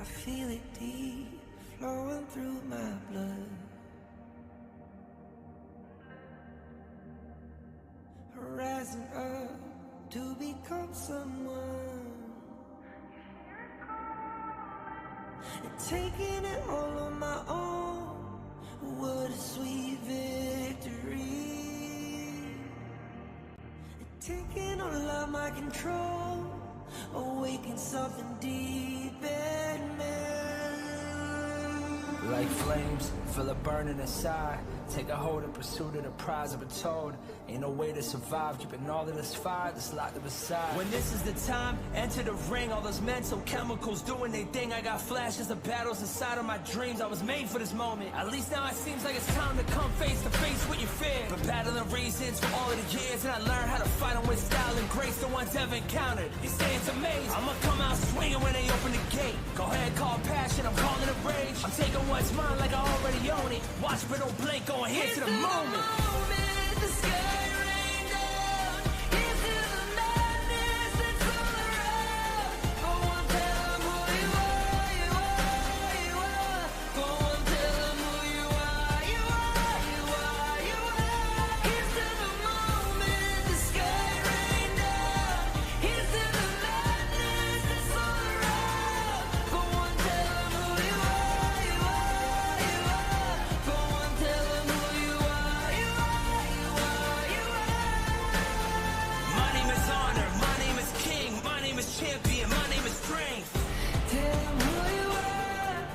I feel it deep, flowing through my blood. Rising up to become someone, and taking it all on my own. What a sweet victory. And taking all of my control, awaken something deep in me. Like flames, feel it burning inside. Take a hold in pursuit of the prize. I've been told, ain't no way to survive. Keeping all of this fire that's locked up inside. When this is the time, enter the ring. All those mental chemicals doing their thing. I got flashes of battles inside of my dreams. I was made for this moment. At least now it seems like it's time to come face to face with your fear. Been battling reasons for all of the years, and I learned how to fight them with style and grace. The ones I've encountered, they say it's amazing. I'ma come out swinging when they open the gate. Go ahead, call passion, I'm calling it rage. I'm taking what's mine like I already own it. Watch but don't blink, going here to the moment. The sky rained down into the madness that's all around. Go on, tell them who you are, you are, you are. Go on, tell them who you are, you are, you are, you are. Here's to the moment, the sky rained down. Here's to the madness that's all around. Go on, tell them who you are, you are, you are. Go on, tell them who you are, you are, you are, you are. My name is honor, my name is king, my name is champion, my name is strength. Tell them who you are.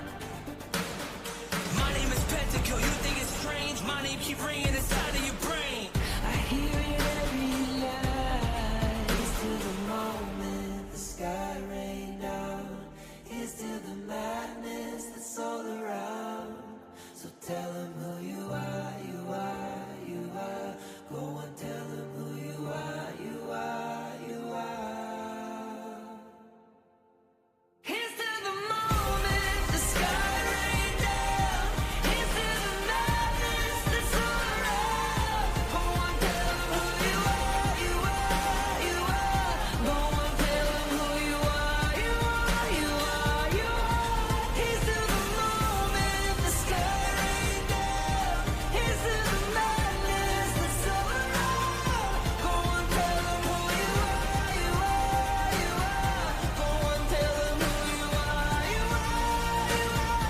My name is Pentakill, you think it's strange? My name keep ringing inside of your brain. I hear it every night. It's till the moment the sky rain down. It's till the madness that's all around. So tell them who you are, you are, you are. Go on, tell them who you are, you are, you are. Here's to the moment the sky rained down. Here's to the madness that's all around. Go on, tell them who you are, you are, you are. Go on, tell them who you are, you are, you are, you are. Here's to the moment the sky rained down. Here's to the madness that's all around. Go on, tell them who you are, you are, you are. Go on, tell them who you are, you are, you are.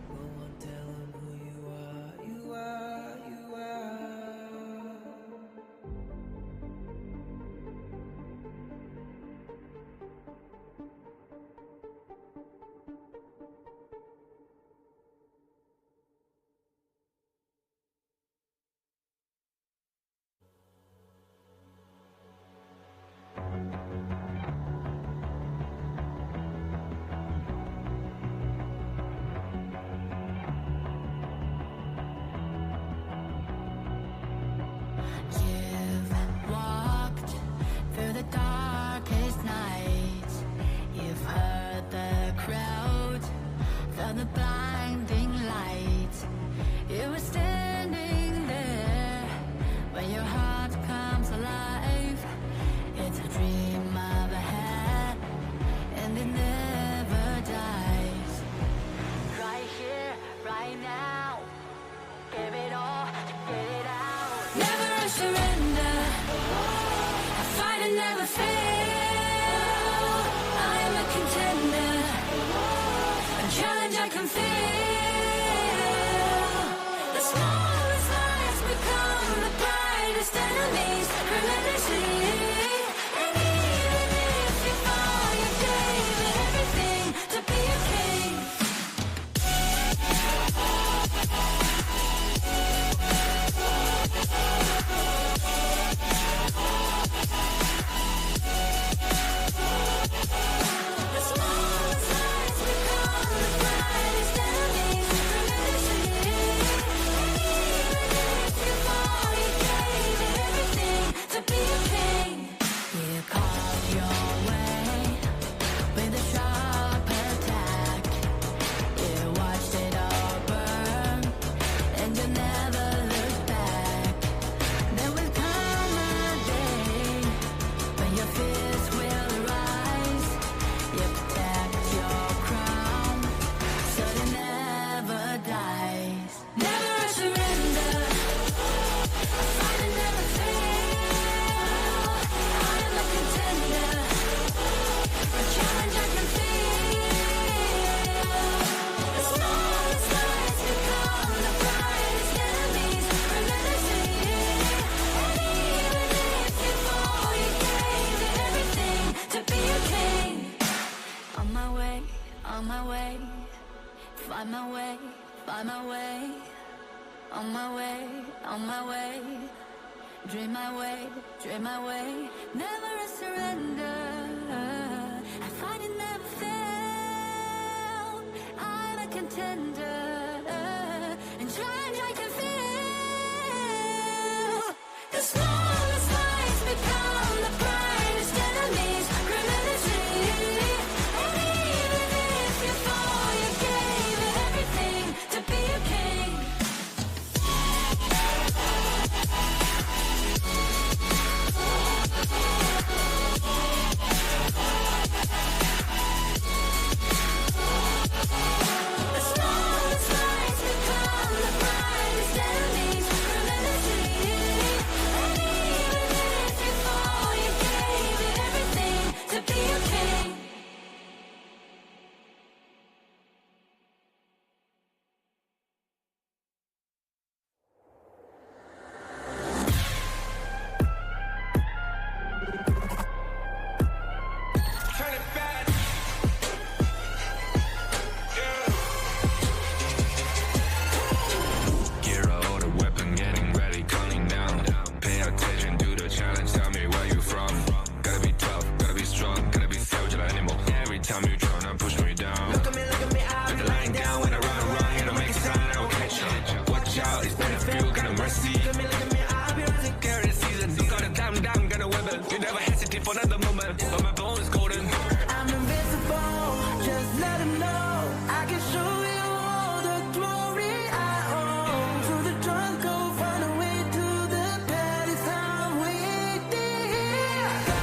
Go on, tell them who you are, you are, you are. You've walked through the darkest nights. You've heard the crowd, felt the blinding light. You were standing there when your heart comes alive. It's a dream of a hat, and it never dies. Right here, right now, give it all, get it out. Never surrender. I fight and never fail. I am a contender. A challenge I can feel. The smallest lies become the brightest enemies. Relentlessly. And even if you fall, you gave it everything to be a king. Find my way, find my way. On my way, on my way. Dream my way, dream my way. Never a surrender. I find it never fail. I'm a contender. And change I can feel. The smallest lies become the brightest enemies. Criminality. And even if you fall, you gave it everything to be a king. The smallest lies become the brightest enemies. Criminality. And even if you fall, you gave it everything to be a king. Turn it back. Gear out a weapon, getting ready, counting down. Pay attention to the challenge, tell me where you from. Gotta be tough, gotta be strong, gotta be savage like animal. Every time you tryna push me down. Look at me, Like a lying down when I run, you don't make a sign, I will catch you. Watch out, it's better feel, got no mercy. look at me, I'll be running. Carry the season, you gotta calm down, gotta weapon. You never hesitate for another moment, but my bone is golden. I'm invincible, just let him know. I can show you all the glory I own. Through the jungle, find a way to the pad. It's time we did. Go,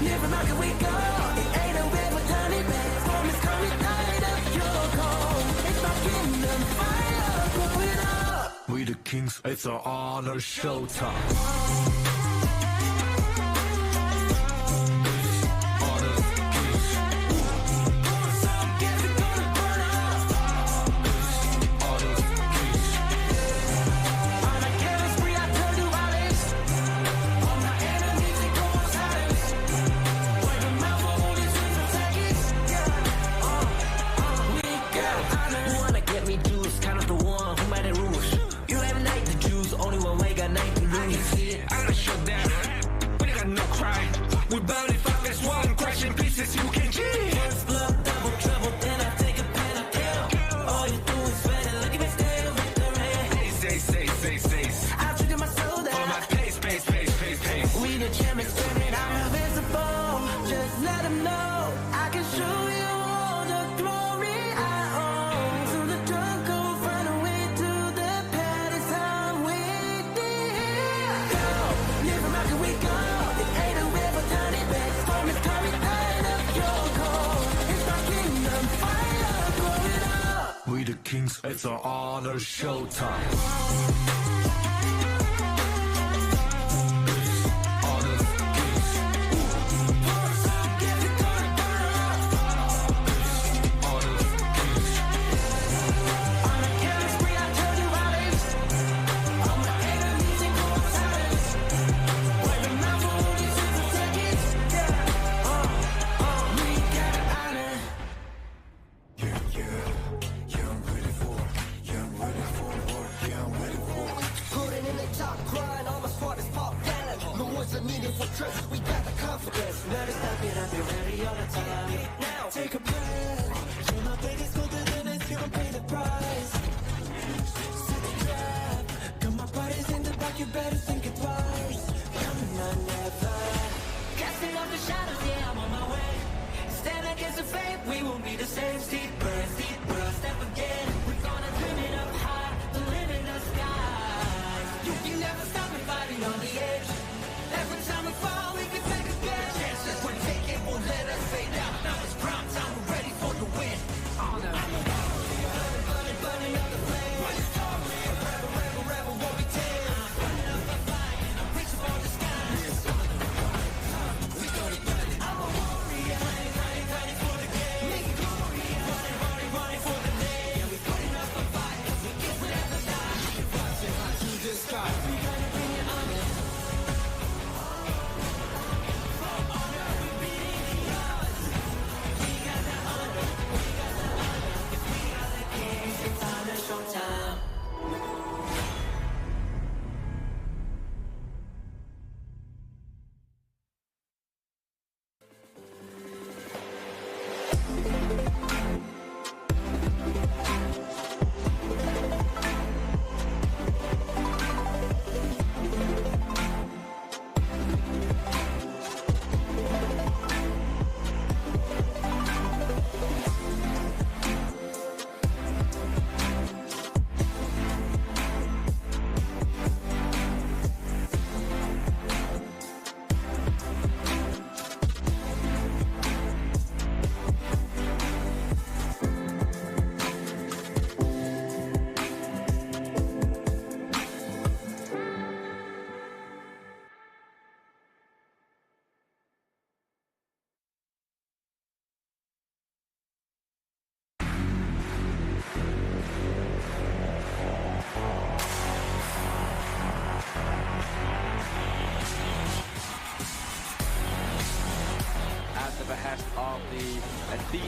live and rock it, we go. It ain't a way for turning back. Storm is coming, tired of your cold. It's my kingdom, fire, blow it up. We the kings, it's our honor, showtime. Honor, kings. So get it, gonna burn up. Honor, kings. On a careless spree, I turn to violence. All my enemies, they go on silence. Wipe them out for only 6 seconds. We got honor. Who wanna get me juice? Kind of the one who made it rules. You have night to choose, only one way, got night to lose. I can see it, I gotta shut down. We got no cry. We burn it up as one, crash in pieces, you can cheat. First blood, double trouble, then I take a pen, I kill. All you do is sweat and look at me still victory. Say. I trigger my soul On my down. pace. We the champions, damn it, I'm invincible. Just let them know I can show you all the glory I own. Through the jungle, find a way to the pad. It's time we did. Go, live and rock it, we go. It ain't a river, turn it back. Storm is coming, tired of your cold. It's my kingdom, fire, blow it up. We the kings, it's our honor, showtime. Honor, kings. So get it, gonna burn up. Honor, kings. On a careless spree, I turn to violence. All my enemies, they go on silence. Wipe them out for only 6 seconds. We got honor. Yeah, I'm ready for it. Yeah, I'm ready for it. Yeah, I'm ready for it.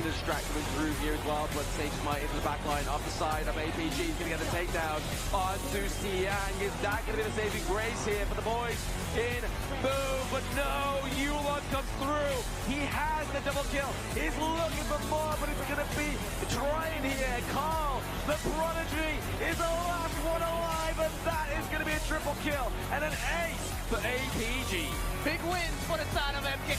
distract them through here as well, but Sage might into the back line off the side of APG. He's going to get a takedown onto Siang. Is that going to be the saving grace here for the boys in Boom? But no, Yulon comes through. He has the double kill. He's looking for more, but it's going to be trying here. Carl, the prodigy, is the last one alive, and that is going to be a triple kill and an ace for APG. Big wins for the side of MK.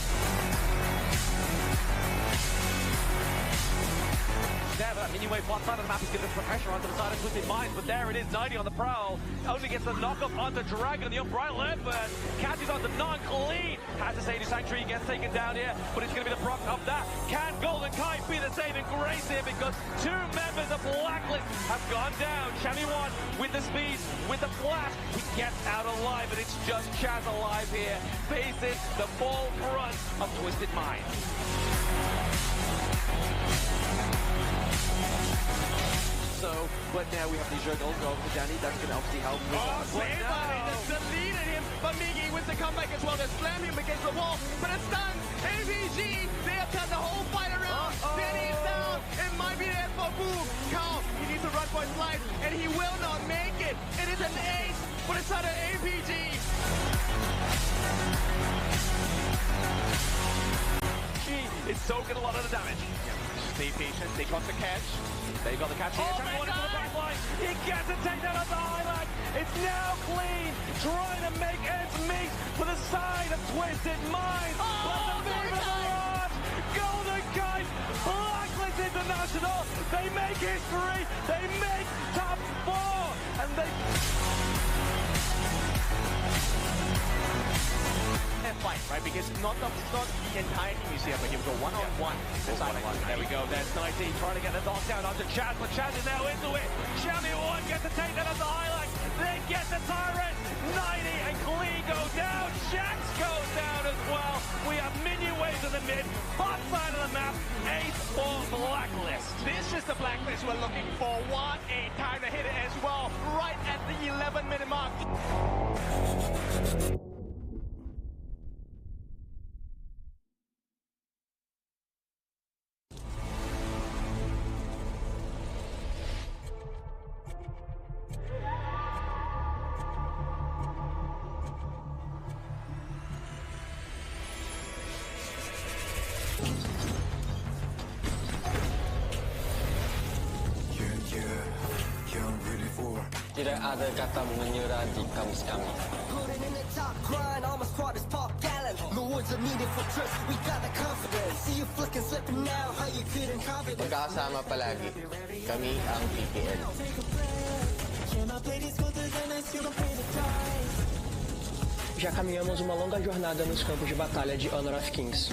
There, but that minion wave one side of the map is going to put pressure onto the side of Twisted Minds, but there it is, 90 on the prowl. Only gets the knockoff onto Dragon, the upright left first. Catches onto non-clean. Has to say the Sanctuary gets taken down here, but it's going to be the proc of that. Can Golden Kite be the saving grace here? Because two members of Blacklist have gone down. Shammy one with the speed, with the flash. He gets out alive, and it's just Chaz alive here. Faces the full brunt of Twisted Minds. So, but now we have the juggle going to Danny. That's going to obviously help. Just deleted him, but Miggy wins the comeback as well. They slam him against the wall, but it's done. AVG, they have turned the whole fight around. Danny is down. It might be the end for Boom. Carl, he needs to run for his life, and he will not make it. It is an ace for the side of AVG. She is soaking a lot of the damage. Stay patient. They got the catch. They got the catch here. Oh my One into the God! back line. He gets a takedown of the highlight. It's now clean. Trying to make ends meet for the side of Twisted Minds. But the beam of the rod. Golden Kite. Blacklist International. They make history. They make top 4. And they... Fight, right? Because not the entire team is here, but you go one-on-one. There we go. There's 19 trying to get the knockdown onto Chaz, but Chaz is now into it. Shammy one gets the takedown of the highlight. They get the tyrant. 90 and Glee go down. Shax goes down as well. We have minion waves in the mid. Hot side of the map. Ace for Blacklist. This is the Blacklist we're looking for. What a time to hit it as well, right at the 11-minute mark. Tidak ada kata menyerah di kamus kami. Putting in the top grind, all my squad is pop gallant. The words are needed for trust, we got the confidence. See you flicking, slipping now, how you couldn't copy this. Magkakasama palagi. Kami ang PPL. Já caminhamos uma longa jornada nos campos de batalha de Honor of Kings.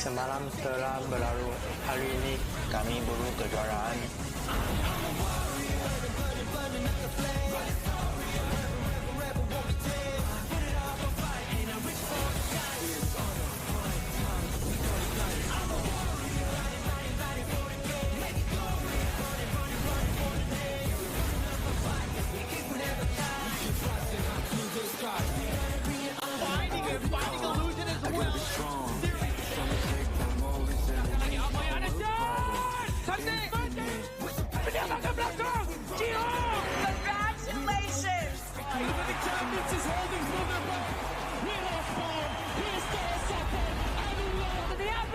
Semalam telah berlalu, hari ini kami berburu kejuaraan. Finding illusion as well. Congratulations!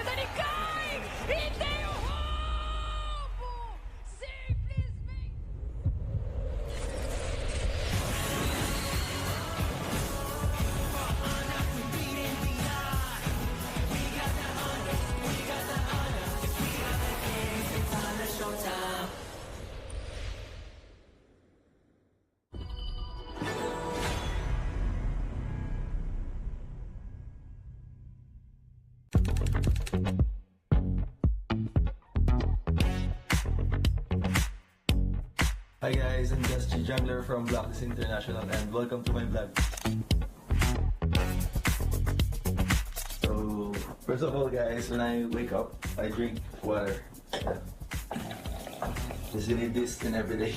Ele cai! E tem o roubo! Simplesmente! Hi guys, I'm just a jungler from Blacklist International and welcome to my vlog. So, first of all guys, when I wake up, I drink water. Just need this in every day.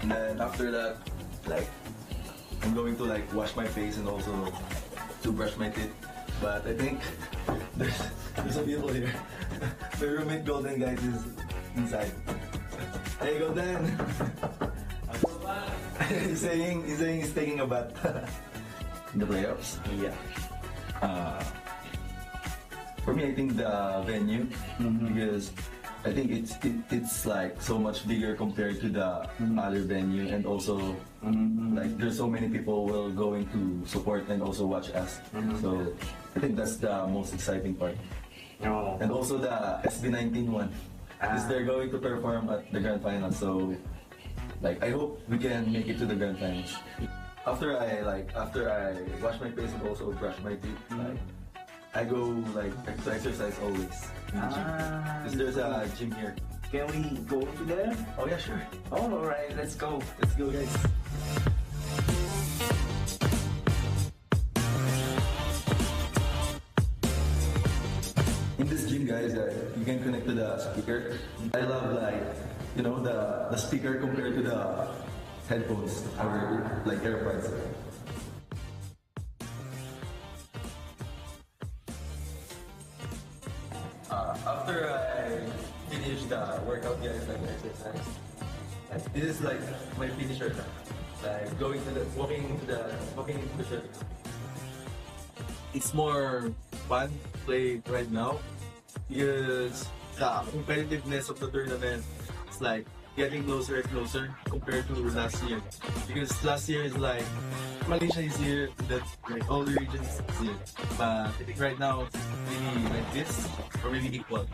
And then after that, like, I'm going to like wash my face and also to brush my teeth. But I think there's some people here. My roommate Golden, guys, is inside. Hey Golden! he's saying he's taking a bath in the playoffs. Yeah. For me, I think the venue, because I think it's like so much bigger compared to the other venue, and also like there's so many people will going to support and also watch us. So I think that's the most exciting part. Oh. And also the SB19 one, because they're going to perform at the Grand Finale. So like I hope we can make it to the Grand Finals. After I wash my face and also brush my teeth, like I go like to exercise always in the gym. Because there's a gym here. Can we go to there? Oh yeah, sure. Oh, alright, let's go. Let's go, guys. In this gym, guys, you can connect to the speaker. I love like, you know, the speaker compared to the headphones or like AirPods. After I finish the workout, guys, like exercise, this is like my finisher now. Like walking into the shirt. It's more fun to play right now because the competitiveness of the tournament is like getting closer and closer compared to last year. Because last year is like Malaysia is here, that like all the regions is here. But I think right now it's maybe like this or maybe equal.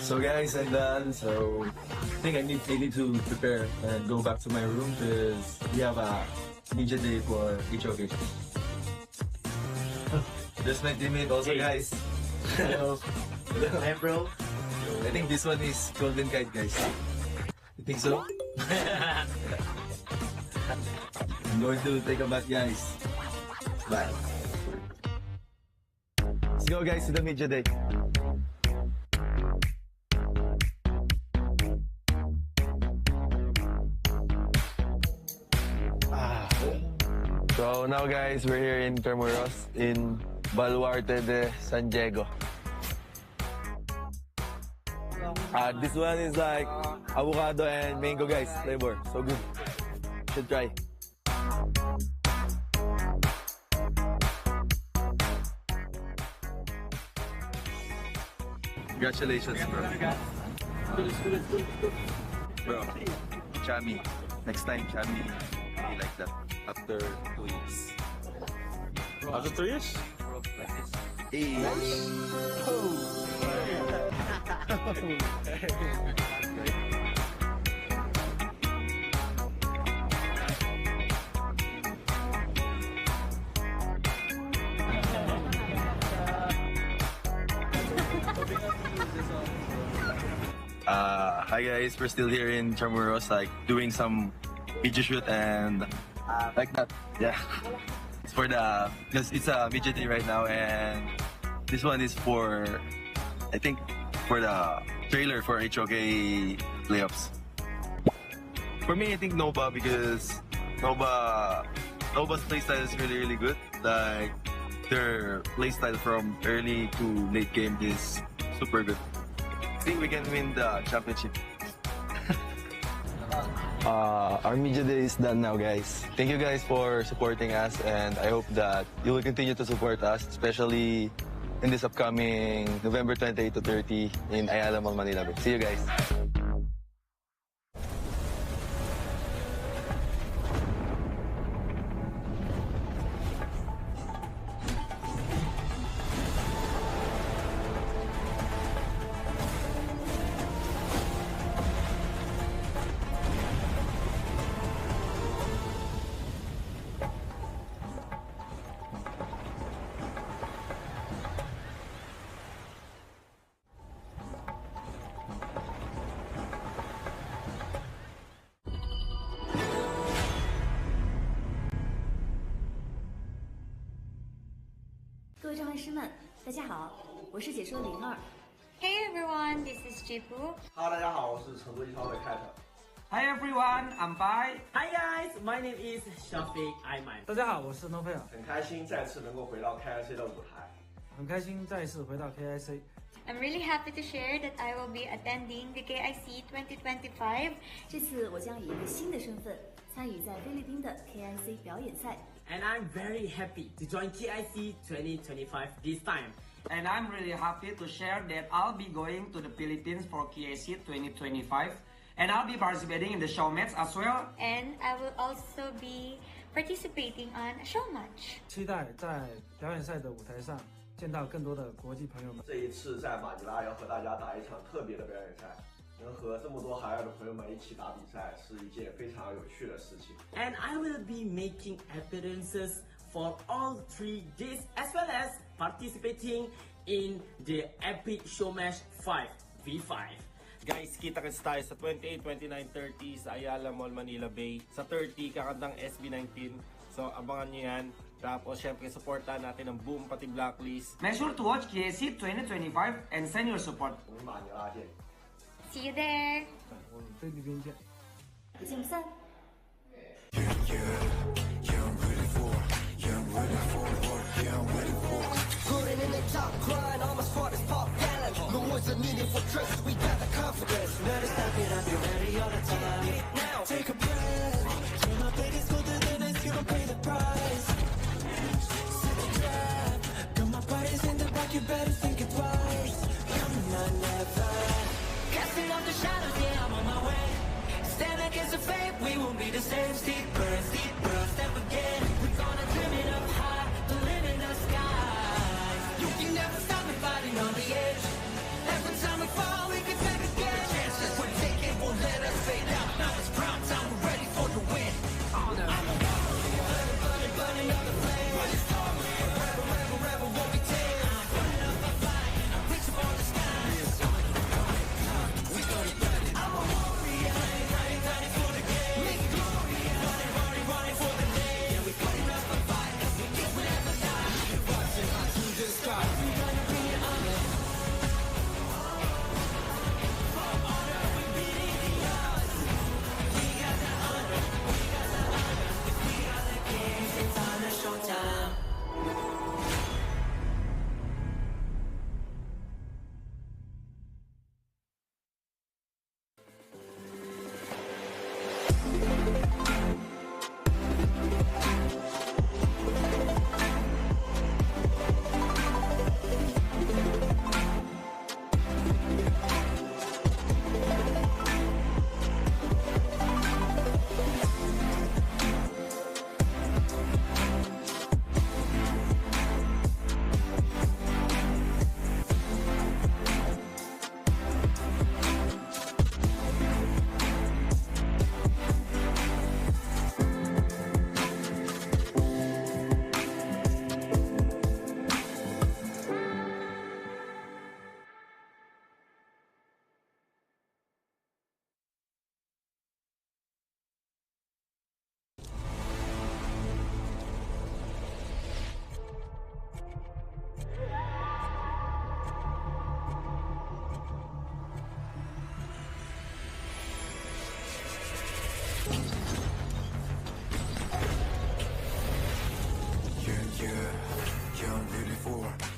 So guys, I'm done. So I think I need to prepare and go back to my room because we have a media day for each occasion. There's my teammate also, guys. Hello. Hey, bro. I think this one is Golden Kite, guys. You think so? I'm going to take a bath, guys. Bye. Let's go, guys, to the media day. So now guys, we're here in Tremoros in Baluarte de San Diego. This one is like avocado and mango, guys, flavor. So good. Should try. Congratulations, bro. Bro, Chami. Next time, Chami be like that after 2 years. After 2 years? Hey. Hi guys, we're still here in Tremoros, like doing some video shoot and like that. Yeah, it's for the because it's a midget day right now, and this one is for I think for the trailer for HOK playoffs. For me, I think Nova because Nova's playstyle is really good. Like their playstyle from early to late game is super good. I think we can win the championship. Our media day is done now, guys. Thank you guys for supporting us, and I hope that you will continue to support us, especially in this upcoming November 28 to 30 in Ayala Mall, Manila. See you guys. Hey everyone, this is Jipu. Hello， 大家好，我是成都一超的 Cat。 Hi everyone, I'm Bai. Hi guys, my name is Shafiq Aiman. 大家好，我是 No Fair。很开心再次能够回到 KIC 的舞台。很开心再次回到 KIC。 I'm really happy to share that I will be attending the KIC2025. 这次我将以一个新的身份参与在菲律宾的 KIC 表演赛。And I'm very happy to join KIC 2025 this time. And I'm really happy to share that I'll be going to the Philippines for KIC 2025. And I'll be participating in the show match as well. And I will also be participating on a show match. 期待在表演赛的舞台上见到更多的国际朋友们。这一次在马尼拉要和大家打一场特别的表演赛，能和这么多海外的朋友们一起打比赛，是一件非常有趣的事情。And I will be making appearances for all 3 days as well as participating in the epic show match 5v5. Guys, kita-kits tayo sa 28, 29, 30 sa Ayala Mall, Manila Bay. Sa 30, kakantang SB19. So, abangan nyo yan. Tapos, syempre, supportan natin ang Boom, pati Blacklist. Make sure to watch KIC 2025 and send your support. 我们马尼拉见。 See you there. 我们菲律宾见。不见不散。 Putting in the top grind, all my squad is pop gallant. No words are needed for trust, we got the confidence. Never stop it up, you're ready all the time. Now, take a breath. Turn my biggest go to the next, you don't pay the price. Set the trap. Got my bodies in the back, you better think it twice. Come on, never. Casting off the shadows, yeah, I'm on my way. Stand against the fate, we won't be the same. Steeper and steeper, step again. We're gonna turn it up high, the limit in the sky. You can never stop me fighting on the edge. Every time we fall, we can take again. The chances we're taking won't let us fade out. Now it's prime time, we're ready for the win. I'm a burning, burning, burning on the flame. Rebel, rebel, rebel, won't be tamed. I'm burning up a fight, I'm reaching for the sky. We gonna burn it. I'm a warrior, running, running for the game. Make it glorious, running, running, running for the name. Yeah, we putting up a fight, we think we'll never die. Rising high to the sky. We gonna bring it on. For honor, we beating the odds. We got the honor, we got the honor. We are the kings, it's on a showtime.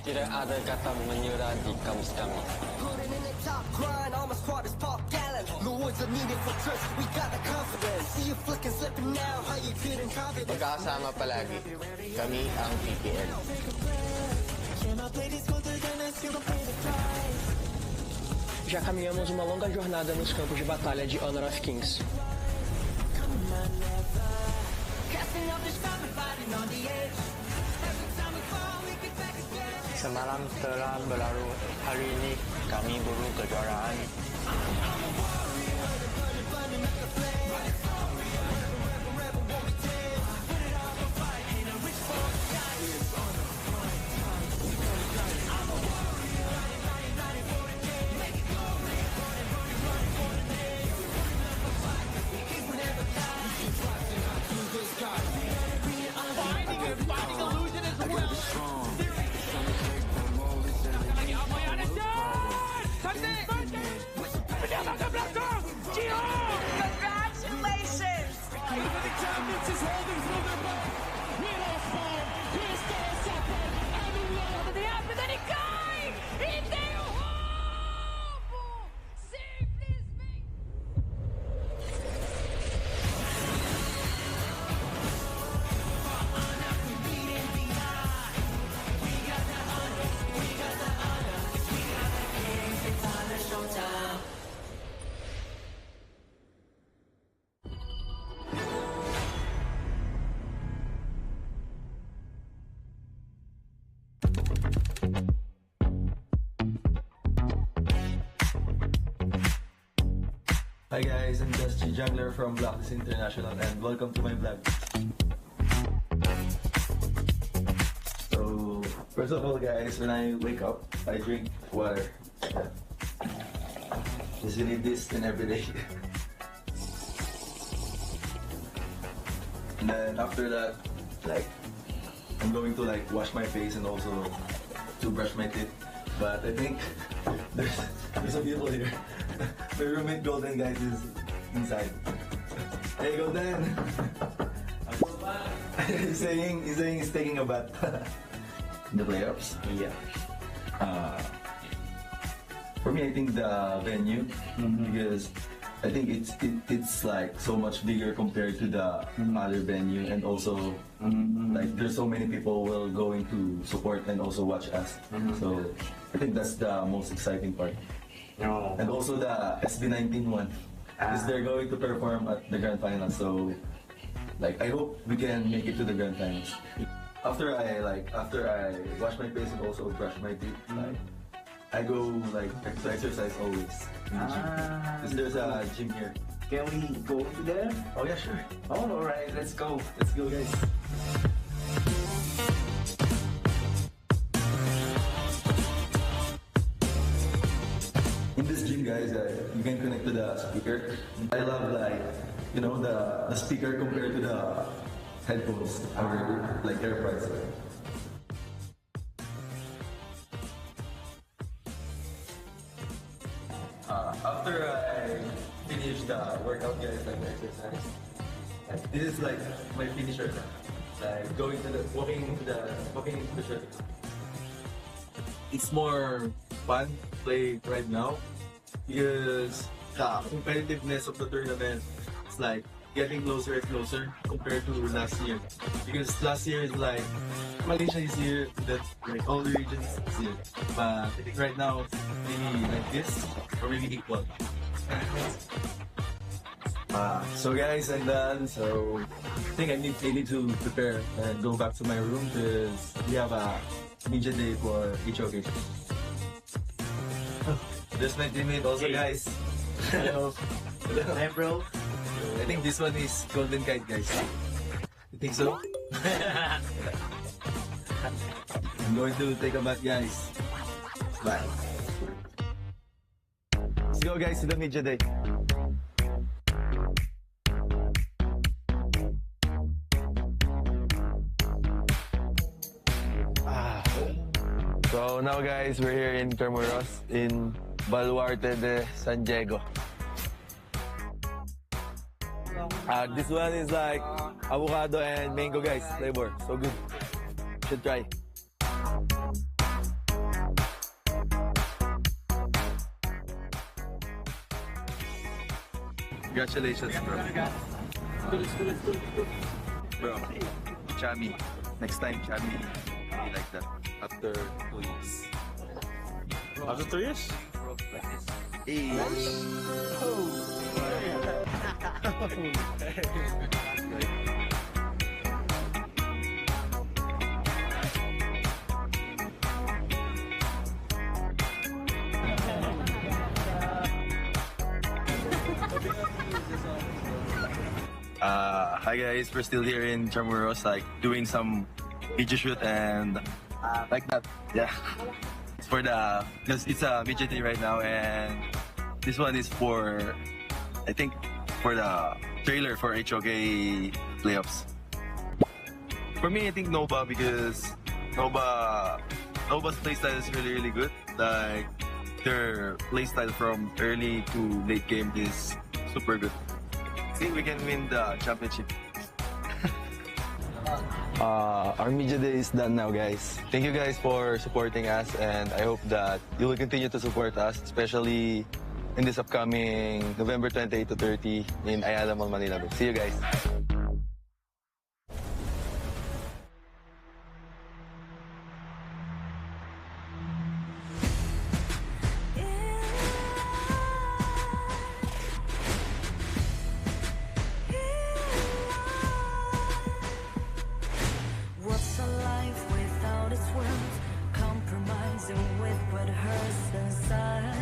Tidak ada kata menyerah di kamus kami. Putting in the top grind, all my squad is pop gallant. No words are needed for trust, we got the confidence. See you flicking, slipping now, how you feeling confident? Magkakasama palagi. Kami ang PPL. Já caminhamos uma longa jornada nos campos de batalha de Honor of Kings. Casting off the stop and fighting on the edge. Every time we fall, we get back again. Semalam telah berlalu. Hari ini kami buru kejuaraan. Finding illusion as well. Strong. Touchdown! Hi guys, I'm just Jungler from Blacklist International and welcome to my vlog. So, first of all guys, when I wake up, I drink water. Just need this in every day. And then after that, like, I'm going to like wash my face and also to brush my teeth. But I think there's some people here. My roommate Golden guys is inside. Hey Golden! he's saying he's taking a bath. In the playoffs? Yeah. For me, I think the venue, because I think it's like so much bigger compared to the other venue, and also like there's so many people will going to support and also watch us. So I think that's the most exciting part. Oh. And also the SB19 one, because they're going to perform at the Grand Finale. So like I hope we can make it to the Grand Finals. After I wash my face and also brush my teeth, like I go like to exercise always. Because there's a gym here. Can we go to there? Oh yeah, sure. Oh, alright, let's go. Let's go guys. In this gym guys, you can connect to the speaker. I love like, you know, the speaker compared to the headphones or like AirPods. After I finish the workout guys, like the exercise, this is like my finisher. Like going to the walking into the shirt. It's more fun to play right now because the competitiveness of the tournament is like getting closer and closer compared to last year. Because last year is like Malaysia is here, that like all the regions is here. But I think right now maybe like this or maybe equal. So guys, I'm done. So I think I need to prepare and go back to my room because we have a media day for each occasion. There's my teammate also, guys. Hello. Hey bro. I think this one is Golden Kite, guys. You think so? I'm going to take a bath, guys. Bye. Let's go, guys, to the media day. So now guys, we're here in Carmuros in Baluarte de San Diego. This one is like avocado and mango guys, flavor, so good. Should try. Congratulations, bro. Bro, Chami. Next time, Chami be like that. After 2 years. After 2 years? Hey. Hi guys, we're still here in Chamorros, like doing some video shoot and like that. Yeah, it's for the because it's a midget day right now, and this one is for I think for the trailer for HOK playoffs. For me, I think Nova because Nova's playstyle is really good. Like their playstyle from early to late game is super good. I think we can win the championship. Our media day is done now, guys. Thank you guys for supporting us, and I hope that you will continue to support us, especially in this upcoming November 28 to 30 in Ayala Mall, Manila. See you guys. What's a life without its worth? Compromising with what hurts inside.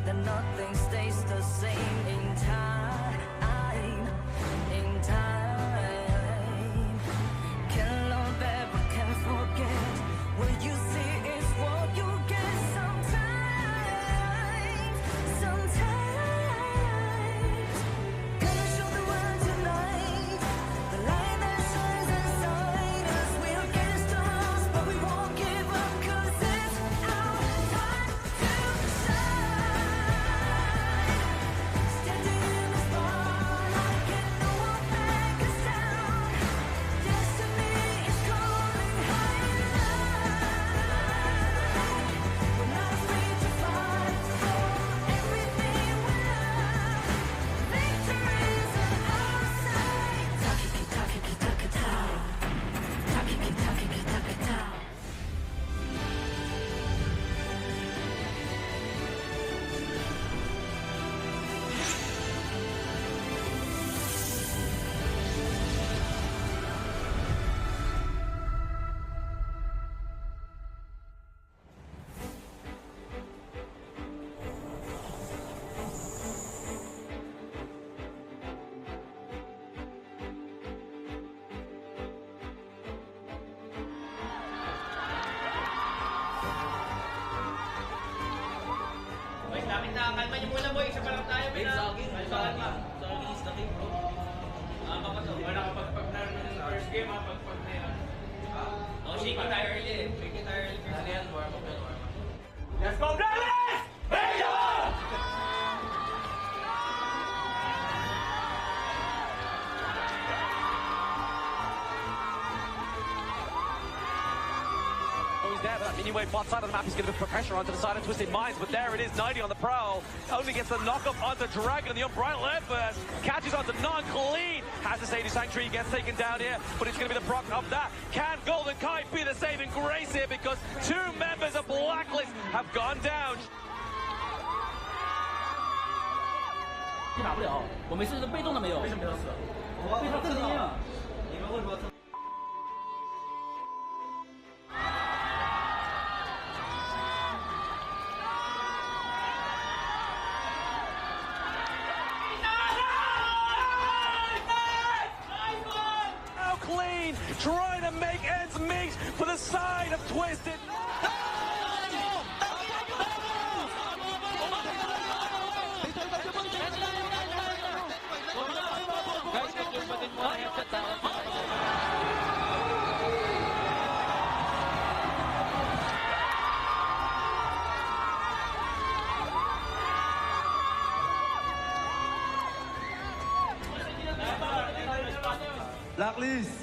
that nothing stays the same in time. In time, can't love ever, can't forget. What you see is what you get. Sometimes, gonna show the world tonight. The light that shines inside us will get us to lost, but we won't give up, 'cause it's our time to shine. Standing in the spotlight, can no one back us down. Destiny is calling high and light. We're not afraid to fight for everything we love. Victory's on our side. Takiki-takiki-taka-ta. Takiki-takiki-taka-ta. Boys, lapit na. Kalma niyo muna, boys. Isa pa lang tayo, boys. Kalma. Sorry, is the king, bro. Baka to. Wala kapag na ng first game, pag na yan. Shaky tayo early eh. Shaky tayo early. Ano yan? Warm up. Let's go, Blacklist! He's there, but that mini wave far side of the map is going to put pressure onto the side of Twisted Minds, but there it is, 90 on the prowl. Only gets the knock up onto Dragon, the unbridled burst, catches onto non-clean, has the Sadie Sanctuary, gets taken down here, but it's going to be the proc of that. Can Golden Kite be the saving grace here, because two members of Blacklist have gone down. 打不了，我没事，被动的没有。为什么要死？我被他震惊了。你们为什么？ Clean, trying to make ends meet for the side of Twisted. Blacklist!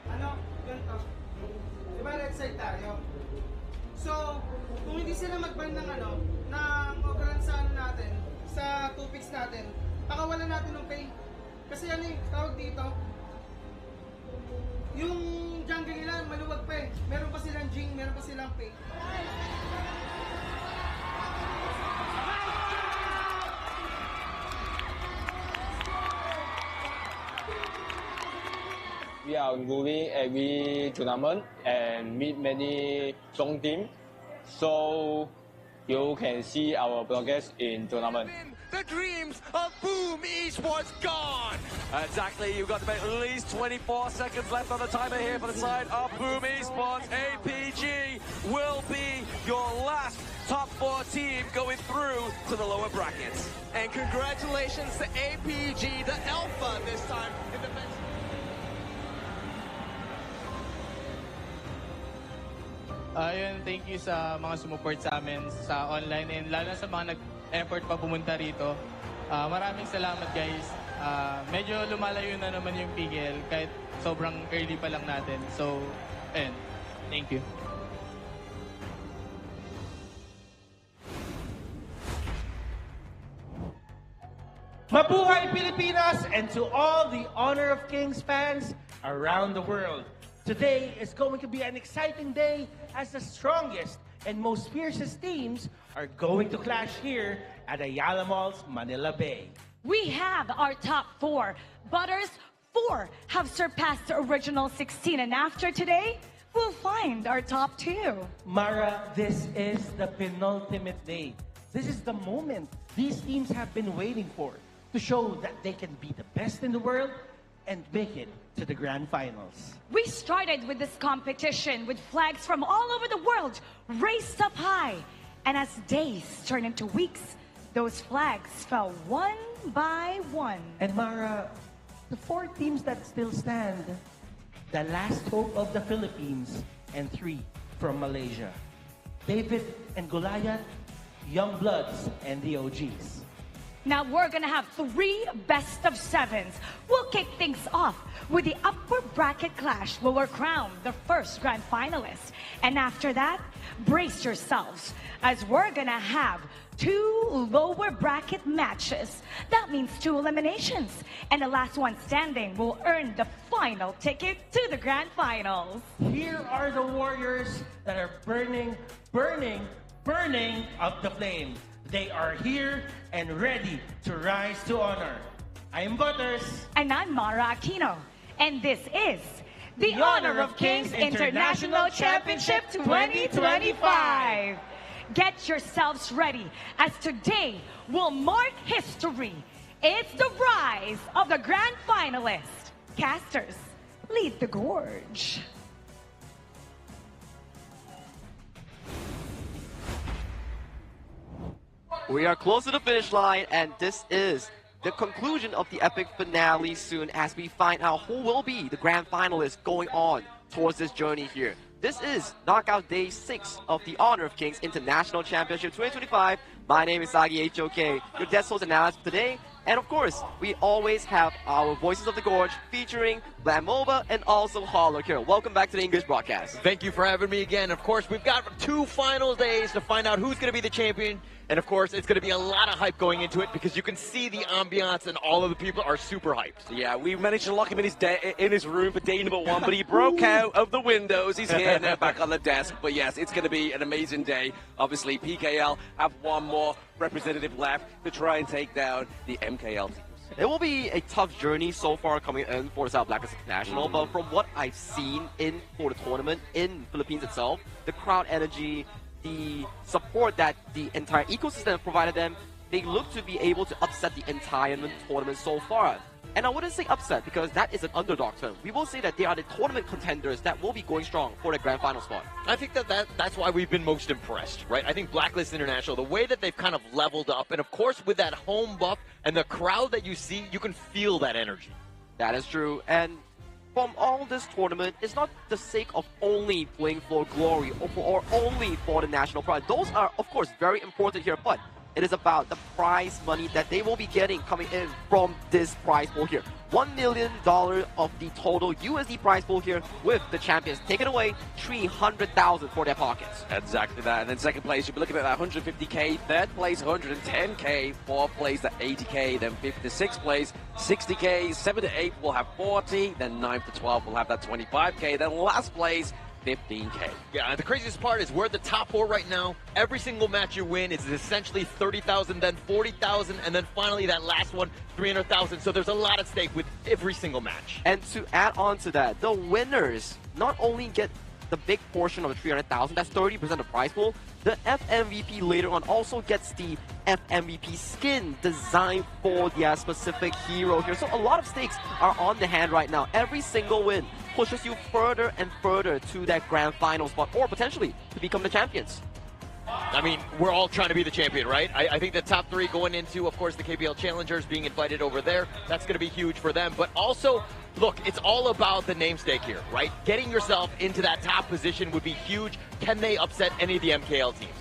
Ano? Ganito. Diba red-side tayo? So, kung hindi sila mag-ban ng overrun sa natin, sa 2 picks natin, pakawalan natin ng pay. Kasi ano yung tawag dito? Yung jungle nila, maluwag pa eh. Meron pa silang jing, meron pa silang pay. We are moving every tournament and meet many strong teams, so you can see our progress in tournament. The dreams of Boom Esports gone! Exactly, you've got about at least 24 seconds left on the timer here for the side of Boom Esports. APG will be your last top 4 team going through to the lower brackets. And congratulations to APG, the alpha this time in the bench. Ayun, thank you sa mga sumuport sa amin sa online and lalo sa mga nag-effort pa pumunta rito. Maraming salamat guys. Medyo lumalayo na naman yung PGL kahit sobrang early pa lang natin. So, ayun. Thank you. Mabuhay Pilipinas, and to all the Honor of Kings fans around the world. Today is going to be an exciting day as the strongest and most fiercest teams are going to clash here at Ayala Mall's Manila Bay. We have our top 4. Butters, 4 have surpassed the original 16, and after today, we'll find our top 2. Mara, this is the penultimate day. This is the moment these teams have been waiting for to show that they can be the best in the world and make it to the grand finals. We started with this competition with flags from all over the world raised up high. And as days turned into weeks, those flags fell one by one. And Mara, the 4 teams that still stand, the last hope of the Philippines and 3 from Malaysia. David and Goliath, Young Bloods, and the OGs. Now we're gonna have 3 best of 7s. We'll kick things off with the upper bracket clash where we're crowned the first grand finalist. And after that, brace yourselves as we're gonna have 2 lower bracket matches. That means 2 eliminations. And the last one standing will earn the final ticket to the grand finals. Here are the warriors that are burning up the flame. They are here and ready to rise to honor. I am Butters. And I'm Mara Aquino. And this is the Honor of Kings International Championship 2025. Get yourselves ready as today will mark history. It's the rise of the grand finalists. Casters, lead the gorge. We are close to the finish line, and this is the conclusion of the epic finale soon as we find out who will be the grand finalists going on towards this journey here. This is Knockout Day 6 of the Honor of Kings International Championship 2025. My name is Sagi HOK, your guest host analyst today. And of course, we always have our Voices of the Gorge featuring Blamoba and also Hollow here. Welcome back to the English broadcast. Thank you for having me again. Of course, we've got 2 final days to find out who's going to be the champion. And of course, it's going to be a lot of hype going into it because you can see the ambiance and all of the people are super hyped. Yeah, we managed to lock him in his room for day number 1, but he broke out of the windows. He's here now back on the desk. But yes, it's going to be an amazing day. Obviously, PKL have one more representative left to try and take down the MKL teams. It will be a tough journey so far coming in for the South Blacklist International, but from what I've seen for the tournament in Philippines itself, the crowd energy, the support that the entire ecosystem provided them, they look to be able to upset the entire tournament so far. And I wouldn't say upset because that is an underdog term. We will say that they are the tournament contenders that will be going strong for the grand final spot. I think that's why we've been most impressed, right? I think Blacklist International, the way that they've kind of leveled up, and of course with that home buff and the crowd that you see, you can feel that energy. That is true. And from all this tournament, it's not the sake of only playing for glory or only for the national pride. Those are, of course, very important here, but it is about the prize money that they will be getting coming in from this prize pool here. $1 million of the total USD prize pool here with the champions. Taking away $300,000 for their pockets. Exactly that. And then second place, you'll be looking at that 150K. Third place, 110K. Fourth place, the 80K. Then fifth to sixth place, 60K. 7 to 8 will have 40. Then 9 to 12 will have that 25K. Then last place, 15K. Yeah, and the craziest part is we're the top 4 right now. Every single match you win is essentially 30,000, then 40,000, and then finally that last one, 300,000. So there's a lot at stake with every single match. And to add on to that, the winners not only get the big portion of the 300,000, that's 30% of the prize pool. The FMVP later on also gets the FMVP skin designed for their specific hero here. So a lot of stakes are on the hand right now. Every single win pushes you further and further to that grand final spot, or potentially to become the champions. I mean, we're all trying to be the champion, right? I think the top 3 going into, of course, the KPL Challengers being invited over there, that's going to be huge for them. But also, look, it's all about the name stake here, right? Getting yourself into that top position would be huge. Can they upset any of the MKL teams?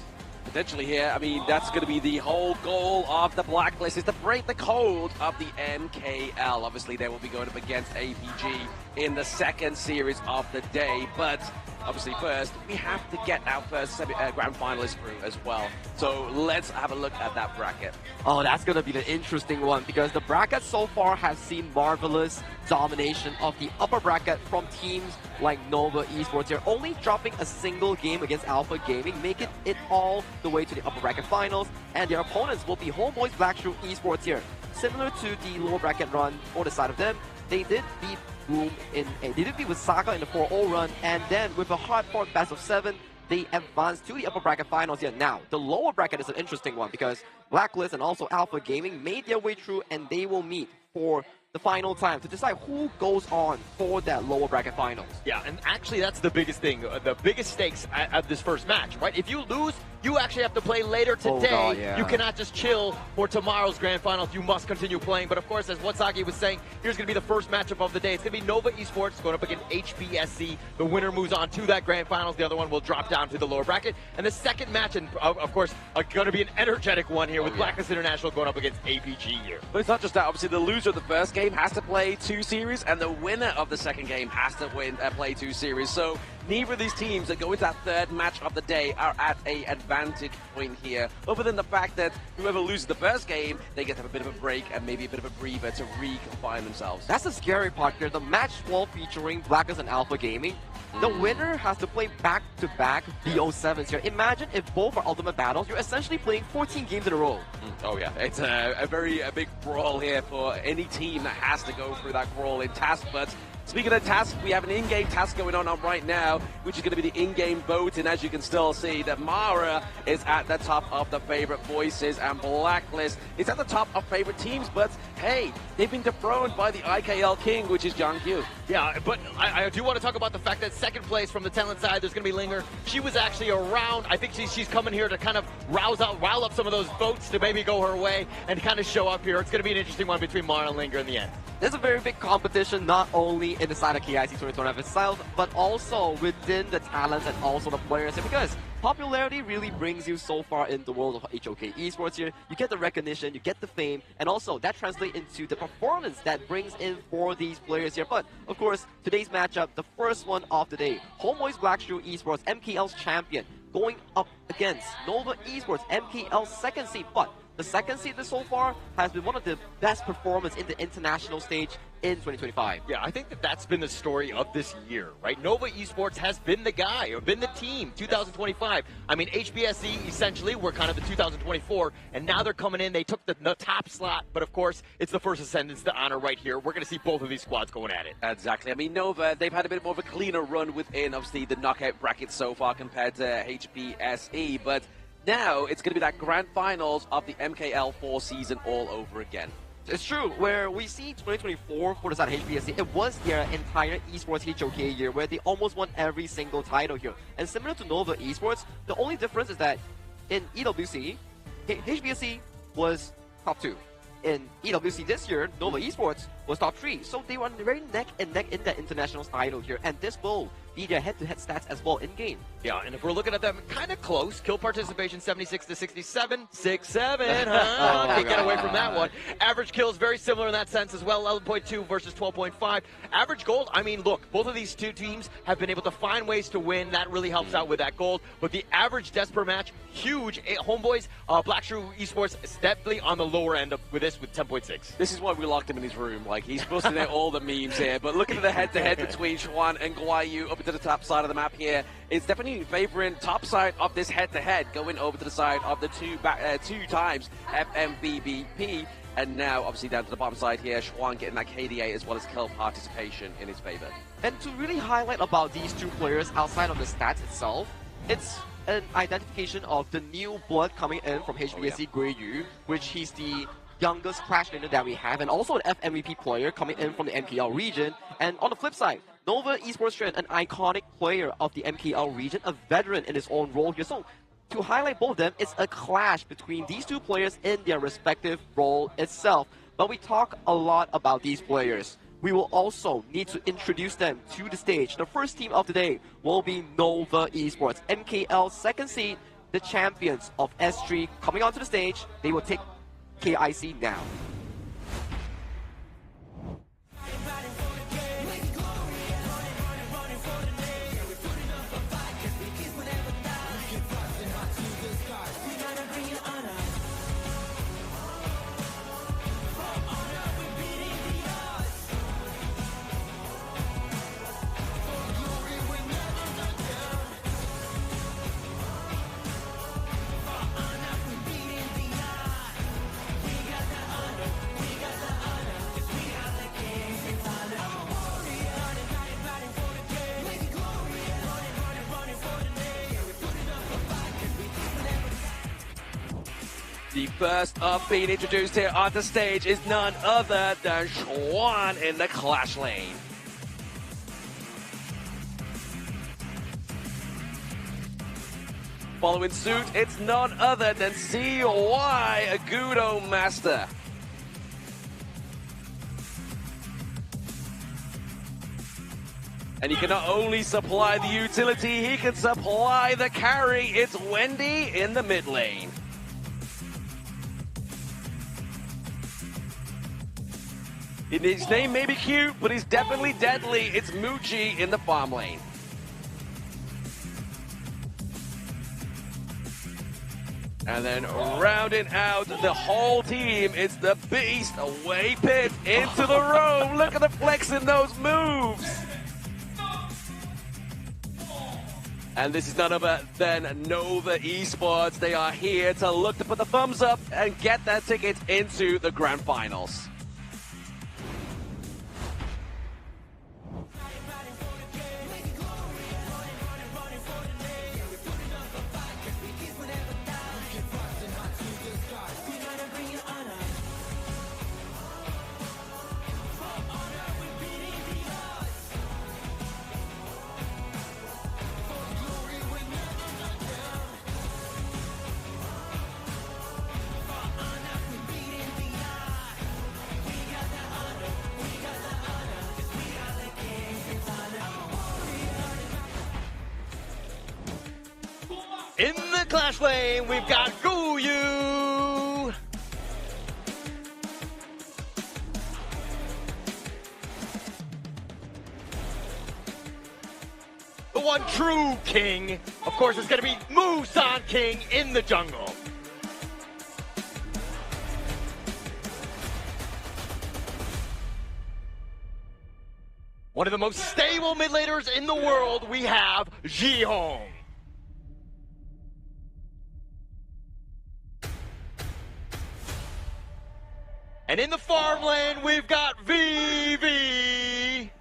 Potentially here, I mean, that's going to be the whole goal of the Blacklist, is to break the code of the MKL. Obviously, they will be going up against APG in the second series of the day, but obviously first, we have to get our first grand finalist through as well. So let's have a look at that bracket. Oh, that's going to be the interesting one because the bracket so far has seen marvelous domination of the upper bracket from teams like Nova Esports here, only dropping a single game against Alpha Gaming, making it all the way to the upper bracket finals, and their opponents will be HomeBois Blacklist Esports here. Similar to the lower bracket run on the side of them, they did beat Boom they did beat with Saga in the 4-0 run, and then with a hard-fought best of 7, they advanced to the upper bracket finals here. Now, the lower bracket is an interesting one because Blacklist and also Alpha Gaming made their way through, and they will meet for the final time to decide who goes on for that lower bracket finals. Yeah, and actually that's the biggest thing, the biggest stakes at this first match, right? If you lose, you actually have to play later today. Oh, God, yeah. You cannot just chill for tomorrow's grand finals. You must continue playing. But of course, as Watsaki was saying, here's going to be the first matchup of the day. It's going to be Nova Esports going up against HBSC. The winner moves on to that grand finals. The other one will drop down to the lower bracket. And the second match, and of course, going to be an energetic one here with Blacklist International going up against APG here. But it's not just that. Obviously, the loser of the first game has to play 2 series, and the winner of the second game has to play 2 series. So neither of these teams that go into that third match of the day are at an advantage point here, other than the fact that whoever loses the first game, they get to have a bit of a break and maybe a bit of a breather to recombine themselves. That's the scary part here. The match 12 featuring Blacklist and Alpha Gaming. The winner has to play back-to-back BO7s here. Imagine if both are ultimate battles, you're essentially playing 14 games in a row. Oh yeah, it's a big brawl here for any team that has to go through that brawl in task. But speaking of tasks, we have an in-game task going on right now, which is going to be the in-game voting. As you can still see, that Mara is at the top of the favorite voices, and Blacklist is at the top of favorite teams. But hey, they've been dethroned by the IKL King, which is John Q. Yeah, but I do want to talk about the fact that second place from the talent side, there's going to be Linger. She was actually around. I think she's coming here to kind of rile up some of those votes to maybe go her way and kind of show up here. It's going to be an interesting one between Mara and Linger in the end. There's a very big competition, not only in the side of KIC2025 itself, but also within the talents and also the players, because popularity really brings you so far in the world of HOK Esports here. You get the recognition, you get the fame, and also that translates into the performance that brings in for these players here. But of course, today's matchup, the first one of the day, HomeBois Blacklist Esports, MKL's champion, going up against Nova Esports, MKL's second seed. But the second seed so far has been one of the best performances in the international stage in 2025. Yeah, I think that's been the story of this year, right? Nova Esports has been the guy, or been the team, 2025. I mean, HBSE essentially were kind of the 2024, and now they're coming in. They took the top slot, but of course, it's the first ascendance to honor right here. We're going to see both of these squads going at it. Exactly. I mean, Nova, they've had a bit more of a cleaner run within, obviously, the knockout bracket so far compared to HBSE, but now it's going to be that grand finals of the MKL4 season all over again. It's true, where we see 2024 for the side of HBSC, it was their entire esports HOK year where they almost won every single title here. And similar to Nova Esports, the only difference is that in EWC, HBSC was top 2. In EWC this year, Nova Esports was top 3. So they were very neck and neck in that international title here, and this will be their head-to-head stats as well in-game. Yeah, and if we're looking at them, kind of close. Kill participation 76 to 67. 6-7, huh? Can't get away from that one. Average kills very similar in that sense as well. 11.2 versus 12.5. Average gold, I mean, look, both of these two teams have been able to find ways to win. That really helps out with that gold. But the average deaths per match, huge. HomeBois, Blacklist Esports is definitely on the lower end with this with 10.6. This is why we locked him in his room. Like, he's busting out all the memes here. But looking at the head-to-head between Xuan and Guayu up to the top side of the map here, it's definitely favoring top side of this head-to-head, going over to the side of the two times FMBBP, and now obviously down to the bottom side here, Xuan getting that KDA as well as kill participation in his favor. And to really highlight about these two players outside of the stats itself, it's an identification of the new blood coming in from HBSC Guayu, which he's the youngest Clash laner that we have, and also an FMVP player coming in from the MKL region. And on the flip side, Nova Esports Trend, an iconic player of the MKL region, a veteran in his own role here. So to highlight both of them, it's a clash between these two players in their respective role itself. But we talk a lot about these players. We will also need to introduce them to the stage. The first team of the day will be Nova Esports, MKL second seed, the champions of S3 coming onto the stage. They will take KIC now. The first up being introduced here on the stage is none other than Schwan in the Clash lane. Following suit, it's none other than CY, a Gudo Master. And he can not only supply the utility, he can supply the carry. It's Wendy in the mid lane. His name may be cute, but he's definitely deadly. It's Muji in the farm lane. And then rounding out the whole team, it's the Beast, away pit into the roam. Look at the flex in those moves. And this is none other than Nova Esports. They are here to look to put the thumbs up and get their tickets into the Grand Finals. In the Clash lane, we've got Guyu. The one true king, of course, is going to be Musan King in the jungle. One of the most stable mid laners in the world, we have Jihong. And in the farm lane, we've got VV.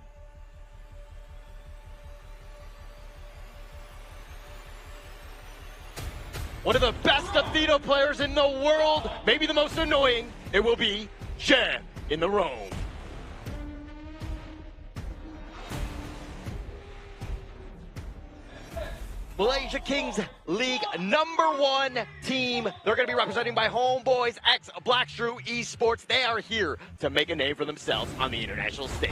One of the best Athena players in the world, maybe the most annoying, it will be Jen in the roam. Malaysia Kings League #1 team. They're going to be represented by HomeBois x Blacklist Esports. They are here to make a name for themselves on the international stage.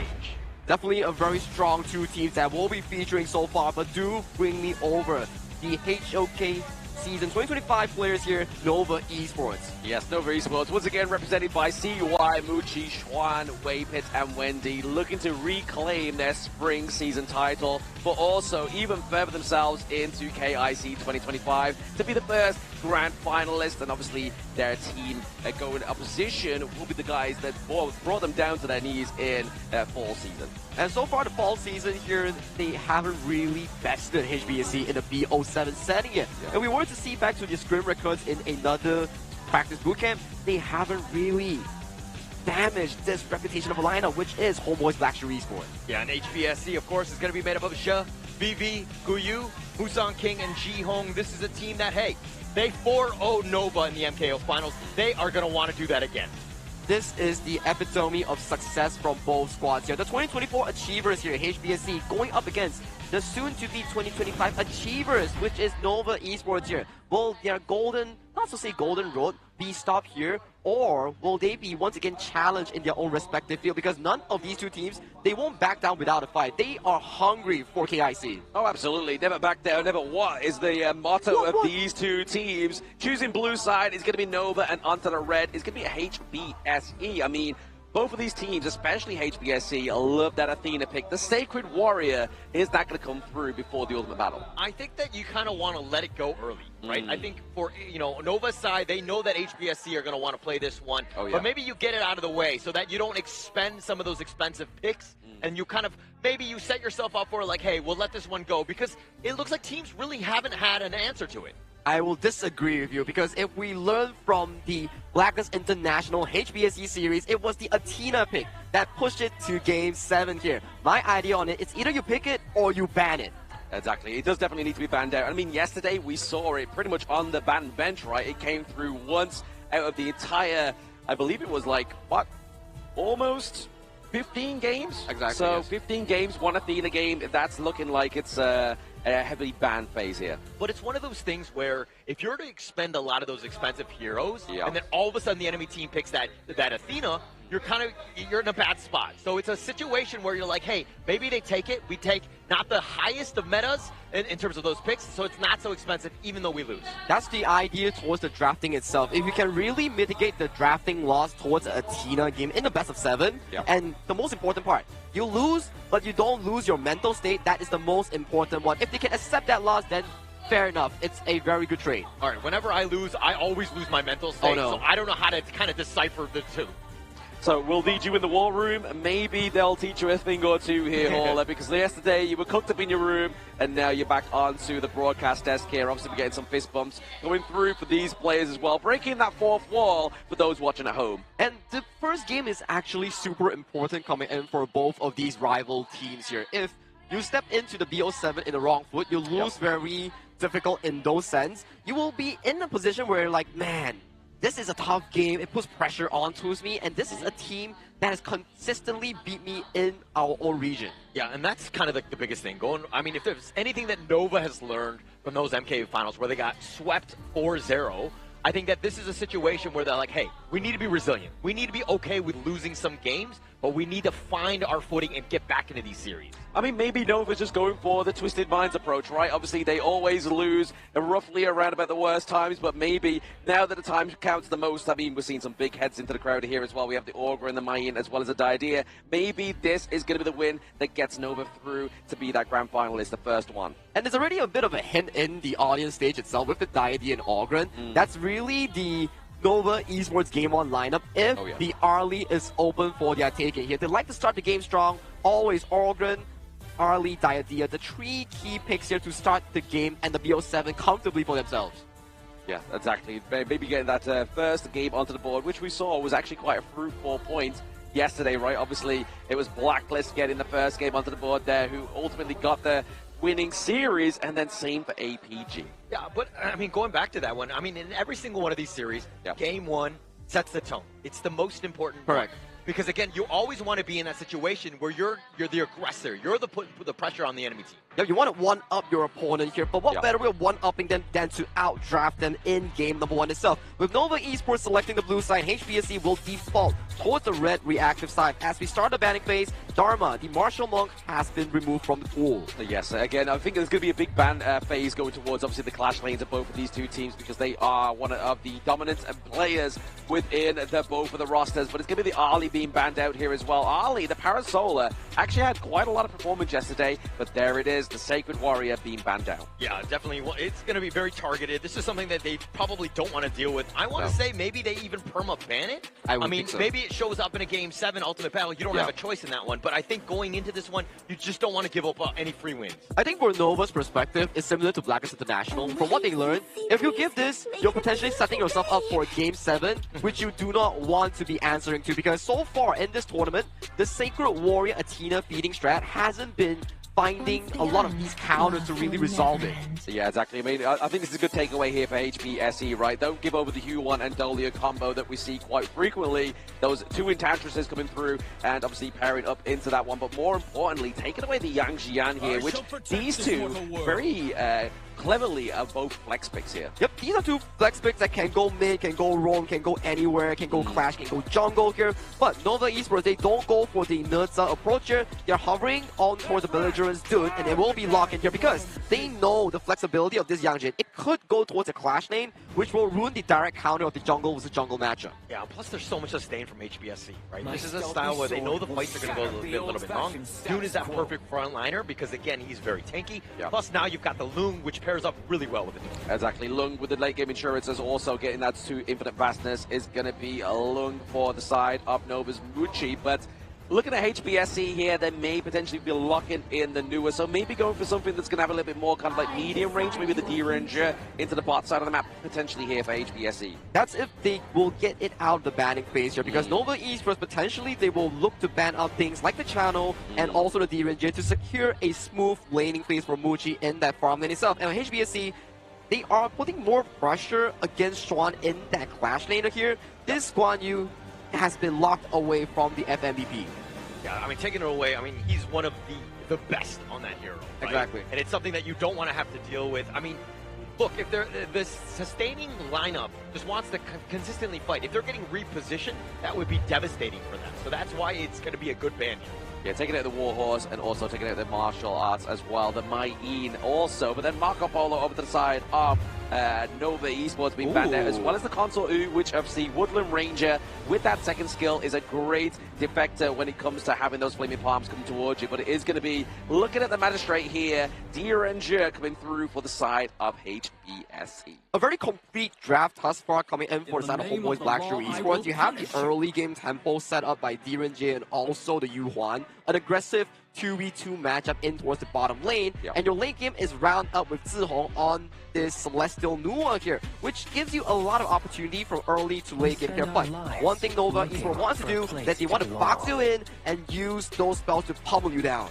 Definitely a very strong two teams that we'll be featuring so far, but do bring me over the HOK season 2025 players here, Nova Esports. Yes, Nova Esports, once again represented by CY, Muchi, Schwan, Waypit, and Wendy, looking to reclaim their spring season title, but also even further themselves into KIC 2025 to be the first grand finalist, and obviously their team going opposition will be the guys that brought them down to their knees in their fall season. And so far the fall season here, they haven't really bested HBSC in the B07 setting yet. Yeah. And we were to see back to the scrim records in another practice bootcamp, they haven't really damaged this reputation of a lineup, which is HomeBois Blacklist Esports. Yeah, and HBSC, of course, is going to be made up of Sha, VV, Guyu, Musan King, and Jihong. This is a team that, hey, they 4-0 Nova in the MKO finals. They are going to want to do that again. This is the epitome of success from both squads here. The 2024 Achievers here, HBSC, going up against the soon-to-be 2025 Achievers, which is Nova Esports here. Will their golden, not to say golden road, be stopped here, or will they be once again challenged in their own respective field? Because none of these two teams, they won't back down without a fight. They are hungry for KIC. Oh, absolutely. Never back down, never what is the motto of these two teams. Choosing blue side is going to be Nova, and onto the red is going to be HBSE. I mean, both of these teams, especially HBSC, love that Athena pick. The Sacred Warrior is not going to come through before the ultimate battle. I think that you kind of want to let it go early, right? I think for, Nova's side, they know that HBSC are going to want to play this one. Oh, yeah. But maybe you get it out of the way so that you don't expend some of those expensive picks. And you kind of, maybe you set yourself up for like, hey, we'll let this one go. Because it looks like teams really haven't had an answer to it. I will disagree with you, because if we learn from the Blacklist International HBSE series, it was the Athena pick that pushed it to Game 7 here. My idea on it, it's either you pick it or you ban it. Exactly. It does definitely need to be banned out. I mean, yesterday we saw it pretty much on the ban bench, right? It came through once, out of the entire, I believe it was like, what, almost 15 games? Exactly. So yes. 15 games, one Athena game. That's looking like it's a heavily banned phase here. But it's one of those things where if you're to expend a lot of those expensive heroes, Yeah. and then all of a sudden the enemy team picks that Athena, you're in a bad spot. So it's a situation where you're like, hey, maybe they take it. We take not the highest of metas in terms of those picks, so it's not so expensive even though we lose. That's the idea towards the drafting itself. If you can really mitigate the drafting loss towards a Athena game in the best of 7, Yeah. and the most important part, you lose, but you don't lose your mental state. That is the most important one. If they can accept that loss, then fair enough. It's a very good trade. All right, whenever I lose, I always lose my mental state, Oh, no. so I don't know how to kind of decipher the two. So we'll lead you in the war room. Maybe they'll teach you a thing or two here, Hauler, because yesterday you were cooked up in your room, and now you're back onto the broadcast desk here. Obviously, we're getting some fist bumps going through for these players as well, breaking that fourth wall for those watching at home. And the first game is actually super important coming in for both of these rival teams here. If you step into the BO7 in the wrong foot, you lose very difficult in those sense. You will be in a position where you're like, man, this is a tough game. It puts pressure onto me, and this is a team that has consistently beat me in our own region. Yeah, and that's kind of the biggest thing. I mean, if there's anything that Nova has learned from those MK finals where they got swept 4-0, I think that this is a situation where they're like, hey, we need to be resilient. We need to be okay with losing some games, but we need to find our footing and get back into these series. I mean, maybe Nova's just going for the Twisted Minds approach, right? Obviously, they always lose roughly around about the worst times, but maybe now that the time counts the most, I mean, we're seeing some big heads into the crowd here as well. We have the Augur and the Mayan as well as the Diadea. Maybe this is going to be the win that gets Nova through to be that grand finalist, the first one. And there's already a bit of a hint in the audience stage itself with the Diadea and Augur. That's really the Nova Esports Game 1 lineup if the Arlie is open for their taking here. They like to start the game strong, always Augur, Arlie, Diadea, the 3 key picks here to start the game and the BO7 comfortably for themselves. Yeah, exactly. Maybe getting that first game onto the board, which we saw was actually quite a fruitful point yesterday, right? Obviously, it was Blacklist getting the first game onto the board there, who ultimately got the winning series, and then same for APG. Yeah, but I mean, going back to that one, I mean, in every single one of these series, game 1 sets the tone. It's the most important. Correct. Because again, you always want to be in that situation where you're the aggressor. You're the put the pressure on the enemy team. Yeah, you want to one-up your opponent here, but what better way of one-upping them than to outdraft them in game number 1 itself? With Nova Esports selecting the blue side, HBSC will default towards the red reactive side. As we start the banning phase, Dharma, the martial monk, has been removed from the pool. Yes, again, I think there's going to be a big ban phase going towards, obviously, the clash lanes of both of these two teams because they are one of the dominant players within both of the rosters. But it's going to be the Arlie being banned out here as well. Arlie, the Parasolar, actually had quite a lot of performance yesterday, but there it is, the Sacred Warrior being banned out. Yeah, definitely. It's going to be very targeted. This is something that they probably don't want to deal with. I want to say maybe they even perma-ban it. I mean, think so. maybe it shows up in a Game 7 Ultimate Battle. You don't have a choice in that one. But I think going into this one, you just don't want to give up any free wins. I think for Nova's perspective, it's similar to Blacklist International. From what they learned, if you give this, you're potentially setting yourself up for Game 7, which you do not want to be answering to. Because so far in this tournament, the Sacred Warrior Athena feeding strat hasn't been finding a lot of these counters to really resolve it. Yeah, exactly. I mean, I think this is a good takeaway here for HBSE, right? Don't give over the Huon and Dolia combo that we see quite frequently. Those two Enchantresses coming through and obviously pairing up into that one. But more importantly, taking away the Yang Jian here, which these two very cleverly are both flex picks here. Yep, these are two flex picks that can go mid, can go roam, can go anywhere, can go clash, can go jungle here. But Nova Esports, they don't go for the Nurza approach here. They're hovering on towards the Belligerent's Dune, and they will be locked in here because they know the flexibility of this Yang Jin. It could go towards a clash lane, which will ruin the direct counter of the jungle versus jungle matchup. Yeah, plus there's so much sustain from HBSC, right? This is a style where they know the fights are going to go a little bit long. Dune is that perfect frontliner because, again, he's very tanky. Plus now you've got the Loon, which pairs up really well with it. Exactly. Lung with the late game insurance is also getting that to infinite vastness is going to be a Lung for the side of Nova's Muchi. But looking at HBSC here, they may potentially be locking in the newer. So maybe going for something that's going to have a little bit more kind of like medium range, maybe the D-Ranger into the bot side of the map potentially here for HBSC. That's if they will get it out of the banning phase here, because Nova Esports, potentially they will look to ban out things like the channel and also the D-Ranger to secure a smooth laning phase for Muchi in that farm lane itself. And HBSC, they are putting more pressure against Xuan in that clash laner here. This Guan Yu has been locked away from the FMVP. Yeah, I mean, taking it away, I mean, he's one of the best on that hero. Right? Exactly. And it's something that you don't want to have to deal with. I mean, look, if they're the sustaining lineup just wants to consistently fight, if they're getting repositioned, that would be devastating for them. So that's why it's going to be a good ban here. Yeah, taking out the Warhorse and also taking out the martial arts as well. The Mai-In also, but then Marco Polo over to the side of Nova Esports being banned out, as well as the Consort U, which FC Woodland Ranger with that second skill is a great defector when it comes to having those flaming palms coming towards you. But it is going to be looking at the Magistrate here, Ranger coming through for the side of HBSE. A very complete draft thus far coming in for the side of HomeBois Blackstream Esports. You have the early game tempo set up by Ranger and also the Yu Huan. An aggressive 2v2 matchup in towards the bottom lane, and your late game is round up with Zihong on this Celestial Nua here, which gives you a lot of opportunity from early to late game here. But one thing Nova Esports wants to do is that they want to box you in and use those spells to pummel you down.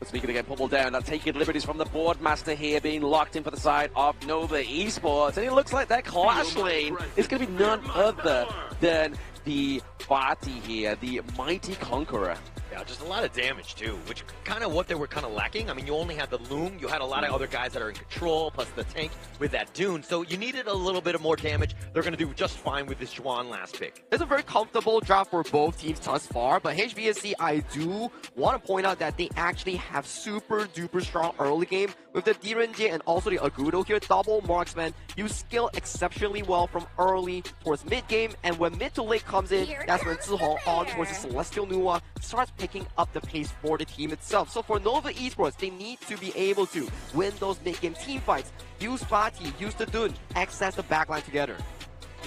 But speaking again, pummel down, now taking liberties from the Boardmaster here, being locked in for the side of Nova Esports, and it looks like that clash lane is going to be none other than the Party here, the Mighty Conqueror. Yeah, just a lot of damage too, which kind of what they were kind of lacking. I mean, you only had the Loom, you had a lot of other guys that are in control, plus the tank with that Dune, so you needed a little bit of more damage. They're going to do just fine with this Xuan last pick. It's a very comfortable draft for both teams thus far, but HBSC, I do want to point out that they actually have super duper strong early game with the Direnji and also the Agudo here. Double marksman, you skill exceptionally well from early towards mid game, and when mid to late comes in, that's when Zihong on towards the Celestial Nua starts picking up the pace for the team itself. So for Nova Esports, they need to be able to win those mid-game team fights, use Fati, use the Dun, access the backline together.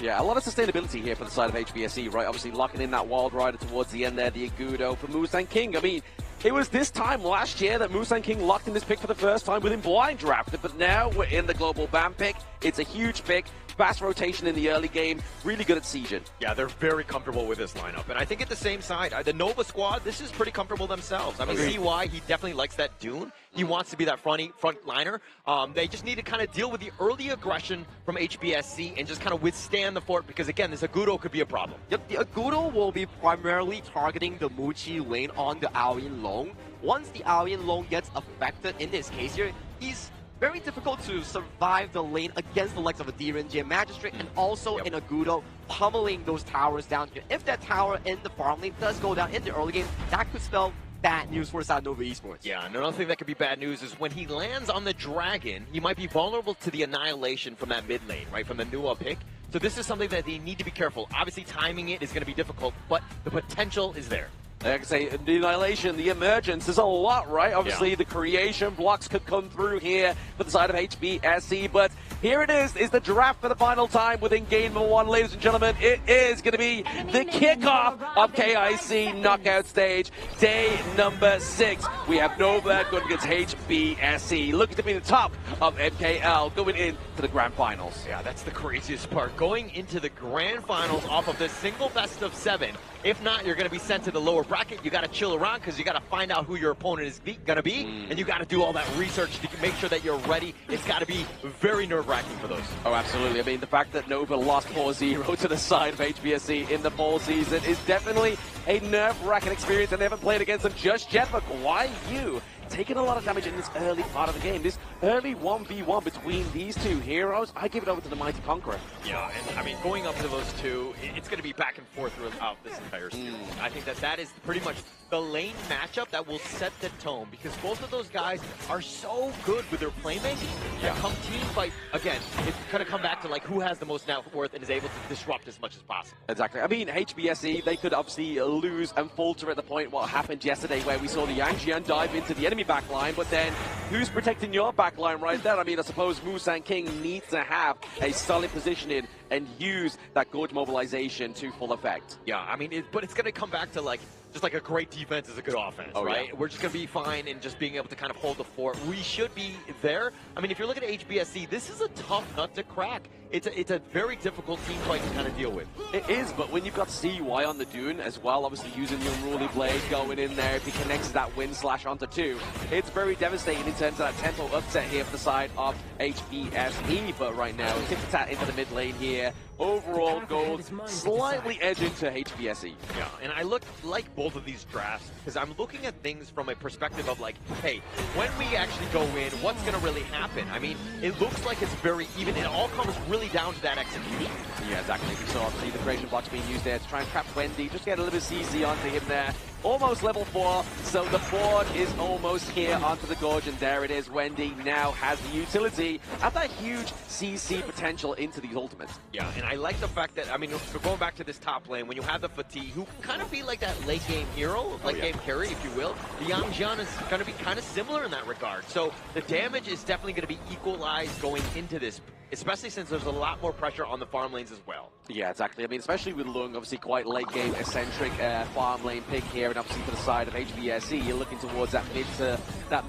Yeah, a lot of sustainability here for the side of HBSE, right? Obviously locking in that Wild Rider towards the end there, the Agudo for Mustang King. I mean, it was this time last year that Mustang King locked in this pick for the first time within blind drafted, but now we're in the global ban pick. It's a huge pick. Fast rotation in the early game, really good at sieging. Yeah, they're very comfortable with this lineup. And I think at the same side, the Nova squad, this is pretty comfortable themselves. I mean, see why he definitely likes that Dune. He wants to be that front liner. They just need to kind of deal with the early aggression from HBSC and just kind of withstand the fort, because again, this Agudo could be a problem. Yep, the Agudo will be primarily targeting the Muchi lane on the Aoyin Long. Once the Aoyin Long gets affected, in this case here, he's very difficult to survive the lane against the likes of a Direnji Magistrate and also an Agudo pummeling those towers down here. If that tower in the farm lane does go down in the early game, that could spell bad news for the side of Nova Esports. Yeah, and another thing that could be bad news is when he lands on the Dragon, he might be vulnerable to the annihilation from that mid lane, right, from the Nua pick. So this is something that they need to be careful. Obviously, timing it is going to be difficult, but the potential is there. Like I say, the annihilation, the emergence, there's a lot, right? Obviously, the creation blocks could come through here for the side of HBSC, but here it is the draft for the final time within game number 1, ladies and gentlemen. It is going to be the kickoff of KIC knockout stage, day number 6. We have Nova going against HBSC, looking to be the top of MKL going into the grand finals. Yeah, that's the craziest part. Going into the grand finals off of this single best of 7. If not, you're going to be sent to the lower bracket. You got to chill around because you got to find out who your opponent is going to be, and you got to do all that research to make sure that you're ready. It's got to be very nerve-wracking for those. Oh, absolutely. I mean, the fact that Nova lost 4-0 to the side of HBSC in the fall season is definitely a nerve-wracking experience, and they haven't played against them just yet. But why you? Taking a lot of damage in this early part of the game. This early 1v1 between these two heroes, I give it over to the Mighty Conqueror. Yeah, and I mean, going up to those two, it's going to be back and forth throughout this entire series. I think that is pretty much the lane matchup that will set the tone, because both of those guys are so good with their playmaking that come team fight, again, it's going to come back to like who has the most net worth and is able to disrupt as much as possible. Exactly. I mean, HBSE, they could obviously lose and falter at the point what happened yesterday where we saw the Yangjian dive into the enemy backline, but then who's protecting your backline right there? I mean, I suppose Mustang King needs to have a solid positioning and use that Gorge mobilization to full effect. Yeah, I mean, but it's going to come back to like, just like a great defense is a good offense, right? Yeah. We're just going to be fine in just being able to kind of hold the fort. We should be there. I mean, if you're looking at HBSC, this is a tough nut to crack. it's a very difficult team fight to kind of deal with. It is, but when you've got CY on the Dune as well, obviously using the unruly blade, going in there, if he connects that wind slash onto 2, it's very devastating in terms of that tempo upset here for the side of HBSE. But right now, tic-tac into the mid lane here. Overall gold slightly edging to HBSE. Yeah, and I like both of these drafts because I'm looking at things from a perspective of like, hey, when we actually go in, what's going to really happen? I mean, it looks like it's very even. It all comes really down to that execution. Yeah, exactly. So obviously the creation blocks being used there to try and trap Wendy, just get a little bit CC onto him there. Almost level 4, so the board is almost here onto the Gorge, and there it is. Wendy now has the utility and that huge CC potential into these ultimates. Yeah, and I like the fact that, I mean, going back to this top lane, when you have the Fatigue, who can kind of be like that late game hero, late game carry, if you will, the Yang Jian is going to be kind of similar in that regard. So the damage is definitely going to be equalized going into this, especially since there's a lot more pressure on the farm lanes as well. Yeah, exactly. I mean, especially with Lung, obviously quite late game eccentric farm lane pick here, and obviously to the side of HBSE, you're looking towards that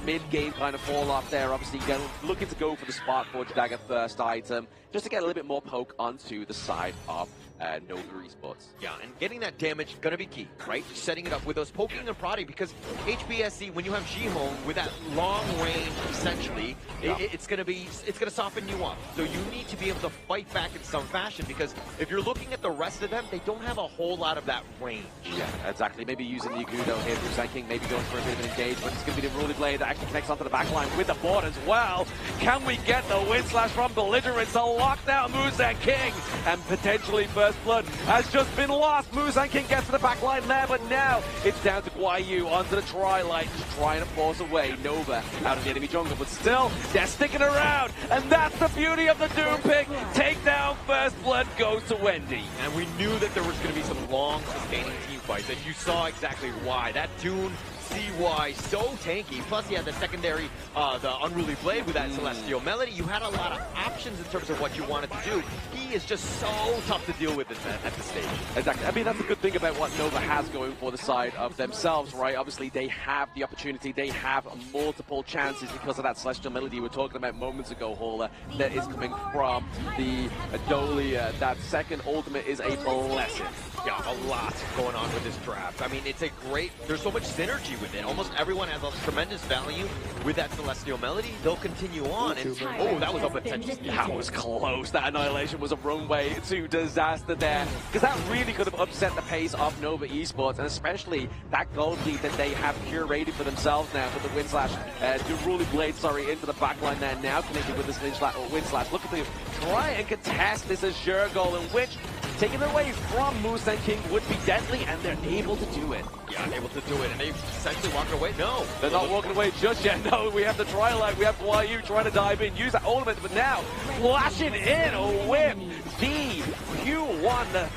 mid game kind of fall off there. Obviously, looking to go for the Spark Forge Dagger first item, just to get a little bit more poke onto the side of Nova Esports. Yeah, and getting that damage gonna be key, right? Setting it up with those poking and prodding, because HBSE, when you have Jihong with that long range, essentially, it's gonna soften you up. So you need to be able to fight back in some fashion, because if you're looking at the rest of them, they don't have a whole lot of that range. Yeah, exactly. Maybe using the Agudo here, Musan King maybe going for a bit of an engagement. It's gonna be the Ruly Blade that actually connects onto the backline with the board as well. Can we get the wind slash from Belligerent to lock down Musan King? And potentially First Blood has just been lost. Musan King gets to the back line there, but now it's down to Guayu onto the Tri-Light, just trying to force away Nova out of the enemy jungle, but still, they're sticking around, and that's the beauty of the Doom pick. Take down First Blood goes to Wendy. And we knew that there was going to be some long, sustaining team fights, and you saw exactly why. That Dune CY so tanky, plus he had the secondary, the Unruly Blade with that Celestial Melody. You had a lot of options in terms of what you wanted to do. He is just so tough to deal with at this stage. Exactly. I mean, that's a good thing about what Nova has going for the side of themselves, right? Obviously, they have the opportunity. They have multiple chances because of that Celestial Melody we were talking about moments ago, Hauler, that is coming from the Adolia. That second ultimate is a blessing. Yeah, a lot going on with this draft. I mean, it's a great, there's so much synergy with it. Almost everyone has a tremendous value with that Celestial Melody. They'll continue on. And, oh, that was up attention. That was close. That Annihilation was a runway to disaster there. Because that really could have upset the pace of Nova Esports, and especially that gold lead that they have curated for themselves now with the wind slash, the Ruly Blade, sorry, into the backline there now, connected with this wind slash. Look at them try and contest this Azure goal, in which taking it away from Musan King would be deadly, and they're able to do it. Yeah, able to do it, and they essentially walked away. No, they're not walking away just yet. No, we have the Tri-Light, we have Guayu trying to dive in, use that ultimate, but now flashing in with the Q1,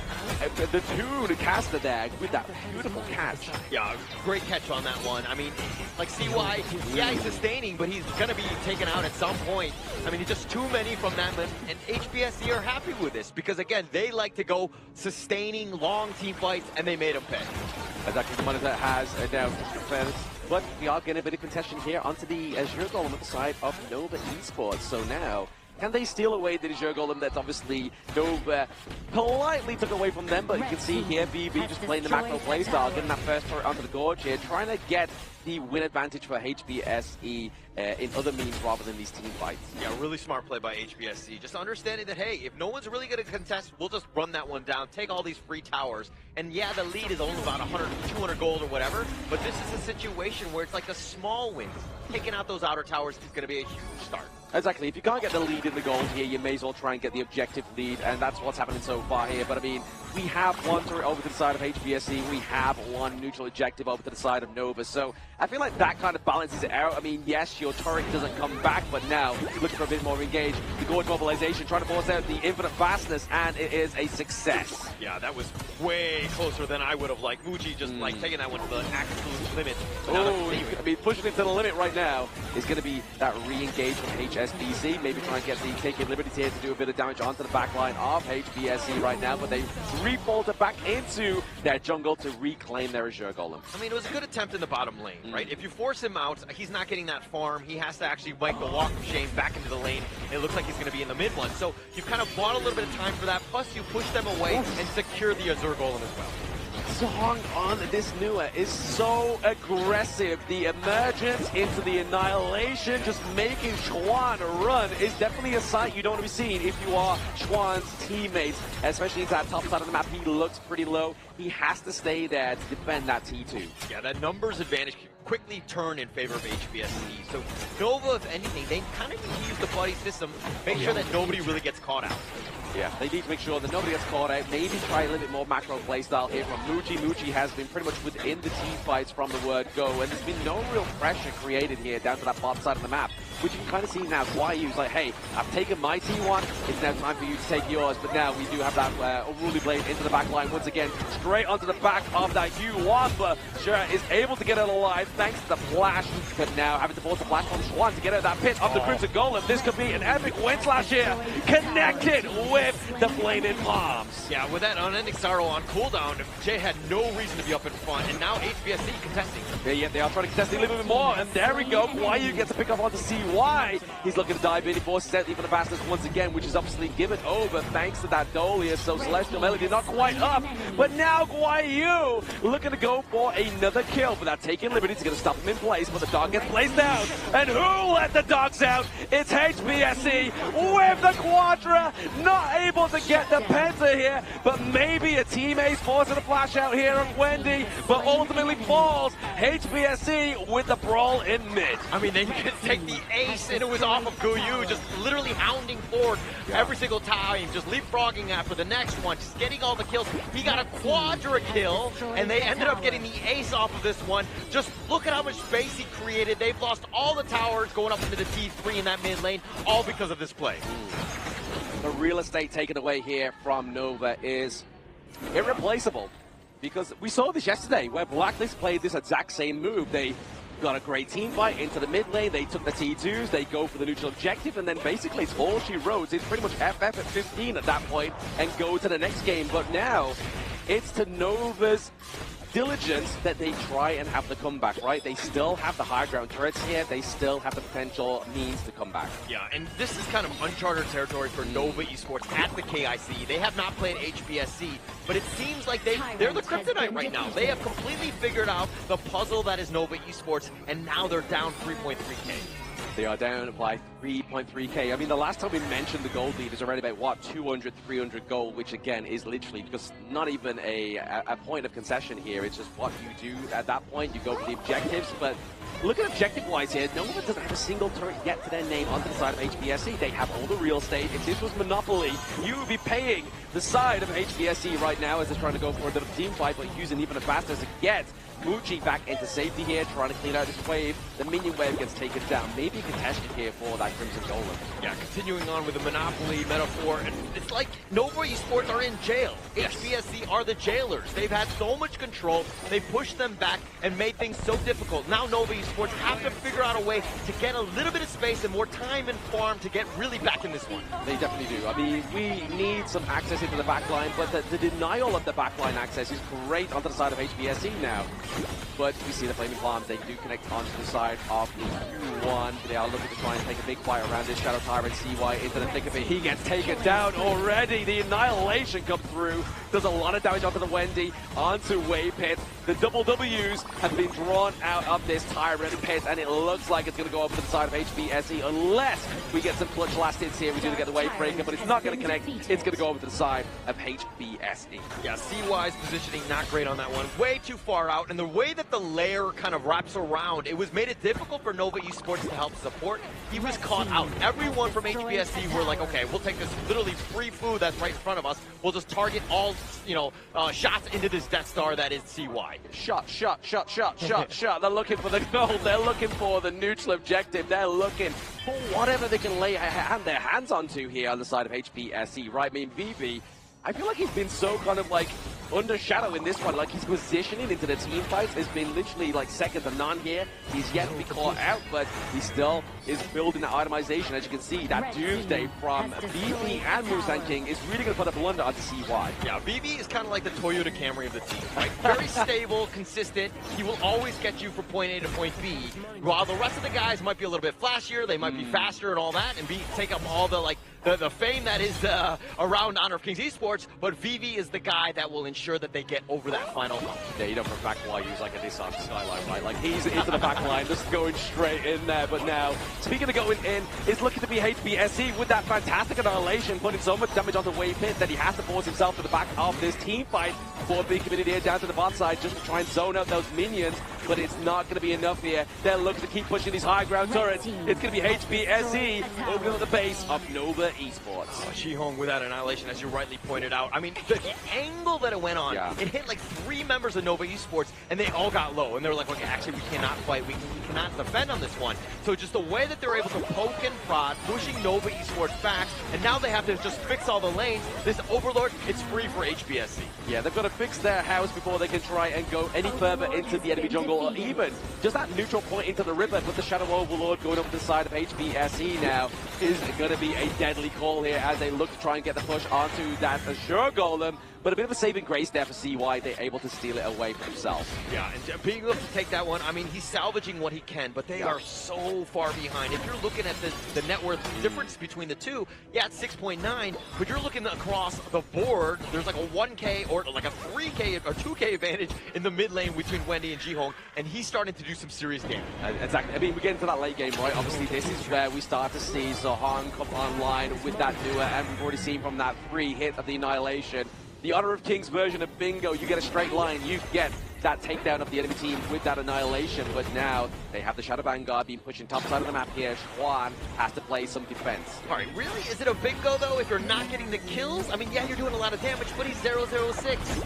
the two to caster there with that beautiful catch. Yeah, great catch on that one. I mean, like CY, yeah, he's sustaining, but he's gonna be taken out at some point. I mean, just too many from that, and HBSE are happy with this because again, they like to go sustaining long team fights, and they made him pay. Exactly, the money that has now, but we are getting a bit of contention here onto the Azure Golem at the side of Nova Esports. So now, can they steal away the Azure Golem that's obviously Nova politely took away from them? But you can see here, BB just playing the macro playstyle, getting that first turret onto the Gorge here, trying to get the win advantage for HBSE in other means rather than these team fights. Yeah, really smart play by HBSE. Just understanding that, hey, if no one's really going to contest, we'll just run that one down, take all these free towers. And yeah, the lead is only about 100, 200 gold or whatever, but this is a situation where it's like a small win. Taking out those outer towers is going to be a huge start. Exactly. If you can't get the lead in the gold here, you may as well try and get the objective lead, and that's what's happening so far here. But I mean, we have one turret over to the side of HBSE, we have one neutral objective over to the side of Nova, so I feel like that kind of balances it out. I mean, yes, your turret doesn't come back, but now you're looking for a bit more engaged. The Gorge mobilization, trying to force out the infinite fastness, and it is a success. Yeah, that was way closer than I would have liked. Muji just like taking that one to the absolute limit. Oh, I mean, pushing it to the limit right now is going to be that re-engage from HSBC. Maybe try and get the taking liberties here to do a bit of damage onto the backline of HBSC right now, but they refolded back into their jungle to reclaim their Azure Golem. I mean, it was a good attempt in the bottom lane, right? If you force him out, he's not getting that farm. He has to actually make the walk of shame back into the lane. It looks like he's going to be in the mid one. So you've kind of bought a little bit of time for that. Plus, you push them away and secure the Azure Golem as well. Song on this Nua is so aggressive. The emergence into the annihilation, just making Schwan run, is definitely a sight you don't want to be seeing if you are Schwan's teammates, especially into that top side of the map. He looks pretty low. He has to stay there to defend that T2. Yeah, that numbers advantage can quickly turn in favor of HBSC. So Nova, if anything, they kind of need to use the buddy system, make sure that nobody really gets caught out. Yeah, they need to make sure that nobody gets caught out. Maybe try a little bit more macro playstyle here from Muji. Muji has been pretty much within the team fights from the word go, and there's been no real pressure created here down to that bottom side of the map, which you can kind of see now. Guayu's like, hey, I've taken my T1, it's now time for you to take yours, but now we do have that Unruly Blade into the back line once again, straight onto the back of that Yu1, but Sure is able to get it alive thanks to the flash, but now having to force the flash from Schwan to get out of that pit of the Crimson Golem. This could be an epic win slash here, connected with the Flaming Palms. Yeah, with that unending sorrow on cooldown, Jay had no reason to be up in front, and now HBSC contesting. Yeah, they are trying to contest a little bit more, and there we go. Guayu gets to pick up onto CY. He's looking to dive in. He forces out even the Bastards once again, which is obviously given over thanks to that Dolius. So Celestial Melody not quite up, but now Guayu looking to go for another kill, but that taking liberties is going to stop him in place, but the dog gets placed down. And who let the dogs out? It's HBSC with the Quadra, not able to get the Penta here, but maybe a teammate forcing a flash out here of Wendy, but ultimately falls. HBSC with the brawl in mid. I mean, they could take the ace, and it was off of Guyu, just literally hounding forward every single time, just leapfrogging after the next one, just getting all the kills. He got a quadra kill, and they ended up getting the ace off of this one. Just look at how much space he created. They've lost all the towers going up into the T3 in that mid lane, all because of this play. The real estate taken away here from Nova is irreplaceable, because we saw this yesterday where Blacklist played this exact same move. They got a great team fight into the mid lane, they took the T2s, they go for the neutral objective, and then basically it's all she wrote. It's pretty much FF at 15 at that point and go to the next game. But now it's to Nova's diligence that they try and have the comeback, right? They still have the high ground turrets here. They still have the potential means to come back. Yeah, and this is kind of uncharted territory for Nova Esports at the KIC. They have not played HBSC, but it seems like they're the kryptonite right now. They have completely figured out the puzzle that is Nova Esports, and now they're down 3.3K. They are down by 3.3K. I mean, the last time we mentioned the gold lead is around about, what, 200, 300 gold, which again is literally just not even a point of concession here. It's just what you do at that point. You go for the objectives, but look at objective-wise here. No one doesn't have a single turret yet to their name onto the side of HBSC. They have all the real estate. If this was Monopoly, you would be paying the side of HBSC right now as they're trying to go for a little team fight, but using even the Bastards to get Muji back into safety here, trying to clean out this wave. The minion wave gets taken down. Maybe contested here for that Crimson Golem. Yeah, continuing on with the Monopoly metaphor, and it's like Nova Esports are in jail. Yes. HBSC are the jailers. They've had so much control. They pushed them back and made things so difficult. Now Nova Esports have to figure out a way to get a little bit of space and more time and farm to get really back in this one. They definitely do. I mean, we need some access into the backline, but the denial of the backline access is great onto the side of HBSC now. But we see the Flaming Palms, they do connect onto the side of Q1. They are looking to try and take a big fight around this Shadow Tyrant. CY into the thick of it. He gets taken down already. The Annihilation comes through. Does a lot of damage onto the Wendy, onto Wave Pit. The double W's have been drawn out of this Tyrant Pit, and it looks like it's going to go over to the side of HBSC unless we get some clutch last hits here. We do get the Wave Breaker, but it's not going to connect. It's going to go over to the side of HBSC. Yeah, CY's positioning not great on that one. Way too far out, and the way that the layer kind of wraps around, it was made it difficult for Nova Esports to help support. He was caught out. Everyone from HBSC were like, okay, we'll take this literally free food that's right in front of us. We'll just target all, shots into this Death Star that is CY. Shot. They're looking for the gold. They're looking for the neutral objective. They're looking for whatever they can lay their hands onto here on the side of HBSC, right? I mean, VB, I feel like he's been so kind of like under shadow in this one. Like, his positioning into the team fights has been literally like second to none here. He's yet to be caught out, but he still is building that itemization. As you can see, that Doomsday from VV and Musan King is really going to put a blunder onto CY. Yeah, VV is kind of like the Toyota Camry of the team, right? Very stable, consistent. He will always get you from point A to point B, while the rest of the guys might be a little bit flashier, they might be faster and all that, and take up all the the fame that is around Honor of Kings Esports, but VV is the guy that will ensure that they get over that final hump. Yeah, you know for a fact why he's like a Nissan Skyline, right? Like, he's into the back line, just going straight in there. But now, speaking of going in, is looking to be HBSC with that fantastic annihilation, putting so much damage onto Wave Pit that he has to force himself to the back of this team fight for being committed here down to the bot side just to try and zone out those minions. But it's not going to be enough here. They're looking to keep pushing these high ground turrets. It's going to be HBSC opening up the base of Nova Esports. Oh, Shihong with that annihilation, as you rightly pointed out. I mean, the angle that it went on, it hit like 3 members of Nova Esports, and they all got low. And they were like, okay, actually, we cannot fight. We cannot defend on this one. So just the way that they're able to poke and prod, pushing Nova Esports back, and now they have to just fix all the lanes. This Overlord, it's free for HBSC. Yeah, they've got to fix their house before they can try and go any further into the enemy jungle, or even just that neutral point into the river. But the Shadow Overlord going up the side of HBSC now is going to be a deadly call here as they look to try and get the push onto that Azure Golem. But a bit of a saving grace there for CY. They're able to steal it away from themselves. Yeah, and being able to take that one, I mean, he's salvaging what he can, but they are so far behind. If you're looking at the net worth difference between the two, yeah, it's 6.9, but you're looking across the board, there's like a 1K or like a 3K or 2K advantage in the mid lane between Wendy and Jihong, and he's starting to do some serious damage. Exactly. I mean, we get into that late game, right? Obviously, this is where we start to see Zohan come online with that duo, and we've already seen from that 3 hit of the Annihilation. The Honor of Kings version of Bingo, you get a straight line, you get that takedown of the enemy team with that Annihilation, but now they have the Shadow Vanguard being pushed in top side of the map here. Juan has to play some defense. All right, really? Is it a Bingo, though, if you're not getting the kills? I mean, yeah, you're doing a lot of damage, but he's 006.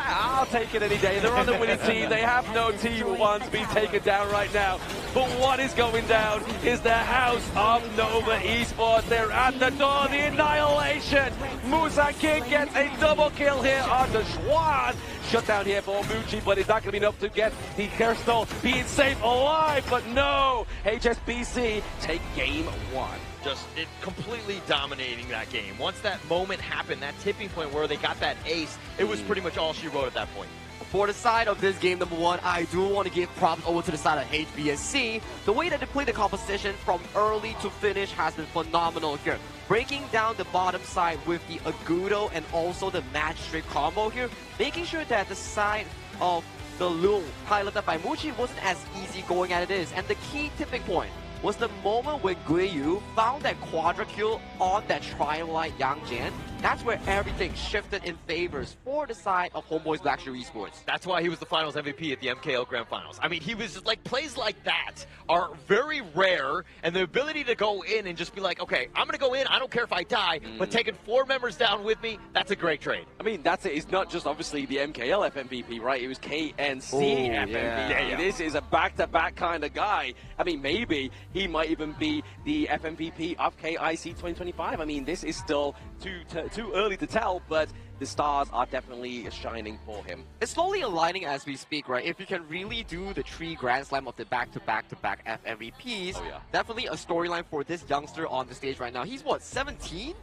I'll take it any day. They're on the winning team. They have no T1s being taken down right now. But what is going down is the house of Nova Esports. They're at the door. The Annihilation. Musan King gets a double kill here on the Schwan. Shut down here for Muchi, but it's not going to be enough to get the Crystal being safe alive. But no, HSBC take game 1. Just completely dominating that game. Once that moment happened, that tipping point where they got that ace, it was pretty much all she wrote at that point. For the side of this game, number 1, I do want to give props over to the side of HBSC. The way that they play the competition from early to finish has been phenomenal here. Breaking down the bottom side with the Agudo and also the match straight combo here, making sure that the side of the Loom piloted by Muchi wasn't as easy going as it is. And the key tipping point was the moment when Guiyu found that quadra kill on that Tri-Light Yang Jian. That's where everything shifted in favors for the side of HomeBois Blackshire Esports. That's why he was the finals MVP at the MKL Grand Finals. I mean, he was just like, plays like that are very rare, and the ability to go in and just be like, okay, I'm going to go in, I don't care if I die, but taking 4 members down with me, that's a great trade. I mean, that's it. It's not just obviously the MKL FMVP, right? It was KNC FMVP. yeah. This is a back-to-back kind of guy. I mean, maybe he might even be the FMVP of KIC 2025. I mean, this is still too early to tell, but the stars are definitely shining for him. It's slowly aligning as we speak, right? If you can really do the 3 Grand Slam of the back-to-back-to-back FMVPs, definitely a storyline for this youngster on the stage right now. He's what, 17?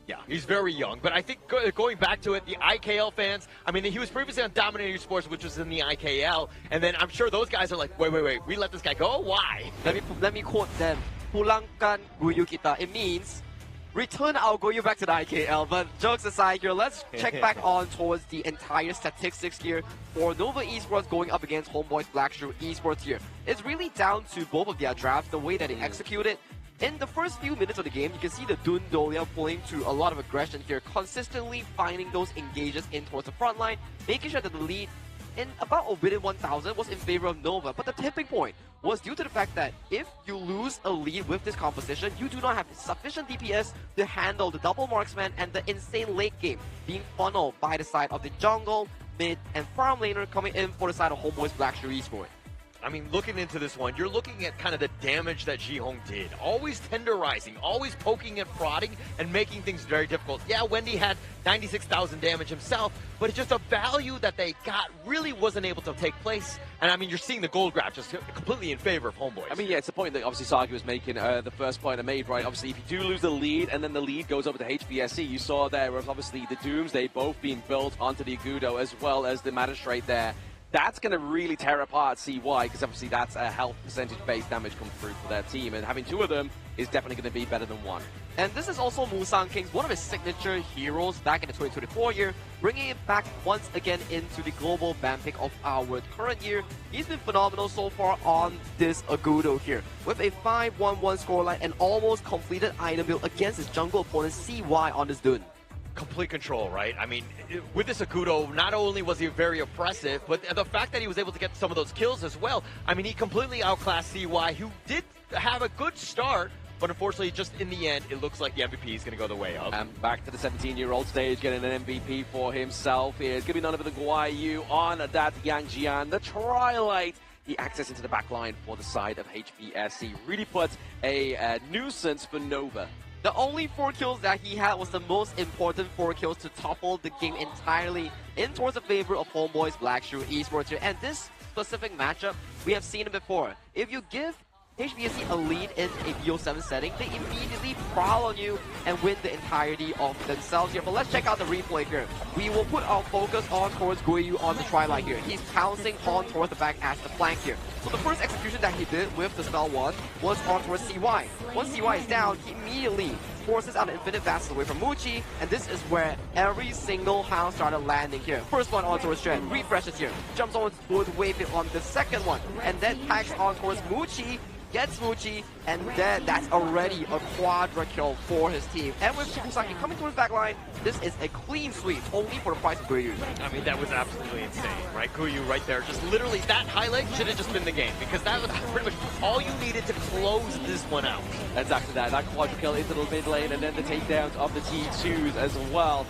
Yeah, he's very young, but I think going back to it, the IKL fans, I mean, he was previously on Dominator Sports, which was in the IKL, and then I'm sure those guys are like, wait, we let this guy go? Why? Let me quote them. Pulangkan guyu kita. It means, return our Goyu back to the IKL. But jokes aside here, let's check back on towards the entire statistics here for Nova Esports going up against HomeBois Blackshire Esports here. It's really down to both of their drafts, the way that they execute it. In the first few minutes of the game, you can see the Dun Dolia pulling to a lot of aggression here, consistently finding those engages in towards the front line, making sure that the lead in about within 1,000 was in favor of Nova. But the tipping point was due to the fact that if you lose a lead with this composition, you do not have sufficient DPS to handle the double marksman and the insane late game being funneled by the side of the jungle, mid, and farm laner coming in for the side of HomeBois Blackshire Esports. I mean, looking into this one, you're looking at kind of the damage that Jihong did. Always tenderizing, always poking and prodding, and making things very difficult. Yeah, Wendy had 96,000 damage himself, but it's just a value that they got really wasn't able to take place. And I mean, you're seeing the gold graph just completely in favor of HomeBois. I mean, yeah, it's the point that obviously Sagi was making, the first point I made, right? Obviously, if you do lose the lead and then the lead goes over to HBSC, you saw there was obviously the Doomsday both being built onto the Agudo as well as the Magistrate there. That's going to really tear apart CY, because obviously that's a health percentage-based damage come through for their team, and having two of them is definitely going to be better than one. And this is also Musang King's one of his signature heroes back in the 2024 year, bringing it back once again into the global ban pick of our current year. He's been phenomenal so far on this Agudo here, with a 5-1-1 scoreline and almost completed item build against his jungle opponent CY on this Dun. Complete control, right? I mean, with this Agudo, not only was he very oppressive, but the fact that he was able to get some of those kills as well. I mean, he completely outclassed CY, who did have a good start, but unfortunately, just in the end, it looks like the MVP is going to go the way of. And back to the 17-year-old stage, getting an MVP for himself here. It's going to be none other than Guai Yu on that Yang Jian, the Twilight. The access into the back line for the side of HBSC really puts a nuisance for Nova. The only 4 kills that he had was the most important 4 kills to topple the game entirely in towards the favor of HomeBois Blackshoe Esports here. And this specific matchup, we have seen it before. If you give HBSC a lead in a BO7 setting, they immediately prowl on you and win the entirety of themselves here. But let's check out the replay here. We will put our focus on towards Guiyu on the Twilight here. He's pouncing on towards the back as the flank here. So the first execution that he did with the spell 1 was on towards CY. Once CY is down, he immediately forces out an Infinite Vassal away from Muchi, and this is where every single hound started landing here. First one on towards Jen, refreshes here, jumps on towards Wave on the second one, and then tags on towards Muchi, gets Muchi, and then that's already a quadra kill for his team. And with Fusaki coming towards back line, this is a clean sweep, only for the price of Guiyu. I mean, that was absolutely insane, right? Guiyu right there, just literally, that highlight should have just been the game, because that was pretty much all you needed to close this one out. Exactly that quadra kill into the mid lane, and then the takedowns of the T2s as well.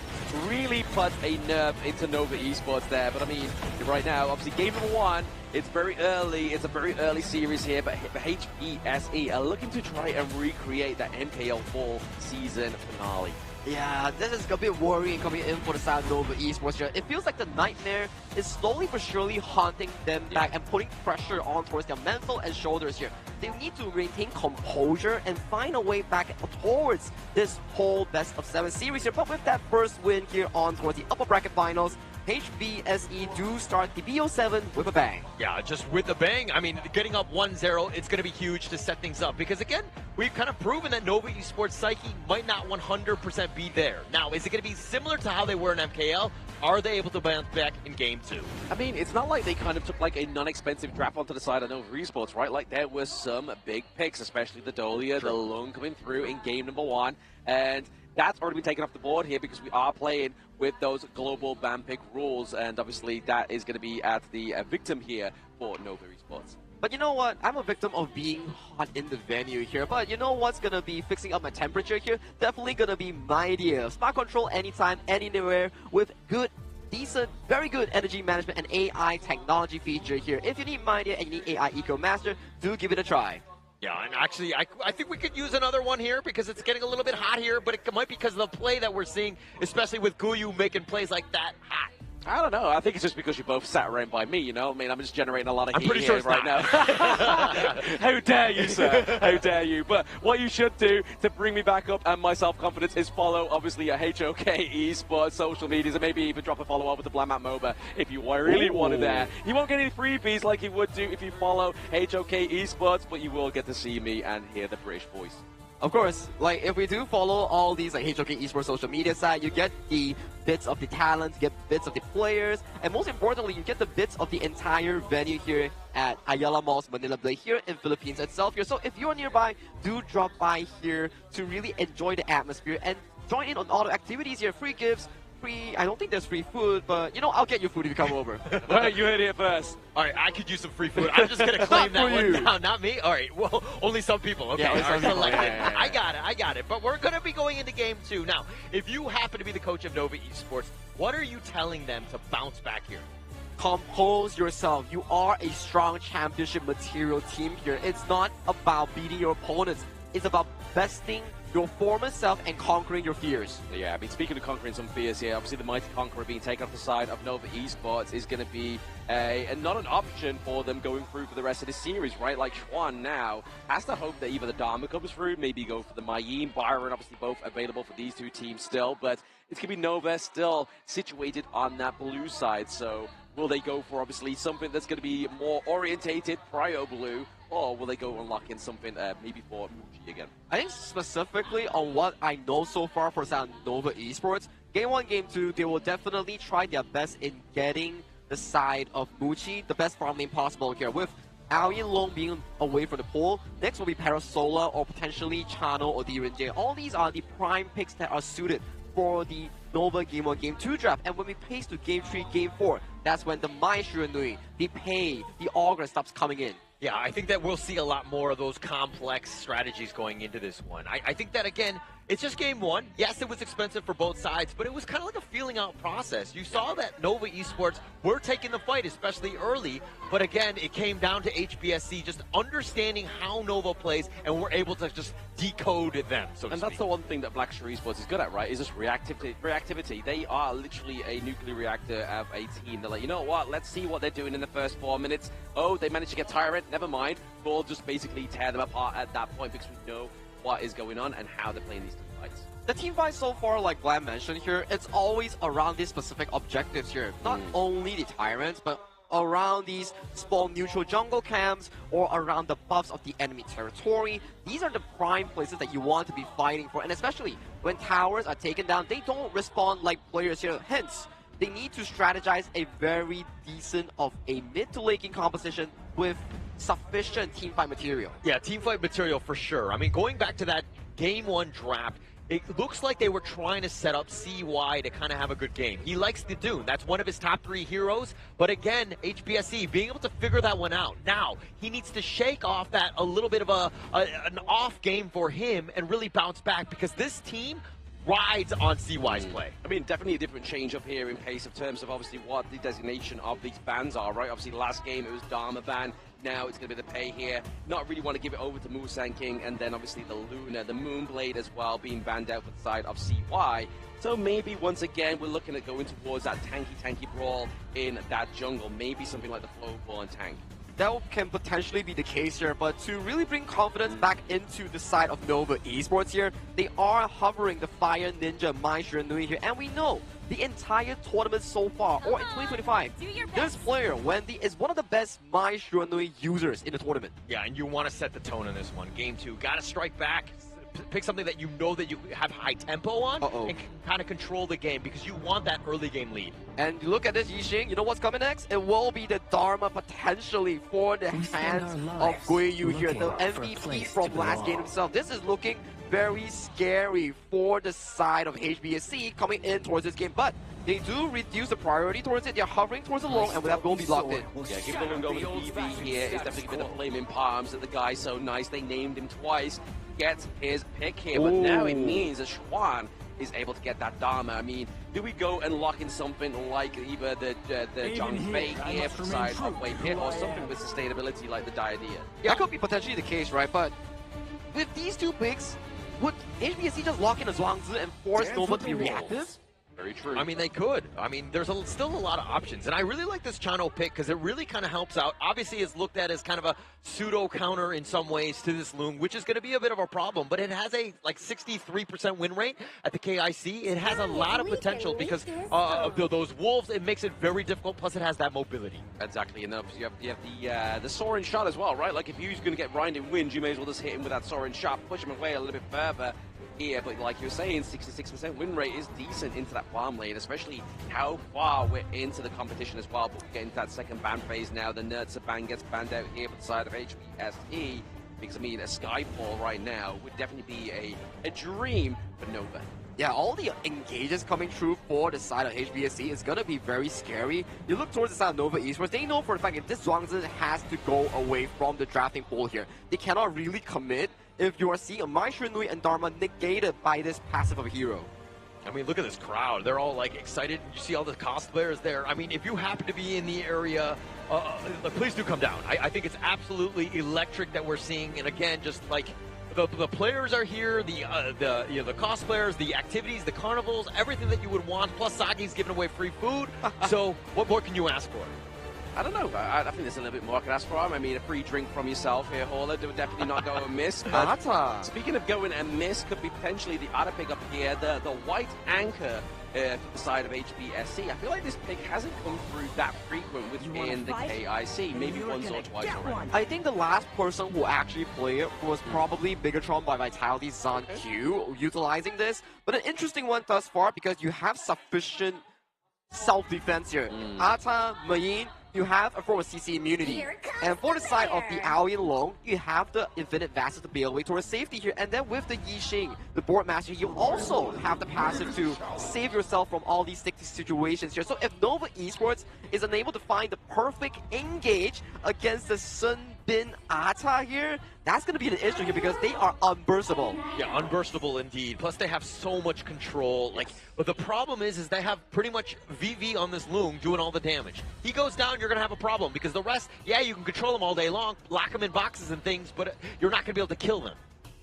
Really puts a nerve into Nova Esports there. But I mean, right now, obviously game number 1, it's very early, it's a very early series here, but HBSE are looking to try and recreate that MKL Fall season finale. Yeah, this is a bit worrying coming in for the side of Nova Esports here. It feels like the nightmare is slowly but surely haunting them back and putting pressure on towards their mental and shoulders here. They need to maintain composure and find a way back towards this whole best of 7 series here. But with that first win here on towards the upper bracket finals, HBSE do start the BO7 with a bang. Yeah, just with a bang. I mean, getting up 1-0, it's going to be huge to set things up. Because again, we've kind of proven that Nova Esports Psyche might not 100% be there. Now, is it going to be similar to how they were in MKL? Are they able to bounce back in Game 2? I mean, it's not like they kind of took like a non-expensive draft onto the side of Nova Esports, right? Like there were some big picks, especially the Dolia, the Lung coming through in game number 1. And that's already been taken off the board here because we are playing with those global ban pick rules, and obviously that is going to be at the victim here for Nova Esports. But you know what? I'm a victim of being hot in the venue here. But you know what's going to be fixing up my temperature here? Definitely going to be Mightier. Smart control anytime, anywhere with good, decent, very good energy management and AI technology feature here. If you need Mightier and you need AI Eco Master, do give it a try. Yeah, and actually, I think we could use another one here because it's getting a little bit hot here, but it might be because of the play that we're seeing, especially with Guiyu making plays like that hot. I don't know. I think it's just because you both sat around by me, you know? I mean, I'm just generating a lot of heat pretty sure here right now. How dare you, sir? How dare you? But what you should do to bring me back up and my self-confidence is follow, obviously, a HOK Esports social medias and maybe even drop a follow over to Blamat MOBA if you really want it there. You won't get any freebies like you would do if you follow HOK Esports, but you will get to see me and hear the British voice. Of course, like if we do follow all these like HOK Esports social media side, you get the bits of the talent, you get bits of the players, and most importantly, you get the bits of the entire venue here at Ayala Mall's Manila Blade here in Philippines itself here. So if you're nearby, do drop by here to really enjoy the atmosphere and join in on all the activities here, free gifts, free, I don't think there's free food, but you know, I'll get you food if you come over. All right, you heard it first. All right, I could use some free food. I'm just going to claim that one now, not me. All right, well, only some people. Okay, yeah, I got it. But we're going to be going into Game 2. Now, if you happen to be the coach of Nova Esports, what are you telling them to bounce back here? compose yourself. You are a strong championship material team here. It's not about beating your opponents. It's about besting your former self and conquering your fears. Yeah, I mean, speaking of conquering some fears here, obviously the Mighty Conqueror being taken off the side of Nova Esports is going to be not an option for them going through for the rest of the series, right? Like, Schwan now has to hope that either the Dharma comes through, maybe go for the Mayim, Byron, obviously both available for these two teams still, but it's going to be Nova still situated on that blue side, so will they go for, obviously, something that's going to be more orientated, prio blue, or will they go and lock in something maybe for Muji again? I think specifically on what I know so far for Nova Esports, Game 1, Game 2, they will definitely try their best in getting the side of Muji, the best farm lane possible here, with Alien Long being away from the pool. Next will be Parasola or potentially Channel or Direnjay. All these are the prime picks that are suited for the Nova Game 1, Game 2 draft. And when we pace to Game 3, Game 4, that's when the Mai Shiranui, the Pei, the Augur stops coming in. Yeah, I think that we'll see a lot more of those complex strategies going into this one. I think that, again, it's just Game 1. Yes, it was expensive for both sides, but it was kind of like a feeling out process. You saw that Nova Esports were taking the fight, especially early, but again, it came down to HBSC just understanding how Nova plays, and we're able to just decode them, so to speak. And that's the one thing that Black Shore Esports is good at, right? Is just reactivity. They are literally a nuclear reactor of a team. They're like, you know what? Let's see what they're doing in the first 4 minutes. Oh, they managed to get Tyrant. Never mind. We'll just basically tear them apart at that point because we know what is going on and how they're playing these team fights. The team fight so far, like Vlad mentioned here, it's always around these specific objectives here. Not only the Tyrants, but around these small neutral jungle camps or around the buffs of the enemy territory. These are the prime places that you want to be fighting for, and especially when towers are taken down, they don't respond like players here. Hence, they need to strategize a very decent of a mid to late game composition with sufficient team fight material. Yeah, team fight material for sure. I mean, going back to that Game 1 draft, it looks like they were trying to set up CY to kind of have a good game. He likes the Dune. That's one of his top 3 heroes. But again, HBSC being able to figure that one out. Now, he needs to shake off that a little bit of an off game for him and really bounce back, because this team rides on CY's play. I mean, definitely a different change up here in pace of terms of obviously what the designation of these bans are, right? Obviously, last game it was Dharma ban. Now it's going to be the Pei here. Not really want to give it over to Musang King, and then obviously the Luna, the Moonblade as well, being banned out for the side of CY. So maybe once again we're looking at going towards that tanky brawl in that jungle. Maybe something like the Flowborn tank. That can potentially be the case here, but to really bring confidence back into the side of Nova Esports here, they are hovering the Fire Ninja Mai Shiranui here, and we know the entire tournament so far, or in 2025, this player, Wendy, is one of the best Mai Shiranui users in the tournament. Yeah, and you want to set the tone in this one. Game 2, got to strike back. Pick something that you know that you have high tempo on and can kind of control the game, because you want that early game lead. And look at this Yixing, you know what's coming next? It will be the Dharma potentially for the hands of Guiyu here, the MVP from last game himself. This is looking very scary for the side of HBSC coming in towards this game, but they do reduce the priority towards it. They're hovering towards the long, and that will be locked in. Yeah, give the long over the PV here. It's definitely been a flaming palms that the guy's so nice. They named him twice. Gets his pick here, but now it means that Schwan is able to get that Dharma. I mean, do we go and lock in something like either the John Fei here for the side of Wei Pit, or something with sustainability like the Diadea? Yeah, that could be potentially the case, right? But with these two picks, would HBSC just lock in a Zhuangzi and force Nova to be reactive? Very true. I mean, they could. I mean, there's still a lot of options. And I really like this Chano pick because it really kind of helps out. Obviously, it's looked at as kind of a pseudo counter in some ways to this Loon, which is going to be a bit of a problem. But it has a 63% win rate at the KIC. It has a lot of potential because of those wolves. It makes it very difficult. Plus, it has that mobility. Exactly. And you have the soaring shot as well, right? Like, if you're going to get Ryan in wins, you may as well just hit him with that soaring shot, push him away a little bit further. Here, but like you were saying, 66% win rate is decent into that farm lane, especially how far we're into the competition as well. But we're getting to that second ban phase now. The Nerdsa ban gets banned out here for the side of HBSE, because I mean, a Skyfall right now would definitely be a dream for Nova. Yeah, all the engages coming through for the side of HBSC is going to be very scary. You look towards the side of Nova Esports, they know for the fact that this Zhuangzi has to go away from the drafting pool here. They cannot really commit if you are seeing a Mai Shiranui and Dharma negated by this passive of a hero. I mean, look at this crowd. They're all like excited. You see all the cosplayers there. I mean, if you happen to be in the area, please do come down. I think it's absolutely electric that we're seeing. And again, just like the players are here, the cosplayers, the activities, the carnivals, everything that you would want. Plus, Sagi's giving away free food. So, what more can you ask for? I don't know. I think there's a little bit more I could ask for. I mean, a free drink from yourself here, Hauler, would definitely not go amiss. But speaking of going amiss, could be potentially the other pick up here, the white anchor for the side of HBSC. I feel like this pick hasn't come through that frequent within the KIC, maybe once or twice already. I think the last person who actually played it was probably Bigatron by Vitality's Zan Q, utilizing this. But an interesting one thus far because you have sufficient self-defense here. Ata, Mayin, you have a forward CC immunity. And for the side of the Aoi and Long, you have the Infinite Vassal to bail away towards safety here. And then with the Yixing, the Board Master, you also have the passive to save yourself from all these sticky situations here. So if Nova Esports is unable to find the perfect engage against the Sun Bin Ata here, that's going to be an issue here because they are unburstable. Yeah, unburstable indeed. Plus, they have so much control. But the problem is they have pretty much VV on this Loom doing all the damage. He goes down, you're going to have a problem because the rest, yeah, you can control them all day long, lock them in boxes and things, but you're not going to be able to kill them.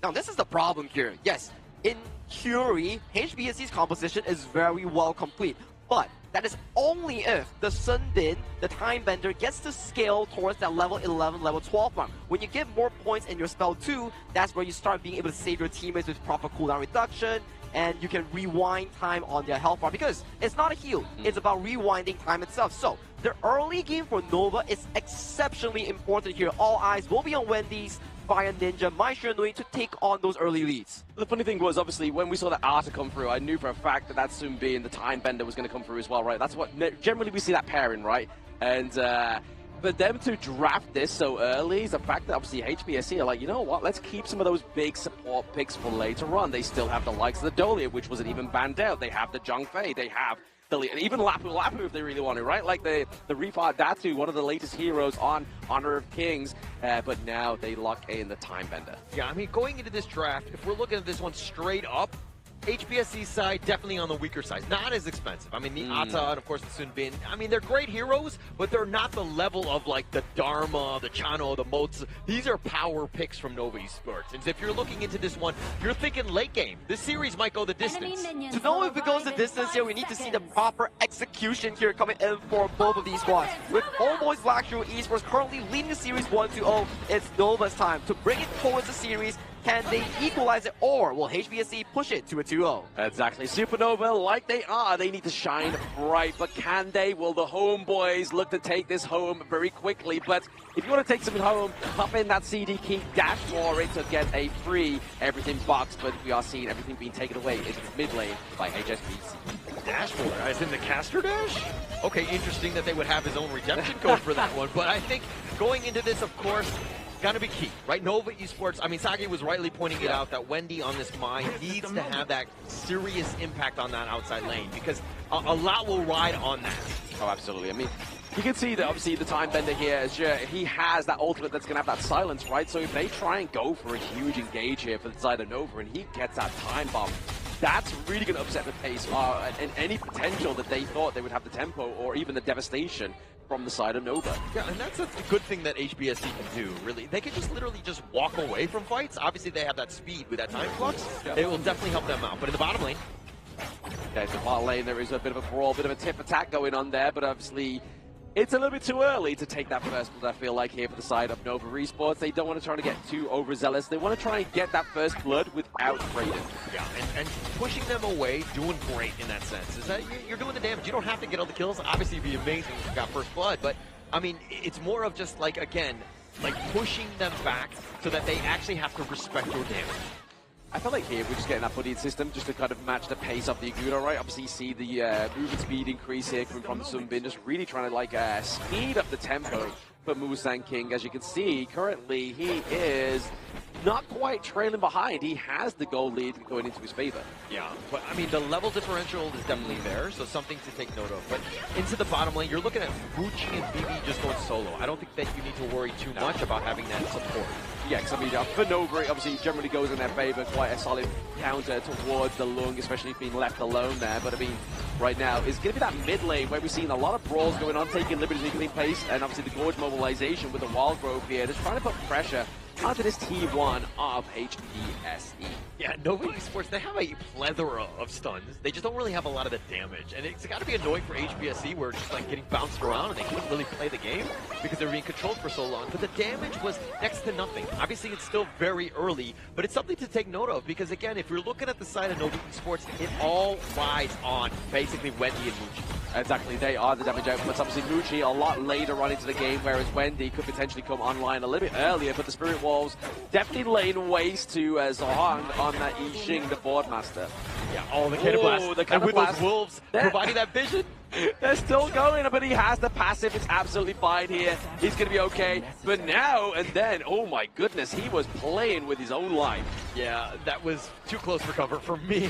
Now, this is the problem here. Yes, in theory, HBSC's composition is very well complete, but that is only if the Sun Bin, the Time Bender, gets to scale towards that level 11, level 12 mark. When you get more points in your spell 2, that's where you start being able to save your teammates with proper cooldown reduction, and you can rewind time on their health bar, because it's not a heal, it's about rewinding time itself. So, the early game for Nova is exceptionally important here. All eyes will be on Wendy's, Fire Ninja, Mai Shinui to take on those early leads. The funny thing was, obviously, when we saw that Arta come through, I knew for a fact that that Sun Bin, the Time Bender, was going to come through as well, right? That's what generally we see that pairing, right? And for them to draft this so early is the fact that obviously HBSC are like, you know what, let's keep some of those big support picks for later on. They still have the likes of the Dolia, which wasn't even banned out. They have the Zhongfei, they have and even Lapu if they really want to, right? Like the Rifat Datu, one of the latest heroes on Honor of Kings, but now they lock in the Time Bender. Yeah, I mean, going into this draft, if we're looking at this one straight up, HBSC's side definitely on the weaker side. Not as expensive. I mean, the Ata and, of course, the Sun Bin. I mean, they're great heroes, but they're not the level of, like, the Dharma, the Chano, the Mots. These are power picks from Nova Esports. And if you're looking into this one, you're thinking late game. This series might go the distance. To know if it goes the distance here, we need to see the proper execution here coming in for both of these squads. With HomeBois Blackshore Esports currently leading the series 1-0, it's Nova's time to bring it towards the series. Can they equalize it, or will HBSC push it to a 2-0? Exactly. Supernova, like they are, they need to shine bright, but can they? Will the HomeBois look to take this home very quickly? But if you want to take something home, pop in that CD key, dash for it to get a free everything box, but we are seeing everything being taken away into the mid lane by HSBC. Dash for it, as in the caster dash? Okay, interesting that they would have his own redemption code for that one, but I think going into this, of course, gonna be key, right? Nova Esports, I mean, Sagi was rightly pointing it out that Wendy on this mine needs to have that serious impact on that outside lane because a lot will ride on that. Oh, absolutely. I mean, you can see that obviously the Time Bender here, he has that ultimate that's going to have that silence, right? So if they try and go for a huge engage here for the side of Nova and he gets that time bomb, that's really going to upset the pace and any potential that they thought they would have the tempo or even the devastation from the side of Nova. Yeah, and that's a good thing that HBSC can do, really. They can just literally just walk away from fights. Obviously, they have that speed with that time flux. Yeah. It will definitely help them out. But in the bottom lane... Okay, the bottom lane, there is a bit of a brawl, bit of a tip attack going on there, but obviously it's a little bit too early to take that first blood, I feel like, here for the side of Nova Esports. They don't want to try to get too overzealous. They want to try and get that first blood without trading. Yeah, and pushing them away, doing great in that sense. Is that you're doing the damage. You don't have to get all the kills. Obviously, it'd be amazing if you got first blood, but, I mean, it's more of just, like, again, like pushing them back so that they actually have to respect your damage. I feel like here we're just getting that buddied system just to kind of match the pace of the Agudo, right? Obviously, you see the movement speed increase here coming from the Sun Bin, just really trying to like speed up the tempo for Musang King. As you can see, currently he is not quite trailing behind. He has the goal lead going into his favor. Yeah, but I mean, the level differential is definitely there, so something to take note of. But into the bottom lane, you're looking at Mucci and BB just going solo. I don't think that you need to worry too much about having that support. Yeah, because I mean, for Nova, it obviously generally goes in their favor. Quite a solid counter towards the Lung, especially being left alone there. But I mean, right now, it's going to be that mid lane where we're seeing a lot of brawls going on, taking liberties in clean pace, and obviously the Gorge mobilization with the Wild Grove here. Just trying to put pressure onto this T1 of HBSE. Yeah, Nova Esports, they have a plethora of stuns. They just don't really have a lot of the damage. And it's got to be annoying for HBSE where it's just like getting bounced around and they couldn't really play the game because they were being controlled for so long. But the damage was next to nothing. Obviously, it's still very early, but it's something to take note of because, again, if you're looking at the side of Nova Esports, it all rides on basically Wendy and Mucci. Exactly, they are the damage outputs. Obviously, Mucci a lot later on into the game, whereas Wendy could potentially come online a little bit earlier, but the Spirit Wolves definitely laying waste to Zohang on that I Ching, the Boardmaster. Yeah, the cannon blast. The cannon and with blast. those wolves providing that vision. They're still going, but he has the passive. It's absolutely fine here. He's going to be okay. But now and then, oh my goodness, he was playing with his own life. Yeah, that was too close for cover for me.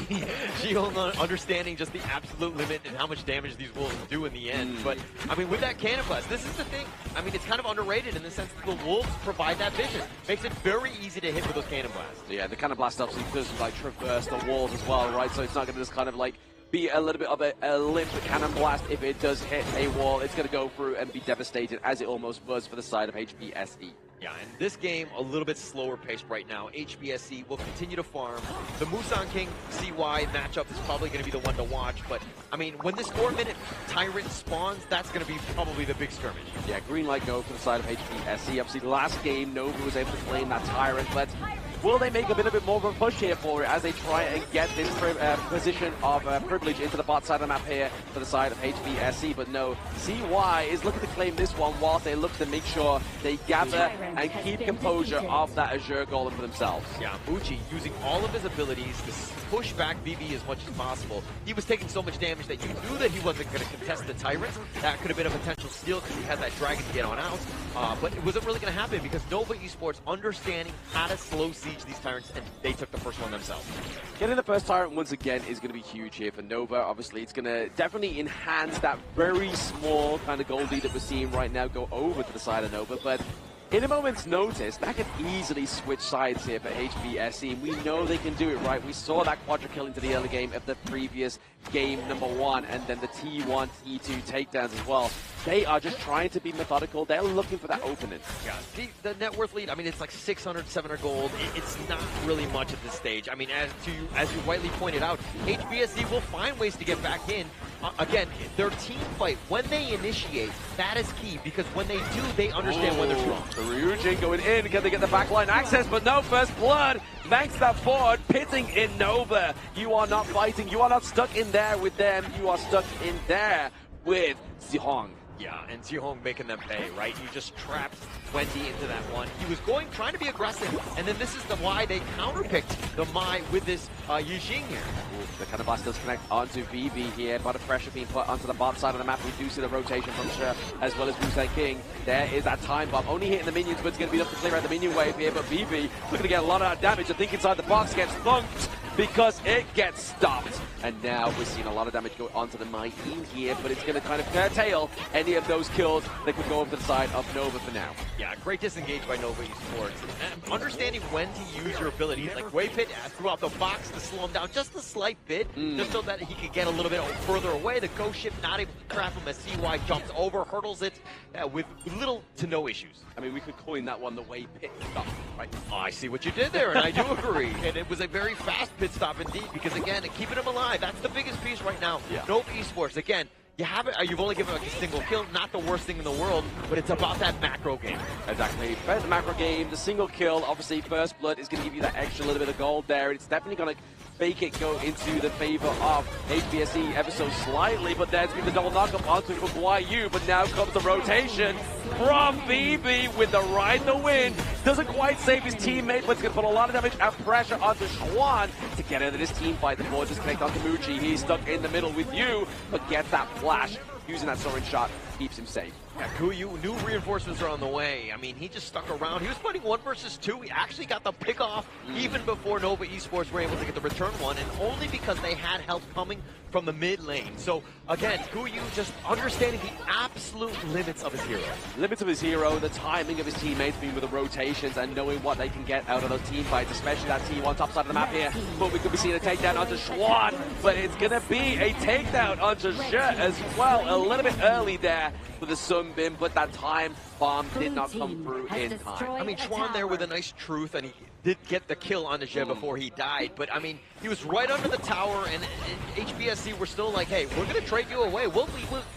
Jihoung understanding just the absolute limit and how much damage these wolves do in the end. But, I mean, with that cannon blast, this is the thing. I mean, it's kind of underrated in the sense that the wolves provide that vision. Makes it very easy to hit with those cannon blasts. Yeah, the cannon blast obviously does like traverse the walls as well, right? So it's not going to just kind of like be a little bit of a limp cannon blast. If it does hit a wall, it's going to go through and be devastated, as it almost was for the side of HBSE. Yeah, and this game a little bit slower paced right now. HBSE will continue to farm. The Musang King CY matchup is probably going to be the one to watch, but I mean, when this 4-minute Tyrant spawns, that's going to be probably the big skirmish. Yeah, green light go for the side of HBSE. Obviously, last game, Nova was able to claim that Tyrant, but will they make a little bit more of a push here for it as they try and get this position of privilege into the bot side of the map here for the side of HBSE? But no, CY is looking to claim this one whilst they look to make sure they gather and keep composure of that Azure Golem for themselves. Yeah, Mucci using all of his abilities to push back BB as much as possible. He was taking so much damage that you knew that he wasn't going to contest the Tyrant. That could have been a potential steal because he had that Dragon to get on out. But it wasn't really going to happen because Nova Esports understanding how to slow siege these Tyrants, and they took the first one themselves. Getting the first Tyrant once again is going to be huge here for Nova. Obviously, it's going to definitely enhance that very small kind of gold lead that we're seeing right now go over to the side of Nova. But in a moment's notice, that could easily switch sides here for HBSE. We know they can do it, right? We saw that quadra kill into the early game of the previous game #1, and then the T1, T2 takedowns as well. They are just trying to be methodical. They're looking for that opening. Yeah, the net worth lead, I mean, it's like 600, 700 gold. It's not really much at this stage. I mean, as you rightly pointed out, HBSE will find ways to get back in. Again, their team fight, when they initiate, that is key, because when they do, they understand when they're strong. The Ryujin going in, can they get the backline access? But no, first blood, thanks to that forward, pitting in Nova. You are not fighting, you are not stuck in there with them, you are stuck in there with Jihoung. Yeah, and Jihoung making them pay, right? You just trapped Wendy into that one. He was trying to be aggressive, and then this is why they counterpicked the Mai with this Yijing here. The kind of blast does connect onto VV here. A lot of pressure being put onto the bottom side of the map. We do see the rotation from Sher as well as Musang King. There is that time bomb. Only hitting the minions, but it's going to be enough to clear out the minion wave here. But VV looking to get a lot of that damage. I think inside the box gets thunked because it gets stopped. And now we're seeing a lot of damage go onto the Mai team here, but it's going to kind of curtail any of those kills that could go over to the side of Nova for now. Yeah, great disengage by Nova Esports. And understanding when to use your abilities, like Wave Pit throughout the box to slow him down just a slight bit, just so that he could get a little bit further away. The Ghost Ship not able to trap him as CY jumps over, hurdles it with little to no issues. I mean, we could coin that one the Wave Pit stop, right? Oh, I see what you did there, and I do agree. And it was a very fast pit stop indeed, because again, keeping him alive, that's the biggest piece right now. Yeah. Nova Esports, again, you've only given like a single kill, not the worst thing in the world, but it's about that macro game. Exactly. The macro game, the single kill, obviously first blood is going to give you that extra little bit of gold there. It's definitely going to make it go into the favor of HBSE ever so slightly, but there's been the double knockup onto Yu, but now comes the rotation from BB with the ride the win. Doesn't quite save his teammate, but it's going to put a lot of damage and pressure onto Schwan to get into this team fight. The board just connect onto Mucci. He's stuck in the middle with Yu, but gets that flash. Using that soaring shot keeps him safe. Yeah, Kuyu, new reinforcements are on the way. I mean, he just stuck around. He was fighting 1 versus 2. He actually got the pick off even before Nova Esports were able to get the return one, and only because they had help coming from the mid lane. So, again, Kuyu just understanding the absolute limits of his hero. Limits of his hero, the timing of his teammates being with the rotations and knowing what they can get out of those team fights, especially that T1 top side of the map here. But we could be seeing a takedown onto Schwan, but it's going to be a takedown onto Jour as well. A little bit early there with the Sunbin, but that time bomb did not come through in time. I mean, Schwan there with a nice truth, and he did get the kill on Jour before he died, but I mean, he was right under the tower, and HBSC were still like, hey, we're going to trade you away. We'll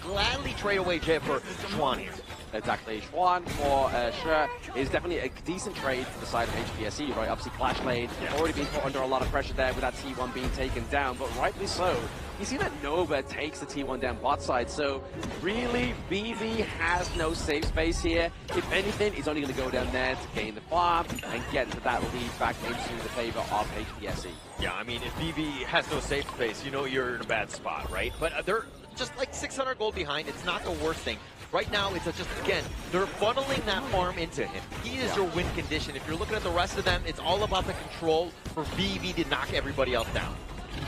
gladly trade away Jour for Schwan here. Exactly. Schwan for Jour is definitely a decent trade for the side of HBSC, right? Obviously, Clash Lane already being put under a lot of pressure there with that T1 being taken down, but rightly so. You see that Nova takes the T1 down bot side, so really, BV has no safe space here. If anything, he's only going to go down there to gain the farm and get to that lead back into the favor of HBSC. Yeah, I mean, if BV has no safe space, you know you're in a bad spot, right? But they're just like 600 gold behind. It's not the worst thing. Right now, it's just, again, they're funneling that farm into him. He is your win condition. If you're looking at the rest of them, it's all about the control for BV to knock everybody else down.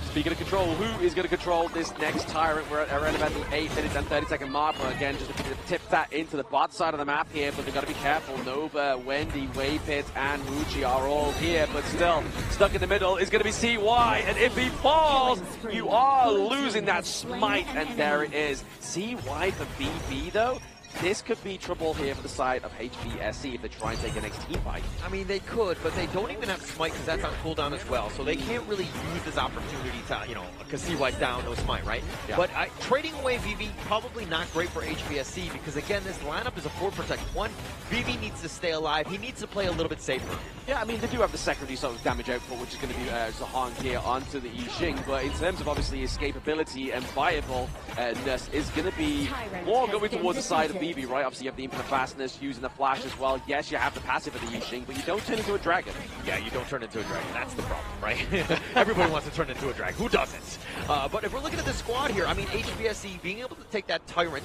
Speaking of control, who is going to control this next Tyrant? We're around about the 8 minutes and 30-second mark. But again, just to tip that into the bot side of the map here, but they've got to be careful. Nova, Wendy, Waypit, and Muji are all here, but still stuck in the middle is going to be CY. And if he falls, you are losing that smite, and there it is. CY for BB, though. This could be trouble here for the side of HBSC if they try and take the next team fight. I mean, they could, but they don't even have Smite because that's on cooldown as well. So they can't really use this opportunity to, you know, because CY's down, no Smite, right? Yeah. But trading away VV, probably not great for HBSC because, again, this lineup is a 4 protect 1. VV needs to stay alive. He needs to play a little bit safer. Yeah, I mean, they do have the secondary sort of damage output, which is going to be Zahong here onto the Yixing, but in terms of obviously escapability and viableness is going to be more going towards the side of BB, right? Obviously, you have the infinite fastness, using the flash as well. Yes, you have the passive of the Yixing, but you don't turn into a dragon. Yeah, you don't turn into a dragon. That's the problem, right? Everybody wants to turn into a dragon. Who doesn't? But if we're looking at the squad here, I mean, HBSC being able to take that Tyrant,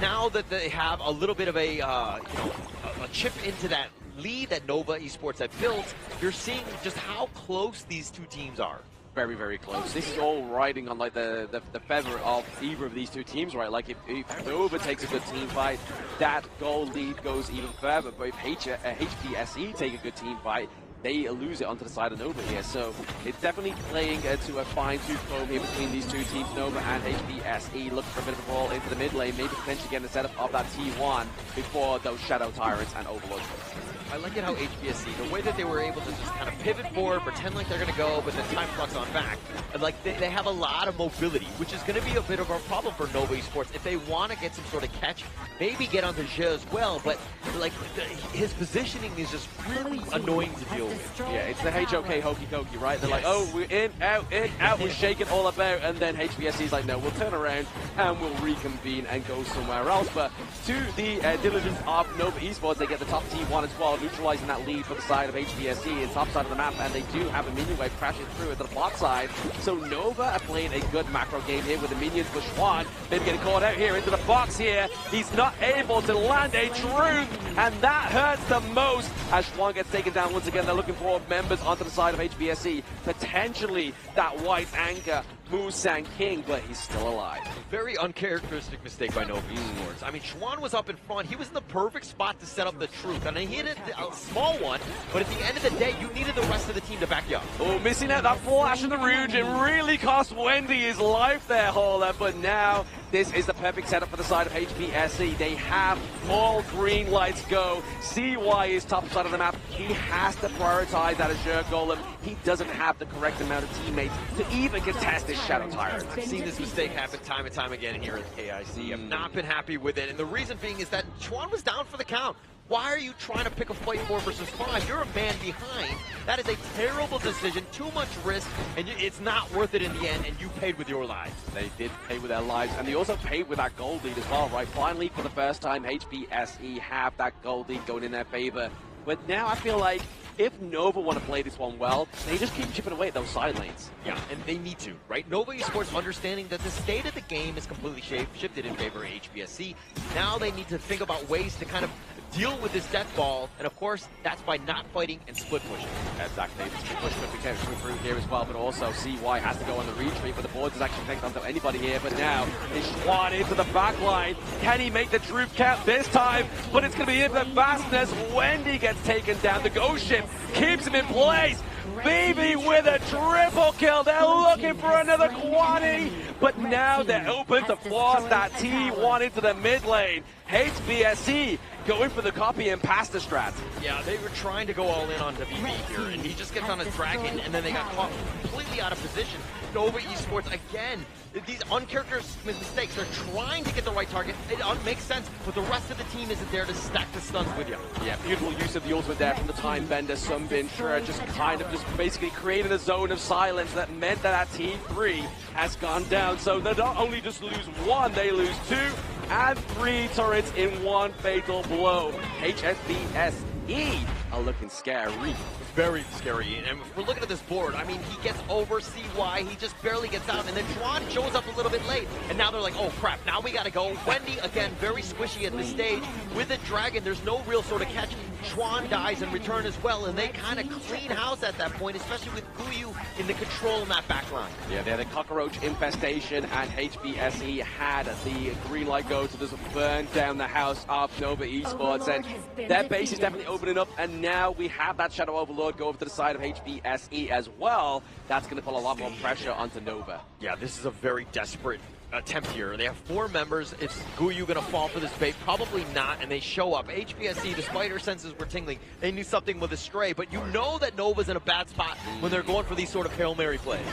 now that they have a little bit of a, a chip into that lead that Nova Esports have built, you're seeing just how close these two teams are. Very, very close. This is all riding on like the feather of either of these two teams, right? Like if Nova takes a good team fight, that goal lead goes even further. But if HBSE take a good team fight, they lose it onto the side of Nova here. So it's definitely playing to a fine-tooth comb here between these two teams, Nova and HBSE, looking for a bit of a ball into the mid lane, maybe potentially getting the setup of that T1 before those Shadow Tyrants and Overlords. I like it how HBSC, the way that they were able to just kind of pivot forward, pretend like they're going to go, but then time flux on back. And like they have a lot of mobility, which is going to be a bit of a problem for Nova Esports. If they want to get some sort of catch, maybe get onto Jour as well, but like his positioning is just really annoying to deal with. Yeah, it's the HOK hokey cokey, right? They're like, oh, we're in, out, we're shaking all about, and then HBSC's like, no, we'll turn around and we'll reconvene and go somewhere else. But to the diligence of Nova Esports, they get the top T1 as well, neutralizing that lead for the side of HBSC in top side of the map, and they do have a minion wave crashing through at the bot side. So Nova are playing a good macro game here with the minions for Schwan. Maybe getting caught out here into the box here. He's not able to land a truth, and that hurts the most as Schwan gets taken down once again. They're looking for members onto the side of HBSC. Potentially that white anchor, Musang King, but he's still alive. Very uncharacteristic mistake by Nova Esports. I mean, Schwan was up in front. He was in the perfect spot to set up the truth. And he hit a small one, but at the end of the day, you needed the rest of the team to back you up. Oh, missing out that flash in the Rouge. It really cost Wendy his life there, Holler. But now, this is the perfect setup for the side of HBSC. They have all green lights go. CY is top side of the map. He has to prioritize that Azure Golem. He doesn't have the correct amount of teammates to even contest this Shadow Tyrant. I've seen this mistake happen time and time again here at KIC. I've not been happy with it, and the reason being is that Schwan was down for the count. Why are you trying to pick a fight 4 versus 5? You're a man behind. That is a terrible decision, too much risk, and it's not worth it in the end, and you paid with your lives. They did pay with their lives, and they also paid with that gold lead as well, right? Finally, for the first time, HBSE have that gold lead going in their favor. But now I feel like if Nova want to play this one well, they just keep chipping away at those side lanes. Yeah, and they need to, right? Nova Esports understanding that the state of the game is completely shifted in favor of HBSC. Now they need to think about ways to kind of deal with this death ball, and of course, that's by not fighting and split pushing. Exactly, the split push could be coming through here as well, but also CY has to go on the retreat, but the board is actually taking onto anybody here, but now it's Schwan into the back line. Can he make the troop cap this time? But it's going to be infinite fastness. Wendy gets taken down. The ghost ship keeps him in place. BB with a triple kill. They're looking for another Kwani, but now they're open to force that T1 into the mid lane. HBSC going for the copy and pasta strat. Yeah, they were trying to go all in on BB here, and he just gets on a dragon, and then they got caught completely out of position. Nova Esports, again, these uncharacteristic mistakes. They're trying to get the right target. It makes sense, but the rest of the team isn't there to stack the stuns with you. Yeah, beautiful use of the ultimate there from the Time Bender. Sunbin Shura just basically created a zone of silence that meant that T3 has gone down. So they not only just lose one, they lose two and three turrets in one fatal blow. HSBSE are looking scary. Very scary, and if we're looking at this board, I mean, he gets over CY, he just barely gets out, and then Juan shows up a little bit late, and now they're like, oh crap, now we gotta go. Wendy, again, very squishy at this stage. With the dragon, there's no real sort of catch. Juan dies in return as well, and they kind of clean house at that point, especially with Guyu in the control in that back line. Yeah, they're the cockroach infestation, and HBSE had the green light go to just burn down the house of Nova Esports, and their base is definitely opening up, and now we have that Shadow Overlord go over to the side of HBSE as well. That's going to put a lot more pressure onto Nova. Yeah, this is a very desperate attempt here. They have 4 members. Is Guyu going to fall for this bait? Probably not, and they show up. HBSC, despite her senses were tingling, they knew something with a stray, but you know that Nova's in a bad spot when they're going for these sort of Hail Mary plays.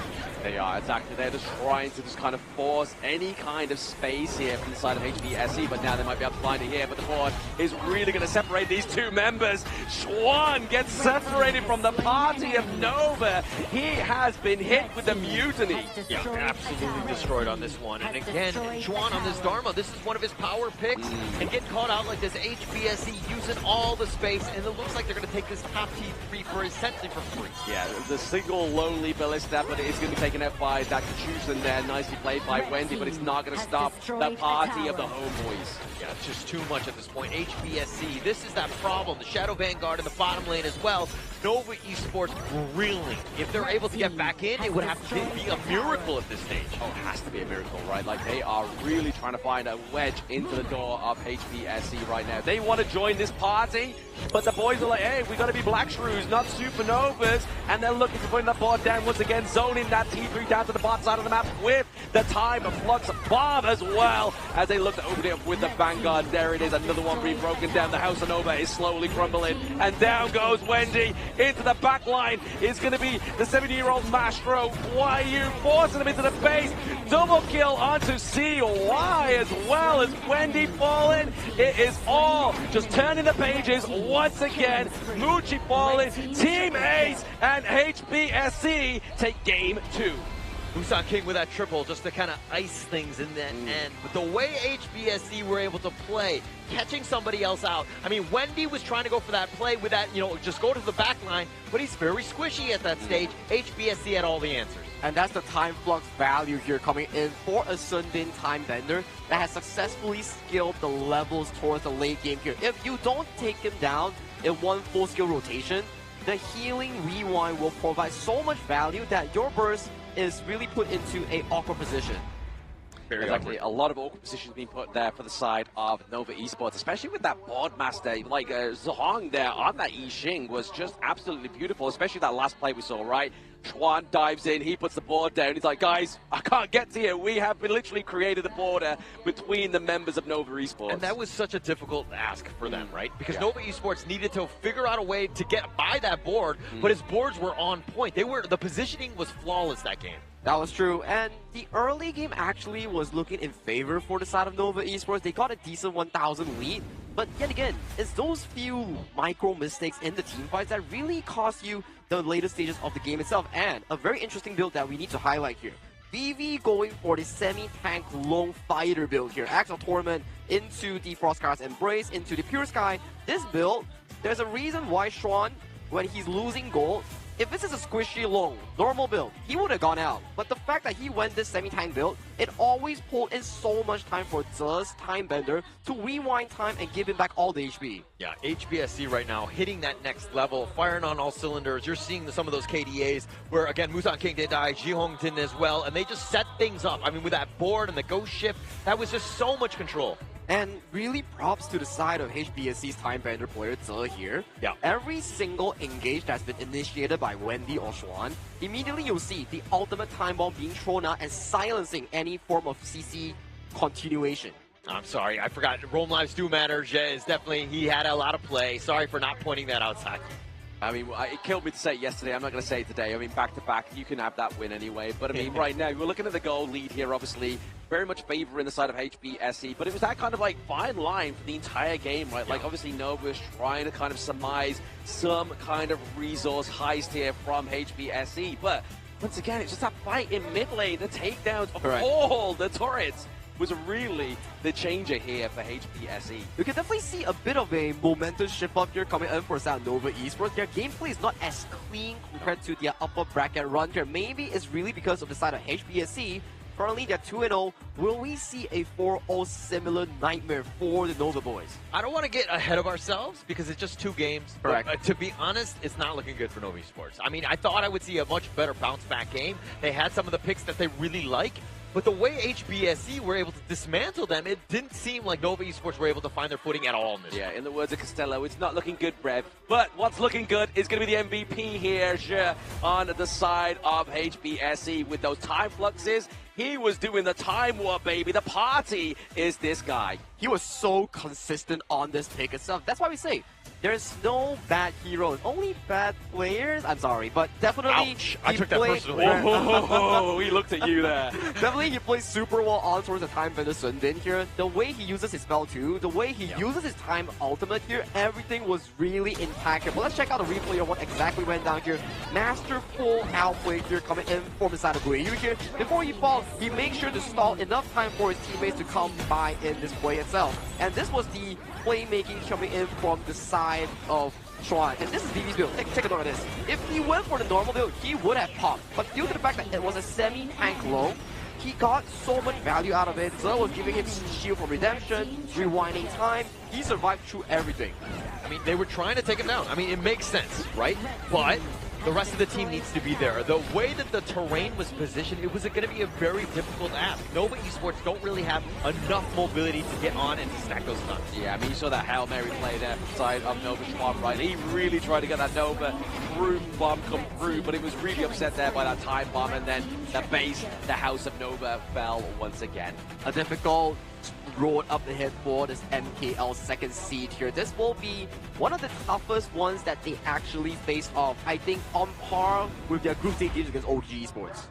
They are, exactly. They're just trying to just kind of force any kind of space here from the side of HBSC, but now they might be able to find it here, but the board is really going to separate these two members. Schwan gets separated from the party of Nova. He has been hit with the mutiny. Yeah, absolutely destroyed on this one. And again, Schwan on this Dharma, this is one of his power picks, and getting caught out like this, HBSC using all the space, and it looks like they're going to take this top T3 for essentially for free. Yeah, the single lonely ballista, but it is going to be taken out by that Kachusen there, nicely played by Wendy, but it's not going to stop the party of the HomeBois. Yeah, it's just too much at this point. HBSC, this is that problem. The Shadow Vanguard in the bottom lane as well. Nova Esports reeling. If they're able to get back in, it would have to be a miracle at this stage. Oh, it has to be a miracle, right? Like, they are really trying to find a wedge into the door of HBSC right now. They want to join this party, but the boys are like, hey, we got to be Black Shrews, not Supernovas, and they're looking to bring the board down once again, zoning that T3 down to the bottom side of the map with the Time of Flux bomb as well, as they look to open it up with the Vanguard. There it is, another one being broken down. The House of Nova is slowly crumbling, and down goes Wendy into the back line. It's going to be the 70-year-old Mastro. Why are you forcing him into the base? Double kill onto CY as well as Wendy falling. It is all just turning the pages once again. Muchi falling, Team Ace and HBSC take game 2. Busan King with that triple just to kind of ice things in that end. But the way HBSC were able to play, catching somebody else out. I mean, Wendy was trying to go for that play with that, you know, just go to the back line, but he's very squishy at that stage. HBSC had all the answers. And that's the time flux value here coming in for a Sunbin Time Bender that has successfully scaled the levels towards the late game here. If you don't take him down in one full skill rotation, the healing rewind will provide so much value that your burst is really put into an awkward position. Very exactly. A lot of awkward positions being put there for the side of Nova Esports, especially with that board master. Like Zhong there on that Yixing was just absolutely beautiful, especially that last play we saw, right? Schwan dives in, he puts the board down. He's like, guys, I can't get to you. We have literally created a border between the members of Nova Esports. And that was such a difficult ask for them, right? Because Nova Esports needed to figure out a way to get by that board, but his boards were on point. The positioning was flawless that game. That was true, and the early game actually was looking in favor for the side of Nova Esports. They got a decent 1,000 lead, but yet again, it's those few micro mistakes in the team fights that really cost you the later stages of the game itself. And a very interesting build that we need to highlight here. BV going for the semi-tank lone fighter build here. Axel Torment into the Frostguard's Embrace, into the Pure Sky. This build, there's a reason why Schwan when he's losing gold, if this is a squishy long, normal build, he would have gone out. But the fact that he went this semi-tank build, it always pulled in so much time for Ze's Time Bender to rewind time and give him back all the HP. Yeah, HBSC right now hitting that next level, firing on all cylinders. You're seeing some of those KDAs where, again, Musan King did die, Jihong didn't as well, and they just set things up. I mean, with that board and the ghost shift, that was just so much control. And really props to the side of HBSC's Time Bender player Ze here. Yeah. Every single engage that's been initiated by Wendy or Xuan, immediately you'll see the ultimate time bomb being thrown out and silencing any form of CC continuation. I'm sorry, I forgot. Roam lives do matter. Zhe is definitely, he had a lot of play. Sorry for not pointing that outside. I mean, it killed me to say it yesterday. I'm not going to say it today. I mean, back-to-back, you can have that win anyway. But, I mean, right now, we're looking at the goal lead here, obviously. Very much favoring the side of HBSC. But it was that kind of, like, fine line for the entire game, right? Like, obviously, Nova was trying to kind of surmise some kind of resource heist here from HBSC. But, once again, it's just that fight in mid lane, the takedowns of all the turrets was really the changer here for HBSE. You can definitely see a bit of a momentum shift up here coming in for South Nova Esports. Their gameplay is not as clean compared to their upper bracket run here. Maybe it's really because of the side of HBSE. Currently, they're 2-0. Will we see a 4-0 similar nightmare for the Nova boys? I don't want to get ahead of ourselves because it's just 2 games. Correct. But, to be honest, it's not looking good for Nova Esports. I mean, I thought I would see a much better bounce-back game. They had some of the picks that they really like. But the way HBSE were able to dismantle them, it didn't seem like Nova Esports were able to find their footing at all in this. Yeah, in the words of Costello, it's not looking good, Rev. But what's looking good is going to be the MVP here, on the side of HBSE with those time fluxes. He was doing the time warp, baby. The party is this guy. He was so consistent on this pick itself. That's why we say there's no bad heroes, only bad players. I'm sorry, but definitely. Ouch. I took that personally. Whoa, he looked at you there. Definitely, he plays super well on towards the Time Bender Sundin here. The way he uses his spell too, the way he uses his time ultimate here, everything was really intact here. But let's check out the replay of what exactly went down here. Masterful outplay here coming in from the side of Guiyu here. Before he falls, he makes sure to stall enough time for his teammates to come by in this play itself. And this was the playmaking coming in from the side of Trois. And this is BB's build. Take a look at this. If he went for the normal build, he would have popped. But due to the fact that it was a semi-tank low, he got so much value out of it. Ze was giving him shield for redemption, rewinding time. He survived through everything. I mean, they were trying to take him down. I mean, it makes sense, right? But the rest of the team needs to be there. The way that the terrain was positioned, it was going to be a very difficult ask. Nova Esports don't really have enough mobility to get on and to stack those stuns. Yeah, I mean, you saw that Hail Mary play there from the side of Nova Schwab, right? He really tried to get that Nova Broom bomb come through, but it was really upset there by that time bomb, and then the base, the House of Nova, fell once again. A difficult road up ahead for this MKL second seed here. This will be one of the toughest ones that they actually face off. I think on par with their group stage games against OG Esports.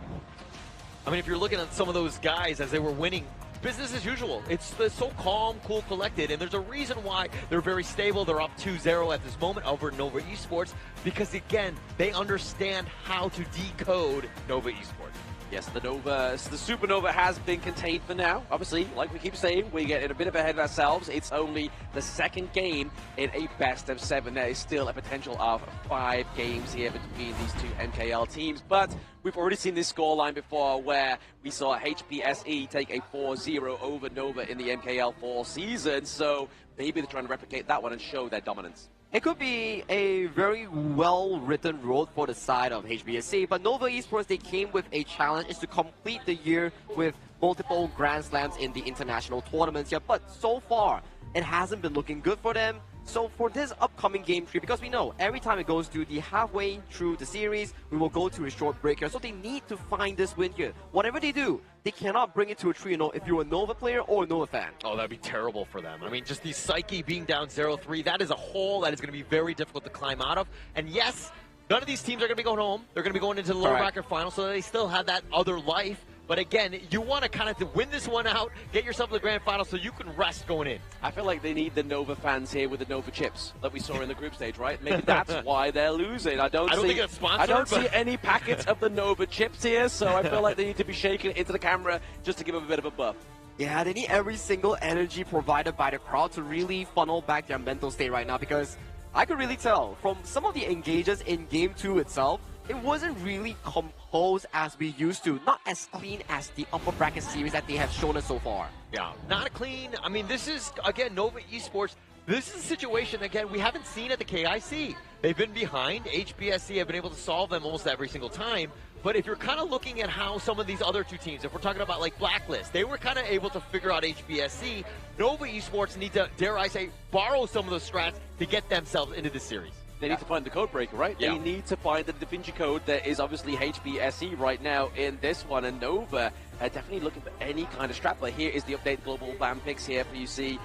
I mean, if you're looking at some of those guys as they were winning, business as usual. It's so calm, cool, collected, and there's a reason why they're very stable. They're up 2-0 at this moment over Nova Esports because, again, they understand how to decode Nova Esports. Yes, the Supernova has been contained for now. Obviously, like we keep saying, we get a bit of ahead of ourselves. It's only the second game in a best of 7. There is still a potential of 5 games here between these two MKL teams. But we've already seen this scoreline before where we saw HBSE take a 4-0 over Nova in the MKL fall season. So maybe they're trying to replicate that one and show their dominance. It could be a very well-written road for the side of HBSC, but Nova Esports, they came with a challenge is to complete the year with multiple Grand Slams in the international tournaments here, but so far, it hasn't been looking good for them. So for this upcoming game 3, because we know every time it goes to the halfway through the series, we will go to a short break here. So they need to find this win here. Whatever they do, they cannot bring it to a 3-0 if you're a Nova player or a Nova fan. Oh, that'd be terrible for them. I mean, just the Psyche being down 0-3, that is a hole that is going to be very difficult to climb out of. And yes, none of these teams are going to be going home. They're going to be going into the lower bracket final, so they still have that other life. But again, you want to kind of win this one out, get yourself to the grand final so you can rest going in. I feel like they need the Nova fans here with the Nova chips that we saw in the group stage, right? Maybe that's why they're losing. I don't think it's sponsored. I don't see any packets of the Nova chips here, so I feel like they need to be shaking into the camera just to give them a bit of a buff. Yeah, they need every single energy provided by the crowd to really funnel back their mental state right now because I could really tell from some of the engages in Game 2 itself, it wasn't really composed as we used to. Not as clean as the upper bracket series that they have shown us so far. Yeah, not clean. I mean, this is, again, Nova Esports. This is a situation, again, we haven't seen at the KIC. They've been behind. HBSC have been able to solve them almost every single time. But if you're kind of looking at how some of these other two teams, if we're talking about like Blacklist, they were kind of able to figure out HBSC. Nova Esports need to, dare I say, borrow some of those strats to get themselves into this series. They need to find the code breaker, right? Yeah. They need to find the Da Vinci code that is obviously HBSE right now in this one. And Nova definitely looking for any kind of strap. But here is the update global ban picks here for you see.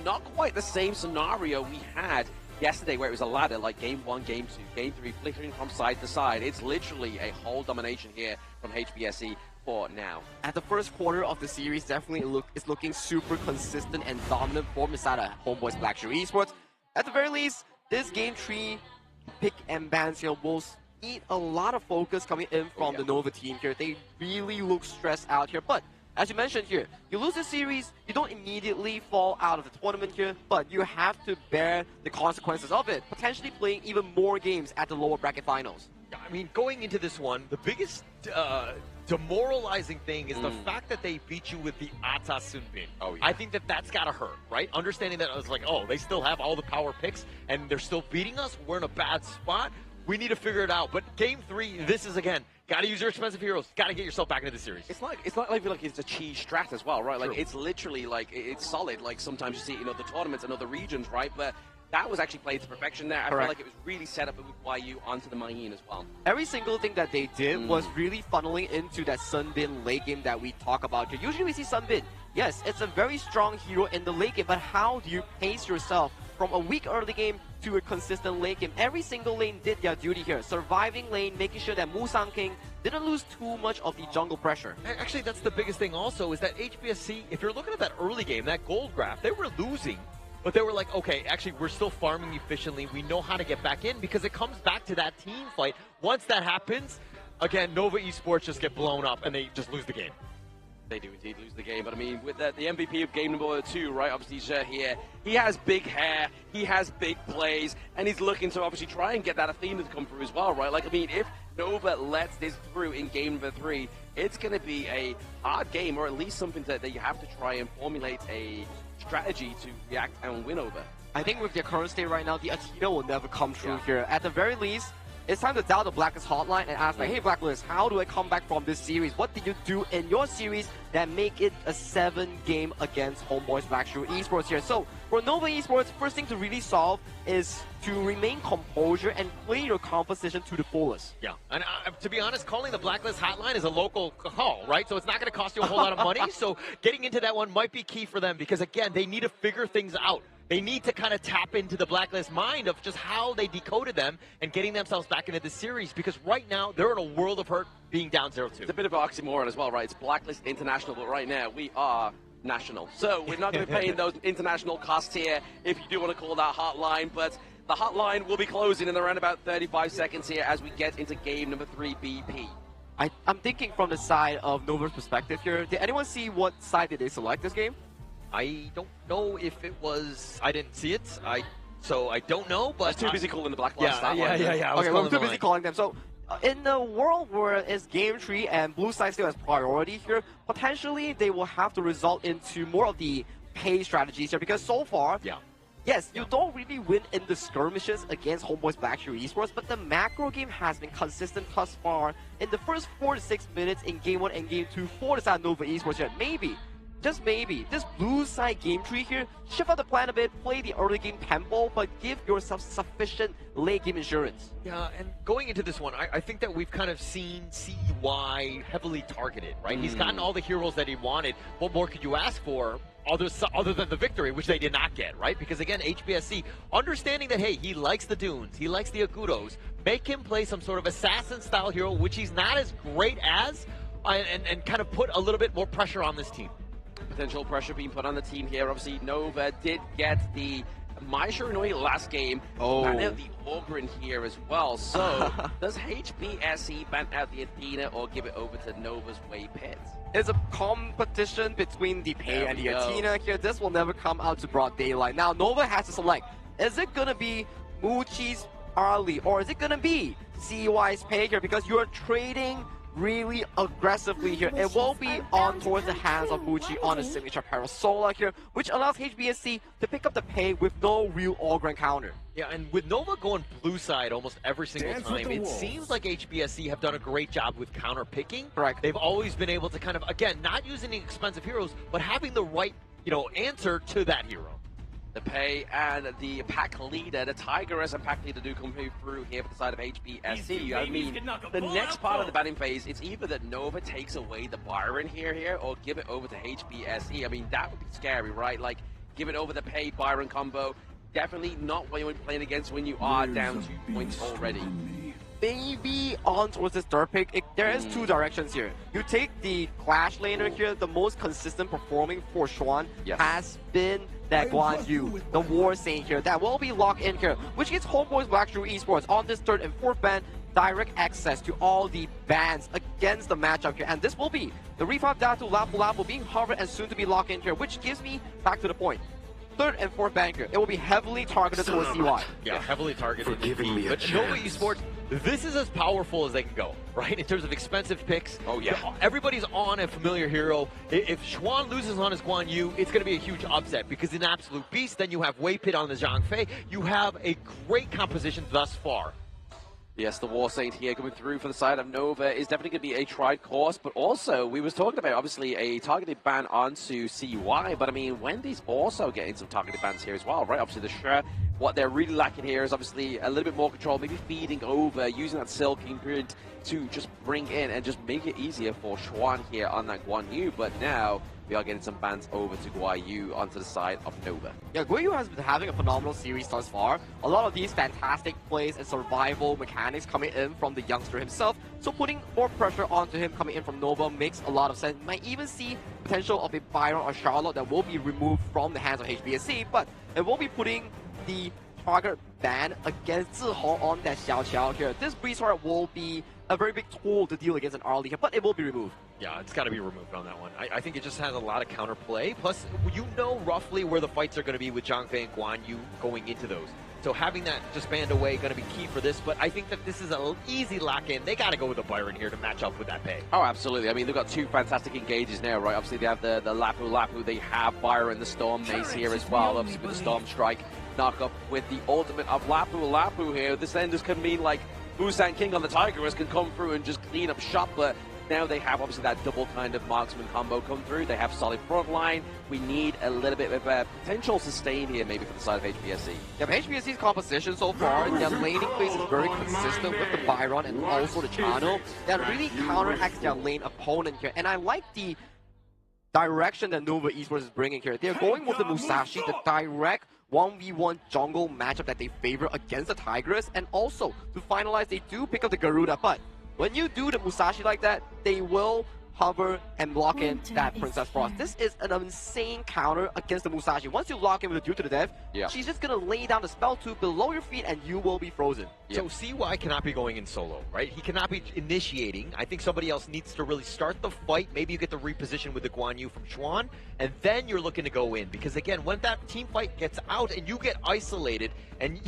Not quite the same scenario we had yesterday where it was a ladder like Game 1, Game 2, Game 3, flickering from side to side. It's literally a whole domination here from HBSE for now. At the first quarter of the series, definitely is looking super consistent and dominant for Misada HomeBois Blackshore Esports. At the very least, this Game 3 pick and bans here will need a lot of focus coming in from the Nova team here. They really look stressed out here. But as you mentioned here, you lose the series, you don't immediately fall out of the tournament here, but you have to bear the consequences of it, potentially playing even more games at the lower bracket finals. I mean, going into this one, the biggest demoralizing thing is the fact that they beat you with the Ata Sunbin. Oh, yeah. I think that that's got to hurt, right? Understanding that I was like, oh, they still have all the power picks and they're still beating us. We're in a bad spot. We need to figure it out. But Game 3, this is, again, got to use your expensive heroes. Got to get yourself back into the series. It's not like it's a cheese strat as well, right? Like, True. it's literally like, it's solid. Like, sometimes you see it in other tournaments and other regions, right? But that was actually played to perfection there. I felt like it was really set up with YU onto the Mayin as well. Every single thing that they did was really funneling into that Sunbin late game that we talk about here. Usually we see Sunbin. Yes, it's a very strong hero in the late game, but how do you pace yourself from a weak early game to a consistent late game? Every single lane did their duty here. Surviving lane, making sure that Musang King didn't lose too much of the jungle pressure. Actually, that's the biggest thing also, is that HBSC, if you're looking at that early game, that gold graph, they were losing. But they were like, okay, actually, we're still farming efficiently. We know how to get back in because it comes back to that team fight. Once that happens, again, Nova Esports just get blown up and they just lose the game. They do indeed lose the game, but I mean, with the MVP of game number 2, right, obviously Jour here, he has big hair, he has big plays, and he's looking to obviously try and get that Athena to come through as well, right? Like, I mean, if Nova lets this through in game number 3, it's going to be a hard game, or at least something that you have to try and formulate a strategy to react and win over. I think with their current state right now, the Athena will never come through here. At the very least, it's time to dial the Blacklist hotline and ask, like, hey, Blacklist, how do I come back from this series? What did you do in your series that make it a 7-game against HomeBois Blackshore Esports here? So, for Nova Esports, first thing to really solve is to remain composure and play your composition to the fullest. Yeah, and to be honest, calling the Blacklist hotline is a local call, right? So it's not going to cost you a whole lot of money. So getting into that one might be key for them because, again, they need to figure things out. They need to kind of tap into the Blacklist mind of just how they decoded them and getting themselves back into the series because right now they're in a world of hurt being down 0-2. It's a bit of an oxymoron as well, right? It's Blacklist International, but right now we are national. So we're not going to be paying those international costs here if you do want to call that hotline, but the hotline will be closing in around about 35 seconds here as we get into game number 3 BP. I'm thinking from the side of Nova's perspective here. Did anyone see what side did they select this game? I don't know if it was. I didn't see it. So I don't know. But I was too busy calling the Blacklist. Yeah. Okay, we're too busy calling them. So in the world where it's game 3 and blue side still has priority here, potentially they will have to result into more of the pay strategies here because so far, yes, you don't really win in the skirmishes against HomeBois Blackshore Esports, but the macro game has been consistent thus far in the first 4 to 6 minutes in game 1 and game 2 for the side of Nova Esports here. Maybe, just maybe, this blue side game 3 here, shift out the plan a bit, play the early game tempo, but give yourself sufficient late game insurance. Yeah, and going into this one, I think that we've kind of seen CY heavily targeted, right? He's gotten all the heroes that he wanted. What more could you ask for? Other than the victory, which they did not get, right? Because again, HBSC, understanding that, hey, he likes the Dunes, he likes the Agudos, make him play some sort of assassin-style hero, which he's not as great as, and kind of put a little bit more pressure on this team. Potential pressure being put on the team here. Obviously, Nova did get the Mai Shiranui last game. Ban out the Ogre here as well. So, does HBSC ban out the Athena or give it over to Nova's Way Pit? It's a competition between the Pei and the Athena here. This will never come out to broad daylight. Now, Nova has to select. Is it going to be Muchi's early, or is it gonna be CY's pay here? Because you're trading really aggressively here. It will be on towards the hands of Muchi on a signature Parasola here, which allows HBSC to pick up the pay with no real all-grand counter. Yeah, and with Nova going blue side almost every single time, it seems like HBSC have done a great job with counter picking. Correct. They've always been able to kind of, again, not using expensive heroes, but having the right, answer to that hero. The pay and the pack leader, the Tigress and pack leader do come through here for the side of HBSC. I mean, the next part of the batting phase, it's either that Nova takes away the Byron here, or give it over to HBSC. I mean, that would be scary, right? Like, give it over the pay Byron combo. Definitely not what you're playing against when you are down 2 points already. Maybe on towards this third pick, there is two directions here. You take the Clash laner here, the most consistent performing for Xuan has been that Guan Yu, the War Saint here, that will be locked in here, which gives HomeBois Blackstreet Esports on this third and fourth ban direct access to all the bans against the matchup here. And this will be the Revive Datu Lapu Lapu being hovered and soon to be locked in here, which gives me back to the point. Third and fourth banker, it will be heavily targeted towards CY. Yeah, heavily targeted. But Nova Esports, this is as powerful as they can go, right? In terms of expensive picks. Oh, yeah. Everybody's on a familiar hero. If Xuan loses on his Guan Yu, it's going to be a huge upset because in Absolute Beast, then you have Wei Pit on the Zhang Fei. You have a great composition thus far. Yes, the War Saint here coming through for the side of Nova is definitely going to be a tried course, but also we was talking about obviously a targeted ban onto CY, but I mean Wendy's also getting some targeted bans here as well, right? Obviously the Shure, what they're really lacking here is obviously a little bit more control, maybe feeding over, using that Silking Print to just bring in and just make it easier for Xuan here on that Guan Yu, but now we are getting some bans over to Guan Yu onto the side of Nova. Yeah, Guan Yu has been having a phenomenal series thus far. A lot of these fantastic plays and survival mechanics coming in from the youngster himself, so putting more pressure onto him coming in from Nova makes a lot of sense. Might even see potential of a Byron or Charlotte that will be removed from the hands of HBSC, but it will be putting the target ban against Zihong on that Xiao Qiao here. This Breeze Heart will be a very big tool to deal against an early here, but it will be removed. Yeah, it's got to be removed on that one. I think it just has a lot of counterplay. Plus, you know roughly where the fights are going to be with Zhang Fei and Guan Yu going into those. So having that just banned away going to be key for this, but I think that this is an easy lock-in. They got to go with the Byron here to match up with that pay. Oh, absolutely. I mean, they've got two fantastic engages now, right? Obviously, they have the Lapu Lapu. They have Byron, the Storm Mace here as well, obviously with the Storm Strike knock-up with the ultimate of Lapu Lapu here. This then just can mean, like, Busan King on the Tigress can come through and just clean up shop, but now they have obviously that double kind of marksman combo come through. They have solid front line. We need a little bit of a potential sustain here maybe for the side of HBSC. Yeah, but HBSC's composition so far, their laning plays is very consistent with the Byron and also the channel. That really counteracts their lane opponent here. And I like the direction that Nova Esports is bringing here. They're going with the Musashi, the direct 1v1 jungle matchup that they favor against the Tigress, and also to finalize, they do pick up the Garuda, but when you do the Musashi like that, they will hover and lock in that Princess Frost. This is an insane counter against the Musashi. Once you lock in with the Due to the Death, she's just going to lay down the spell 2 below your feet and you will be frozen. So CY cannot be going in solo, right? He cannot be initiating. I think somebody else needs to really start the fight. Maybe you get the reposition with the Guan Yu from Xuan, and then you're looking to go in. Because again, when that team fight gets out and you get isolated, and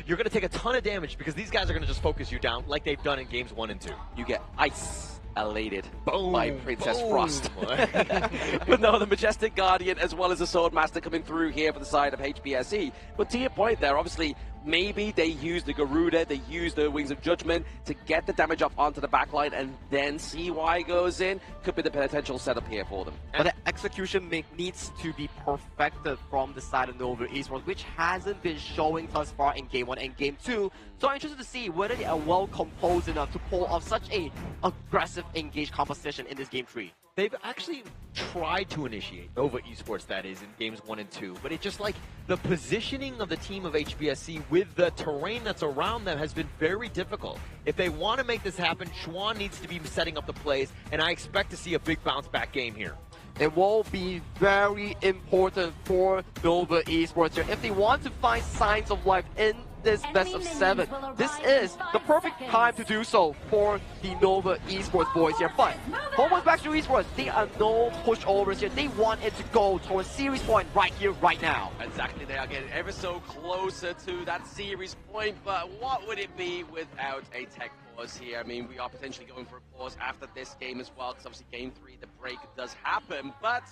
you're going to take a ton of damage because these guys are going to just focus you down like they've done in games 1 and 2. You get isolated by Princess Frost. But no, the Majestic Guardian as well as the Swordmaster coming through here for the side of HBSE. But to your point there, obviously, maybe they use the Garuda, they use the Wings of Judgment to get the damage up onto the backline, and then CY goes in. Could be the potential setup here for them. But the execution needs to be perfected from the side of Nova Esports, which hasn't been showing thus far in Game 1 and Game 2. So I'm interested to see whether they are well composed enough to pull off such a aggressive engaged composition in this Game 3. They've actually tried to initiate, Nova Esports that is, in games 1 and 2, but it just like the positioning of the team of HBSC with the terrain that's around them has been very difficult. If they want to make this happen, Xuan needs to be setting up the plays, and I expect to see a big bounce back game here. It will be very important for Nova Esports here if they want to find signs of life in this best of 7. This is the perfect time to do so for the Nova Esports boys here. But HomeBois back to Esports, they are no pushovers here. They want it to go towards series point right here, right now. Exactly, they are getting ever so closer to that series point, but what would it be without a tech pause here? I mean, we are potentially going for a pause after this game as well, because obviously game 3, the break does happen, but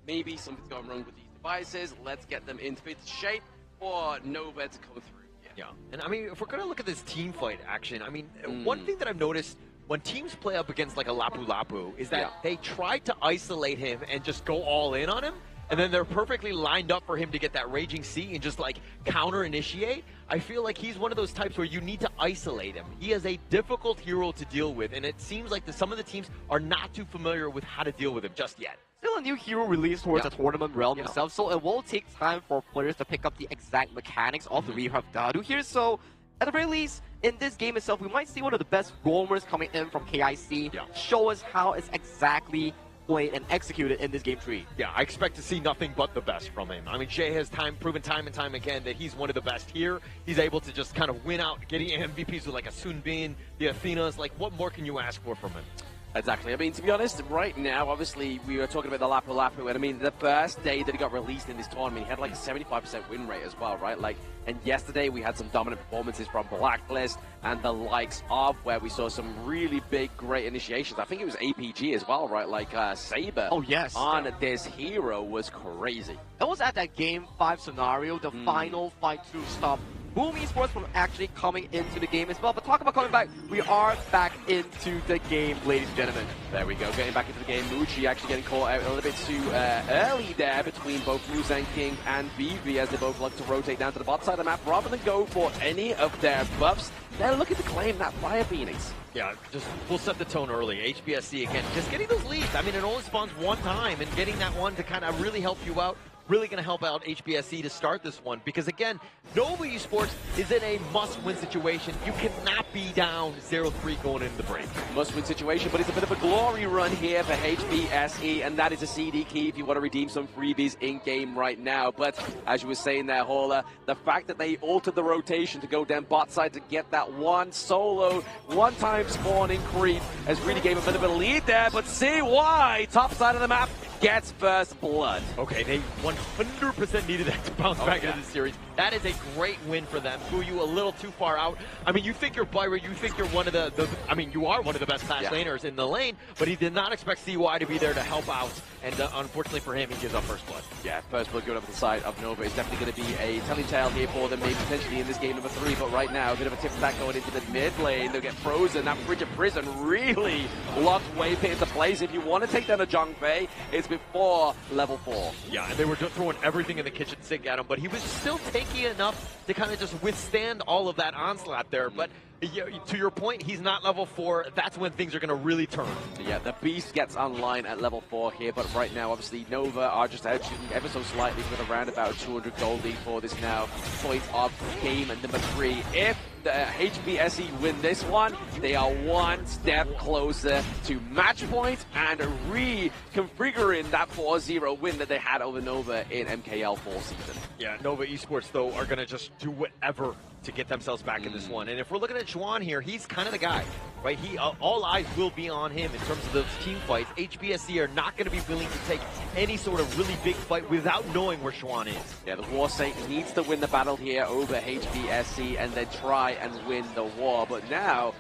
maybe something's going wrong with these devices. Let's get them in fit shape for Nova to come through. Yeah, and I mean, if we're going to look at this team fight action, I mean, one thing that I've noticed when teams play up against like a Lapu Lapu is that they try to isolate him and just go all in on him, and then they're perfectly lined up for him to get that Raging Sea and just like counter initiate. I feel like he's one of those types where you need to isolate him. He is a difficult hero to deal with, and it seems like some of the teams are not too familiar with how to deal with him just yet. Still a new hero released towards the tournament realm itself, so it will take time for players to pick up the exact mechanics of the Rehab Dadu here. So, at the very least, in this game itself, we might see one of the best roamers coming in from KIC. Show us how it's exactly played and executed in this game 3. Yeah, I expect to see nothing but the best from him. I mean, Jay has proven time and time again that he's one of the best here. He's able to just kind of win out, getting MVPs with like a Sunbin, the Athenas. Like, what more can you ask for from him? Exactly. I mean, to be honest, right now, obviously, we were talking about the Lapu Lapu, and I mean, the first day that he got released in this tournament, he had like a 75% win rate as well, right? Like, and yesterday we had some dominant performances from Blacklist and the likes of, where we saw some really big, great initiations. I think it was APG as well, right? Like, Saber on this hero was crazy. That was at that game 5 scenario, the final fight to stop Boom Esports from actually coming into the game as well. But talk about coming back, we are back into the game, ladies and gentlemen. There we go, getting back into the game. Muchi actually getting caught out a little bit too early there between both Muzan King and Vivi, as they both like to rotate down to the bot side of the map rather than go for any of their buffs. They're looking to claim that Fire Phoenix. Yeah, just we'll set the tone early. HBSC again, just getting those leads. I mean, it only spawns one time, and getting that one to kind of really help you out. Really going to help out HBSC to start this one, because again, Nova Esports is in a must-win situation. You cannot be down 0-3 going into the break. Must-win situation, but it's a bit of a glory run here for HBSE, and that is a CD key if you want to redeem some freebies in-game right now. But as you were saying there, Hauler, the fact that they altered the rotation to go down bot side to get that one solo, one-time spawning creep has really gave a bit of a lead there, but CY, top side of the map, gets first blood. Okay, they 100% needed that to bounce back into the series. That is a great win for them. Fuyu a little too far out. I mean, you think you're Byra, you think you're one of the I mean, you are one of the best fast laners in the lane, but he did not expect CY to be there to help out, and unfortunately for him, he gives up first blood. Yeah, first blood going over the side of Nova is definitely going to be a telling tale here for them, maybe potentially in this game number 3, but right now, a bit of a tip stack going into the mid lane. They'll get frozen. That Bridge of Prison really locked way into place. If you want to take down a Zhongfei, it's before level 4. Yeah, and they were just throwing everything in the kitchen sink at him, but he was still taking enough to kind of just withstand all of that onslaught there. But to your point, he's not level 4. That's when things are going to really turn. Yeah, the Beast gets online at level 4 here, but right now, obviously, Nova are just edging ever so slightly with around about 200 gold lead for this now point of game number 3. If the HBSE win this one, they are one step closer to match point and reconfiguring that 4-0 win that they had over Nova in MKL fall season. Yeah, Nova Esports, though, are going to just do whatever to get themselves back in this one. And if we're looking at Xuan here, he's kind of the guy, right? He all eyes will be on him in terms of those team fights. HBSC are not going to be willing to take any sort of really big fight without knowing where Xuan is. Yeah, the War Saint needs to win the battle here over HBSC and then try and win the war. But now,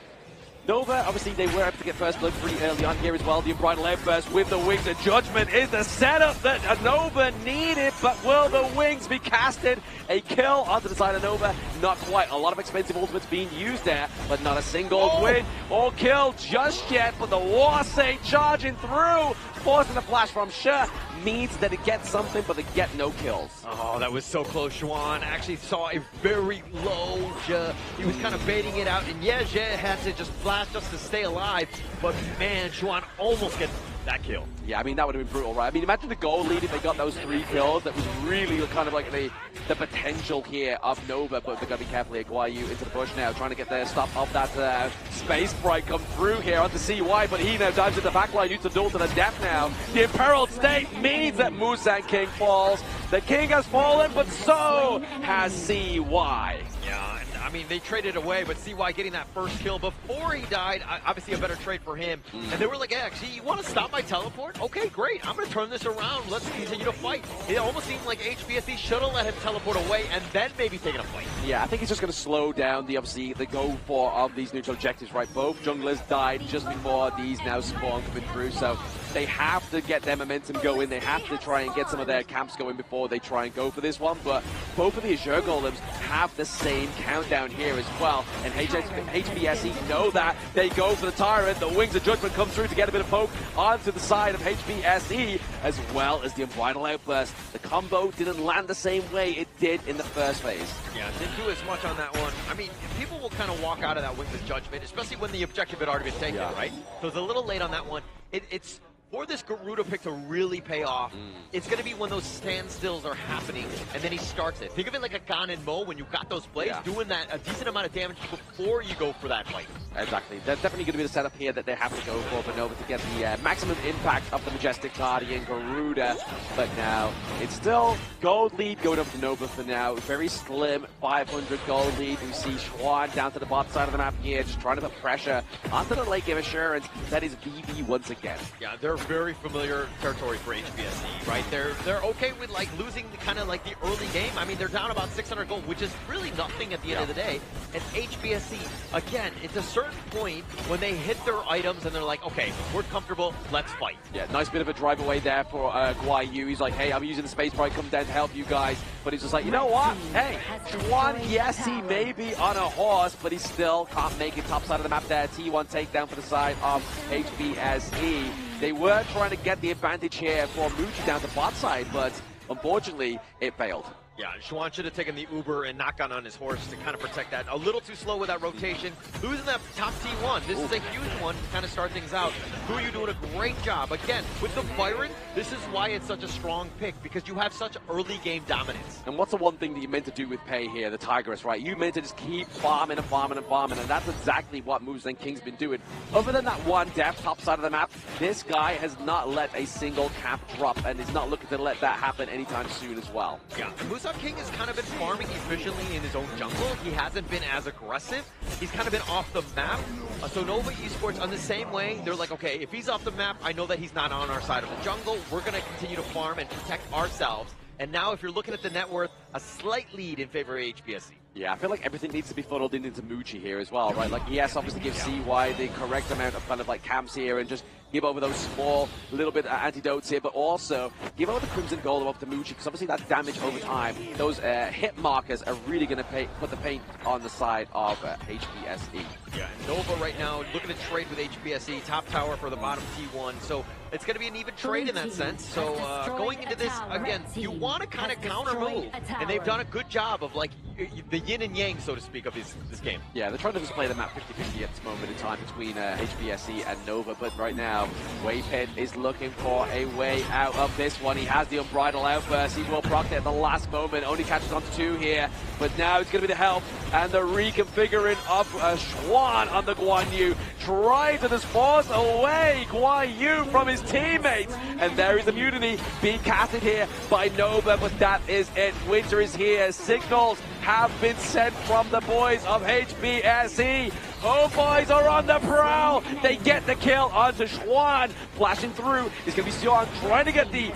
Nova, obviously, they were able to get first blood pretty early on here as well. The Unbridled Outburst with the Wings of Judgment is the setup that Nova needed, but will the Wings be casted? A kill onto the side of Nova, not quite. A lot of expensive ultimates being used there, but not a single win or kill just yet. But the War Saint charging through, forcing the flash from Sher, means that it gets something, but they get no kills. Oh, that was so close. Xuan actually saw a very low Je. He was kind of baiting it out, and yeah, Je had to just flash just to stay alive, but man, Xuan almost gets that kill. Yeah, I mean, that would have been brutal, right? I mean, imagine the goal lead if they got those 3 kills. That was really kind of like the potential here of Nova, but they've got to be careful here. Guayu into the bush now, trying to get the stop of that Space Sprite come through here onto CY, but he now dives into the backline, used to duel to the death now. The Imperiled State means that Muzan King falls. The King has fallen, but so has CY. Yeah, I mean, they traded away, but CY getting that first kill before he died, obviously a better trade for him. And they were like, hey, actually, you want to stop my teleport? Okay, great. I'm going to turn this around. Let's continue to fight. It almost seemed like HBSE should have let him teleport away and then maybe taken a fight. Yeah, I think he's just going to slow down the, obviously, the go for of these neutral objectives, right? Both junglers died just before these now spawn coming through, so they have to get their momentum going. They have to try and get some of their camps going before they try and go for this one. But both of the Azure Golems have the same countdown here as well. And HBSE know that. They go for the Tyrant. The Wings of Judgment come through to get a bit of poke onto the side of HBSE, as well as the Unbridled Outburst. The combo didn't land the same way it did in the first phase. Yeah, didn't do as much on that one. I mean, people will kind of walk out of that Wings of Judgment, especially when the objective had already been taken, right? So it's a little late on that one. It's for this Garuda pick to really pay off, it's going to be when those standstills are happening, and then he starts it. Think of it like a Gon and Mo when you got those plays, doing that a decent amount of damage before you go for that fight. Exactly. That's definitely going to be the setup here that they have to go for, but Nova to get the maximum impact of the Majestic Guardian Garuda. But now, it's still gold lead going up to Nova for now. Very slim 500 gold lead. We see Schwan down to the bottom side of the map here, just trying to put pressure onto the late game assurance. That is VV once again. Yeah, they're very familiar territory for HBSE, right? They're okay with like losing the kind of like the early game. I mean, they're down about 600 gold, which is really nothing at the end of the day. And HBSE, again, it's a certain point when they hit their items and they're like, okay, we're comfortable, let's fight. Yeah, nice bit of a drive away there for Guai Yu. He's like, hey, I'm using the space bar, come down to help you guys. But he's just like, you know what? Hey, Schwan, yes, he may be on a horse, but he still can't make it top side of the map there. T1 takedown for the side of HBSE. They were trying to get the advantage here for Muji down the bot side, but unfortunately, it failed. Yeah, Schwan should have taken the Uber and not gone on his horse to kind of protect that. A little too slow with that rotation. Losing that top T1, this is a huge one to kind of start things out. Who are you doing a great job? Again, with the Byron, this is why it's such a strong pick, because you have such early game dominance. And what's the one thing that you meant to do with Pei here, the Tigress, right? You meant to just keep farming and farming and farming, and that's exactly what Moves and King's been doing. Other than that one death top side of the map, this guy has not let a single cap drop, and is not looking to let that happen anytime soon as well. Yeah, Moose King has kind of been farming efficiently in his own jungle. He hasn't been as aggressive. He's kind of been off the map. So Nova Esports, on the same way, they're like, okay, if he's off the map, I know that he's not on our side of the jungle. We're going to continue to farm and protect ourselves. And now if you're looking at the net worth, a slight lead in favor of HBSE. Yeah, I feel like everything needs to be funneled into Muji here as well, right? Like, yes, obviously give CY the correct amount of kind of like camps here and just give over those small little bit antidotes here, but also give over the Crimson Golem up to Muji, because obviously that damage over time, those hit markers are really going to put the paint on the side of HBSE. Yeah, Nova right now looking to trade with HBSE, top tower for the bottom T1, so it's going to be an even trade in that sense. So going into this, again, you want to kind of counter move, and they've done a good job of like the yin and yang, so to speak, of this game. Yeah, they're trying to just play the map 50-50 at this moment in time between HBSE and Nova, but right now, Waypit is looking for a way out of this one. He has the Unbridled Outburst. He will proc it at the last moment. Only catches on to 2 here. But now it's going to be the help and the reconfiguring of Schwan on the Guan Yu. Trying to just force away Guan Yu from his teammates. And there is immunity being casted here by Nova. But that is it. Winter is here. Signals have been sent from the boys of HBSE. HomeBois are on the prowl. They get the kill onto Schwan. Flashing through is going to be Sion trying to get the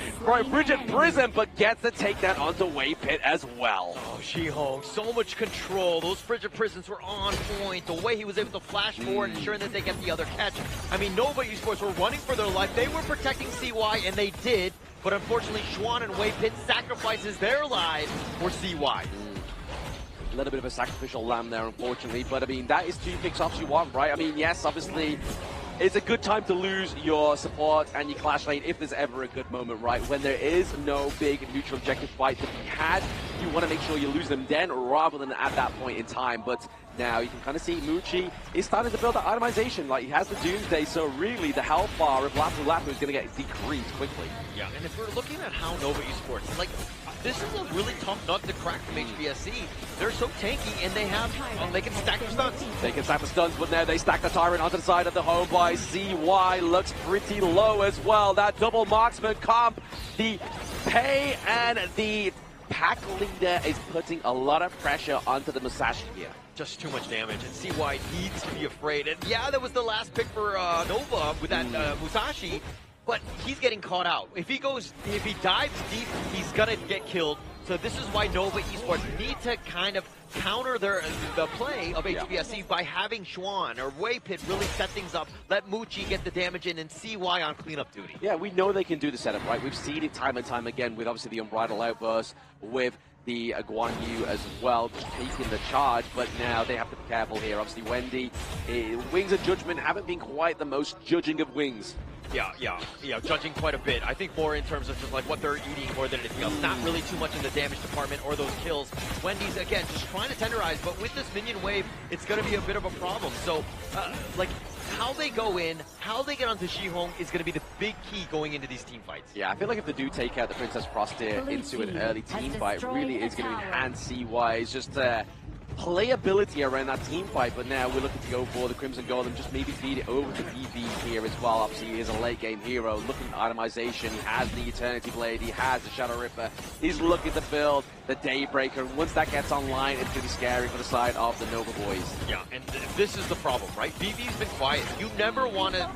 Bridget Prism, but gets the takedown onto Waypit as well. Oh, She-Hong, so much control. Those Bridget Prisms were on point. The way he was able to flash forward, ensuring that they get the other catch. I mean, Nova Esports were running for their life. They were protecting CY, and they did. But unfortunately, Schwan and Waypit sacrifices their lives for CY. A little bit of a sacrificial lamb there, unfortunately, but I mean, that is 2 picks-offs you want, right? I mean, yes, obviously, it's a good time to lose your support and your clash lane if there's ever a good moment, right? When there is no big neutral objective fight to be had, you want to make sure you lose them then rather than at that point in time. But now you can kind of see Muji is starting to build that itemization. Like, he has the Doomsday, so really the health bar of Lapu Lapu is going to get decreased quickly. Yeah, and if we're looking at how Nova Esports, like, this is a really tough nut to crack from HBSE. They're so tanky, and they have, they can stack their stuns. They can stack the stuns, but now they stack the Tyrant onto the side of the HomeBois. CY looks pretty low as well. That double marksman comp, the Pei and the pack leader is putting a lot of pressure onto the Musashi here. Just too much damage, and CY needs to be afraid. And yeah, that was the last pick for Nova with that Musashi, but he's getting caught out. If he dives deep, he's gonna get killed. So this is why Nova Esports need to kind of counter the play of HBSC by having Schwan or Waypit really set things up, let Muchi get the damage in, and CY on cleanup duty. Yeah, we know they can do the setup, right? We've seen it time and time again with obviously the Unbridled Outburst, with the Guan Yu as well, taking the charge, but now they have to be careful here. Obviously, Wendy, Wings of Judgment haven't been quite the most judging of Wings. Yeah, judging quite a bit. I think more in terms of just like what they're eating more than anything else. Not really too much in the damage department or those kills. Wendy's, again, just trying to tenderize, but with this minion wave, it's going to be a bit of a problem. So, like, how they go in, how they get onto Shihong is going to be the big key going into these team fights. Yeah, I feel like if they do take out the Princess Frost here into an early team fight, really is going to enhance CY's just playability around that team fight, but now we're looking to go for the Crimson Golem, just maybe feed it over to BB here as well. Obviously, he is a late game hero, looking at itemization, he has the Eternity Blade, he has the Shadow Ripper, he's looking to build the Daybreaker. Once that gets online, it's going to be scary for the side of the Nova boys. Yeah, and this is the problem, right? BB's been quiet. You never want to,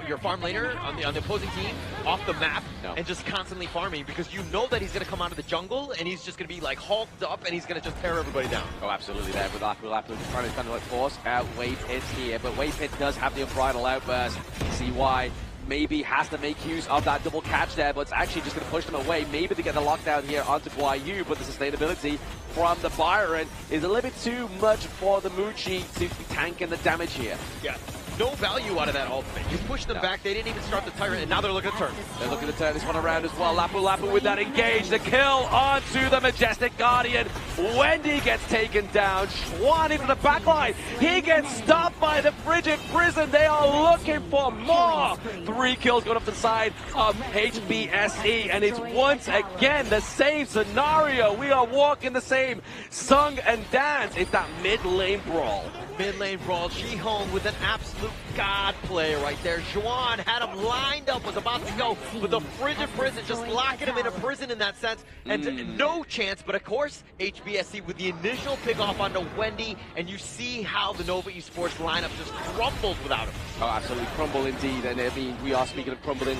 your farm laner on the opposing team off the map and just constantly farming, because you know that he's going to come out of the jungle and he's just going to be like hulked up and he's going to just tear everybody down. Oh, absolutely there with Lapu trying to kind of like force out Waypit here, but Waypit does have the Unbridled Outburst. CY maybe has to make use of that double catch there, but it's actually just going to push them away. Maybe they get the lockdown here onto Guan Yu, but the sustainability from the Byron is a little bit too much for the Muchi to be tanking the damage here. Yeah. No value out of that ultimate. You push them back, they didn't even start the Tyrant, and now they're looking to turn. They're looking to turn this one around as well. Lapu with that engage, the kill onto the Majestic Guardian. Wendy gets taken down. Schwan into the backline. He gets stopped by the Frigid Prison. They are looking for more. 3 kills going up the side of HBSE, and it's once again the same scenario. We are walking the same song and dance. It's that mid lane brawl. Mid lane brawl. Shihong with an absolute god play right there. Juan had him lined up, was about to go, but the Frigid Prison just locking him in a prison in that sense, and no chance. But of course, HBSC with the initial pick off onto Wendy, and you see how the Nova Esports lineup just crumbled without him. Oh, absolutely crumble indeed. And I mean, we are speaking of crumbling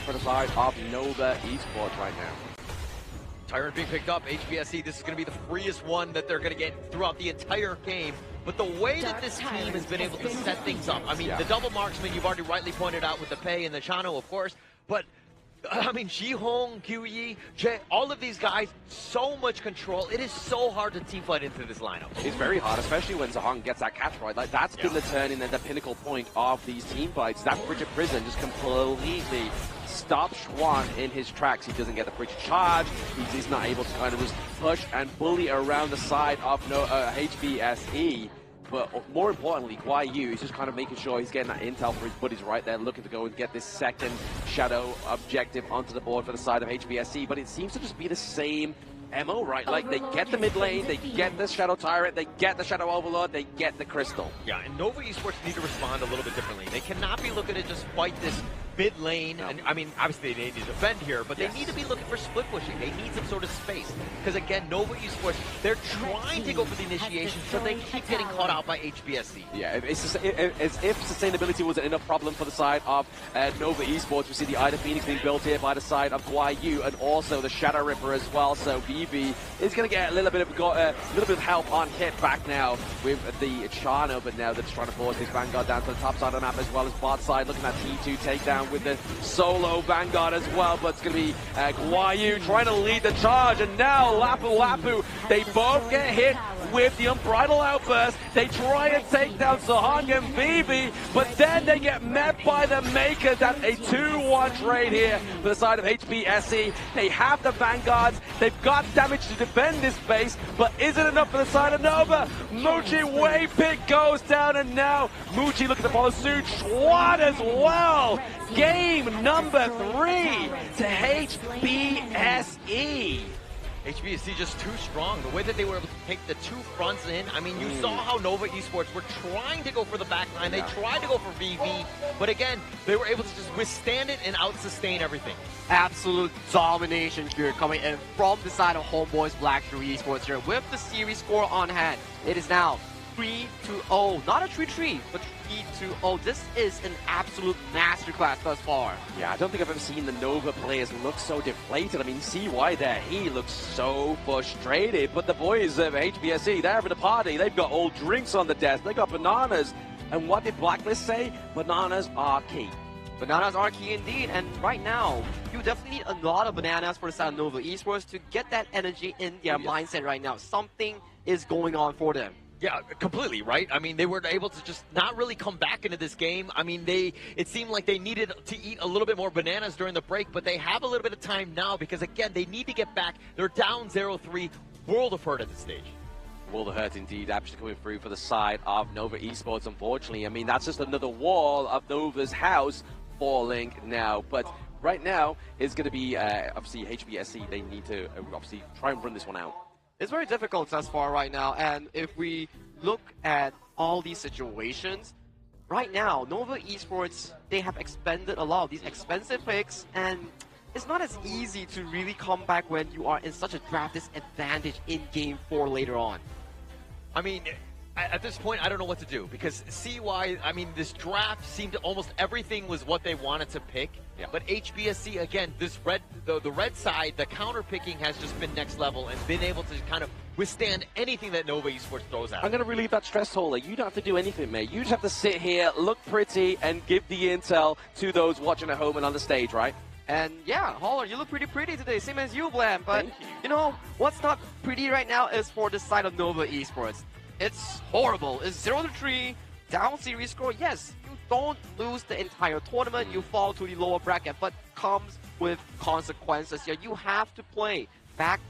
for the side of Nova Esports right now. Tyrant being picked up, HBSC, this is going to be the freest one that they're going to get throughout the entire game. But the way that this team has been able to set things up, I mean, the double marksman, you've already rightly pointed out with the Pei and the Chano, of course, but I mean, Shihong, QE, Jay, all of these guys, so much control. It is so hard to team fight into this lineup. It's very hard, especially when Zahong gets that catch right. Like, that's been the turning and the pinnacle point of these team fights. That Frigid Prison just completely stops Schwan in his tracks. He doesn't get the Frigid charge. He's not able to kind of just push and bully around the side of HBSE. But more importantly, Guan Yu is just kind of making sure he's getting that intel for his buddies right there, looking to go and get this second Shadow objective onto the board for the side of HBSC. But it seems to just be the same MO, right? Like, they get the mid lane, they get the Shadow Tyrant, they get the Shadow Overlord, they get the Crystal. Yeah, and Nova Esports need to respond a little bit differently. They cannot be looking to just fight this mid lane, and I mean, obviously they need to defend here, but they need to be looking for split pushing. They need some sort of space, because again, Nova Esports, they're trying to go for the initiation, so they keep getting caught out by HBSC. Yeah, it's as if sustainability was enough problem for the side of Nova Esports. We see the Ida Phoenix being built here by the side of Guan Yu, and also the Shadow Ripper as well. So BB is going to get a little bit of help on hit back now with the Chano, but now they're just trying to force this Vanguard down to the top side of the map as well as bot side, looking at T2 takedown with the solo Vanguard as well, but it's going to be Guan Yu trying to lead the charge, and now Lapu, they both get hit with the Unbridled Outburst. They try and take down Zahong and BB, but then they get met by the Makers. That's a 2-1 trade here for the side of HBSC. They have the Vanguards, they've got damage to defend this base, but is it enough for the side of Nova? Muchi Waypit goes down, and now Muchi looking to follow suit. Schwan as well. Game number 3 to HBSE. HBSC just too strong. The way that they were able to take the two fronts in, I mean, you saw how Nova Esports were trying to go for the back line. They tried to go for VV, but again, they were able to just withstand it and out-sustain everything. Absolute domination here coming in from the side of HomeBois Blacklist Esports here with the series score on hand. It is now 3-0, not a 3-3, but 3-0. This is an absolute masterclass thus far. Yeah, I don't think I've ever seen the Nova players look so deflated. I mean, see why there. He looks so frustrated. But the boys of HBSC, they're having a party. They've got all drinks on the desk. They got bananas. And what did Blacklist say? Bananas are key. Bananas are key indeed, and right now, you definitely need a lot of bananas for the side of Nova Esports to get that energy in their mindset right now. Something is going on for them. Yeah, completely, right? I mean, they were able to just not really come back into this game. I mean, it seemed like they needed to eat a little bit more bananas during the break, but they have a little bit of time now because, again, they need to get back. They're down 0-3, world of hurt at this stage. World of hurt indeed, actually coming through for the side of Nova Esports, unfortunately. I mean, that's just another wall of Nova's house falling now. But right now, it's going to be, obviously, HBSC. They need to, obviously, try and run this one out. It's very difficult thus far right now, and if we look at all these situations, right now, Nova Esports, they have expended a lot of these expensive picks, and it's not as easy to really come back when you are in such a draft disadvantage in Game 4 later on. I mean, at this point, I don't know what to do, because CY, I mean, this draft seemed to almost everything was what they wanted to pick. Yeah. But HBSC, again, this the red side, the counter picking has just been next level and been able to kind of withstand anything that Nova Esports throws at. I'm going to relieve that stress, Holler. You don't have to do anything, mate. You just have to sit here, look pretty, and give the intel to those watching at home and on the stage, right? And yeah, Holler, you look pretty pretty today, same as you, Blam. But you know, what's not pretty right now is for the side of Nova Esports. It's horrible. It's 0-3, down series score. Yes, you don't lose the entire tournament. You fall to the lower bracket, but comes with consequences here. You have to play not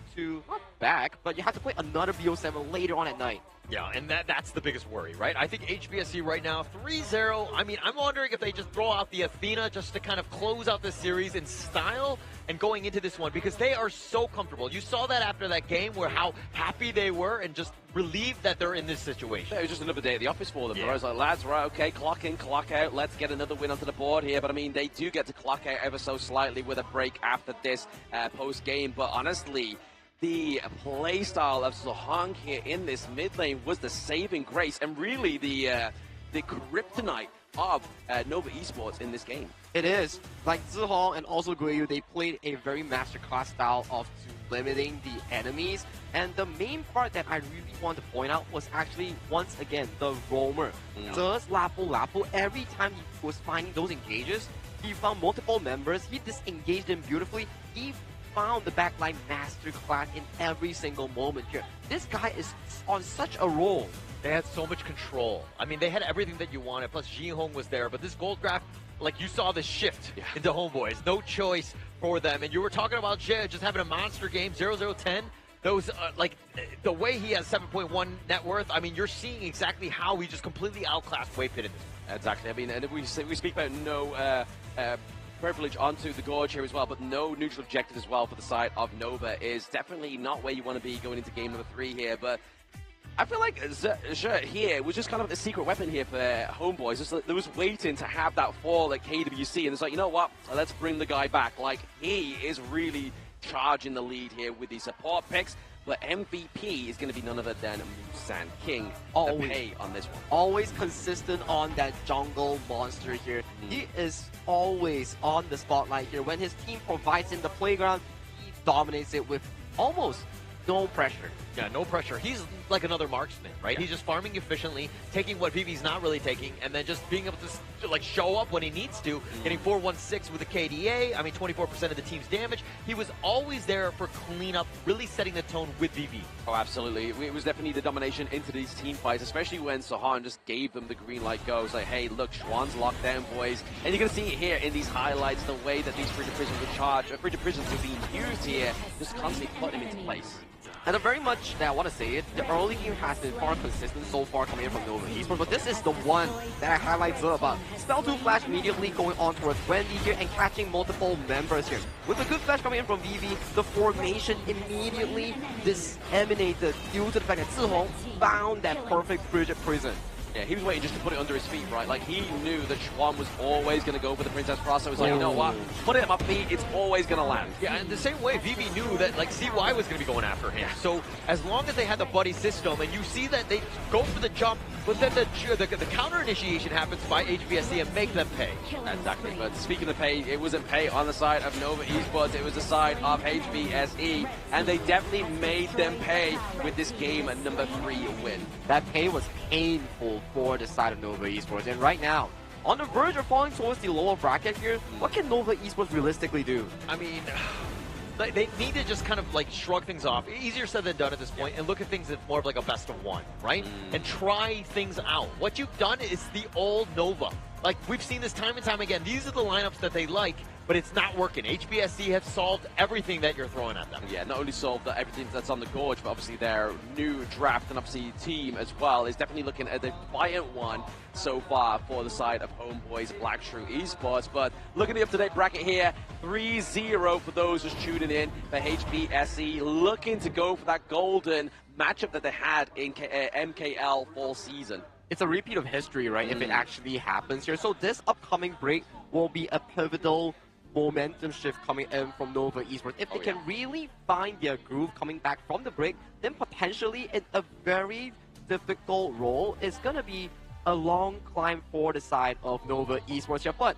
back, but you have to play another BO7 later on at night. Yeah, and that's the biggest worry, right? I think HBSC right now, 3-0. I mean, I'm wondering if they just throw out the Athena just to kind of close out this series in style and going into this one, because they are so comfortable. You saw that after that game where how happy they were and just relieved that they're in this situation. Yeah, it was just another day at the office for them. Yeah. I was like, lads, right, okay, clock in, clock out. Let's get another win onto the board here. But, I mean, they do get to clock out ever so slightly with a break after this post-game. But, honestly, the play style of Sohang here in this mid lane was the saving grace and really the kryptonite of Nova Esports in this game. It is. Like Zihong and also Guiyu, they played a very masterclass style of limiting the enemies. And the main part that I really want to point out was actually, once again, the roamer. Just Lapu, every time he was finding those engages, he found multiple members, he disengaged them beautifully, he found the backline masterclass in every single moment here. This guy is on such a roll. They had so much control. I mean, they had everything that you wanted, plus Jinhong was there, but this gold draft, like you saw the shift into HomeBois. No choice for them. And you were talking about Jay just having a monster game, 0-0-10. Those, like, the way he has 7.1 net worth, I mean, you're seeing exactly how he just completely outclassed Waypit in this. Exactly. I mean, and if we speak about no privilege onto the Gorge here as well, but no neutral objective as well for the side of Nova is definitely not where you want to be going into game number 3 here. But I feel like Zhe here was just kind of the secret weapon here for HomeBois. Just like, they was waiting to have that fall at KWC, and it's like, you know what? Let's bring the guy back. Like, he is really charging the lead here with these support picks. But MVP is going to be none other than Musan King. Always pay on this one. Always consistent on that jungle monster here. He is always on the spotlight here. When his team provides him the playground, he dominates it with almost no pressure. Yeah, no pressure. He's like another marksman, right? Yeah. He's just farming efficiently, taking what VV's not really taking, and then just being able to like show up when he needs to, getting 416 with a KDA, I mean 24% of the team's damage. He was always there for cleanup, really setting the tone with VV. Oh, absolutely. It was definitely the domination into these team fights, especially when Sohan just gave them the green light go. It's like, hey, look, Schwann's locked down, boys. And you're going to see it here in these highlights, the way that these free-to-prisons were charged, free-to-prisons were being used here, just constantly putting them into place. And the very much that I want to say it, the early game has been far consistent so far coming in from Nova Esports, but this is the one that I highlight about. Spell 2 flash immediately going on towards Wendy here and catching multiple members here. With a good flash coming in from Vivi, the formation immediately disseminated due to the fact that Zihong found that perfect Frigid Prison. Yeah, he was waiting just to put it under his feet, right? Like, he knew that Chuan was always going to go for the Princess Cross, so he was like, you know what? Put it at my feet, it's always going to land. Yeah, and the same way, Vivi knew that, like, CY was going to be going after him. So, as long as they had the buddy system, and you see that they go for the jump, but then the counter initiation happens by HBSC and make them pay. Exactly, but speaking of pay, it wasn't pay on the side of Nova Esports, it was the side of HBSE, and they definitely made them pay with this game at number 3 win. That pay was painful for the side of Nova Esports, and right now, on the verge of falling towards the lower bracket here, what can Nova Esports realistically do? I mean, they need to just kind of like shrug things off. Easier said than done at this point, and look at things as more of like a best of one, right? And try things out. What you've done is the old Nova. Like, we've seen this time and time again. These are the lineups that they like, but it's not working. HBSC have solved everything that you're throwing at them. Yeah, not only solved everything that's on the Gorge, but obviously their new draft and obviously team as well is definitely looking at the defiant one so far for the side of HomeBois Black Shrew Esports. But look at the up-to-date bracket here, 3-0 for those just tuning in for HBSC, looking to go for that golden matchup that they had in MKL fall season. It's a repeat of history, right, if it actually happens here. So this upcoming break will be a pivotal momentum shift coming in from Nova Esports. If they can really find their groove coming back from the break, then potentially in a very difficult role, it's going to be a long climb for the side of Nova Esports here. But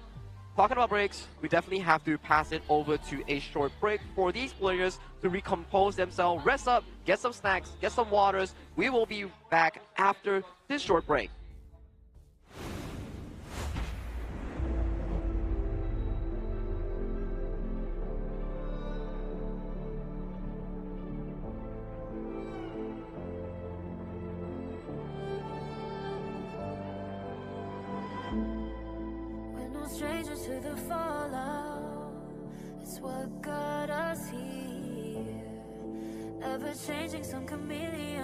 talking about breaks, we definitely have to pass it over to a short break for these players to recompose themselves, rest up, get some snacks, get some waters. We will be back after this short break. Strangers to the fallout, it's what got us here. Ever changing, some chameleon,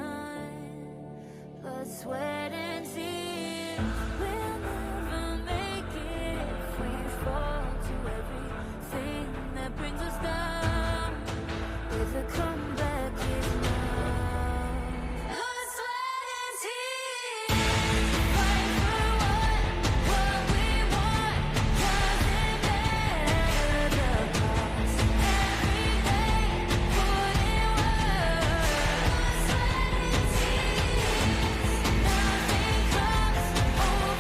blood, sweat, and tears. We'll never make it if we fall to everything that brings us down. With a comeback is now. Blood, sweat, and tears. Fight for what we want. Oh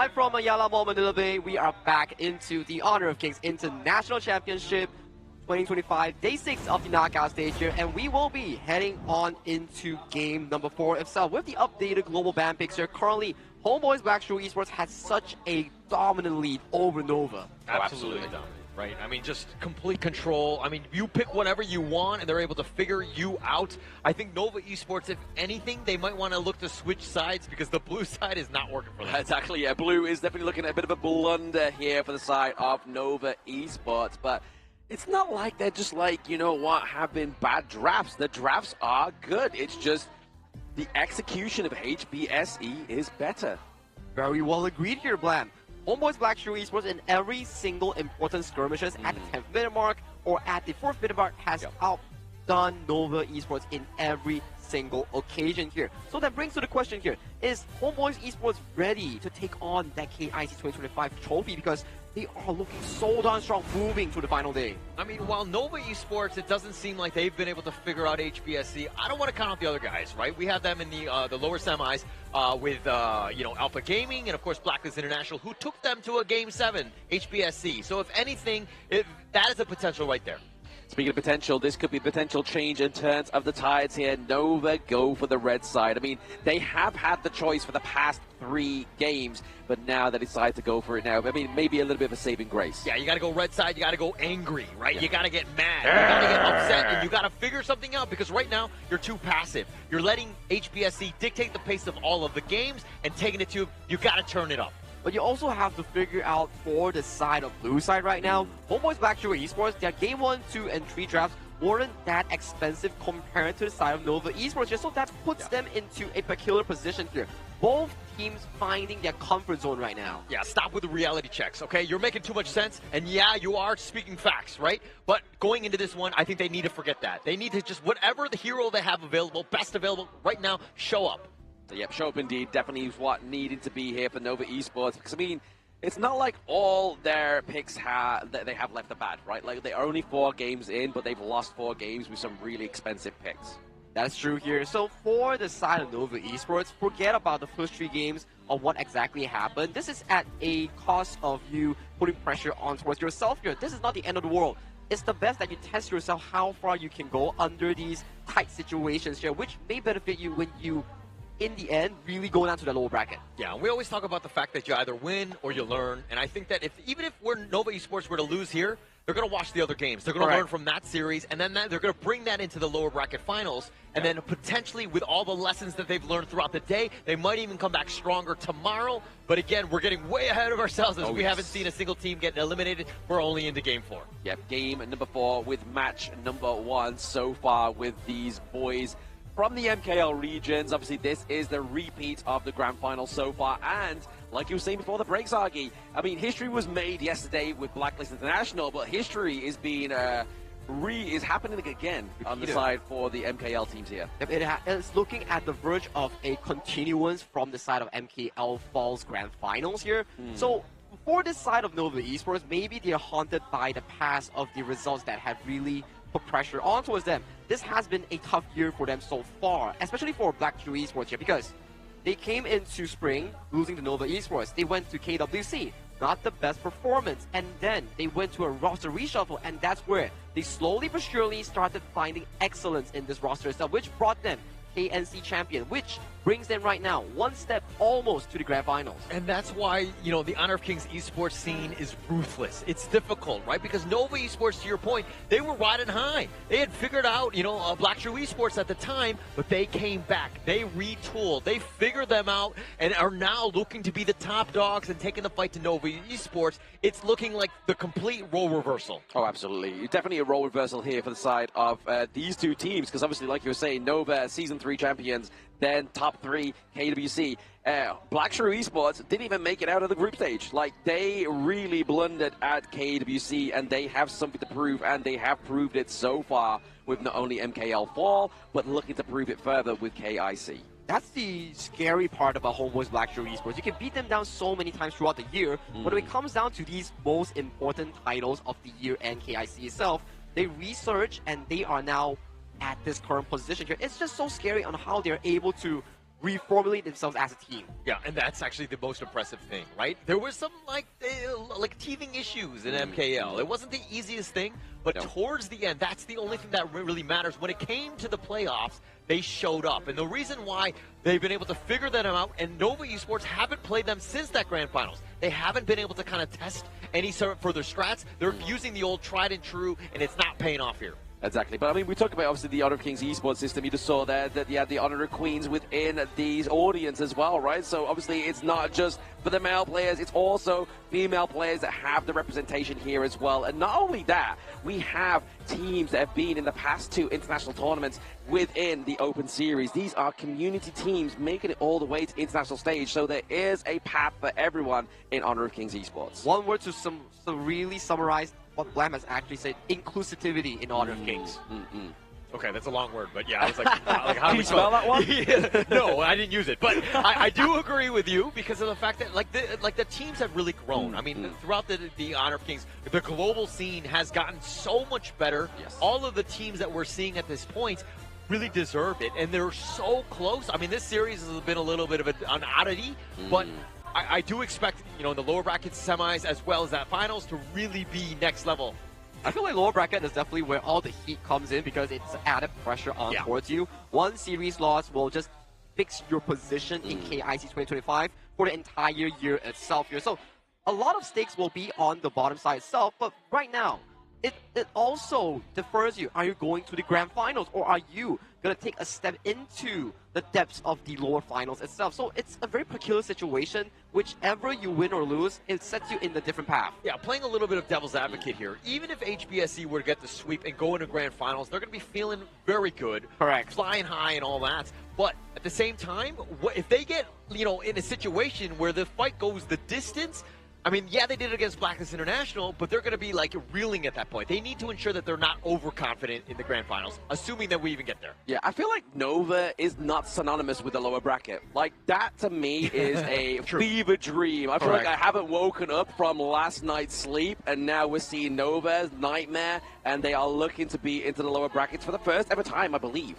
Live from Ayala Mall, Manila Bay, we are back into the Honor of Kings International Championship 2025, day 6 of the knockout stage here, and we will be heading on into game number 4 itself with the updated global ban picks here. Currently, HomeBois Blackstreet Esports has such a dominant lead over Nova. Absolutely dominant, right? I mean, just complete control. I mean, you pick whatever you want, and they're able to figure you out. I think Nova Esports, if anything, they might want to look to switch sides because the blue side is not working for them. Exactly, yeah. Blue is definitely looking at a bit of a blunder here for the side of Nova Esports, but it's not like they're just like, you know what, have been bad drafts. The drafts are good. It's just the execution of HBSE is better. Very well agreed here, Blam. HomeBois Blackstreet Esports in every single important skirmishes at the 10th minute mark or at the 4th minute mark has outdone Nova Esports in every single occasion here. So that brings to the question here, is HomeBois Esports ready to take on that KIC 2025 trophy? Because they are looking so darn strong moving to the final day. I mean, while Nova Esports, it doesn't seem like they've been able to figure out HBSC. I don't want to count out the other guys, right? We have them in the lower semis with you know, Alpha Gaming and of course Blacklist International, who took them to a Game 7 HBSC. So if anything, that is a potential right there. Speaking of potential, this could be potential change in turns of the tides here. Nova go for the red side. I mean, they have had the choice for the past 3 games, but now they decide to go for it now. I mean, maybe a little bit of a saving grace. Yeah, you got to go red side. You got to go angry, right? Yeah. You got to get mad. You got to get upset, and you got to figure something out because right now you're too passive. You're letting HBSC dictate the pace of all of the games and taking it to you got to turn it up. But you also have to figure out for the side of blue side right now, HomeBois Blackstreet Esports, their game 1, 2, and 3 drafts weren't that expensive compared to the side of Nova Esports here, so that puts them into a peculiar position here. Both teams finding their comfort zone right now. Yeah, stop with the reality checks, okay? You're making too much sense, and yeah, you are speaking facts, right? But going into this one, I think they need to forget that. They need to just, whatever the hero they have available, best available right now, show up. Yep, show up indeed. Definitely is what needed to be here for Nova Esports. Because, I mean, it's not like all their picks they have left the bat, right? Like, they're only 4 games in, but they've lost 4 games with some really expensive picks. That's true here. So for the side of Nova Esports, forget about the first 3 games of what exactly happened. This is at a cost of you putting pressure on towards yourself here. This is not the end of the world. It's the best that you test yourself how far you can go under these tight situations here, which may benefit you when you, in the end, really go down to the lower bracket. Yeah, we always talk about the fact that you either win or you learn, and I think that even if Nova Esports were to lose here, they're going to watch the other games. They're going to learn from that series, and then they're going to bring that into the lower bracket finals, and then potentially with all the lessons that they've learned throughout the day, they might even come back stronger tomorrow. But again, we're getting way ahead of ourselves as we haven't seen a single team get eliminated. We're only into game 4. Yep, game number 4 with match number 1 so far with these boys from the MKL regions. Obviously, this is the repeat of the grand final so far, and like you were saying before the breaks, Argy, I mean, history was made yesterday with Blacklist International, but history is being is happening again on the side for the MKL teams here. It's looking at the verge of a continuance from the side of MKL Falls Grand Finals here. So for this side of Nova Esports, maybe they're haunted by the past of the results that have really put pressure on towards them. This has been a tough year for them so far, especially for Blackstreet Esports here, because they came into spring losing to Nova Esports. They went to KWC, not the best performance, and then they went to a roster reshuffle, and that's where they slowly but surely started finding excellence in this roster itself, which brought them KNC champion, which brings them right now 1 step almost to the grand finals. And that's why, you know, the Honor of Kings esports scene is ruthless. It's difficult, right? Because Nova Esports, to your point, they were riding high. They had figured out, you know, Blackstreet Esports at the time, but they came back. They retooled. They figured them out and are now looking to be the top dogs and taking the fight to Nova Esports. It's looking like the complete role reversal. Oh, absolutely. Definitely a role reversal here for the side of these 2 teams, because obviously, like you were saying, Nova Season 3 champions, then top 3 KWC. Blackstreet Esports didn't even make it out of the group stage. Like, they really blundered at KWC, and they have something to prove, and they have proved it so far with not only MKL Fall, but looking to prove it further with KIC. That's the scary part about HomeBois Blackstreet Esports. You can beat them down so many times throughout the year, but when it comes down to these most important titles of the year and KIC itself, they research and they are now at this current position here. It's just so scary on how they're able to reformulate themselves as a team. Yeah, and that's actually the most impressive thing, right? There were some like teething issues in MKL. It wasn't the easiest thing, but towards the end, that's the only thing that really matters. When it came to the playoffs, they showed up. And the reason why they've been able to figure them out, and Nova Esports haven't played them since that Grand Finals. They haven't been able to kind of test any sort of further strats. They're using the old tried and true, and it's not paying off here. Exactly, but I mean, we talked about obviously the Honor of Kings esports system. You just saw there that you had the Honor of Queens within these audience as well, right? So obviously, it's not just for the male players; it's also female players that have the representation here as well. And not only that, we have teams that have been in the past 2 international tournaments within the Open Series. These are community teams making it all the way to international stage. So there is a path for everyone in Honor of Kings esports. One word to really summarize what Blam has actually said: inclusivity in Honor of Kings. Okay, that's a long word, but yeah, I was like, how Can do you spell that one? Yeah, no, I didn't use it, but I do agree with you because of the fact that the teams have really grown. I mean, throughout the Honor of Kings, the global scene has gotten so much better. Yes. All of the teams that we're seeing at this point really deserve it, and they're so close. I mean, this series has been a little bit of an oddity, but I do expect, in the lower bracket semis as well as that finals to really be next level. I feel like lower bracket is definitely where all the heat comes in because it's added pressure on towards you. One series loss will just fix your position in KIC 2025 for the entire year itself here. So a lot of stakes will be on the bottom side itself, but right now, it also defers you. Are you going to the grand finals, or are you going to take a step into the depths of the lower finals itself? So it's a very peculiar situation. Whichever you win or lose, it sets you in a different path. Yeah, playing a little bit of devil's advocate here. Even if HBSE were to get the sweep and go into grand finals, they're going to be feeling very good. Correct. Flying high and all that. But at the same time, if they get, in a situation where the fight goes the distance, I mean, yeah, they did it against Blacklist International, but they're going to be reeling at that point. They need to ensure that they're not overconfident in the grand finals, assuming that we even get there. Yeah, I feel like Nova is not synonymous with the lower bracket. Like, that to me is a fever dream. I feel like I haven't woken up from last night's sleep, and now we're seeing Nova's nightmare, and they are looking to be into the lower brackets for the first ever time, I believe.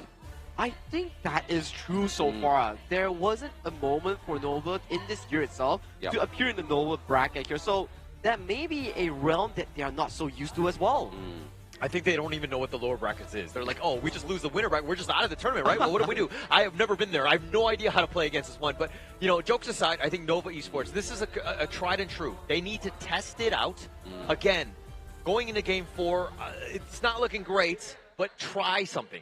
I think that is true so far. There wasn't a moment for Nova in this year itself to appear in the Nova bracket here. So that may be a realm that they are not so used to as well. I think they don't even know what the lower brackets is. They're like, oh, we just lose the winner bracket. We're just out of the tournament, right? Well, what do we do? I have never been there. I have no idea how to play against this one. But, jokes aside, I think Nova Esports, this is a tried and true. They need to test it out. Again, going into Game 4, it's not looking great, but try something.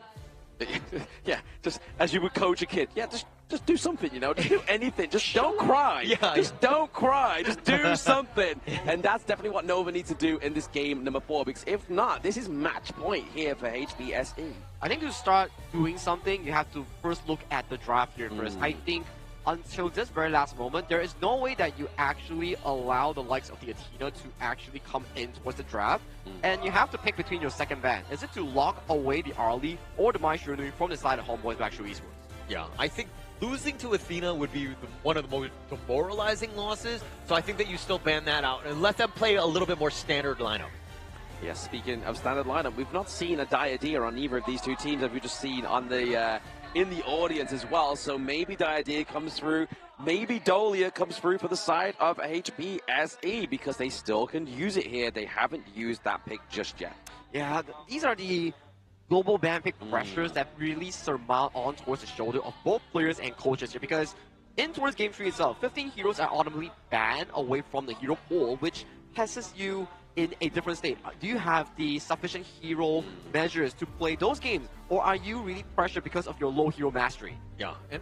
Yeah, just as you would coach a kid. Yeah, just do something, Just do anything. Just don't cry. Just don't cry. Just do something. And that's definitely what Nova needs to do in this game number 4. Because if not, this is match point here for HBSE. I think to start doing something, you have to first look at the draft here first. I think until this very last moment, there is no way that you actually allow the likes of the Athena to actually come in towards the draft. And you have to pick between your second van. Is it to lock away the Arlie or the Maestro from the side of HomeBois Back to Esports? Yeah, I think losing to Athena would be one of the most demoralizing losses. So I think that you still ban that out and let them play a little bit more standard lineup. Yeah, speaking of standard lineup, we've not seen a Diadea on either of these two teams, as we've just seen on the in the audience as well. So maybe Diadea comes through, maybe Dolia comes through for the side of HBSE, because they still can use it here. They haven't used that pick just yet. Yeah, these are the global ban pick pressures that really surmount on towards the shoulder of both players and coaches here, because in towards Game 3 itself, 15 heroes are automatically banned away from the hero pool, which places you in a different state. Do you have the sufficient hero measures to play those games, or are you really pressured because of your low hero mastery? Yeah, and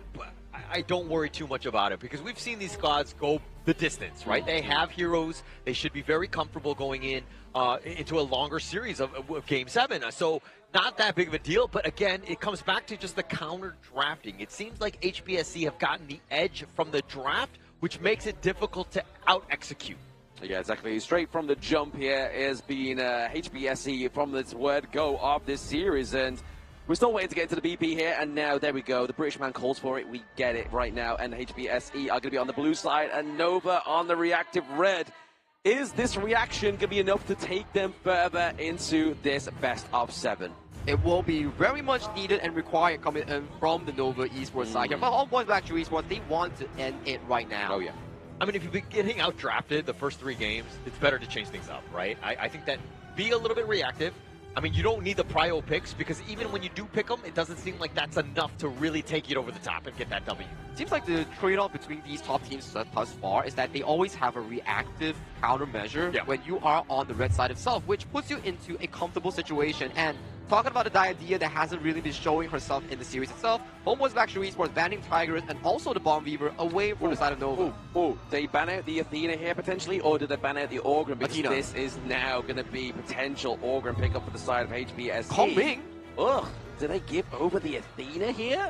I don't worry too much about it, because we've seen these squads go the distance, right? They have heroes. They should be very comfortable going into a longer series of Game 7. So not that big of a deal, but again, it comes back to just the counter drafting. It seems like HBSE have gotten the edge from the draft, which makes it difficult to out-execute. Yeah, exactly. Straight from the jump here is being HBSE from this word go of this series, and we're still waiting to get into the BP here, and now there we go. The British man calls for it. We get it right now, and HBSE are going to be on the blue side, and Nova on the reactive red. Is this reaction going to be enough to take them further into this best of 7? it will be very much needed and required coming in from the Nova Esports side here. But HomeBois Black-Shoe Esports, they want to end it right now. Oh, yeah. I mean, if you've been getting out-drafted the first 3 games, it's better to change things up, right? I think that be a little bit reactive. I mean, you don't need the prio picks because even when you do pick them, it doesn't seem like that's enough to really take it over the top and get that W. Seems like the trade-off between these top teams thus far is that they always have a reactive countermeasure when you are on the red side itself, which puts you into a comfortable situation. And talking about the idea that hasn't really been showing herself in the series itself, HomeBois Black-Shoe Esports banning Tigers and also the Bomb Weaver away from the side of Nova. They ban out the Athena here potentially, or did they ban out the Orgrim? Because Athena. this is now going to be potential Orgrim pickup for the side of HBSC. Coming. Ugh, do they give over the Athena here?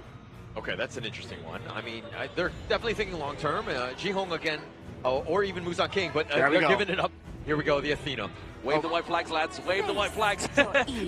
Okay, that's an interesting one. I mean, they're definitely thinking long-term. Jihong again, or even Musan King, but they're giving it up. Here we go, the Athena. Wave the white flags, lads. Wave the white flags.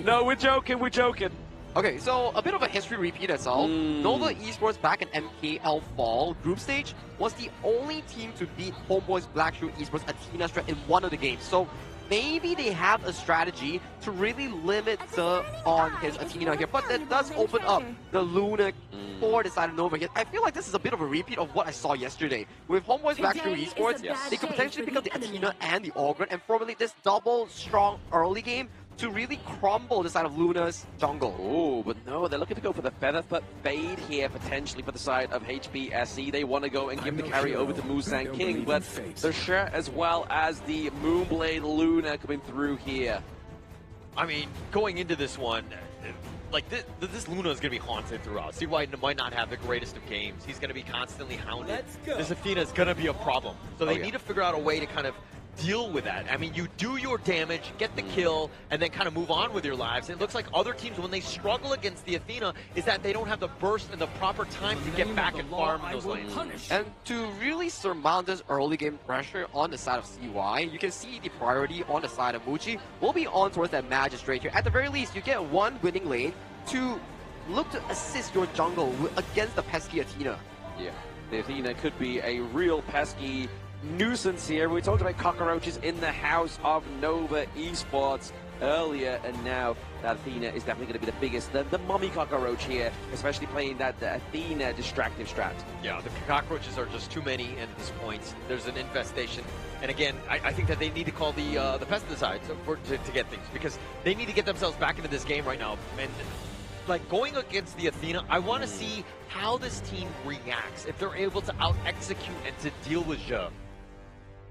No, we're joking. We're joking. Okay, so a bit of a history repeat itself. Nova Esports back in MKL Fall group stage was the only team to beat HomeBois Black-Shoe Esports Athena Strat in one of the games. So maybe they have a strategy to really limit on his Athena here, but that does open up the Luna for the side of Nova here. I feel like this is a bit of a repeat of what I saw yesterday. With HomeBois Black-Shoe Esports, they could potentially pick up the Athena and the Orgrim and formulate this double strong early game to really crumble the side of Luna's jungle. Oh, but no, they're looking to go for the Featherfoot Fade here, potentially for the side of HBSC. They want to go and give the carry over to Musan King, but the Sher as well as the Moonblade Luna coming through here. I mean, going into this one, like this Luna is going to be haunted throughout. CY might not have the greatest of games. He's going to be constantly hounded. This Athena is going to be a problem. So they need to figure out a way to kind of deal with that. I mean, you do your damage, get the kill, and then kind of move on with your lives. It looks like other teams, when they struggle against the Athena, is that they don't have the burst and the proper time to get back and farm those lanes. And to really surmount this early game pressure on the side of CY, you can see the priority on the side of Muchi will be on towards that Magistrate here. At the very least, you get one winning lane to look to assist your jungle against the pesky Athena. Yeah, the Athena could be a real pesky nuisance here. We talked about cockroaches in the house of Nova Esports earlier, and now that Athena is definitely going to be the biggest, the mummy cockroach here, especially playing that Athena distractive strat. Yeah, the cockroaches are just too many at this point. There's an infestation, and again, I think that they need to call the pesticides to get things, because they need to get themselves back into this game right now. And like going against the Athena, I want to see how this team reacts if they're able to out-execute and to deal with Jour.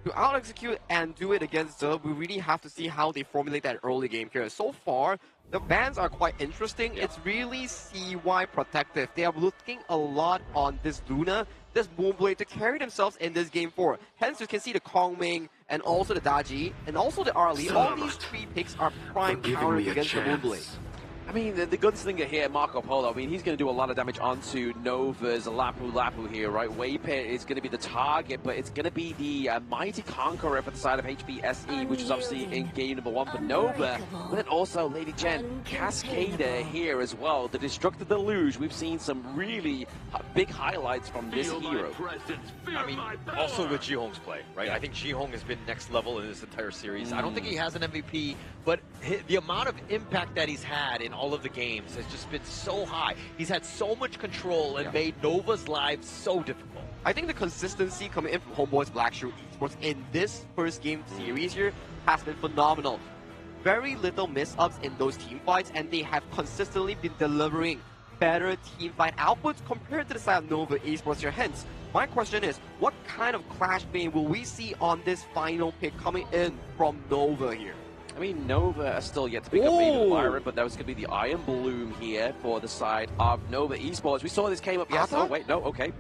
To out-execute and do it against Jour, we really have to see how they formulate that early game here. So far, the bans are quite interesting. It's really CY protective. They are looking a lot on this Luna, this Moonblade to carry themselves in this game 4. Hence, you can see the Kongming and also the Daji and also the Arlie. All these 3 picks are prime counters against the Moonblade. I mean, the gunslinger here, Marco Polo, I mean, he's going to do a lot of damage onto Nova's Lapu Lapu here, right? Waypit is going to be the target, but it's going to be the Mighty Conqueror for the side of HBSE, which is obviously in game number 1 for Nova. But then also, Lady Jen, Cascader here as well, the Destructor Deluge. We've seen some really big highlights from this hero. I mean, also with Jihong's play, right? I think Jihong has been next level in this entire series. I don't think he has an MVP, but the amount of impact that he's had in all of the games has just been so high. He's had so much control and made Nova's lives so difficult. I think the consistency coming in from HomeBois Black-Shoe Esports in this first game series here has been phenomenal. Very little miss-ups in those team fights, and they have consistently been delivering better team fight outputs compared to the side of Nova Esports here. Hence, my question is, what kind of clash bane will we see on this final pick coming in from Nova here? I mean, Nova are still yet to pick up Maiden Byron, but that was going to be the Iron Bloom here for the side of Nova Esports. We saw this came up. Oh, wait, no, okay.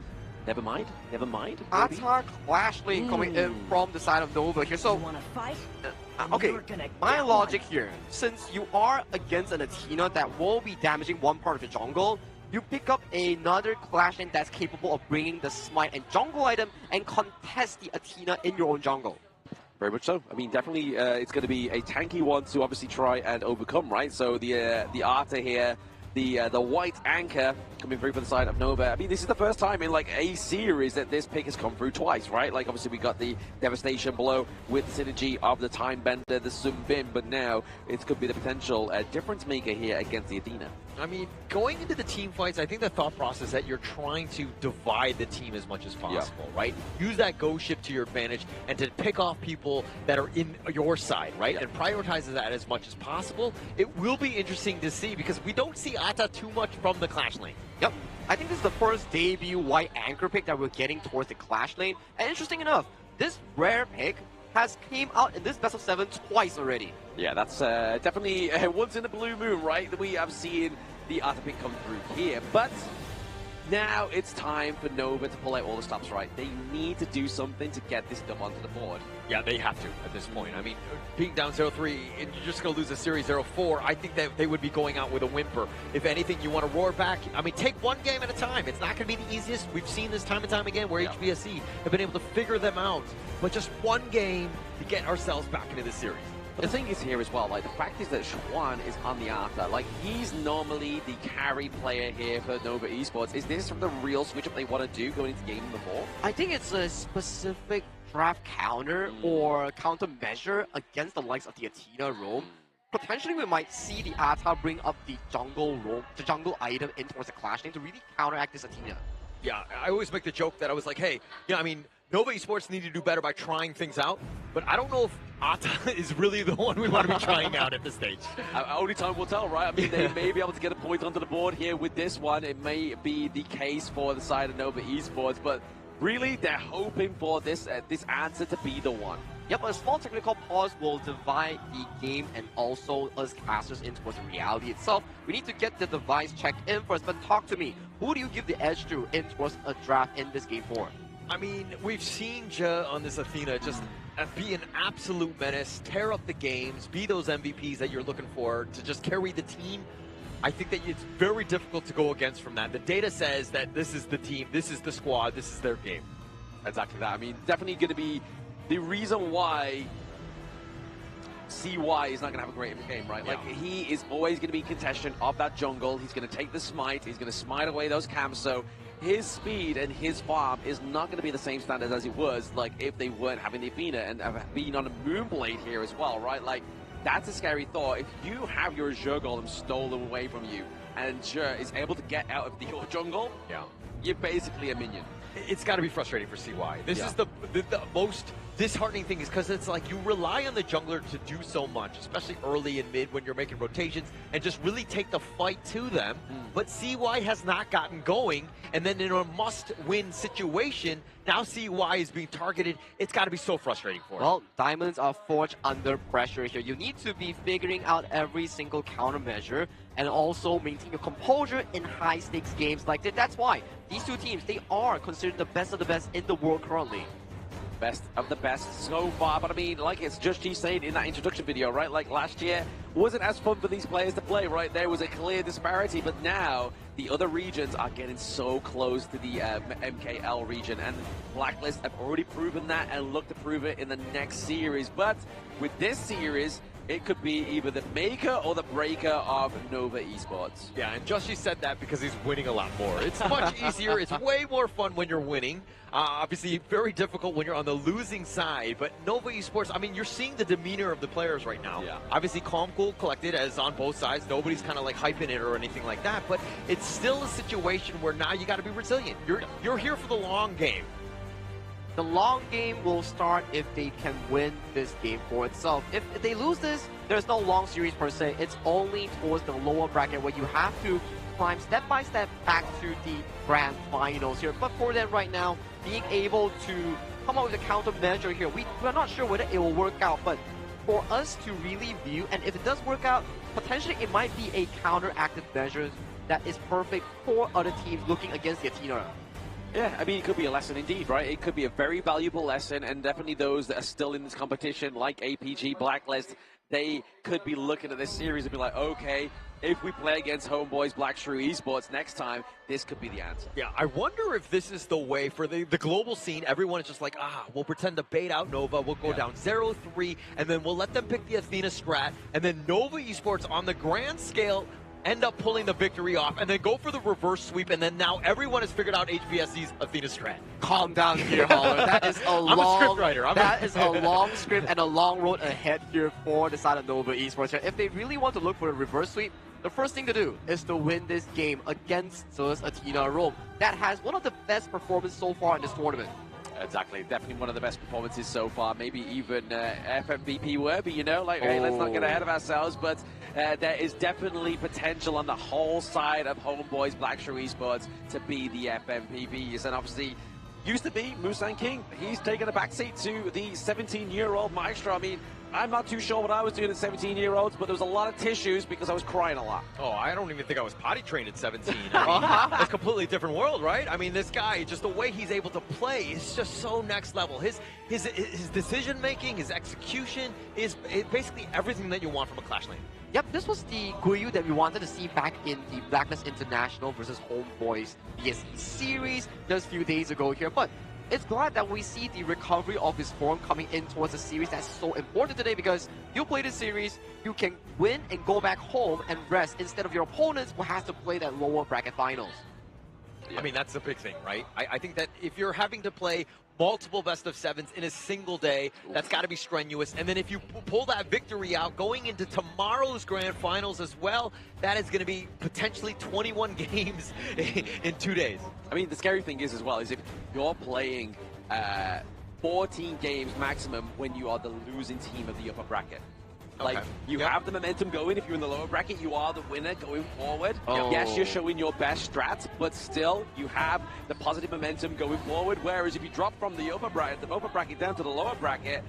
Never mind. Never mind. Atar Clash lane coming in from the side of Nova here. So, okay, my logic here, since you are against an Athena that will be damaging one part of the jungle, you pick up another Clash lane that's capable of bringing the Smite and jungle item and contest the Athena in your own jungle. Very much so. I mean, definitely, it's going to be a tanky one to obviously try and overcome, right? So the Arta here, the white anchor coming through for the side of Nova. I mean, this is the first time in like a series that this pick has come through twice, right? Like, obviously, we got the devastation blow with the synergy of the time bender, the Sunbin, but now it could be the potential difference maker here against the Athena. I mean, going into the team fights, I think the thought process that you're trying to divide the team as much as possible, right? Use that go ship to your advantage and to pick off people that are in your side, right? And prioritize that as much as possible. It will be interesting to see because we don't see Ata too much from the Clash lane. Yep. I think this is the first debut white anchor pick that we're getting towards the Clash lane. And interesting enough, this rare pick has came out in this best of 7 twice already. Yeah, that's definitely once in a blue moon, right? That we have seen the Ata pick come through here. But now it's time for Nova to pull out all the stops, right? They need to do something to get this dub onto the board. Yeah, they have to at this point. I mean, being down 0-3 and you're just going to lose a series 0-4, I think that they would be going out with a whimper. If anything, you want to roar back. I mean, take one game at a time. It's not going to be the easiest. We've seen this time and time again where HBSC have been able to figure them out. But just one game to get ourselves back into this series. But the thing is here as well, like the fact is that Schwan is on the Ata. Like, he's normally the carry player here for Nova Esports. Is this the real switch up they want to do going into game number 4? I think it's a specific draft counter or countermeasure against the likes of the Athena roam. Potentially, we might see the Ata bring up the jungle roam, the jungle item in towards the Clash lane to really counteract this Athena. Yeah, I always make the joke that I was like, hey, I mean, Nova Esports need to do better by trying things out, but I don't know if Ata is really the one we want to be trying out at this stage. Only time will tell, right? I mean, they may be able to get a point onto the board here with this one. It may be the case for the side of Nova Esports, but really, they're hoping for this this answer to be the one. Yep, a small technical pause will divide the game and also us casters in towards reality itself. We need to get the device checked in first, but talk to me. Who do you give the edge to in towards a draft in this game 4? I mean, we've seen Ja on this Athena just be an absolute menace, tear up the games, be those MVPs that you're looking for to just carry the team. I think that it's very difficult to go against from that. The data says that this is the team, this is the squad, this is their game. Exactly that. I mean, definitely going to be the reason why CY is not going to have a great game, right? Yeah. Like, he is always going to be contestant of that jungle. He's going to take the smite. He's going to smite away those camps. So his speed and his farm is not going to be the same standard as it was, like, if they weren't having the Athena and being on a Moonblade here as well, right? Like, that's a scary thought. If you have your Jour golem stolen away from you and Jour is able to get out of your jungle, you're basically a minion. It's got to be frustrating for CY. This is the most disheartening thing is because it's like you rely on the jungler to do so much, especially early and mid when you're making rotations and just really take the fight to them. But CY has not gotten going, and then in a must-win situation, now CY is being targeted. It's got to be so frustrating for them. Well, diamonds are forged under pressure here. You need to be figuring out every single countermeasure and also maintain your composure in high-stakes games like this. That's why these two teams, they are considered the best of the best in the world currently. Best of the best so far, but I mean, like it's just G saying in that introduction video, right? Like last year wasn't as fun for these players to play, right? There was a clear disparity, but now the other regions are getting so close to the MKL region, and Blacklist have already proven that and look to prove it in the next series. But with this series, it could be either the maker or the breaker of Nova Esports. Yeah, and Joshi said that because he's winning a lot more. It's much easier. It's way more fun when you're winning. Obviously, very difficult when you're on the losing side. But Nova Esports, I mean, you're seeing the demeanor of the players right now. Yeah. Obviously, calm, cool, collected as on both sides. Nobody's kind of like hyping it or anything like that. But it's still a situation where now you got to be resilient. You're here for the long game. The long game will start if they can win this game for itself. If they lose this, there's no long series per se. It's only towards the lower bracket where you have to climb step by step back to the grand finals here. But for them right now, being able to come up with a countermeasure here, we're not sure whether it will work out, but for us to really view, and if it does work out, potentially it might be a counteractive measure that is perfect for other teams looking against the Athena. Yeah, I mean, it could be a lesson indeed, right? It could be a very valuable lesson, and definitely those that are still in this competition, like APG, Blacklist, they could be looking at this series and be like, okay, if we play against HomeBois, Black Shrew Esports next time, this could be the answer. Yeah, I wonder if this is the way for the global scene. Everyone is just like, we'll pretend to bait out Nova. We'll go down 0-3, and then we'll let them pick the Athena strat, and then Nova Esports on the grand scale end up pulling the victory off, and then go for the reverse sweep, and then now everyone has figured out HBSC's Athena strat. Calm down here, Holler. That is a I'm long, a script writer. That is a long script and a long road ahead here for the side of Nova Esports. If they really want to look for a reverse sweep, the first thing to do is to win this game against Zeus Athena Rome. That has one of the best performances so far in this tournament. Exactly, definitely one of the best performances so far. Maybe even FMVP worthy, you know? Like, hey, let's not get ahead of ourselves, but there is definitely potential on the whole side of HomeBois Blackshrew Esports to be the FMVPs. And obviously, used to be Musan King. He's taken a backseat to the 17-year-old Maestro. I mean, I'm not too sure what I was doing at 17-year-olds, but there was a lot of tissues because I was crying a lot. Oh, I don't even think I was potty trained at 17. I mean, it's a completely different world, right? I mean, this guy, just the way he's able to play is just so next level. His decision making, his execution is basically everything that you want from a Clash lane. Yep, this was the Guiyu that we wanted to see back in the Blacklist International versus HomeBois BSC series just a few days ago here, but it's glad that we see the recovery of his form coming in towards a series that's so important today, because you play this series, you can win and go back home and rest instead of your opponents who has to play that lower bracket finals. I mean, that's the big thing, right? I think that if you're having to play multiple best of sevens in a single day, that's got to be strenuous. And then if you pull that victory out going into tomorrow's grand finals as well, that is going to be potentially 21 games in 2 days. I mean, the scary thing is as well, is if you're playing 14 games maximum when you are the losing team of the upper bracket. Like, you have the momentum going. If you're in the lower bracket, you are the winner going forward. Yes, you're showing your best strats, but still, you have the positive momentum going forward. Whereas if you drop from the upper bracket down to the lower bracket,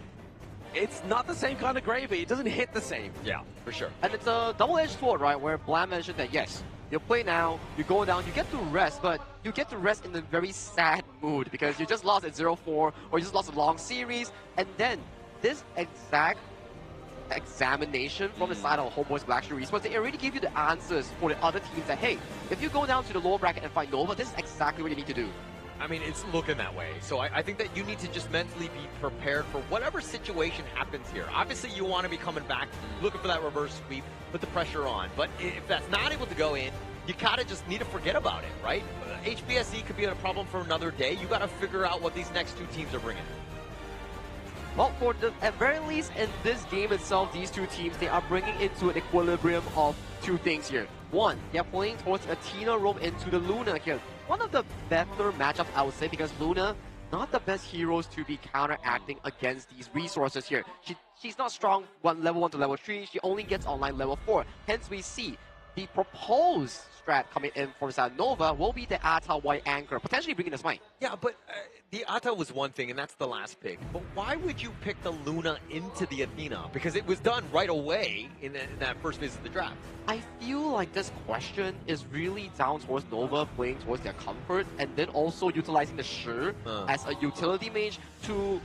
it's not the same kind of gravy. It doesn't hit the same. Yeah, for sure. And it's a double-edged sword, right? Where Blam mentioned that, yes, you play now, you go down, you get to rest, but you get to rest in a very sad mood because you just lost at 0-4 or you just lost a long series. And then this exact examination from the side of HomeBois Blackshrew Esports, they already give you the answers for the other teams that, hey, if you go down to the lower bracket and fight Nova, this is exactly what you need to do. I mean, it's looking that way. So I think that you need to just mentally be prepared for whatever situation happens here. Obviously, you want to be coming back, looking for that reverse sweep, put the pressure on. But if that's not able to go in, you kind of just need to forget about it, right? HBSC could be a problem for another day. You got to figure out what these next two teams are bringing. Well, at very least in this game itself, these two teams, they are bringing into an equilibrium of two things here. One, they're playing towards Athena Rome into the Luna here. One of the better matchups, I would say, because Luna, not the best heroes to be counteracting against these resources here. She's not strong level 1 to level 3. She only gets online level 4. Hence, we see the proposed strat coming in for Nova will be the Ata White Anchor, potentially bringing the smite. Yeah, but the Ata was one thing, and that's the last pick. But why would you pick the Luna into the Athena? Because it was done right away in that first visit of the draft. I feel like this question is really down towards Nova playing towards their comfort, and then also utilizing the Shi as a utility mage to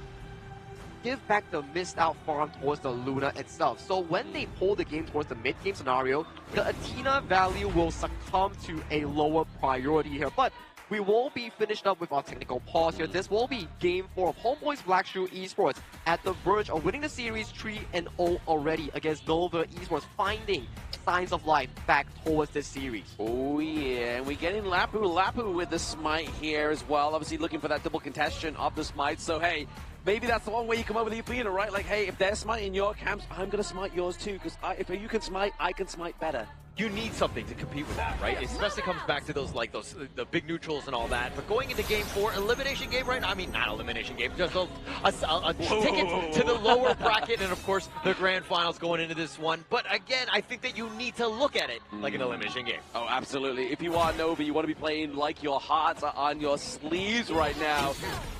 give back the missed out farm towards the Luna itself. So when they pull the game towards the mid-game scenario, the Athena value will succumb to a lower priority here. But we won't be finished up with our technical pause here. This will be Game 4 of HomeBois Blackshrew Esports at the verge of winning the series 3-0 already against Nova Esports, finding signs of life back towards this series. Oh yeah, and we're getting Lapu with the smite here as well. Obviously looking for that double contestation of the smite. So hey, maybe that's the one way you come over the Athena, right? Like, hey, if they're smiting your camps, I'm going to smite yours too, because if you can smite, I can smite better. You need something to compete with that, right? It especially comes back to those the big neutrals and all that. But going into Game 4, elimination game, right? I mean, not elimination game, just a ticket to the lower bracket, and of course the grand finals going into this one. But again, I think that you need to look at it like an elimination game. Oh, absolutely. If you are Nova, you want to be playing like your hearts are on your sleeves right now,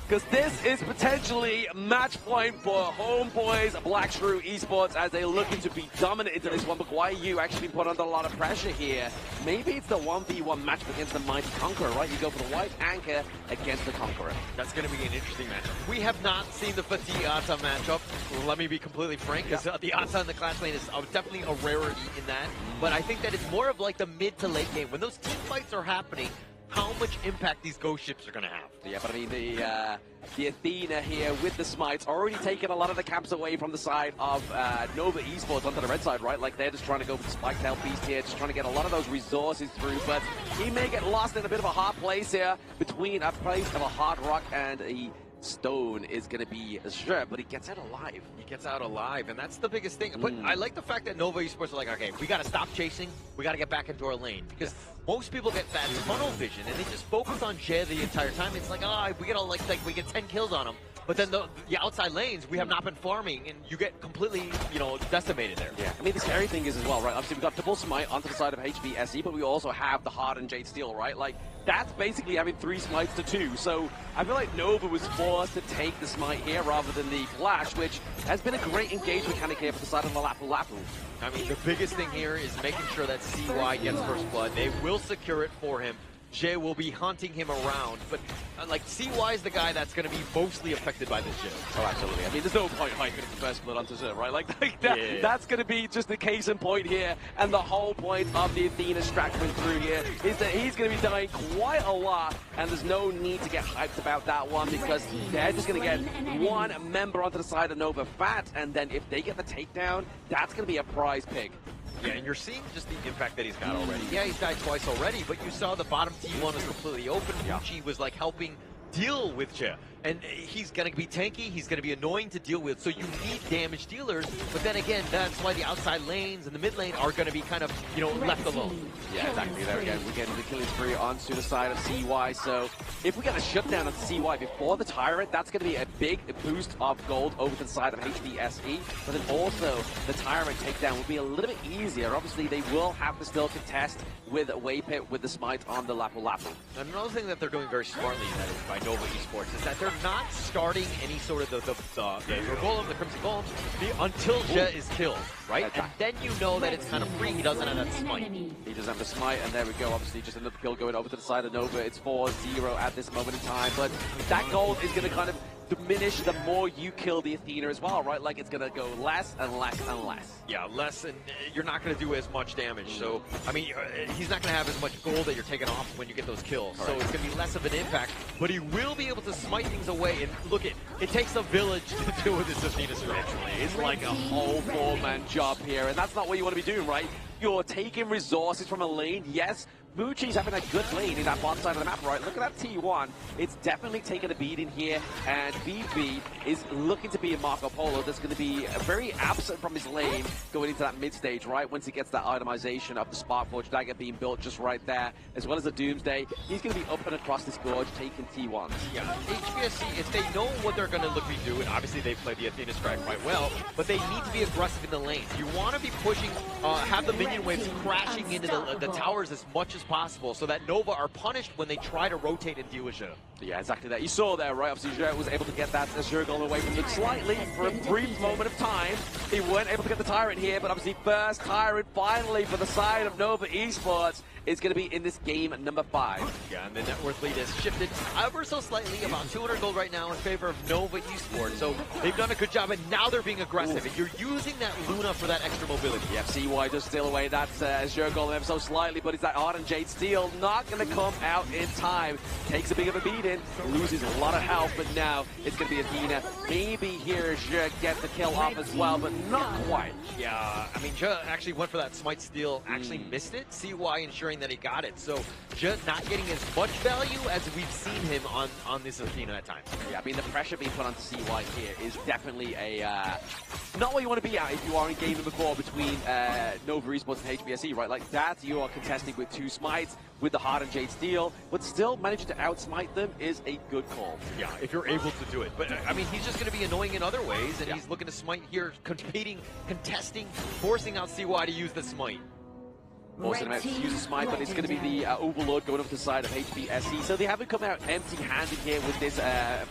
because this is potentially match point for HomeBois Blackshrew Esports as they're looking to be dominant into this one. But why you actually put under a lot of pressure here? Maybe it's the 1v1 matchup against the Mighty Conqueror, right? You go for the White Anchor against the Conqueror. That's going to be an interesting matchup. We have not seen the Fatih Ata matchup. Let me be completely frank, because the Ata in the Clash lane is definitely a rarity in that. But I think that it's more of like the mid to late game. When those team fights are happening, how much impact these ghost ships are going to have. Yeah, but I mean, the Athena here with the smites already taking a lot of the camps away from the side of Nova Esports onto the red side, right? Like, they're just trying to go for the spike-tail beast here, just trying to get a lot of those resources through, but he may get lost in a bit of a hard place here between a place of a hard rock and a stone is going to be Jour, but he gets out alive. He gets out alive, and that's the biggest thing. But I like the fact that Nova Esports are like, okay, we got to stop chasing. We got to get back into our lane. Because most people get that tunnel vision, and they just focus on Jay the entire time. It's like, oh, we get we get 10 kills on him. But then the outside lanes, we have not been farming, and you get completely, decimated there. Yeah, I mean, the scary thing is as well, right? Obviously, we've got double smite onto the side of HBSE, but we also have the hardened Jade Steel, right? Like, that's basically having 3 smites to 2. So I feel like Nova was forced to take the smite here rather than the flash, which has been a great engage mechanic here for the side of the Lapu Lapu. I mean, the biggest thing here is making sure that CY gets first blood. They will secure it for him. Jay will be hunting him around, but like CY is the guy that's going to be mostly affected by this Jay. Oh, absolutely. I mean, there's no point hyping the first blood onto Jour, right? Like that, yeah. That's going to be just the case in point here, and the whole point of the Athena strat coming through here is that he's going to be dying quite a lot, and there's no need to get hyped about that one because they're just going to get one member onto the side of Nova Fat, and then if they get the takedown, that's going to be a prize pick. Yeah, and you're seeing just the impact that he's got already. Yeah, he's died twice already, but you saw the bottom T1 was completely open. Muchi was like helping deal with Jay. And he's going to be tanky, he's going to be annoying to deal with, so you need damage dealers, but then again, that's why the outside lanes and the mid lane are going to be kind of, left alone. Yeah, exactly. There again, we're getting the killing spree onto the side of CY, so if we get a shutdown on CY before the Tyrant, that's going to be a big boost of gold over to the side of HBSE, but then also the Tyrant takedown will be a little bit easier. Obviously, they will have to still contest with Waypit with the smite on the Lapu Lapu. And another thing that they're doing very smartly by Nova Esports is that they're not starting any sort of the Golem, the Crimson Golems, until Jay is killed, right? And then you know that it's kind of free. He doesn't have that smite. He doesn't have the smite, and there we go. Obviously, just another kill going over to the side of Nova. It's 4-0 at this moment in time, but that gold is going to kind of diminish the more you kill the Athena as well, right? Like, it's going to go less and less and less. Yeah, less, and you're not going to do as much damage. So, I mean, he's not going to have as much gold that you're taking off when you get those kills. So it's going to be less of an impact, but he will be able to smite things away. And look, it takes a village to deal with this Athena strategy. It's like a whole 4-man job here, and that's not what you want to be doing, right? You're taking resources from a lane, yes. Muchi's having a good lane in that bottom side of the map, right? Look at that T1. It's definitely taking a beating here, and BB is looking to be a Marco Polo that's going to be very absent from his lane going into that mid stage, right? Once he gets that itemization of the Sparkforge dagger being built just right there, as well as the Doomsday, he's going to be up and across this gorge taking T1s. Yeah, HBSC, if they know what they're going to look to do, and obviously they play the Athena strike quite well, but they need to be aggressive in the lanes. You want to be pushing, have the minion waves crashing into the towers as much as possible so that Nova are punished when they try to rotate and deal with Jour. Yeah, exactly that. You saw there, right? Obviously, Jour was able to get that Jour golem away from them slightly for a brief moment of time. They weren't able to get the Tyrant here, but obviously first Tyrant finally for the side of Nova Esports is going to be in this game number 5. Yeah, and the net worth lead has shifted ever so slightly, about 200 gold right now in favor of Nova Esports. So they've done a good job, and now they're being aggressive. And you're using that Luna for that extra mobility. Yeah, CY does steal away that Jour golem ever so slightly, but it's that Ardent Jade Steel not going to come out in time. Takes a big of a beating, loses a lot of health, but now it's going to be Athena. Maybe here Jour gets the kill off as well, but not quite. Yeah, I mean, Jour actually went for that Smite Steal, actually missed it. CY ensuring that he got it. So Jour not getting as much value as we've seen him on this Athena at times. Yeah, I mean, the pressure being put onto CY here is definitely a not what you want to be at if you are in game number 4 between Nova Esports and HBSE, right? Like that, you are contesting with 2 smites, with the Hardened Jade Steel, but still managing to outsmite them is a good call. Yeah, if you're able to do it. But, I mean, he's just going to be annoying in other ways, and he's looking to smite here, competing, contesting, forcing out CY to use the smite. Also about to use a smite, but it's going to be the Overlord going up to the side of HBSE. So they haven't come out empty-handed here with this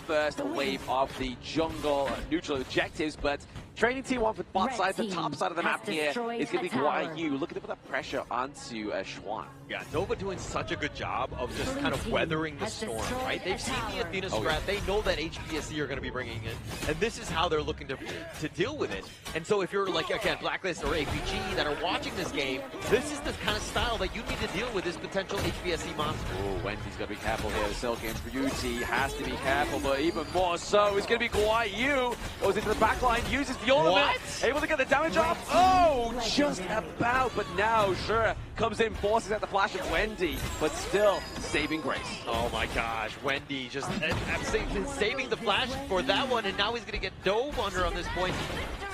first wave of the jungle neutral objectives, but training T1 for bot side, the top side of the map here is going to be YU looking to put that pressure onto Schwan. Yeah, Nova doing such a good job of just kind of weathering the storm, right? They've seen the Athena strat, they know that HBSE are going to be bringing in, and this is how they're looking to deal with it. And so if you're like, again, Blacklist or APG that are watching this game, this is the kind of style that you need to deal with this potential HBSE monster. Oh, Wendy's got to be careful here. Silk against Beauty has to be careful, but even more so, it's going to be Guayu. Goes into the back line, uses the ornament, able to get the damage off. Oh, just about, but now, sure, comes in, forces out the flash of Wendy, but still saving grace. Oh my gosh, Wendy just saving the flash for that one, and now he's going to get dove under on this point.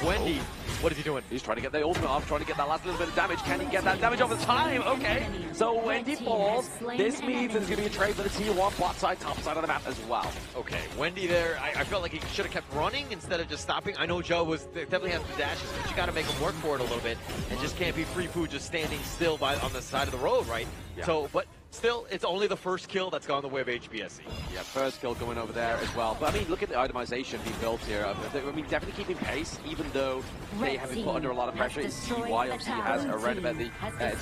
Wendy, what is he doing? He's trying to get the ultimate off, trying to get that last little bit of damage. Can he get that damage over time? Okay, so Wendy falls. This means there's going to be a trade for the T1 bot side, top side of the map as well. Okay, Wendy there, I felt like he should have kept running instead of just stopping. I know Joe definitely has the dashes, but you got to make him work for it a little bit, and just can't be free food just standing still on the side of the road, right? Yeah. So, but still, it's only the first kill that's gone the way of HBSE. Yeah, first kill going over there as well. But I mean, look at the itemization being built here. I mean, definitely keeping pace, even though they have been put under a lot of pressure. CY obviously has around about the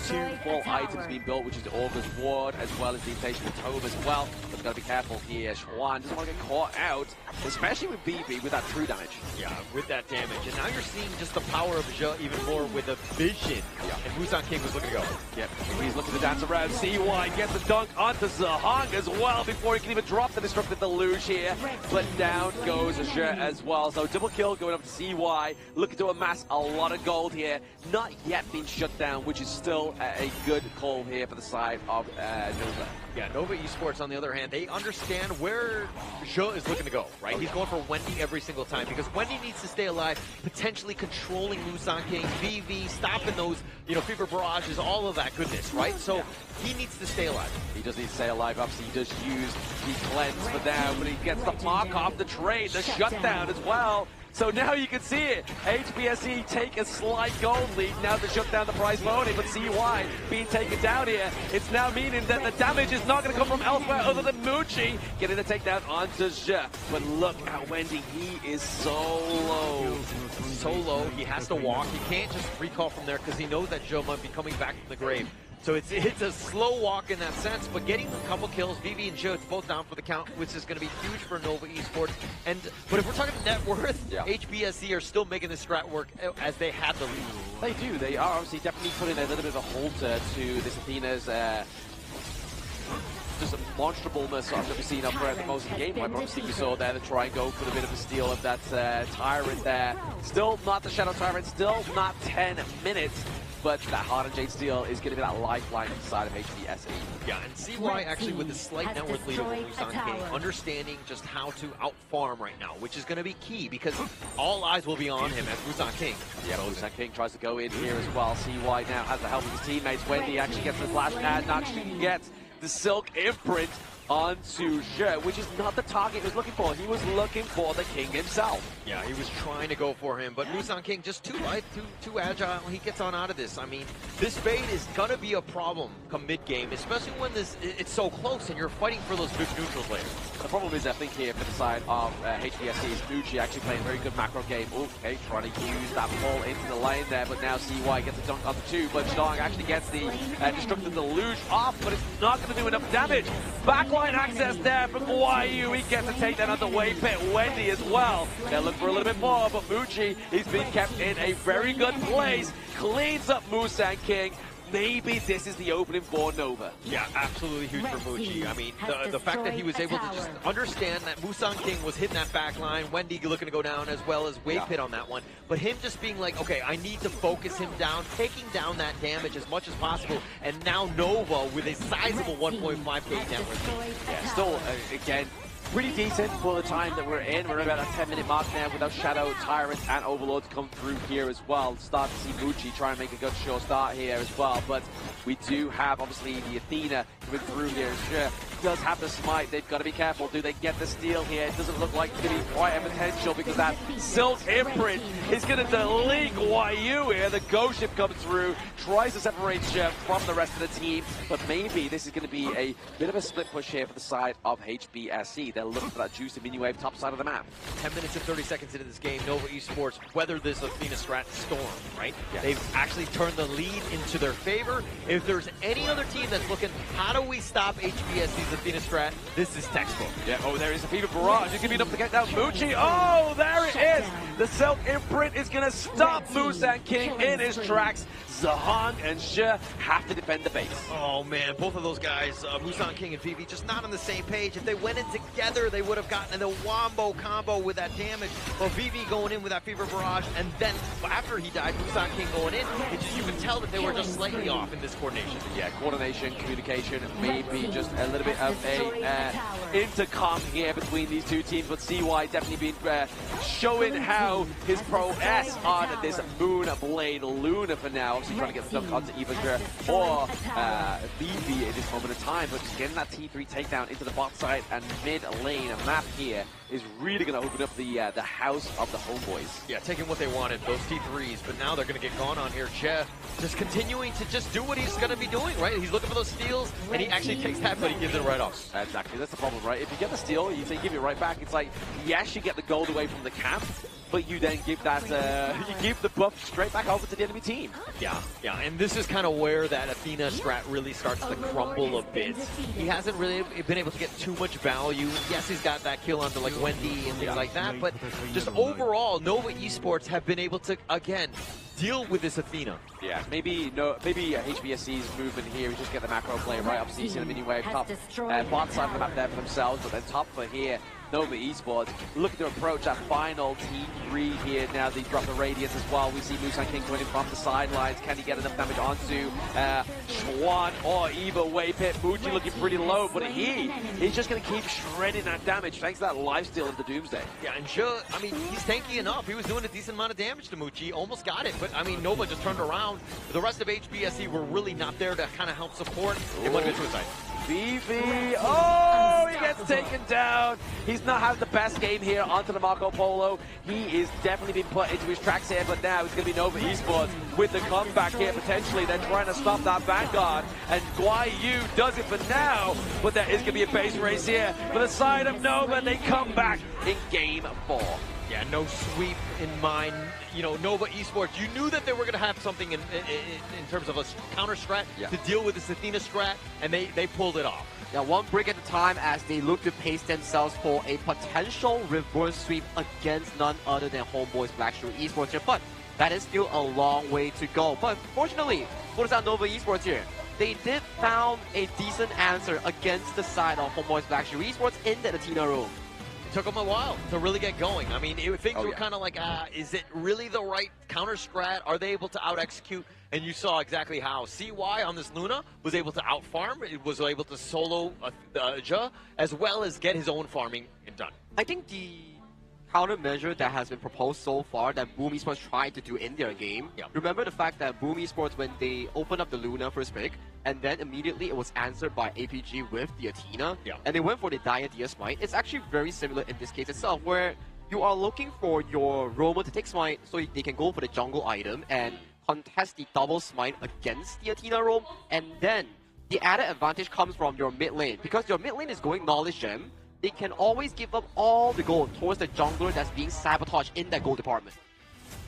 2 full items being built, which is the August Ward, as well as the Insatiable Tome as well. But got to be careful here. Schwan doesn't want to get caught out, especially with BB with that true damage. Yeah, with that damage. And now you're seeing just the power of Zhe even more with the vision. Yeah. And Busan King was looking to go. Yep, he's looking to dance around. CY gets the dunk onto Zahang as well before he can even drop the Destructive Deluge here. But down goes Zhe as well. So double kill going up to CY, looking to amass a lot of gold here. Not yet being shut down, which is still a good call here for the side of Nova. Yeah, Nova Esports, on the other hand, they understand where Zhe is looking to go, right? He's going for Wendy every single time because Wendy needs to stay alive, potentially controlling Busan King, VV, stopping those, Fever Barrages, all of that goodness, right? So he needs to stay alive. He does need to stay alive. Obviously, he does use the cleanse for them, but he gets the mark off the trade, the shutdown as well. So now you can see it. HBSE take a slight gold lead now to shut down the prize money, but CY being taken down here. It's now meaning that the damage is not going to come from elsewhere other than Mucci getting the takedown onto Zhe. But look at Wendy. He is so low. So low. He has to walk. He can't just recall from there because he knows that Zhe might be coming back from the grave. So it's a slow walk in that sense, but getting a couple kills, VV and Zhe both down for the count, which is going to be huge for Nova Esports. But if we're talking net worth, HBSE are still making this strat work as they had the lead. They do. They are obviously definitely putting a little bit of a halter to this Athena's just a monstrableness I've never seen up throughout the most of the game. Like obviously you saw there to try and go for a bit of a steal of that Tyrant there. Still not the Shadow Tyrant, still not 10 minutes. But that Hard and Jade steal is going to be that lifeline inside of HBSE. Yeah, and CY actually with a slight net worth lead over Busan King, understanding just how to out-farm right now, which is going to be key because all eyes will be on him as Busan King. Yeah, Busan King tries to go in here as well. CY now has the help of his teammates. Wendy actually gets the flash and actually gets the Silk imprint onto Zhe, which is not the target he was looking for. He was looking for the King himself. Yeah, he was trying to go for him, but Busan King just too light, too agile. He gets on out of this. I mean, this fade is going to be a problem come mid-game, especially when it's so close and you're fighting for those big neutrals later. The problem is, I think, here for the side of HBSE is Mucci actually playing a very good macro game. Okay, trying to use that pull into the lane there, but now CY gets a dunk on the 2, but Zhang actually gets the Destructive Deluge off, but it's not going to do enough damage. Backline access there for Guayu. He gets to take that on the way pit. Wendy as well. They'll look for a little bit more, but Mucci, he's been kept in a very good place. Cleans up Busan King. Maybe this is the opening for Nova. Yeah, absolutely huge for Mucci. I mean, the fact that he was able to just understand that Busan King was hitting that back line, Wendy looking to go down as well as Wave Pit on that one, but him just being like, okay, I need to focus him down, taking down that damage as much as possible, and now Nova with a sizable 1.5k net worth. Yeah, still, again, pretty decent for the time that we're in. We're about a 10-minute mark now without Shadow, Tyrant, and Overlord to come through here as well. Start to see Mucci try and make a good sure start here as well. But we do have, obviously, the Athena coming through here. Sure, does have the smite. They've got to be careful. Do they get the steal here? It doesn't look like it's going to be quite a potential because that Silk imprint is going to delete Guayu here. The Ghost Ship comes through, tries to separate Chef from the rest of the team. But maybe this is going to be a bit of a split push here for the side of HBSE. They're looking for that juicy mini wave top side of the map. 10 minutes and 30 seconds into this game, Nova Esports weather this Athena strat storm, right? Yes. They've actually turned the lead into their favor. If there's any other team that's looking, how do we stop HBSE's versus Athena strat, this is textbook. Yeah, oh, there is a Fever Barrage. It's going to be enough to get down Mucci. Oh, there it is. The Silk Imprint is going to stop Musan King in his tracks. Zahang and Shi have to defend the base. Oh man, both of those guys, Musan King and Vivi, just not on the same page. If they went in together, they would have gotten the wombo combo with that damage. But Vivi going in with that Fever Barrage, and then after he died, Musan King going in, it just, you could tell that they were just slightly off in this coordination. Yeah, coordination, communication, maybe just a little bit of a intercom here between these two teams. But CY definitely been showing how his prowess on this Moon Blade Luna for now. Obviously trying to get stuck onto Eva or Vivi at this moment in time, but just getting that T3 takedown into the bot side and mid lane map here is really going to open up the house of the homeboys. Yeah, taking what they wanted, those T3s, but now they're going to get gone on here. Che just continuing to just do what he's going to be doing, right? He's looking for those steals, and he actually takes that, but he gives it right off. Exactly, that's the problem, right? If you get the steal, you say give it right back. It's like, yes, you get the gold away from the camp, but you then give that, you give the buff straight back over to the enemy team. Yeah, and this is kind of where that Athena strat really starts to crumble a bit. He hasn't really been able to get too much value. Yes, he's got that kill onto like Wendy and things like that, but just overall, Nova Esports have been able to, again, deal with this Athena. Yeah, maybe HBSC's movement here is just get the macro play right up CC and a mini wave top bot side of the map there for themselves, but then top for here. Nova Esports looking to approach that final T3 here. Now they drop the Radiance as well. We see Musan King going in from the sidelines. Can he get enough damage onto Schwan or Eva Waypit? Muji looking pretty low, but he's just going to keep shredding that damage thanks to that lifesteal into Doomsday. Yeah, and sure, I mean, he's tanky enough. He was doing a decent amount of damage to Muji. Almost got it, but I mean, Nova just turned around. The rest of HBSC were really not there to kind of help support. It might have been suicide. Vivi, oh, he gets taken down. He's not having the best game here onto the Marco Polo. He is definitely being put into his tracks here, but now it's going to be Nova Esports with the comeback here potentially. They're trying to stop that Vanguard, and Guai Yu does it for now, but there is going to be a base race here for the side of Nova. They come back in game 4. Yeah, no sweep in mind. You know, Nova Esports, you knew that they were going to have something in terms of a counter strat to deal with this Athena strat, and they pulled it off. Yeah, one break at a time as they look to pace themselves for a potential reverse sweep against none other than HomeBois Blacklist Esports here. But that is still a long way to go. But fortunately, for the Nova Esports here, they did found a decent answer against the side of HomeBois Blacklist Esports in the Athena room. It took them a while to really get going. I mean, things were kind of like, is it really the right counter strat? Are they able to out-execute? And you saw exactly how. CY on this Luna was able to out-farm. It was able to solo Ja, as well as get his own farming done. I think the countermeasure that has been proposed so far that Boom Esports tried to do in their game. Remember the fact that Boom Esports, when they opened up the Luna first pick, and then immediately it was answered by APG with the Athena, and they went for the Dia Smite. It's actually very similar in this case itself, where you are looking for your roamer to take Smite so they can go for the jungle item and contest the double Smite against the Athena roam, and then the added advantage comes from your mid lane. Because your mid lane is going Knowledge Gem, they can always give up all the gold towards the jungler that's being sabotaged in that gold department.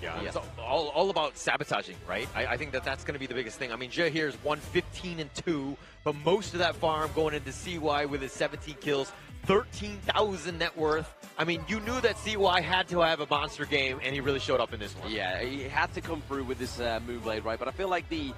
Yeah, it's all about sabotaging, right? I think that's going to be the biggest thing. I mean, Jia here is 115-2, but most of that farm going into CY with his 17 kills, 13,000 net worth. I mean, you knew that CY had to have a monster game, and he really showed up in this one. Yeah, he had to come through with this Moonblade, right? But I feel like the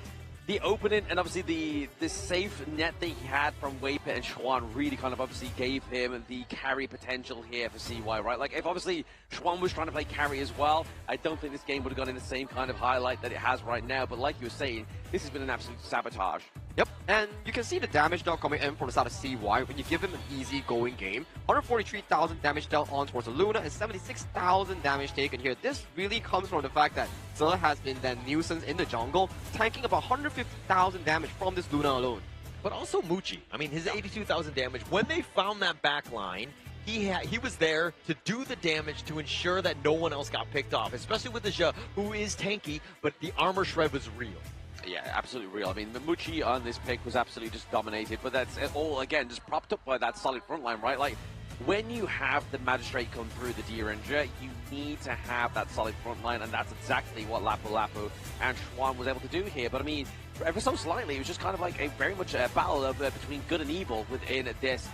opening and obviously the safe net that he had from Waypit and Schwan really kind of obviously gave him the carry potential here for CY, right? Like if obviously Schwan was trying to play carry as well, I don't think this game would have gone in the same kind of highlight that it has right now. But like you were saying, this has been an absolute sabotage. Yep, and you can see the damage dealt coming in from the side of CY when you give him an easy going game. 143,000 damage dealt on towards the Luna and 76,000 damage taken here. This really comes from the fact that Zilla has been that nuisance in the jungle, tanking about 150,000 damage from this Luna alone. But also Muchi. I mean, his 82,000 damage. When they found that back line, he was there to do the damage to ensure that no one else got picked off, especially with the Ja, who is tanky, but the armor shred was real. Yeah, absolutely real. I mean, Mamuchi on this pick was absolutely just dominated, but that's all, again, just propped up by that solid front line, right? Like, when you have the Magistrate come through the D-Ranger, you need to have that solid front line, and that's exactly what Lapu and Schwan was able to do here. But I mean, ever so slightly, it was just kind of like a very much a battle of, between good and evil within this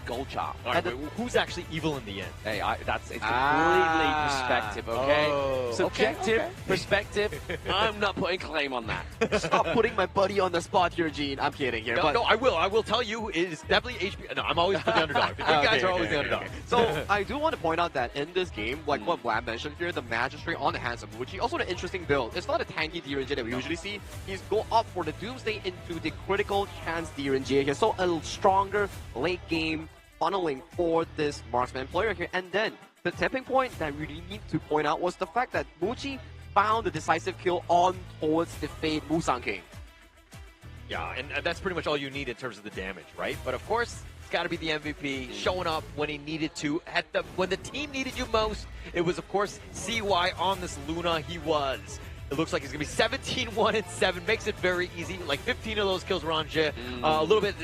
gold chart. All right, who's actually evil in the end? Hey, it's completely perspective, okay? Oh, Subjective okay. perspective. I'm not putting claim on that. Stop putting my buddy on the spot here, Gene. I'm kidding here. No, I will tell you, it is definitely HP. No, I'm always for the underdog. You guys are always the underdog. So I do want to point out that in this game, like what Vlad mentioned here, the Magistrate on the hands of Muji, also an interesting build. It's not a tanky D-Ranger that we usually see. He's go up for the Doomsday into the critical chance D-Ranger here. So a stronger late game funneling for this marksman player here. And then the tipping point that we really need to point out was the fact that Muji found the decisive kill on towards the Fade Musang King. Yeah, and that's pretty much all you need in terms of the damage, right? But of course, it's got to be the MVP, showing up when he needed to. When the team needed you most, it was, of course, CY on this Luna. He was. It looks like he's going to be 17-1-7. Makes it very easy. Like 15 of those kills were on Jay. A little bit,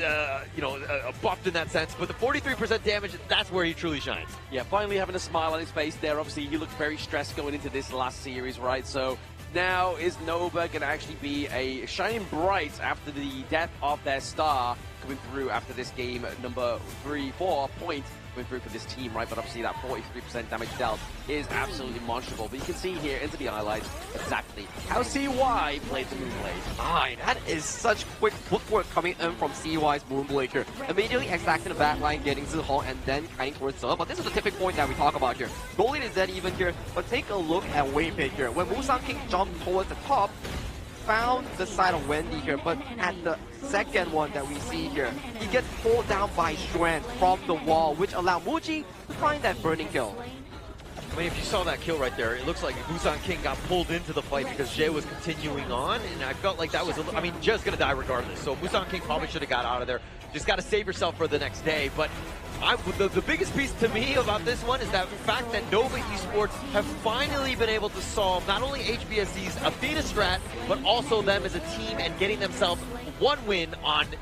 buffed in that sense. But the 43% damage, that's where he truly shines. Yeah, finally having a smile on his face there. Obviously, he looked very stressed going into this last series, right? So now is Nova going to actually be a shining bright after the death of their star coming through after this game number 3-4 point going through for this team, right? But obviously that 43% damage dealt is absolutely monstrable. But you can see here into the highlights exactly how CY played the Moonblade. That is such quick footwork coming in from CY's Moonblade here. Immediately exacting the back line, getting Zihong, and then kiting towards Zhe. But this is the tipping point that we talk about here. Goalie is dead even here, but take a look at Waypick here. When Musang King jumped towards the top, found the side of Wendy here, but at the second one that we see here, he gets pulled down by Xuan from the wall, which allowed Muji to find that burning kill. I mean, if you saw that kill right there, it looks like Musang King got pulled into the fight because Jay was continuing on, and I felt like that was, I mean, Jay's going to die regardless, so Musang King probably should have got out of there. Just got to save yourself for the next day, but the biggest piece to me about this one is that fact that Nova Esports have finally been able to solve not only HBSC's Athena strat, but also them as a team and getting themselves one win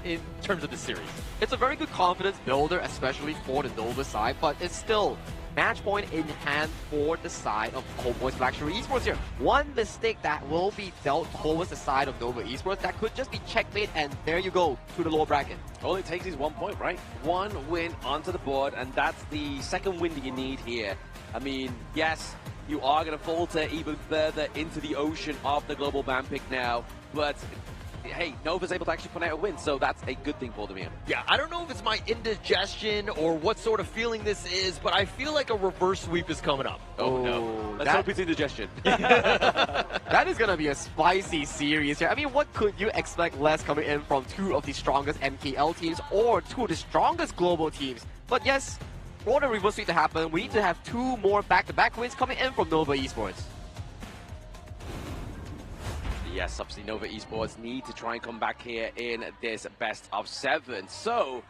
in terms of the series. It's a very good confidence builder, especially for the Nova side, but it's still match point in hand for the side of HomeBois Luxury Esports here. One mistake that will be dealt towards the side of Nova Esports that could just be checkmate, and there you go to the lower bracket. All it takes is 1 point, right? One win onto the board, and that's the second win that you need here. I mean, yes, you are going to falter even further into the ocean of the global ban pick now, but hey, Nova's able to actually put out a win, so that's a good thing for them here. Yeah, I don't know if it's my indigestion or what sort of feeling this is, but I feel like a reverse sweep is coming up. Oh no. Let's hope it's indigestion. That is going to be a spicy series here. I mean, what could you expect less coming in from two of the strongest MKL teams or two of the strongest global teams? But yes, for the reverse sweep to happen, we need to have two more back-to-back wins coming in from Nova Esports. Yes, obviously Nova Esports need to try and come back here in this best of 7. So,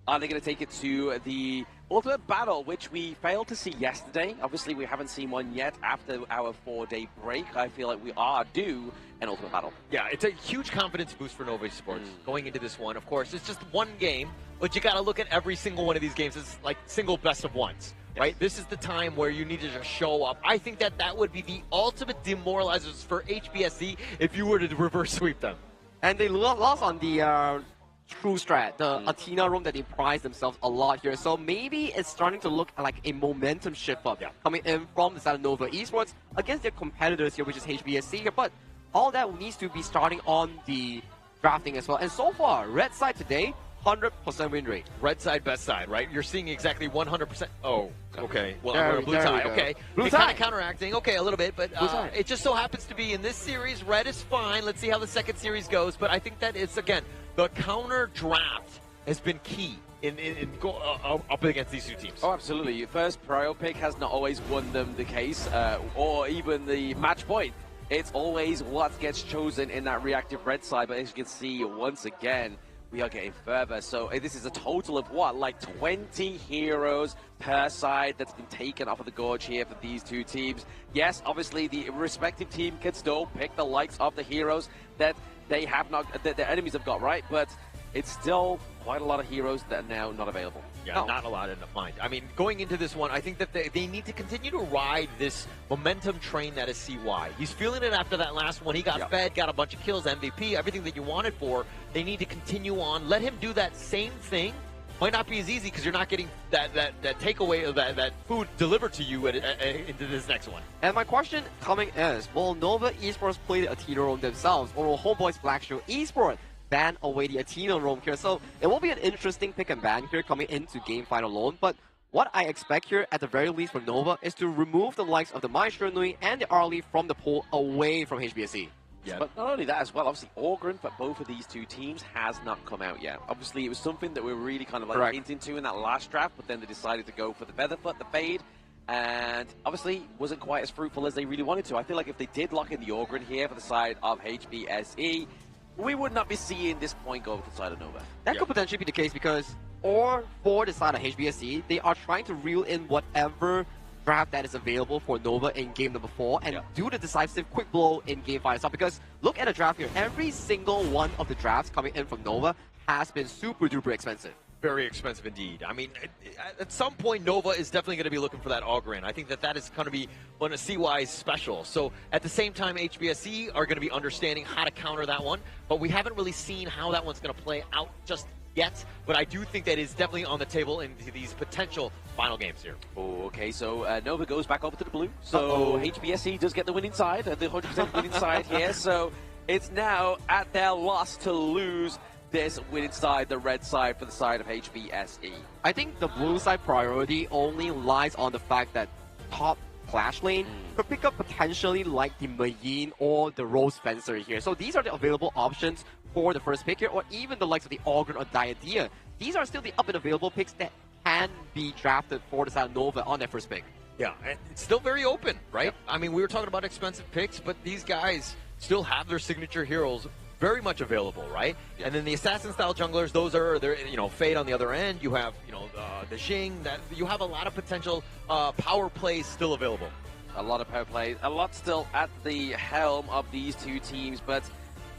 are they going to take it to the ultimate battle, which we failed to see yesterday? Obviously, we haven't seen one yet after our 4-day break. I feel like we are due an ultimate battle. Yeah, it's a huge confidence boost for Nova Esports going into this one. Of course, it's just one game, but you got to look at every single one of these games as like single best of ones. Right? This is the time where you need to just show up. I think that would be the ultimate demoralizers for HBSC if you were to reverse sweep them. And they lost on the true strat, the Athena roam that they prized themselves a lot here. So maybe it's starting to look like a momentum shift up coming in from the side of Nova Esports against their competitors here, which is HBSC here. But all that needs to be starting on the drafting as well. And so far, red side today, 100% win rate. Red side, best side, right? You're seeing exactly 100%. Oh, okay. Well, There blue tie, we go. okay. Blue Kind tie. of counteracting, okay, a little bit, but Blue tie. it just so happens to be in this series, red is fine. Let's see how the second series goes, but I think that it's, again, the counter draft has been key in up against these two teams. Oh, absolutely. First prio pick has not always won them the case, or even the match point. It's always what gets chosen in that reactive red side, but as you can see, once again, we are getting further. So this is a total of what, like 20 heroes per side that's been taken off of the gorge here for these two teams. Yes, obviously the respective team can still pick the likes of the heroes that they have not, that their enemies have got, right? But it's still quite a lot of heroes that are now not available. Yeah, not a lot in the find. I mean, going into this one, I think that they need to continue to ride this momentum train that is CY. He's feeling it after that last one. He got fed, got a bunch of kills, MVP, everything that you wanted for. They need to continue on. Let him do that same thing. Might not be as easy because you're not getting that takeaway of that food delivered to you into this next one. And my question coming is, will Nova Esports play the Athena roam themselves, or will HomeBois Blackstreet Esports ban away the Athena roam here? So it will be an interesting pick and ban here coming into game final alone. But what I expect here, at the very least from Nova, is to remove the likes of the Maestro Nui and the Arlie from the pool away from HBSE. Yeah. But not only that as well, obviously Orgren for both of these two teams has not come out yet. Obviously it was something that we were really kind of like hinting to in that last draft, but then they decided to go for the Featherfoot, the Fade, and obviously wasn't quite as fruitful as they really wanted to. I feel like if they did lock in the Orgren here for the side of HBSE, we would not be seeing this point go to the side of Nova. That could potentially be the case because, or for the side of HBSE, they are trying to reel in whatever draft that is available for Nova in game number 4 and do the decisive quick blow in game 5 itself. Because look at the draft here. Every single one of the drafts coming in from Nova has been super duper expensive. Very expensive indeed. I mean, at some point, Nova is definitely going to be looking for that Orgren. I think that is going to be one of CY's special. So at the same time, HBSE are going to be understanding how to counter that one. But we haven't really seen how that one's going to play out just yet. But I do think that is definitely on the table in these potential final games here. Oh, okay, so Nova goes back over to the blue. So HBSE does get the winning side, the 100% winning side here. So it's now at their loss to lose this winning side, the red side, for the side of HBSE. I think the blue side priority only lies on the fact that top Clash lane could pick up potentially like the Mayin or the Rose Fencer here. So these are the available options for the first pick here, or even the likes of the Orgren or Diadea. These are still the up and available picks that can be drafted for the side of Nova on their first pick. Yeah, and it's still very open, right? I mean, we were talking about expensive picks, but these guys still have their signature heroes very much available, right? And then the assassin-style junglers, those are, Fade on the other end. You have, the Xing. That you have a lot of potential power plays still available. A lot of power plays, a lot still at the helm of these two teams, but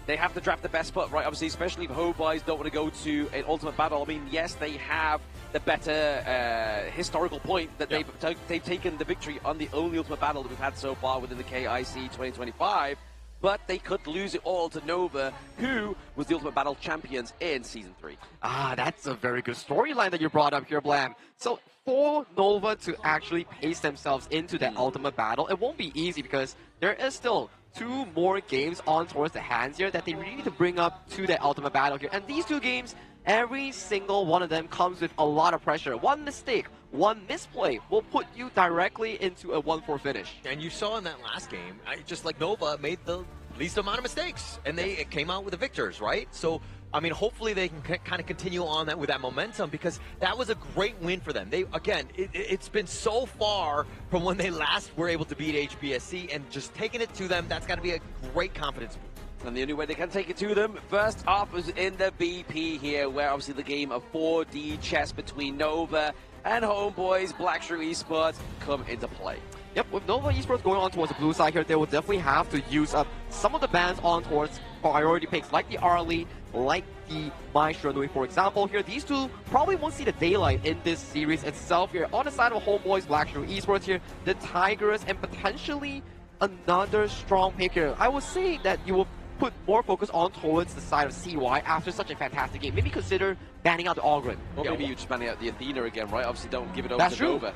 they have to draft the best spot, right? Obviously, especially if HomeBois don't want to go to an ultimate battle. I mean, yes, they have the better historical point that they've taken the victory on the only ultimate battle that we've had so far within the KIC 2025. But they could lose it all to Nova, who was the Ultimate Battle champions in Season 3. Ah, that's a very good storyline that you brought up here, Blam. So for Nova to actually pace themselves into that Ultimate Battle, it won't be easy because there is still 2 more games on towards the hands here that they really need to bring up to that Ultimate Battle here. And these 2 games, every single one of them comes with a lot of pressure. One mistake, one misplay will put you directly into a 1-4 finish. And you saw in that last game, just like Nova made the least amount of mistakes, and they came out with the victors, right? So, I mean, hopefully they can kind of continue on that with that momentum, because that was a great win for them. They, again, it's been so far from when they last were able to beat HBSE, and just taking it to them, that's got to be a great confidence boost. And the only way they can take it to them, first off, is in the BP here, where obviously the game of 4D chess between Nova and HomeBois, Blackstreet Esports, come into play. Yep, with Nova Esports going on towards the blue side here, they will definitely have to use up some of the bans on towards priority picks, like the Arlie, like the Maestro Nui, for example. Here, these 2 probably won't see the daylight in this series itself here. On the side of HomeBois, Blackstreet Esports here, the Tigers, and potentially another strong pick here. I would say that you will put more focus on towards the side of CY after such a fantastic game. Maybe consider banning out the Orgren. Or maybe you just banning out the Athena again, right? Obviously, don't give it over to Nova.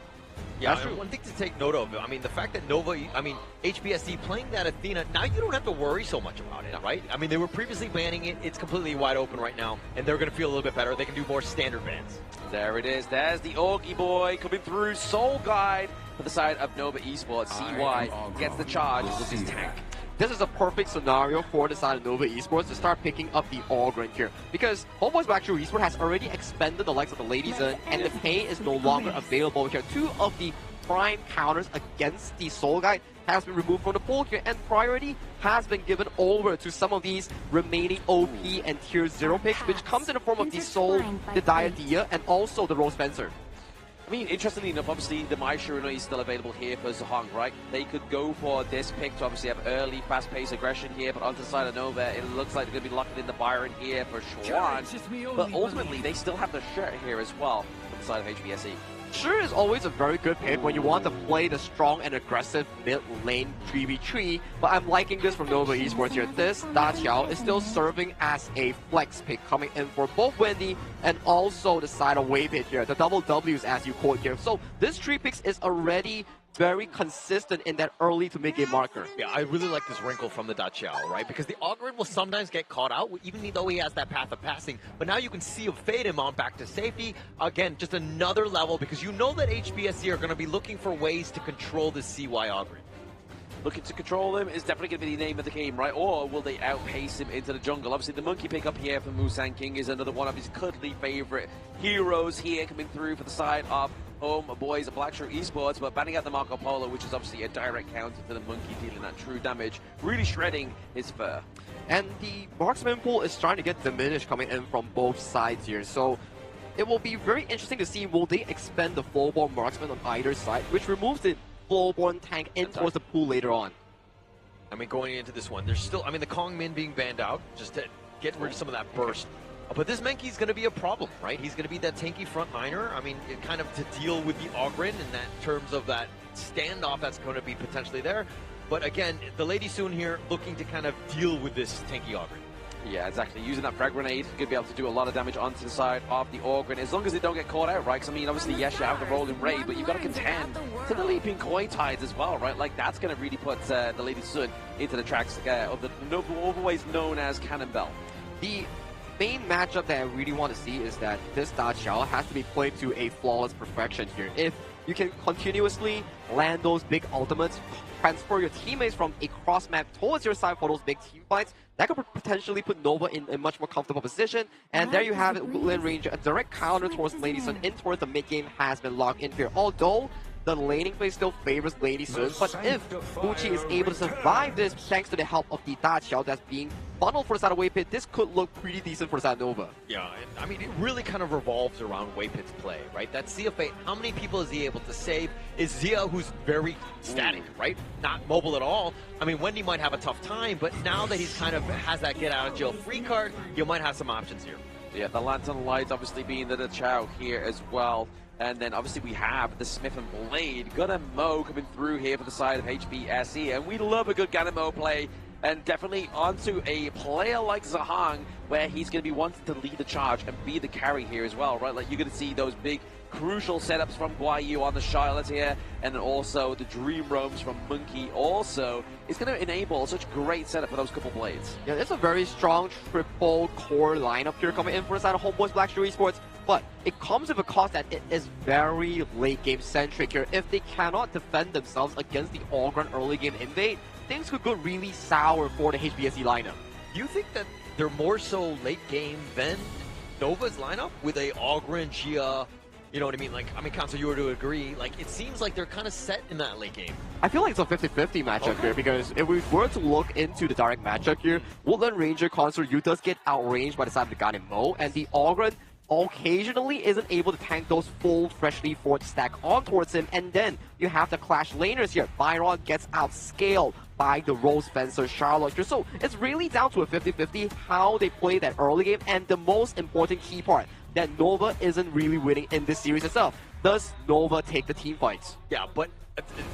Yeah, one thing to take note of, I mean, the fact that Nova, HBSE playing that Athena, now you don't have to worry so much about it, right? I mean, they were previously banning it. It's completely wide open right now, and they're going to feel a little bit better. They can do more standard bans. There it is. There's the Augie boy coming through. Soul Guide for the side of Nova Esports. CY gets the charge with his tank. This is a perfect scenario for the side of Nova Esports to start picking up the Orgren here. Because HomeBois Blackstreet Esports has already expended the likes of the Ladies and the pay is no longer available here. 2 of the prime counters against the Soul Guide has been removed from the pool here, and priority has been given over to some of these remaining OP and Tier 0 picks, which comes in the form of the Soul, the Diadea, and also the Rose Fencer. I mean, interestingly enough, obviously the Mai Shirunoi is still available here for Zahong, right? They could go for this pick to obviously have early, fast-paced aggression here, but onto the side of Nova, it looks like they're going to be locking in the Byron here for Schwan. But ultimately, they still have the shirt here as well on the side of HBSE. Sure is always a very good pick when you want to play the strong and aggressive mid lane 3v3, but I'm liking this from Nova Esports here. This Da Xiao is still serving as a flex pick coming in for both Wendy and also the side of Waypit here, the double W's as you quote here. So this 3 picks is already very consistent in that early to mid-game marker. Yeah, I really like this wrinkle from the Da Xiao, right? Because the Ogren will sometimes get caught out, even though he has that path of passing. But now you can see him fade him on back to safety. Again, just another level, because you know that HBSC are going to be looking for ways to control the CY Ogren. Looking to control him is definitely going to be the name of the game, right? Or will they outpace him into the jungle? Obviously, the monkey pickup here for Musang King is another one of his cuddly favorite heroes here coming through for the side of HomeBois, Blacklist Esports, but banning out the Marco Polo, which is obviously a direct counter to the monkey dealing that true damage, really shredding his fur. And the marksman pool is starting to get diminished coming in from both sides here. So it will be very interesting to see, will they expand the full-born marksman on either side, which removes the full-born tank in towards the pool later on. I mean, going into this one, there's still, I mean, the Kong Min being banned out, just to get rid of some of that burst. But this Menki's going to be a problem, right? He's going to be that tanky front liner. I mean, it kind of to deal with the Ogren in that terms of that standoff that's going to be potentially there. But again, the Lady Soon here looking to kind of deal with this tanky Ogren. Yeah, exactly. Using that frag grenade, going to be able to do a lot of damage onto the side of the Ogren, as long as they don't get caught out, right? Because, I mean, obviously, yes, you have the rolling raid, but you've got to contend to the leaping koi tides as well, right? Like, that's going to really put the Lady Sun into the tracks of the always known as Cannonball. The main matchup that I really want to see is that this Da Xiao has to be played to a flawless perfection here. If you can continuously land those big ultimates, transfer your teammates from a cross map towards your side for those big team fights, that could potentially put Nova in a much more comfortable position. And there you have it, Woodland Ranger, a direct counter towards Lady Sun in towards the mid game has been locked in here. Although the laning play still favors Lady Sun, but if Bucci is able to survive this thanks to the help of the Da Xiao that's being funneled for the side of Waypit, this could look pretty decent for the side of Nova. Yeah, and I mean, it really kind of revolves around Waypit's play, right? That Sea of Fate, how many people is he able to save? Is Zia, who's very static, right? Not mobile at all. I mean, Wendy might have a tough time, but now that he's kind of has that get out of jail free card, you might have some options here. Yeah, the Lantern Light obviously being the Chow here as well. And then obviously we have the Smith and Blade. Gunna Mo coming through here for the side of HBSE. And we love a good Gunna Mo play. And definitely onto a player like Zahang, where he's going to be wanting to lead the charge and be the carry here as well, right? Like, you're going to see those big, crucial setups from Guayu on the Charlotte here, and then also the Dream Roams from Monkey also. It's going to enable such great setup for those couple blades. Yeah, it's a very strong triple core lineup here coming in for the side of HomeBois Blacklist Esports, but it comes with a cost that it is very late game centric here. If they cannot defend themselves against the Ogren early game invade, things could go really sour for the HBSE lineup. Do you think that they're more so late game than Nova's lineup with a Ogren, Gia, you know what I mean? Like, I mean, Kanso, you were to agree, like, it seems like they're kind of set in that late game. I feel like it's a 50-50 matchup here, because if we were to look into the direct matchup here, Woodland Ranger Consort U does get outranged by the side of the Gunna Mo, and the Ogren occasionally isn't able to tank those full freshly forged stack on towards him, and then you have the clash laners here. Byron gets outscaled by the Rose Fencer Charlotte here. So it's really down to a 50-50 how they play that early game, and the most important key part, that Nova isn't really winning in this series itself. Does Nova take the team fights? Yeah, but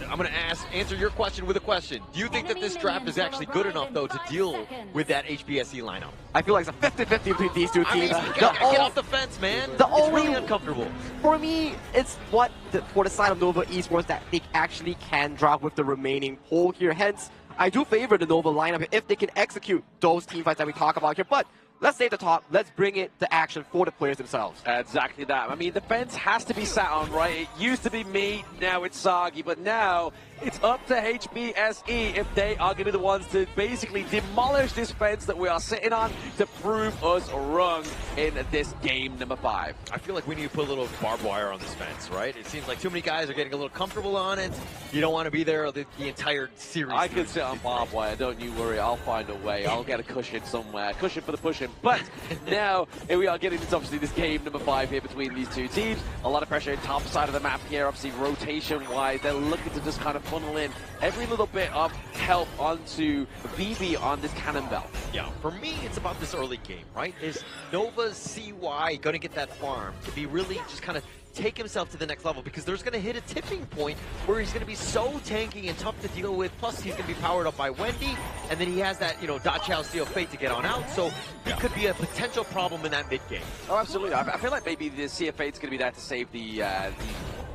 I'm going to answer your question with a question. Do you think that this draft is actually good enough, though, to deal with that HBSE lineup? I feel like it's a 50-50 between these two teams. I mean, get off the fence, man. It's really uncomfortable. For me, it's for the side of Nova Esports that they actually can draft with the remaining pool here. Hence, I do favor the Nova lineup if they can execute those team fights that we talk about here. But let's save the talk. Let's bring it to action for the players themselves. Exactly that. I mean, the fence has to be sat on, right? It used to be me, now it's Sagi, but now it's up to HBSE if they are going to be the ones to basically demolish this fence that we are sitting on to prove us wrong in this game number 5. I feel like we need to put a little barbed wire on this fence, right? It seems like too many guys are getting a little comfortable on it. You don't want to be there the entire series. I could sit on barbed wire, don't you worry. I'll find a way. I'll get a cushion somewhere. Cushion for the pushing. But now, here we are getting into obviously this game number 5 here between these two teams. A lot of pressure in top side of the map here, obviously rotation-wise. They're looking to just kind of funnel in every little bit of help onto VB on this cannon belt. Yeah, for me, it's about this early game, right? Is Nova's CY going to get that farm to be really just kind of take himself to the next level, because there's going to hit a tipping point where he's going to be so tanky and tough to deal with. Plus, he's going to be powered up by Wendy, and then he has that, Da Chao Steel Fate to get on out. So he could be a potential problem in that mid game. Oh, absolutely. I feel like maybe the Sea of Fate's going to be there to save the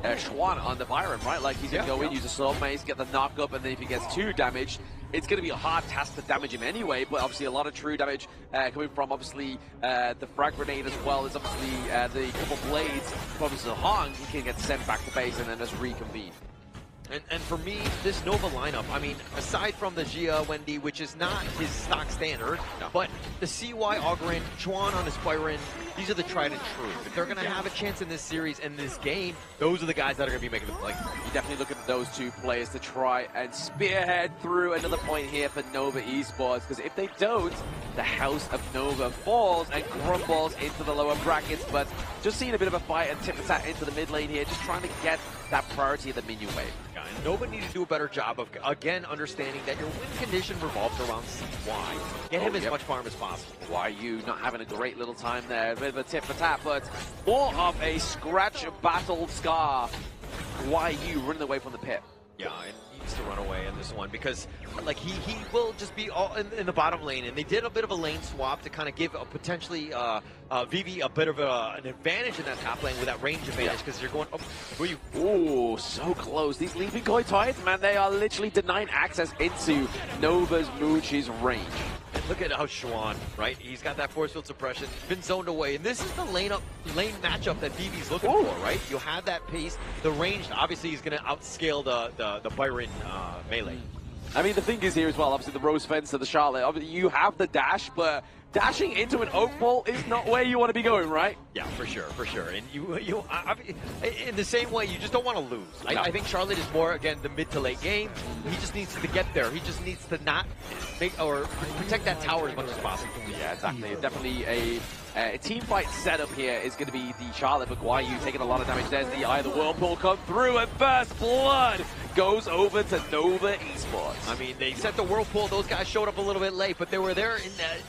Schwan on the Byron, right? Like he's going to go in, use a Soul Mace, get the knock up, and then if he gets 2 damage, it's going to be a hard task to damage him anyway, but obviously a lot of true damage coming from obviously the frag grenade, as well as obviously the couple blades from Zahong. He can get sent back to base and then just reconvene. And for me, this Nova lineup, I mean, aside from the Gia Wendy, which is not his stock standard, but the CY Augurin, Chuan on his Byron, these are the tried and true. If they're going to have a chance in this series and this game, those are the guys that are going to be making the play. You definitely look at those 2 players to try and spearhead through another point here for Nova Esports, because if they don't, the House of Nova falls and crumbles into the lower brackets. But just seeing a bit of a fight and tip attack into the mid lane here, just trying to get that priority of the minion wave. Yeah, and Nova needs to do a better job of, again, understanding that your win condition revolves around CY. Get him as much farm as possible. YU not having a great little time there, a bit of a tip for tap, but more of a scratch battle Scar. YU running away from the pit. Yeah, and he needs to run away in this one, because like he will just be all in the bottom lane, and they did a bit of a lane swap to kind of give a potentially VV a bit of an advantage in that top lane with that range advantage, because you're going, who are you? Oh, so close. These leaping koi tides, man, they are literally denying access into Nova's Moochie's range. And look at how Schwan, right? He's got that force field suppression, been zoned away, and this is the lane matchup that VV's looking for, right? You have that pace, the range. Obviously, he's going to outscale the Byron melee. I mean, the thing is here as well, obviously the Rose Fence and the Charlotte, obviously you have the dash, but dashing into an oak ball is not where you want to be going, right? Yeah, for sure. And you in the same way, you just don't want to lose. No. I think Charlotte is more, again, the mid to late game. He just needs to get there. He just needs to not make or protect that tower as much as possible. Yeah, exactly. It's definitely a team fight setup here is going to be the Charlotte, but YU taking a lot of damage. There's the Eye of the Whirlpool come through, and first blood goes over to Nova Esports. I mean, they set the Whirlpool. Those guys showed up a little bit late, but they were there,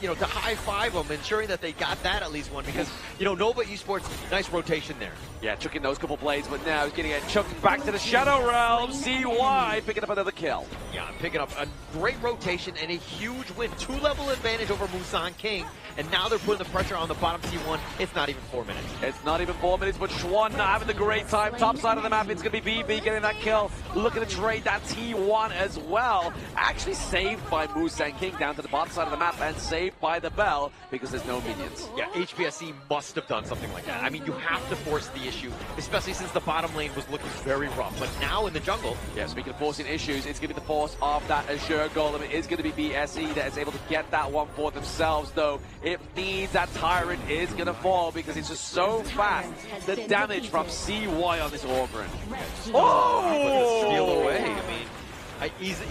to high-five them, ensuring that they got that at least one, because, Nova Esports, nice rotation there. Yeah, chucking those couple blades, but now he's getting it chucked back to the Shadow Realm. CY picking up another kill. Yeah, picking up a great rotation and a huge win. 2-level advantage over Musan King, and now they're putting the pressure on the bottom T1. It's not even 4 minutes. It's not even 4 minutes, but Schwan not having the great time. Top side of the map, it's going to be VB getting that kill. Looking to trade that T1 as well. Actually saved by Musan King down to the bottom side of the map, and saved by the Bell because there's no minions. Yeah, HBSE must have done something like that. I mean, you have to force the issue, especially since the bottom lane was looking very rough. But now in the jungle... Yeah, speaking of forcing issues, it's going to be the force of that Azure Golem. It is going to be BSE that is able to get that one for themselves, though. It means that Tyrant is going to fall because it's just so fast. The damage from CY on this Augurin. Oh! Steal away. I mean,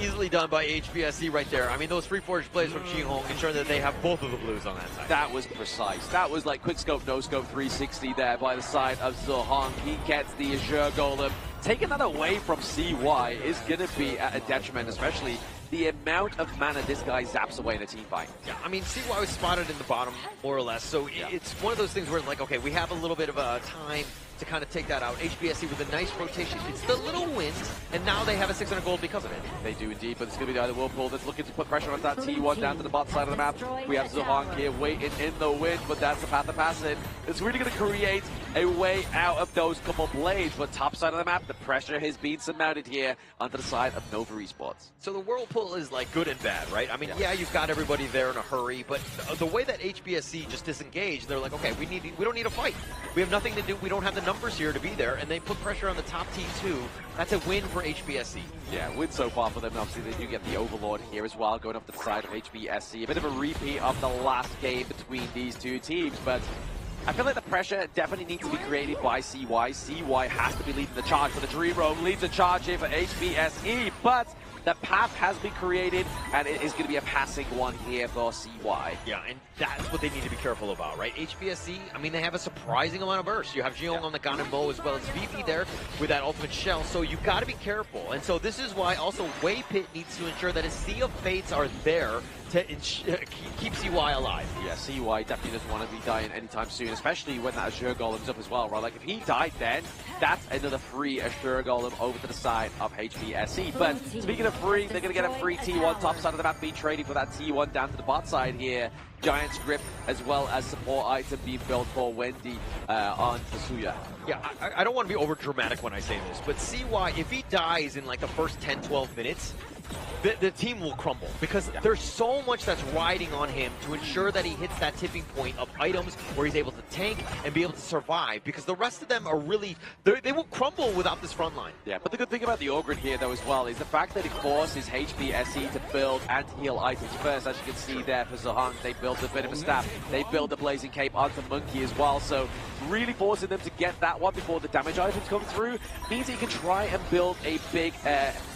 easily done by HBSE right there. I mean, those free forage plays from Chi-Hong ensuring that they have both of the blues on that side. That was precise. That was like quick scope, no scope 360 there by the side of Zahong. He gets the Azure Golem. Taking that away from CY is going to be at a detriment, especially the amount of mana this guy zaps away in a team fight. Yeah, I mean, CY was spotted in the bottom, more or less, so it's one of those things where, like, okay, we have a little bit of a time to kind of take that out. HBSE with a nice rotation. It's the little wins, and now they have a 600 gold because of it. They do indeed, but it's going to be the other Whirlpool that's looking to put pressure on that T1 down to the bottom side of the map. We have Zahong here waiting in the wind, but that's the path of passing. It's really going to create a way out of those couple blades, but top side of the map, the pressure has been surmounted here onto the side of Nova Esports. So the Whirlpool is like good and bad, right? I mean, yeah, you've got everybody there in a hurry, but the way that HBSE just disengaged, they're like, okay, we don't need a fight. We have nothing to do. We don't have the numbers here to be there, and they put pressure on the top T2. That's a win for HBSC. Yeah, win so far for them. Obviously, they do get the Overlord here as well, going up to the side of HBSC. A bit of a repeat of the last game between these two teams, but I feel like the pressure definitely needs to be created by CY. CY has to be leading the charge, but the Dream Roam leads the charge here for HBSE, but the path has been created, and it is going to be a passing one here for CY. Yeah, and that's what they need to be careful about, right? HBSC, I mean, they have a surprising amount of bursts. You have Jiong on the Ganonbo as well as VP there with that ultimate shell, so you've got to be careful. And so this is why also Waypit needs to ensure that his Sea of Fates are there to keep CY alive. Yeah, CY definitely doesn't want to be dying anytime soon, especially when that Azure Golem's up as well, right? Like, if he died then, that's another free Azure Golem over to the side of HBSC. But speaking of free, they're going to get a free T1 top side of the map, be trading for that T1 down to the bot side here. Giant script as well as support item being built for Wendy on Tasuya. Yeah, I don't want to be over dramatic when I say this, but CY, if he dies in like the first 10-12 minutes, the team will crumble because there's so much that's riding on him to ensure that he hits that tipping point of items where he's able to tank and be able to survive, because the rest of them are really, they will crumble without this front line. Yeah, but the good thing about the Ogren here though as well is the fact that it forces HBSE to build anti-heal items first. As you can see there for Zohang, they built a bit of a staff, they built the Blazing Cape onto Monkey as well, so really forcing them to get that one before the damage items come through means that you can try and build a big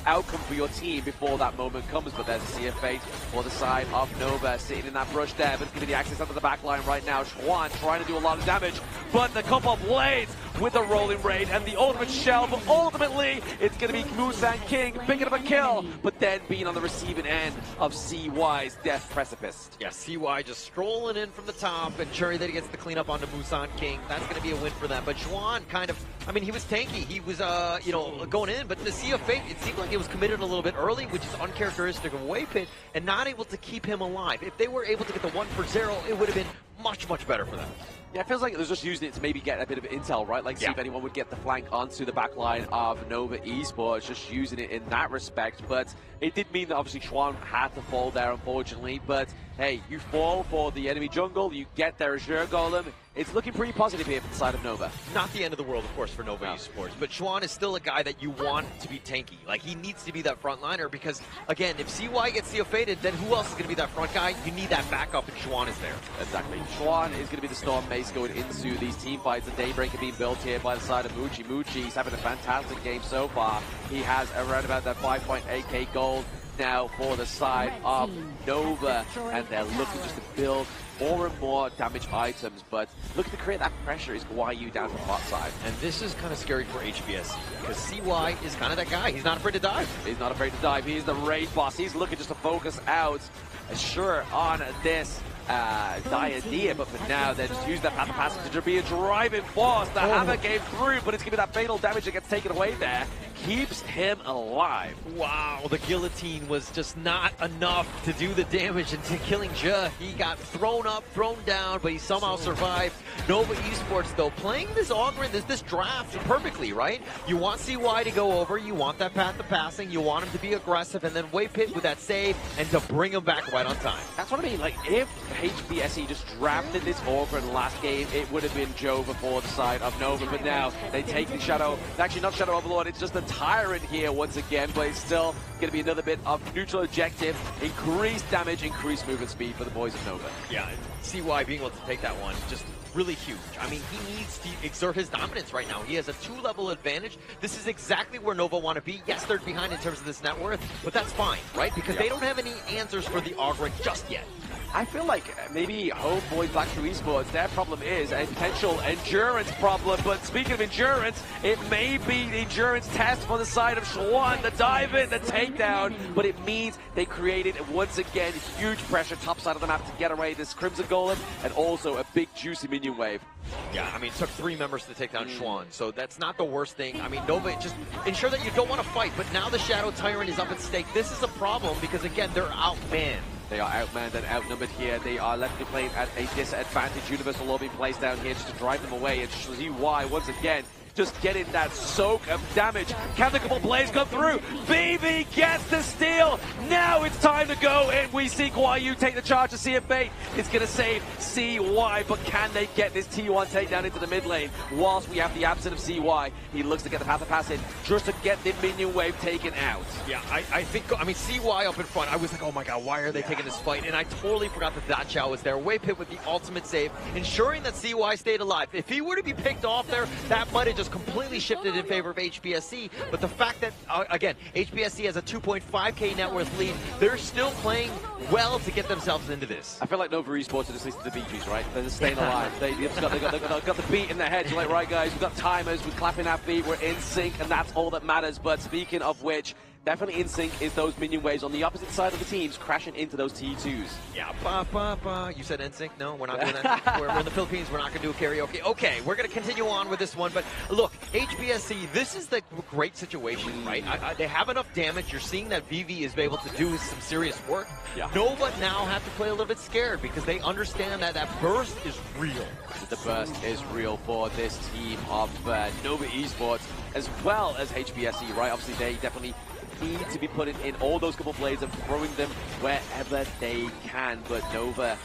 outcome for your team before that moment comes. But there's a Sea of Fate for the side of Nova sitting in that brush there, but it's giving the access under the back line right now. Schwan trying to do a lot of damage, but the couple of blades with the rolling raid and the ultimate shell, but ultimately it's going to be Musan King picking up a kill, but then being on the receiving end of CY's death precipice. Yeah, CY just strolling in from the top, and sure that he gets the cleanup onto Musan King. That's going to be a win for them. But Juan kind of, I mean, he was tanky. He was, you know, going in, but the Sea of Fate, it seemed like it was committed a little bit early, which is uncharacteristic of Waypit, and not able to keep him alive. If they were able to get the 1 for 0, it would have been much, much better for them. Yeah, it feels like they're just using it to maybe get a bit of intel, right? Like, see if anyone would get the flank onto the back line of Nova Esports, just using it in that respect. But it did mean that obviously Schwan had to fall there, unfortunately. But hey, you fall for the enemy jungle, you get their Azure Golem. It's looking pretty positive here for the side of Nova. Not the end of the world, of course, for Nova Esports, but Schwan is still a guy that you want to be tanky. Like, he needs to be that front liner because, again, if CY gets Sea of Fated, then who else is going to be that front guy? You need that backup, and Schwan is there. Exactly. Schwan is going to be the Storm Mace going into these team fights. The Daybreaker being built here by the side of Muchi. Muchi's having a fantastic game so far. He has around about that 5.8k gold now for the side of Nova, and they're looking just to build more and more damage items, but looking to create that pressure is YU down the bot side. And this is kind of scary for HBSC, because CY is kind of that guy. He's not afraid to dive. He's not afraid to dive. He's the raid boss. He's looking just to focus out, sure, on this Diadea, but for now they're just using that path of passage to be a driving force. The hammer came through, but it's giving that fatal damage that gets taken away there. Keeps him alive. Wow, the guillotine was just not enough to do the damage into killing Je. He got thrown up, thrown down, but he somehow survived. Nova Esports, though, playing this Ogren, this draft perfectly, right? You want CY to go over, you want that path of passing, you want him to be aggressive, and then Waypit with that save, and to bring him back right on time. That's what I mean. Like, if HBSE just drafted this Ogren last game, it would have been Joe before the side of Nova, but now they take the Shadow. Actually, not Shadow Overlord, it's just a Tyrant here once again, but it's still going to be another bit of neutral objective. Increased damage, increased movement speed for the boys of Nova. Yeah, CY being able to take that one, just really huge. I mean, he needs to exert his dominance right now. He has a 2-level advantage. This is exactly where Nova want to be. Yes, they're behind in terms of this net worth, but that's fine, right? Because they don't have any answers for the Ogren just yet. I feel like maybe HomeBois Blacklist Esports, their problem is a potential endurance problem. But speaking of endurance, it may be the endurance test for the side of Schwan. The dive in, the takedown, but it means they created once again huge pressure top side of the map to get away this Crimson Golem and also a big juicy minion wave. Yeah, I mean, it took 3 members to take down Schwan, so that's not the worst thing. I mean, Nova, just ensure that you don't want to fight, but now the Shadow Tyrant is up at stake. This is a problem because, again, they're outmanned. They are outmanned and outnumbered here. They are left to play at a disadvantage. Universal Law being placed down here just to drive them away. And see why, once again, just getting that soak of damage. Can the couple plays come through? BB gets the steal. Now it's time to go in. We see Guayu take the charge to see if Fate is going to save CY, but can they get this T1 takedown into the mid lane? Whilst we have the absence of CY, he looks to get the path of pass in just to get the minion wave taken out. Yeah, I think, I mean, CY up in front, I was like, oh my god, why are they taking this fight? And I totally forgot that Dachao was there. Wave hit with the ultimate save, ensuring that CY stayed alive. If he were to be picked off there, that might have just completely shifted in favor of HBSC. But the fact that, again, HBSC has a 2.5k net worth lead, they're still playing well to get themselves into this. I feel like Nova Esports are just listening to the BGs, right? They're just staying alive. They've got the beat in their head. You're like, right, guys, we've got timers, we're clapping that beat, we're in sync, and that's all that matters. But speaking of which, definitely in sync is those minion waves on the opposite side of the teams crashing into those T2s. Yeah, you said in sync? No, we're not doing that. we're in the Philippines, we're not going to do a karaoke. Okay, we're going to continue on with this one, but look, HBSC, this is the great situation, right? They have enough damage. You're seeing that VV is able to do some serious work. Yeah. Nova now have to play a little bit scared because they understand that that burst is real. The burst is real for this team of Nova Esports as well as HBSC, right? Obviously, they definitely need to be putting in all those couple plays and throwing them wherever they can. But Nova,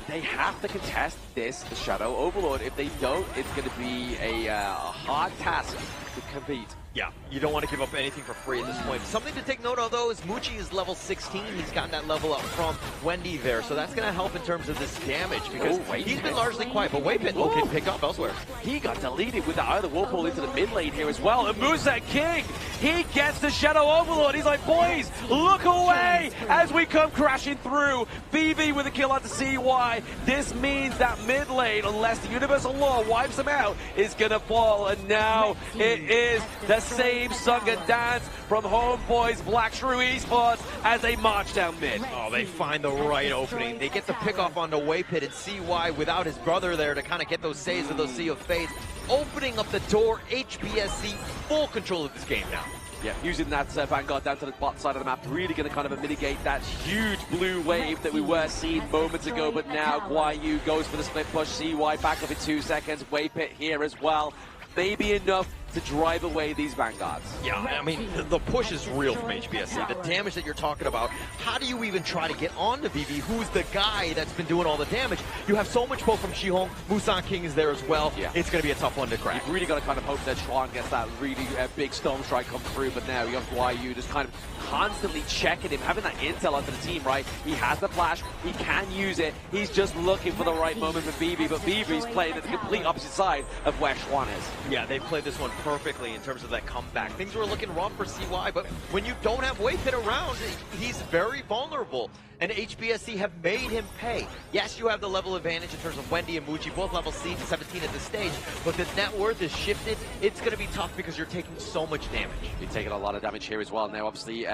they have to contest this Shadow Overlord. If they don't, it's going to be a hard task to compete. Yeah, you don't want to give up anything for free at this point. Something to take note of, though, is Muchi is level 16. He's gotten that level up from Wendy there, so that's going to help in terms of this damage because he's been largely quiet, but Waypit can pick up elsewhere. He got deleted with the either Whirlpool into the mid lane here as well. And Musa King, he gets the Shadow Overlord. He's like, boys, look away as we come crashing through. BB with a kill onto CY. This means that mid lane, unless the Universal Law wipes them out, is going to fall. And now it is the same song and dance from HomeBois Black Shrew Esports as they march down mid. Oh, they find the right opening. They get the pick off onto Waypit and CY without his brother there to kind of get those saves of those Sea of Fates. Opening up the door, HBSC full control of this game now. Yeah, using that Vanguard down to the bot side of the map, really going to kind of mitigate that huge blue wave that we were seeing moments ago. But now Guayu goes for the split push. CY back up in 2 seconds. Waypit here as well. Maybe enough to drive away these Vanguards. Yeah, I mean, the push is real from HBSC. The damage that you're talking about, how do you even try to get onto VV, who's the guy that's been doing all the damage? You have so much pull from Shihong. Musan King is there as well. Yeah. It's going to be a tough one to crack. You've really got to kind of hope that Chuan gets that really big Storm Strike come through, but now you have Guayu just kind of constantly checking him, having that intel onto the team, right? He has the flash, he can use it, he's just looking for the right moment for BB, but BB's playing at the complete opposite side of where Chuan is. Yeah, they played this one perfectly in terms of that comeback. Things were looking rough for CY, but when you don't have Waypit around, he's very vulnerable. And HBSC have made him pay. Yes, you have the level advantage in terms of Wendy and Muji, both level 17 at this stage, but the net worth is shifted. It's going to be tough because you're taking so much damage. You're taking a lot of damage here as well. Now, obviously,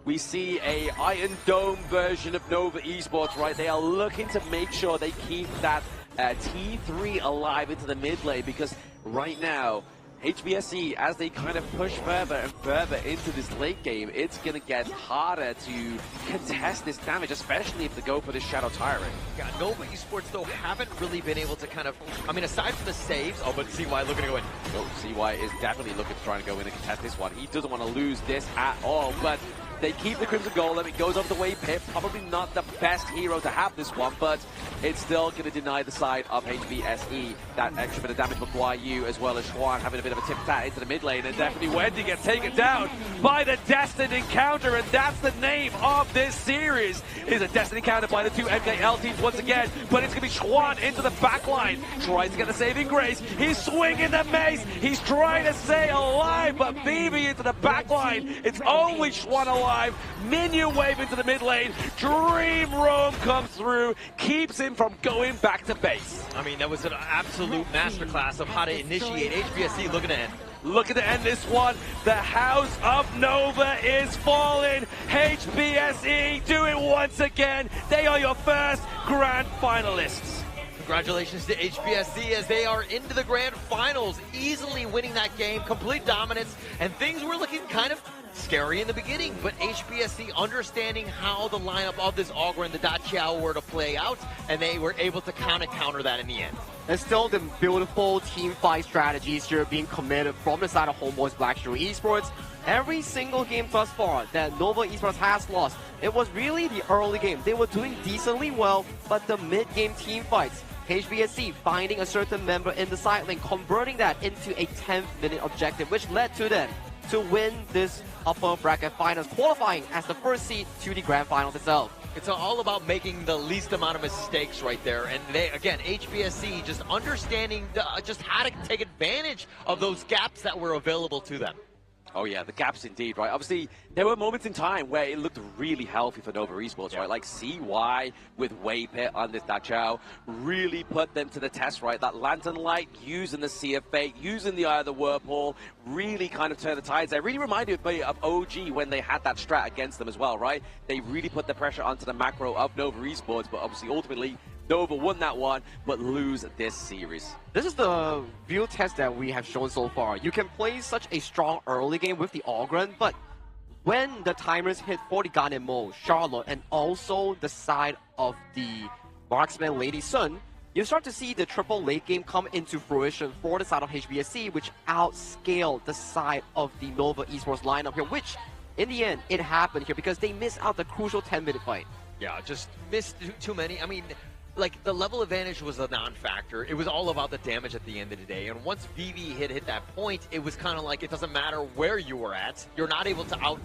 we see a Iron Dome version of Nova Esports, right? They are looking to make sure they keep that T3 alive into the mid lane because right now, HBSC, as they kind of push further and further into this late game, it's going to get harder to contest this damage, especially if they go for this Shadow Tyrant. Yeah, Nova Esports, though, haven't really been able to kind of, I mean, aside from the saves, oh, but CY looking to go in. Oh, CY is definitely looking to try and go in and contest this one. He doesn't want to lose this at all, but they keep the Crimson Golem. It goes over the Waypit. Probably not the best hero to have this one, but it's still going to deny the side of HBSE that extra bit of damage for Guayu, as well as Chuan having a bit of a tip-tat into the mid lane, and definitely Wendy gets taken down by the Destined Encounter, and that's the name of this series. It is a Destined Encounter by the two MKL teams once again, but it's going to be Chuan into the back line, tries to get the saving grace. He's swinging the mace. He's trying to stay alive, but BB into the back line. It's only Chuan alive. Minion wave into the mid lane. Dream Roam comes through, keeps him from going back to base. I mean, that was an absolute masterclass of how to initiate. HBSC looking to end. Looking to end this one. The House of Nova is falling. HBSE do it once again. They are your first grand finalists. Congratulations to HBSC as they are into the grand finals, easily winning that game, complete dominance, and things were looking kind of scary in the beginning, but HBSC understanding how the lineup of this Augur and the Da Chiao were to play out, and they were able to counter that in the end. And still the beautiful team fight strategies here being committed from the side of HomeBois Blackstream Esports. Every single game thus far that Nova Esports has lost, it was really the early game. They were doing decently well, but the mid-game team fights, HBSC finding a certain member in the side lane, converting that into a 10th-minute objective, which led to them to win this upper bracket finals, qualifying as the first seed to the grand finals itself. It's all about making the least amount of mistakes right there. And they, again, HBSC just understanding just how to take advantage of those gaps that were available to them. Oh yeah, the gaps indeed, right? Obviously, there were moments in time where it looked really healthy for Nova Esports, right? Like CY with Wave Hit on this Da Chao really put them to the test, right? That Lantern Light, using the Sea of Fate, using the Eye of the Whirlpool, really kind of turned the tides. They really reminded me of OG when they had that strat against them as well, right? They really put the pressure onto the macro of Nova Esports, but obviously, ultimately, Nova won that one, but lose this series. This is the real test that we have shown so far. You can play such a strong early game with the Augur, but when the timers hit for the Ganemo, Charlotte, and also the side of the Marksman Lady Sun, you start to see the triple late game come into fruition for the side of HBSC, which outscaled the side of the Nova Esports lineup here, which in the end, it happened here because they missed out the crucial 10-minute fight. Yeah, just missed too many. I mean, like, the level advantage was a non-factor. It was all about the damage at the end of the day. And once VV hit that point, it was kind of like it doesn't matter where you were at. You're not able to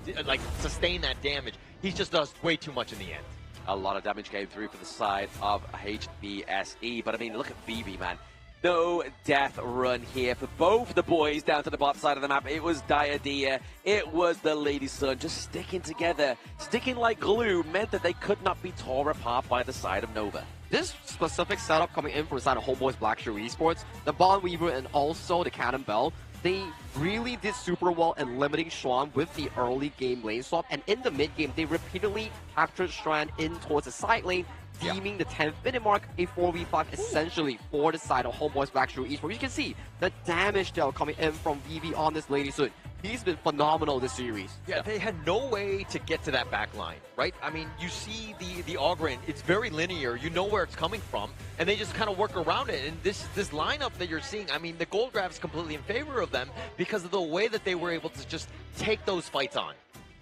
sustain that damage. He just does way too much in the end. A lot of damage came through for the side of HBSE. But I mean, look at VV, man. No death run here for both the boys down to the bottom side of the map. It was Diadea, it was the Lady Sun, just sticking together. Sticking like glue meant that they could not be torn apart by the side of Nova. This specific setup coming in from the side of HomeBois Blackstream Esports, the Bond Weaver and also the Cannon Bell, they really did super well in limiting Schwan with the early game lane swap, and in the mid game they repeatedly captured Strand in towards the side lane, deeming the 10th minute mark a 4v5 essentially for the side of HomeBois Blackstream Esports. You can see the damage dealt coming in from VV on this Lady Sun. He's been phenomenal this series. Yeah, they had no way to get to that back line, right? I mean, you see the Augur, it's very linear. You know where it's coming from, and they just kind of work around it. And this lineup that you're seeing, I mean, the gold grab is completely in favor of them because of the way that they were able to just take those fights on.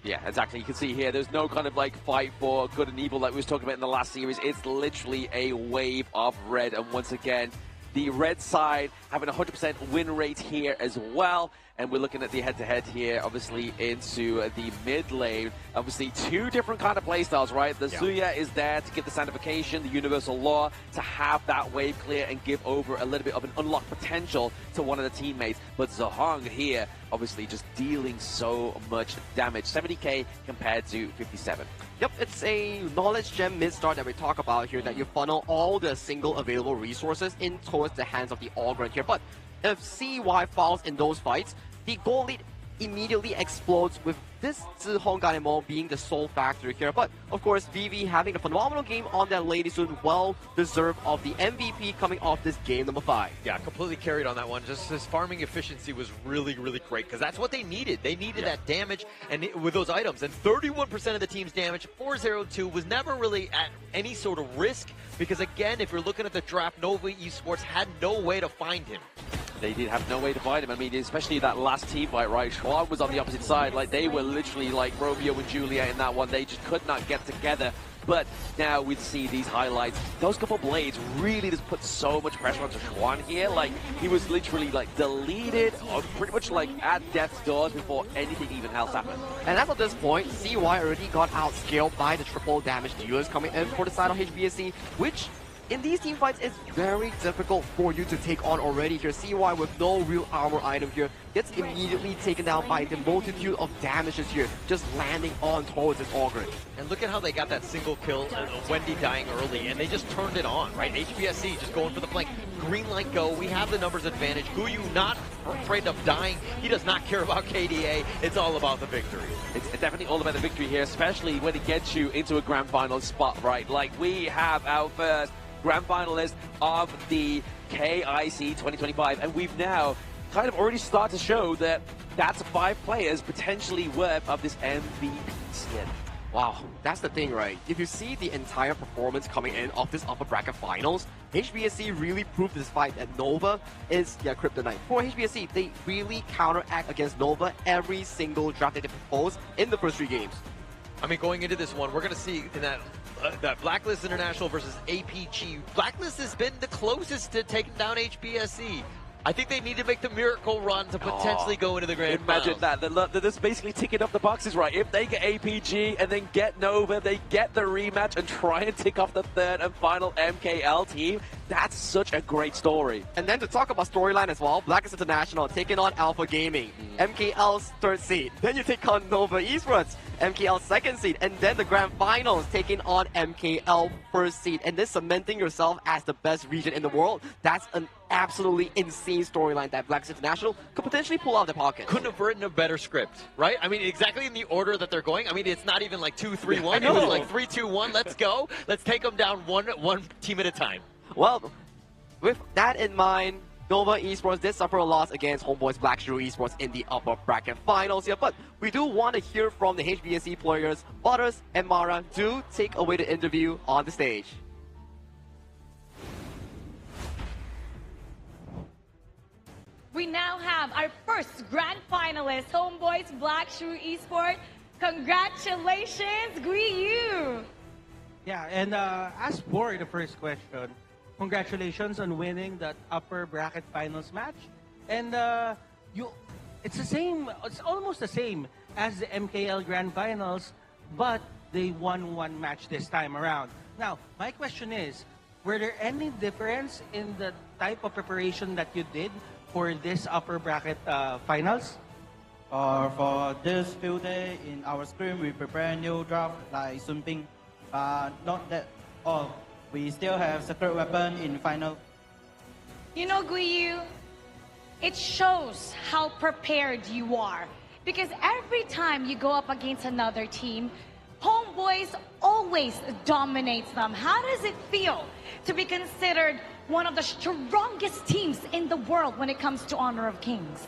Yeah, exactly. You can see here, there's no kind of like fight for good and evil like we was talking about in the last series. It's literally a wave of red. And once again, the red side having a 100% win rate here as well. And we're looking at the head-to-head here, obviously, into the mid lane. Obviously, two different kind of playstyles, right? The Zuya is there to give the sanctification, the universal law, to have that wave clear and give over a little bit of an unlocked potential to one of the teammates. But Zahong here, obviously, just dealing so much damage. 70k compared to 57. Yep, it's a knowledge gem mid-start that we talk about here, that you funnel all the single available resources in towards the hands of the Augur here. But if CY falls in those fights, the goal lead immediately explodes with this Zihong Ganemo being the sole factor here. But, of course, VV having a phenomenal game on that Lady Sun, well deserved of the MVP coming off this game number 5. Yeah, completely carried on that one. Just his farming efficiency was really, really great because that's what they needed. They needed that damage and with those items. And 31% of the team's damage, 402, was never really at any sort of risk because, again, if you're looking at the draft, Nova Esports had no way to find him. They did have no way to find him. I mean, especially that last team fight, right? Schwan was on the opposite side. Like, they were literally like Romeo and Juliet in that one. They just could not get together. But now we see these highlights. Those couple blades really just put so much pressure onto Schwan here. Like, he was literally like deleted or pretty much like at death's doors before anything even else happened. And as of this point, CY already got outscaled by the triple damage dealers coming in for the side of HBSC, which in these team fights, it's very difficult for you to take on already here. CY with no real armor item here gets immediately taken down by the multitude of damages here, just landing on towards his Augur. And look at how they got that single kill, Wendy dying early, and they just turned it on, right? HBSC just going for the flank. Green light go, we have the numbers advantage. Guyu not afraid of dying. He does not care about KDA. It's all about the victory. It's definitely all about the victory here, especially when it gets you into a grand final spot, right? Like, we have our first grand finalist of the KIC 2025, and we've now kind of already start to show that that's 5 players potentially worth of this MVP skin. Wow, that's the thing, right? If you see the entire performance coming in of this upper bracket finals, HBSC really proved this fight that Nova is kryptonite. For HBSC, they really counteract against Nova every single draft that they propose in the first 3 games. I mean, going into this one, we're going to see in that Blacklist International versus APG. Blacklist has been the closest to taking down HBSC. I think they need to make the miracle run to potentially go into the grand Imagine finals. that. They're just basically ticking off the boxes, right? If they get APG and then get Nova, they get the rematch and try and tick off the 3rd and final MKL team. That's such a great story. And then to talk about storyline as well, Blacklist International taking on Alpha Gaming, MKL's 3rd seed. Then you take on Nova Esports, MKL 2nd seed, and then the grand finals taking on MKL 1st seed. And this cementing yourself as the best region in the world. That's an absolutely insane storyline that Blacklist International could potentially pull out of their pocket. Couldn't have written a better script, right? I mean, exactly in the order that they're going. I mean, it's not even like 2-3-1. It was like 3-2-1. Let's go. Let's take them down one team at a time. Well, with that in mind, Nova Esports did suffer a loss against HomeBois Black Shoe Esports in the upper bracket finals here, but we do want to hear from the HBSC players. Butters and Mara do take away the interview on the stage. We now have our first grand finalist, HomeBois Black Shoe Esports. Congratulations, Guiyu! Yeah, and as for the first question, congratulations on winning that upper bracket finals match. And it's the same, it's almost the same as the MKL Grand Finals, but they won 1 match this time around. Now, my question is, were there any difference in the type of preparation that you did for this upper bracket finals? For this few days in our screen, we prepare new draft like Sun Ping. Not that all. We still have secret weapon in final. You know, Guiyu, it shows how prepared you are. Because every time you go up against another team, HomeBois always dominates them. How does it feel to be considered one of the strongest teams in the world when it comes to Honor of Kings?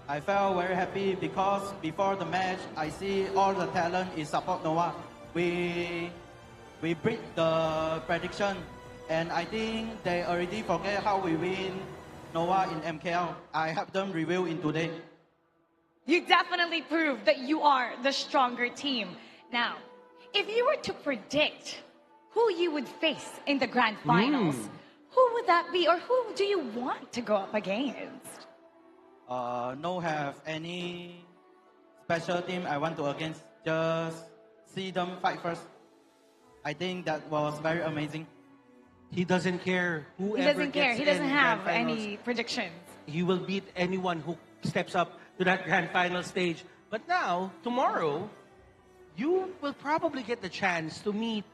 I felt very happy because before the match, I see all the talent is support Nova. We beat the prediction, and I think they already forget how we win Nova in MKL. I have them review in today. You definitely proved that you are the stronger team. Now, if you were to predict who you would face in the grand finals, who would that be, or who do you want to go up against? No have any special team I want to against. Just see them fight first. I think that was very amazing. He doesn't care whoever He doesn't care. gets He doesn't in have grand finals. any predictions. He will beat anyone who steps up to that grand final stage. But now, tomorrow, you will probably get the chance to meet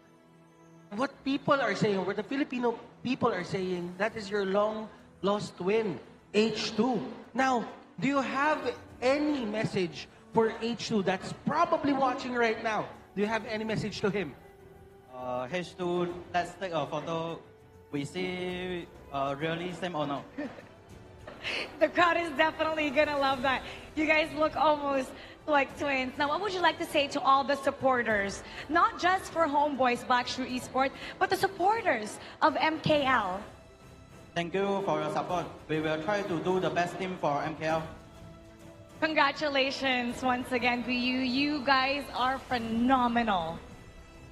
what people are saying, what the Filipino people are saying, that is your long-lost twin, H2. Now, do you have any message for H2 that's probably watching right now? Do you have any message to him? H2, let's take a photo. We see really same or no? The crowd is definitely gonna love that. You guys look almost like twins. Now, what would you like to say to all the supporters, not just for HomeBois Black Shoe Esports, but the supporters of MKL? Thank you for your support. We will try to do the best team for MKL. Congratulations once again, Guiyu. You guys are phenomenal.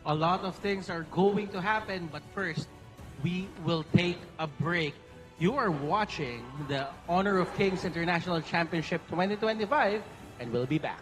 A lot of things are going to happen, but first, we will take a break. You are watching the Honor of Kings International Championship 2025, and we'll be back.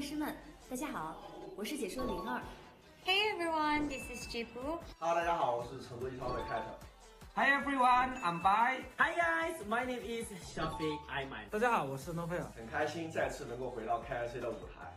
师们，大家好，我是解说02。 Hey everyone, this is Jipu. Hello， 大家好，我是成都一超的 Cat。Hi everyone, I'm Bai. Hi guys, my name is Shafiq Aiman. 大家好，我是 No Player。很开心再次能够回到 KIC 的舞台。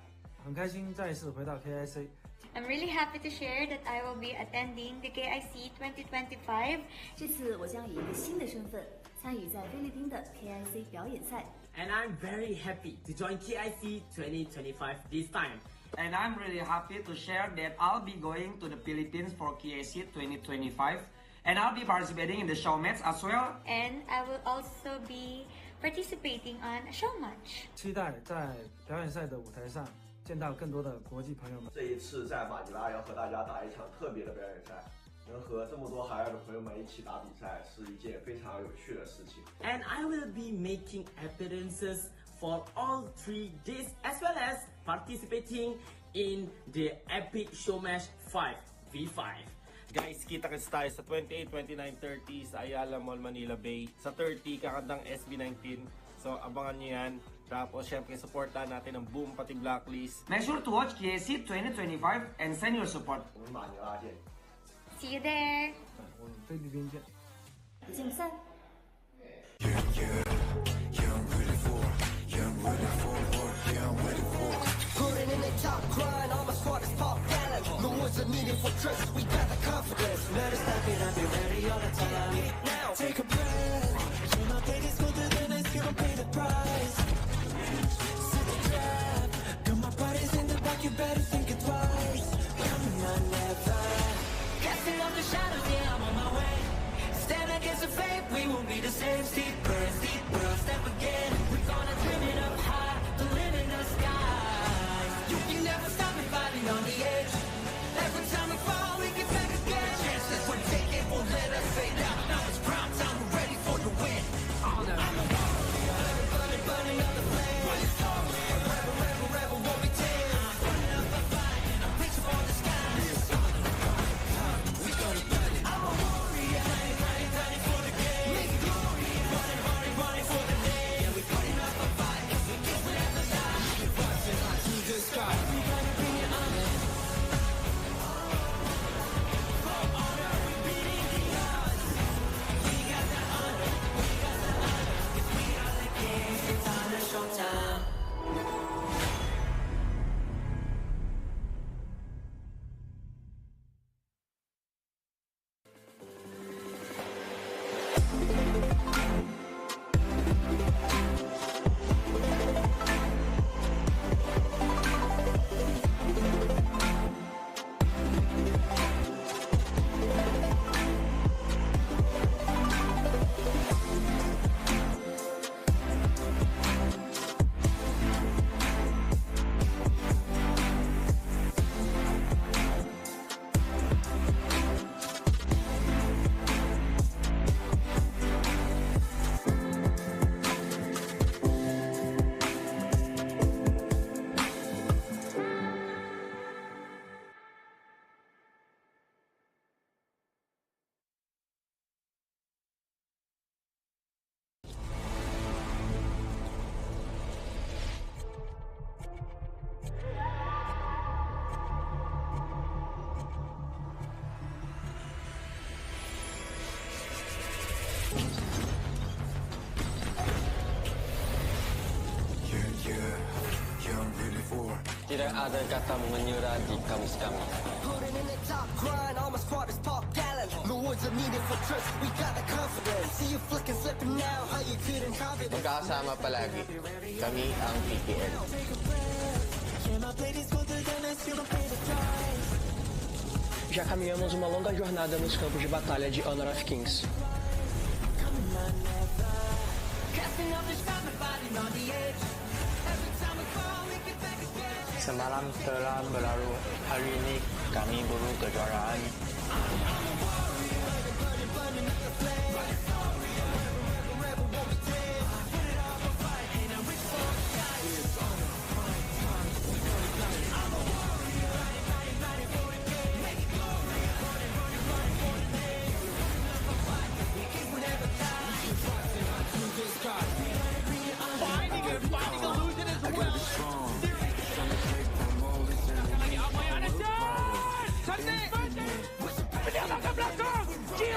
很开心再次回到 KIC。 I'm really happy to share that I will be attending the KIC 2025. 这次我将以一个新的身份参与在菲律宾的 KIC 表演赛。And I'm very happy to join KIC 2025 this time. And I'm really happy to share that I'll be going to the Philippines for KIC 2025. And I'll be participating in the show match as well. And I will also be participating on a show match. 期待在表演赛的舞台上见到更多的国际朋友们。这一次在马尼拉要和大家打一场特别的表演赛，能和这么多海外的朋友们一起打比赛，是一件非常有趣的事情。And I will be making appearances for all 3 days as well as participating in the epic show match 5v5. Guys, kita-kits tayo sa 28, 29, 30 sa Ayala Mall, Manila Bay. Sa 30, kakandang SB19. So, abangan nyo yan. Tapos, syempre, supportan natin ang Boom pati Blacklist. Make sure to watch KIC 2025 and send your support. 我们马尼拉见。 See you there. 我们菲律宾见。竞赛。 Putting in the top grind, all my squad is pop talent. No words are needed for trust, we got the confidence. Better step it up, be ready all the time. Now, take a breath. You know, take this go to the next, you gon' pay the price. Sit the trap, got my body's in the back, you better think it twice. Coming on never. Casting off the shadows, yeah, I'm on my way. Stand against the fate, we won't be the same. Steep burns, step again. We're gonna dream it up high, to live in the sky. You can never stop me fighting on the edge. Every time we fall, we get back again. Chances we take it, won't let us fade out. Now it's prime time, we're ready for the win. I'm a warrior, burning up the flame. Rebel, won't be tamed. I'm burning up a fight, and I'm reaching for the sky. We gonna burn it. I'm a warrior, running for the game. Make it glorious, running for the name. Yeah, we putting up a fight, we kill whatever lie. We're rising high to the sky. We gonna bring it on. For honor, we beating the odds. We got the honor, if we are the kings, it's on the showtime. Tidak ada kata menyerah di kamus kami. Putting in the top grind, all my squad is pop talent. No words are needed for trust, we got the confidence. See you flicking, slipping now, how you couldn't have it. Magkakasama palagi. Kami ang PPL. Já caminhamos uma longa jornada nos campos de batalha de Honor of Kings. Casting off the shot, my body on the edge. Every time we fall, we get back again. Semalam telah berlalu, hari ini kami buru kejuaraan. Finding illusion as well. Congratulations!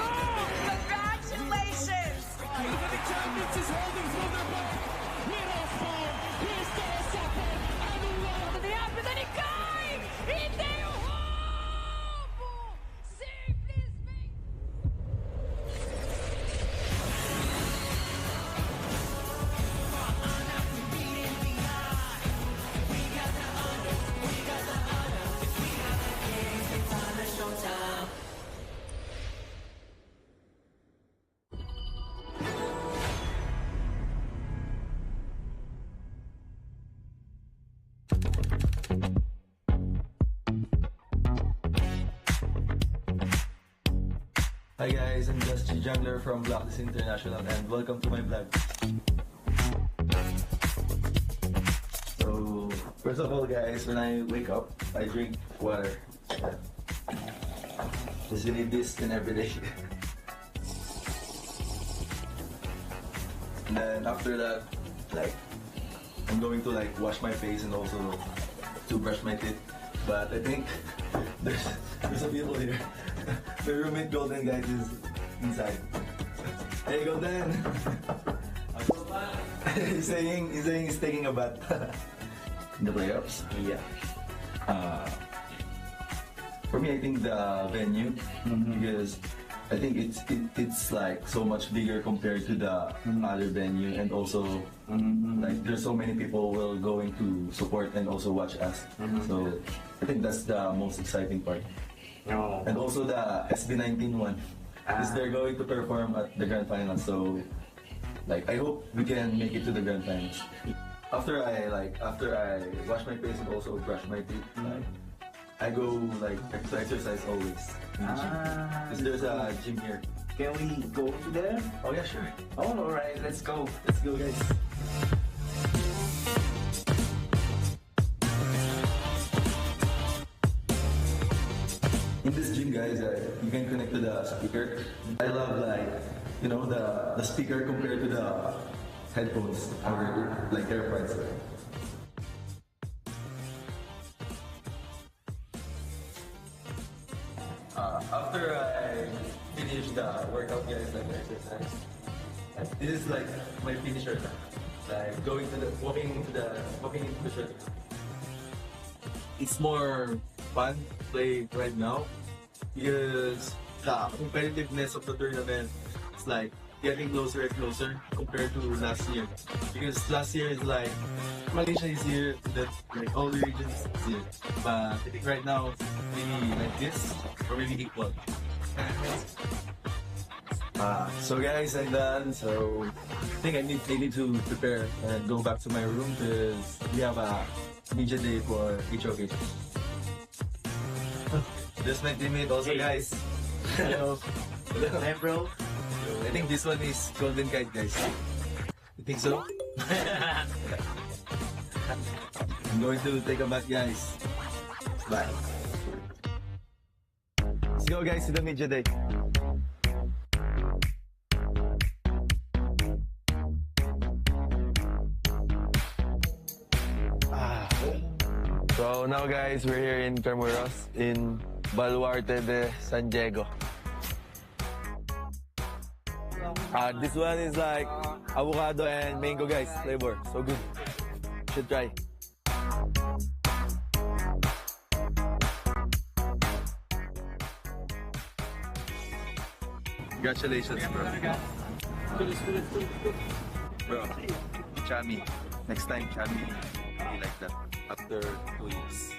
Hi guys, I'm just a jungler from Blacklist International and welcome to my vlog. So, first of all guys, when I wake up, I drink water. Just need this in every day. And then after that, I'm going to wash my face and also to brush my teeth. But I think there's some people here. My roommate Golden guys is inside. Hey Golden! he's saying he's taking a bath. In the playoffs? Yeah. For me, I think the venue, because I think it's like so much bigger compared to the other venue, and also there's so many people will going to support and also watch us. So I think that's the most exciting part. And also the SB19 one, is they're going to perform at the Grand Finale. So I hope we can make it to the Grand Finals. After I wash my face and also brush my teeth, I go to exercise always in the gym. Because there's a gym here. Can we go to there? Oh yeah, sure. Oh, alright, let's go. Let's go guys. In this gym guys, you can connect to the speaker. I love the speaker compared to the headphones or AirPods. After I finish the workout guys, exercise, this is my finisher. Walking into the shirt. It's more fun to play right now because the competitiveness of the tournament is getting closer and closer compared to last year. Because last year is Malaysia is here, all the regions is here. But I think right now maybe like this or maybe equal. So guys, I'm done. So I think I need to prepare and go back to my room because we have a media day for HOK. This my teammate also guys. Hello. Hey bro. I think this one is Golden Kite guys. You think so? I'm going to take a bath guys. Bye. Let's go guys to the media day. So now guys, we're here in Carmuros in Baluarte de San Diego. This one is avocado and mango guys, flavor, so good. Should try. Congratulations, bro. Bro, Chami. Next time, Chami will be like that after 2 years.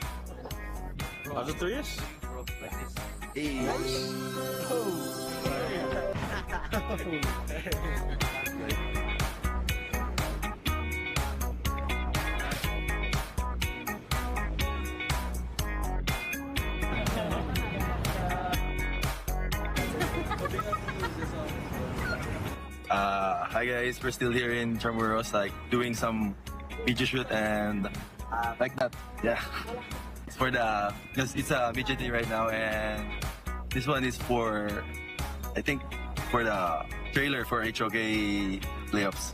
After 2 years? Hey. Hi guys, we're still here in Chamorros, doing some video shoot and like that. Yeah, it's for because it's a midget day right now, and this one is for, I think, for the trailer for HOK playoffs.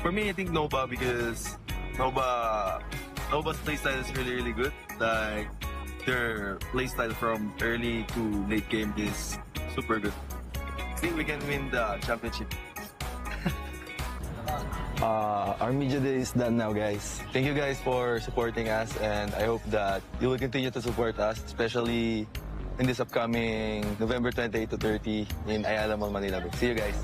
For me, I think Nova, because Nova's playstyle is really good. Their playstyle from early to late game is super good. I think we can win the championship. Our media day is done now, guys. Thank you guys for supporting us, and I hope that you will continue to support us, especially in this upcoming November 28 to 30 in Ayala Mall, Manila. See you guys.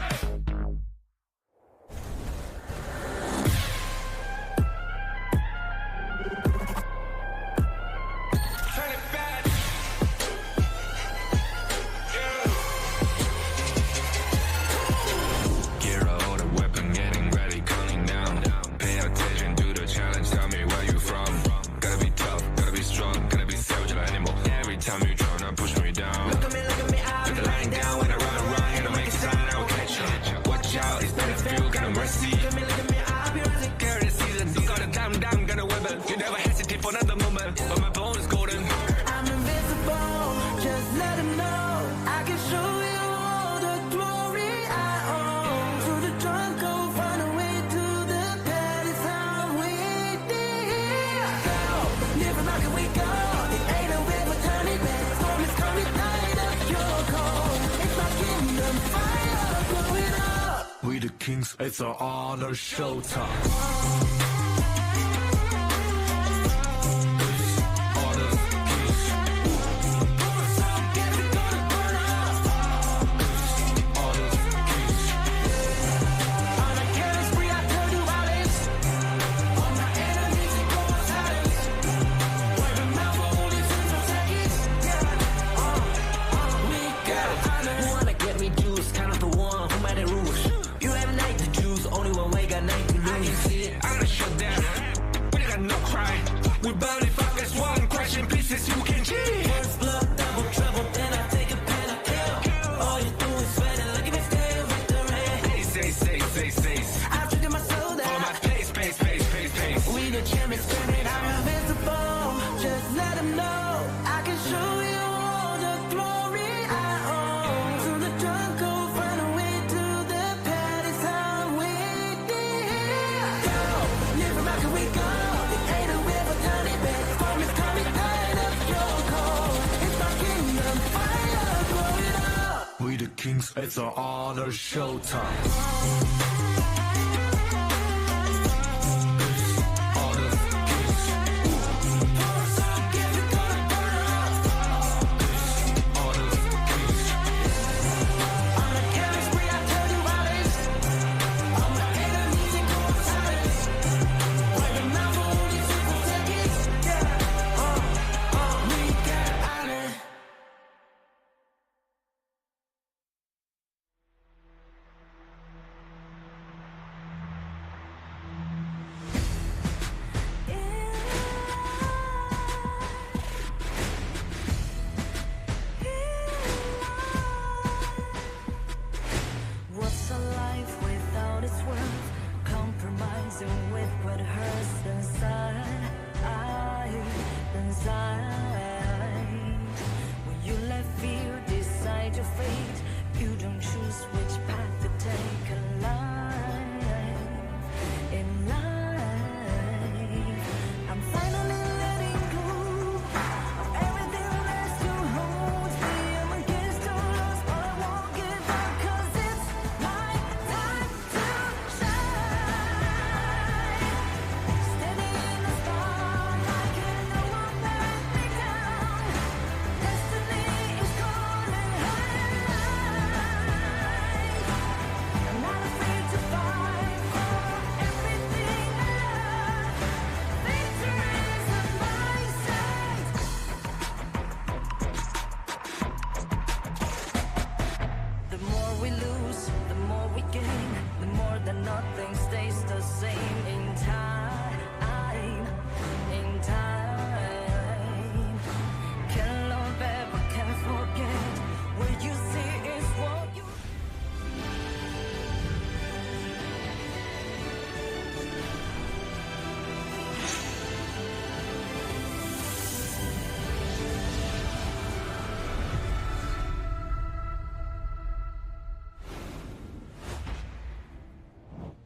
Kings, it's an honor showtime. Kings, it's an honor showtime.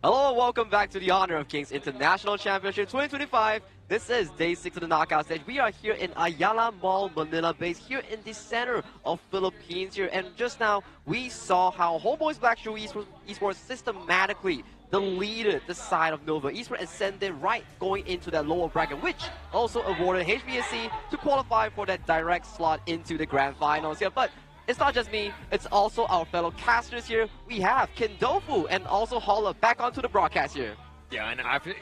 Hello and welcome back to the Honor of Kings International Championship 2025. This is day 6 of the knockout stage. We are here in Ayala Mall, Manila base, here in the center of Philippines here. And just now, we saw how HomeBois Blacklist Esports systematically deleted the side of Nova Esports and sent them right going into that lower bracket, which also awarded HBSC to qualify for that direct slot into the grand finals here. But it's not just me, it's also our fellow casters here. We have Kindofu and also Holla back onto the broadcast here. Yeah, and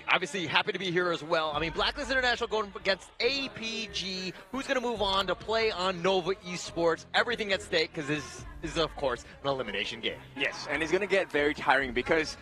obviously happy to be here as well. I mean, Blacklist International going against APG, who's going to move on to play on Nova Esports. Everything at stake, because this is, of course, an elimination game. Yes, and it's going to get very tiring because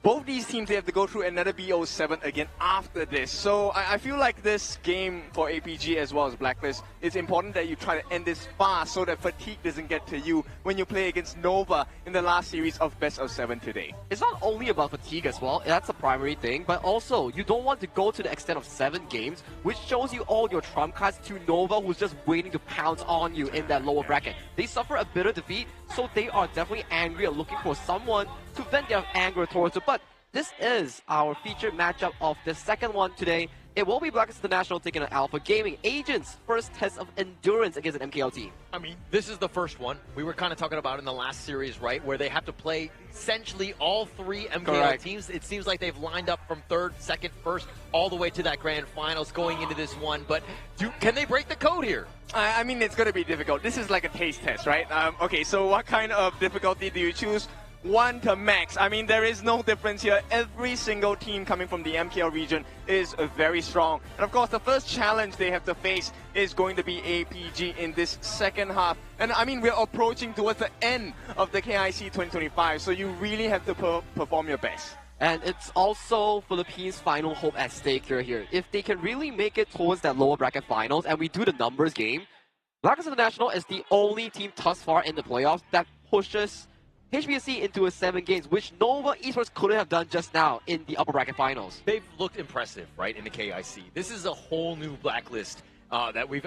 both these teams, they have to go through another BO7 again after this. So I feel like this game for APG as well as Blacklist, it's important that you try to end this fast so that fatigue doesn't get to you when you play against Nova in the last series of best of 7 today. It's not only about fatigue as well, that's the primary thing, but also you don't want to go to the extent of 7 games, which shows you all your trump cards to Nova, who's just waiting to pounce on you in that lower bracket. They suffer a bitter defeat, so they are definitely angry and looking for someone to vent their anger towards it. But this is our featured matchup of the second one today. It will be Blacklist International taking on Alpha Gaming, Agents' first test of endurance against an MKL team. I mean, this is the first one. We were kind of talking about in the last series, right, where they have to play essentially all 3 MKL teams. It seems like they've lined up from 3rd, 2nd, 1st, all the way to that grand finals going into this one. But can they break the code here? I mean, it's going to be difficult. This is like a taste test, right? Okay, so what kind of difficulty do you choose? 1 to max. I mean, there is no difference here. Every single team coming from the MKL region is very strong. And of course, the first challenge they have to face is going to be APG in this second half. And I mean, we're approaching towards the end of the KIC 2025, so you really have to perform your best. And it's also Philippines' final hope at stake here. If they can really make it towards that lower bracket finals and we do the numbers game, Blacklist International is the only team thus far in the playoffs that pushes HBSC into a 7 games, which Nova Esports couldn't have done just now in the upper bracket finals. They've looked impressive, right, in the KIC. This is a whole new Blacklist that we've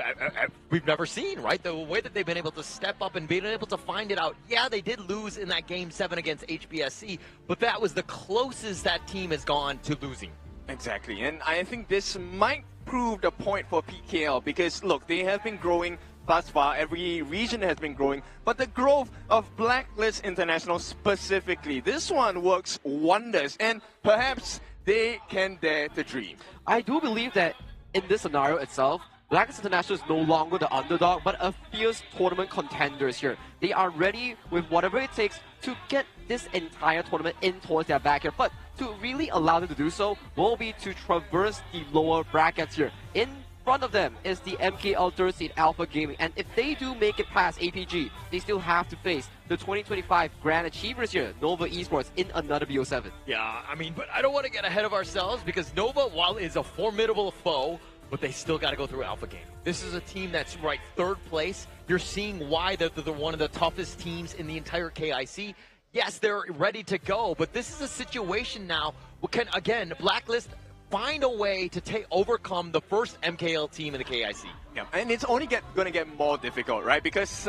never seen, right? The way that they've been able to step up and being able to find it out. Yeah, they did lose in that Game 7 against HBSC, but that was the closest that team has gone to losing. Exactly, and I think this might prove the point for PKL because, look, they have been growing thus far. Every region has been growing, but the growth of Blacklist International specifically, this one works wonders, and perhaps they can dare to dream. I do believe that in this scenario itself, Blacklist International is no longer the underdog, but a fierce tournament contenders here. They are ready with whatever it takes to get this entire tournament in towards their back here. But to really allow them to do so will be to traverse the lower brackets here. In front of them is the MKL third seed Alpha Gaming, and if they do make it past APG, they still have to face the 2025 Grand Achievers here, Nova Esports, in another BO7. Yeah, I mean, but I don't want to get ahead of ourselves because Nova, while is a formidable foe, but they still got to go through Alpha Gaming. This is a team that's right 3rd place. You're seeing why they're one of the toughest teams in the entire KIC. Yes, they're ready to go, but this is a situation now where can, again, Blacklist find a way to overcome the first MKL team in the KIC. Yeah, and it's only going to get more difficult, right? Because,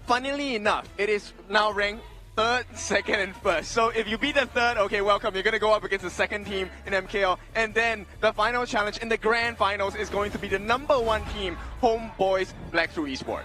funnily enough, it is now ranked 3rd, 2nd, and 1st. So if you beat the 3rd, okay, welcome. You're going to go up against the 2nd team in MKL. And then the final challenge in the grand finals is going to be the #1 team, HomeBois Blacklist Esports.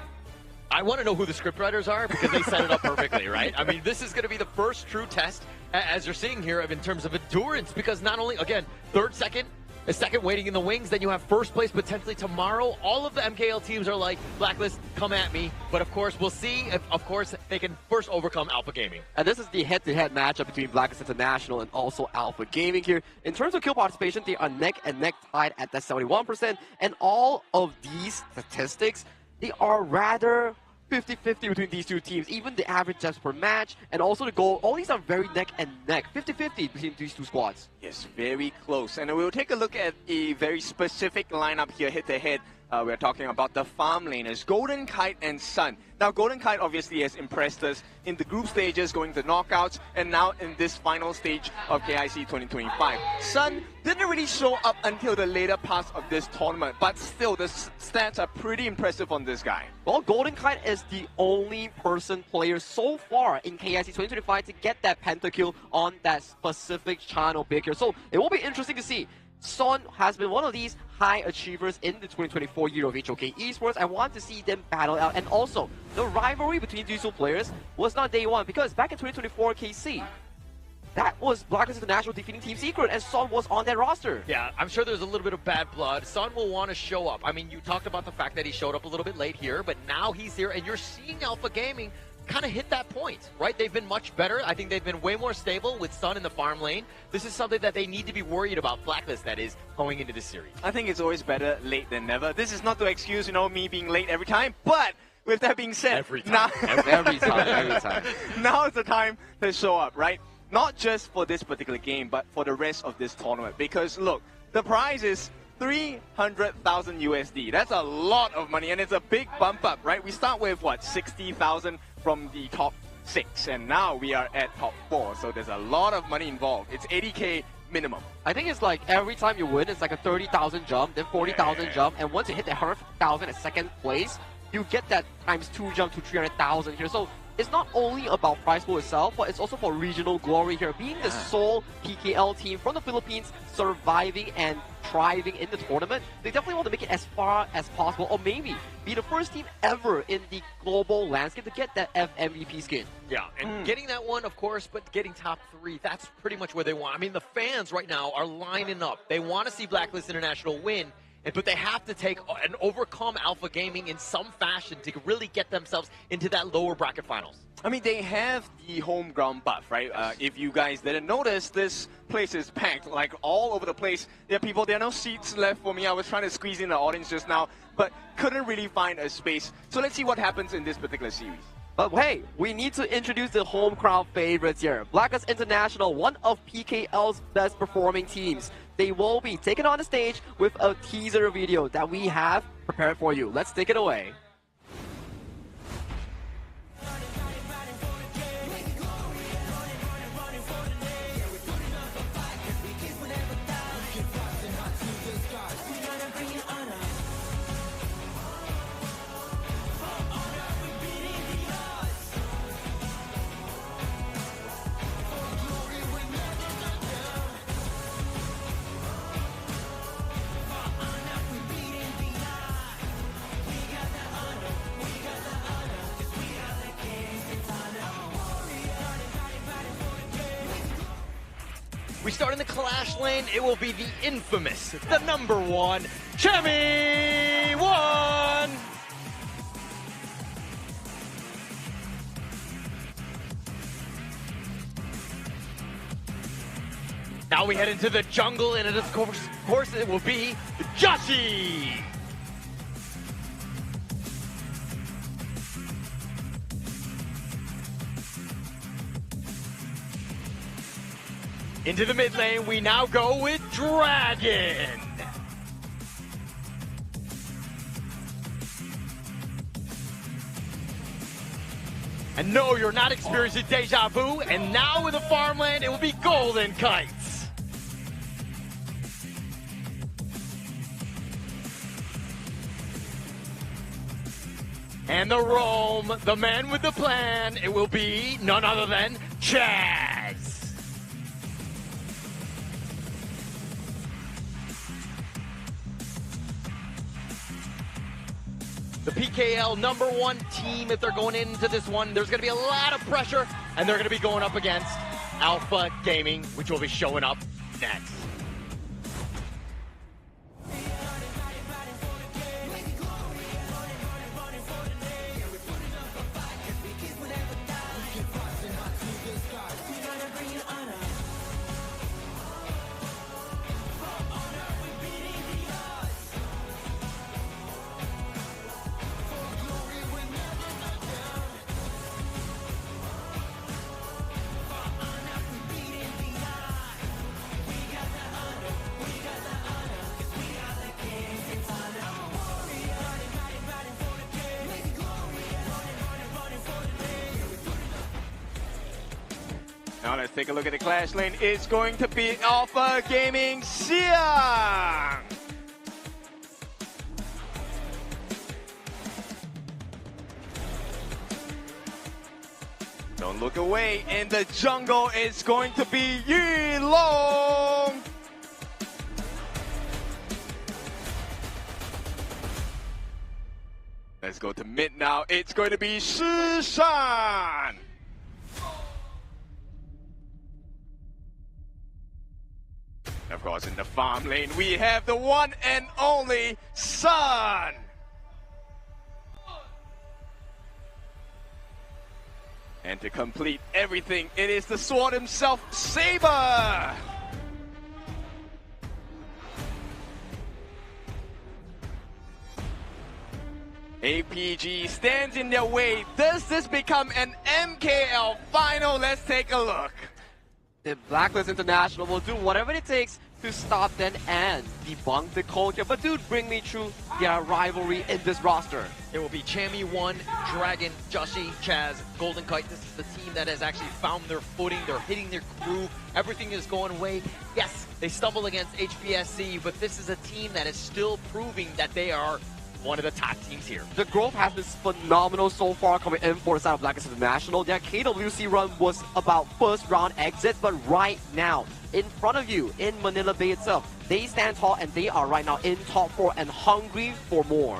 I want to know who the scriptwriters are because they set it up perfectly, right? I mean, this is going to be the first true test, as you're seeing here, in terms of endurance, because not only, again, 3rd, 2nd, a 2nd waiting in the wings, then you have 1st place potentially tomorrow. All of the MKL teams are like, Blacklist, come at me. But of course, we'll see if, of course, they can first overcome Alpha Gaming. And this is the head-to-head matchup between Blacklist International and also Alpha Gaming here. In terms of kill participation, they are neck and neck tied at that 71%. And all of these statistics, they are rather 50-50 between these two teams. Even the average deaths per match and also the goal, all these are very neck and neck. 50-50 between these two squads. Yes, very close. And we'll take a look at a very specific lineup here, head-to-head, We're talking about the farm laners, Golden Kite and Sun. Now, Golden Kite obviously has impressed us in the group stages, going to knockouts, and now in this final stage of KIC 2025. Sun didn't really show up until the later parts of this tournament, but still, the stats are pretty impressive on this guy. Well, Golden Kite is the only player so far in KIC 2025 to get that pentakill on that specific channel pick here. So it will be interesting to see. Son has been one of these high achievers in the 2024 year of HOK Esports. I want to see them battle out, and also the rivalry between these two players was not day one, because back in 2024 KC, that was Blacklist International defeating Team Secret, and Son was on that roster. Yeah, I'm sure there's a little bit of bad blood. Son will want to show up. I mean, you talked about the fact that he showed up a little bit late here, but now he's here, and you're seeing Alpha Gaming kind of hit that point, right? They've been much better. I think they've been way more stable with Sun in the farm lane. This is something that they need to be worried about, Blacklist, that is, going into this series. I think it's always better late than never. This is not to excuse, me being late every time, but with that being said, every time. every time. Now is the time to show up, right? Not just for this particular game, but for the rest of this tournament. Because look, the prize is 300,000 USD. That's a lot of money, and it's a big bump up, right? We start with what, 60,000 from the top 6, and now we are at top 4. So there's a lot of money involved. It's 80K minimum. I think it's like every time you win, it's like a 30,000 jump, then 40,000 jump, and once you hit the 100,000 at second place, you get that ×2 jump to 300,000 here. So it's not only about prize pool itself, but it's also for regional glory here. Being the sole PKL team from the Philippines surviving and thriving in the tournament, they definitely want to make it as far as possible, or maybe be the first team ever in the global landscape to get that FMVP skin. Yeah, and getting that one, of course, but getting top 3, that's pretty much where they want. I mean, the fans right now are lining up. They want to see Blacklist International win, but they have to take and overcome Alpha Gaming in some fashion to really get themselves into that lower bracket finals. I mean, they have the home ground buff, right? If you guys didn't notice, this place is packed, like all over the place. There are no seats left for me. I was trying to squeeze in the audience just now, but couldn't really find a space. So let's see what happens in this particular series. But hey, we need to introduce the home crowd favorites here. Blacklist International, one of PKL's best performing teams. They will be taken on the stage with a teaser video that we have prepared for you. Let's take it away. We start in the Clash lane. It will be the infamous, the #1, Chemi1! Now we head into the jungle, and of course it will be Joshi! Into the mid lane, we now go with Dragon. And no, you're not experiencing deja vu. And now in the farmland, it will be Golden Kites. And the roam, the man with the plan, it will be none other than Chaz. The PKL #1 team, if they're going into this one, there's going to be a lot of pressure, and they're going to be going up against Alpha Gaming, which will be showing up next. Now let's take a look at the clash lane. It's going to be Alpha Gaming Xiang. Don't look away. In the jungle, it's going to be Yilong. Let's go to mid now. It's going to be Shishan. Of course, in the farm lane, we have the one and only Sun. And to complete everything, it is the sword himself, Saber. APG stands in their way. Does this become an MKL final? Let's take a look. The Blacklist International will do whatever it takes to stop them and debunk the culture. But dude, bring me through their rivalry in this roster. It will be Chammy1, Dragon, Joshi, Chaz, Golden Kite. This is the team that has actually found their footing. They're hitting their crew. Everything is going away. Yes, they stumble against HPSC, but this is a team that is still proving that they are one of the top teams here. The growth has been phenomenal so far coming in for the side of Blacklist International. Their KWC run was about first round exit, but right now, in front of you, in Manila Bay itself, they stand tall and they are right now in top 4 and hungry for more.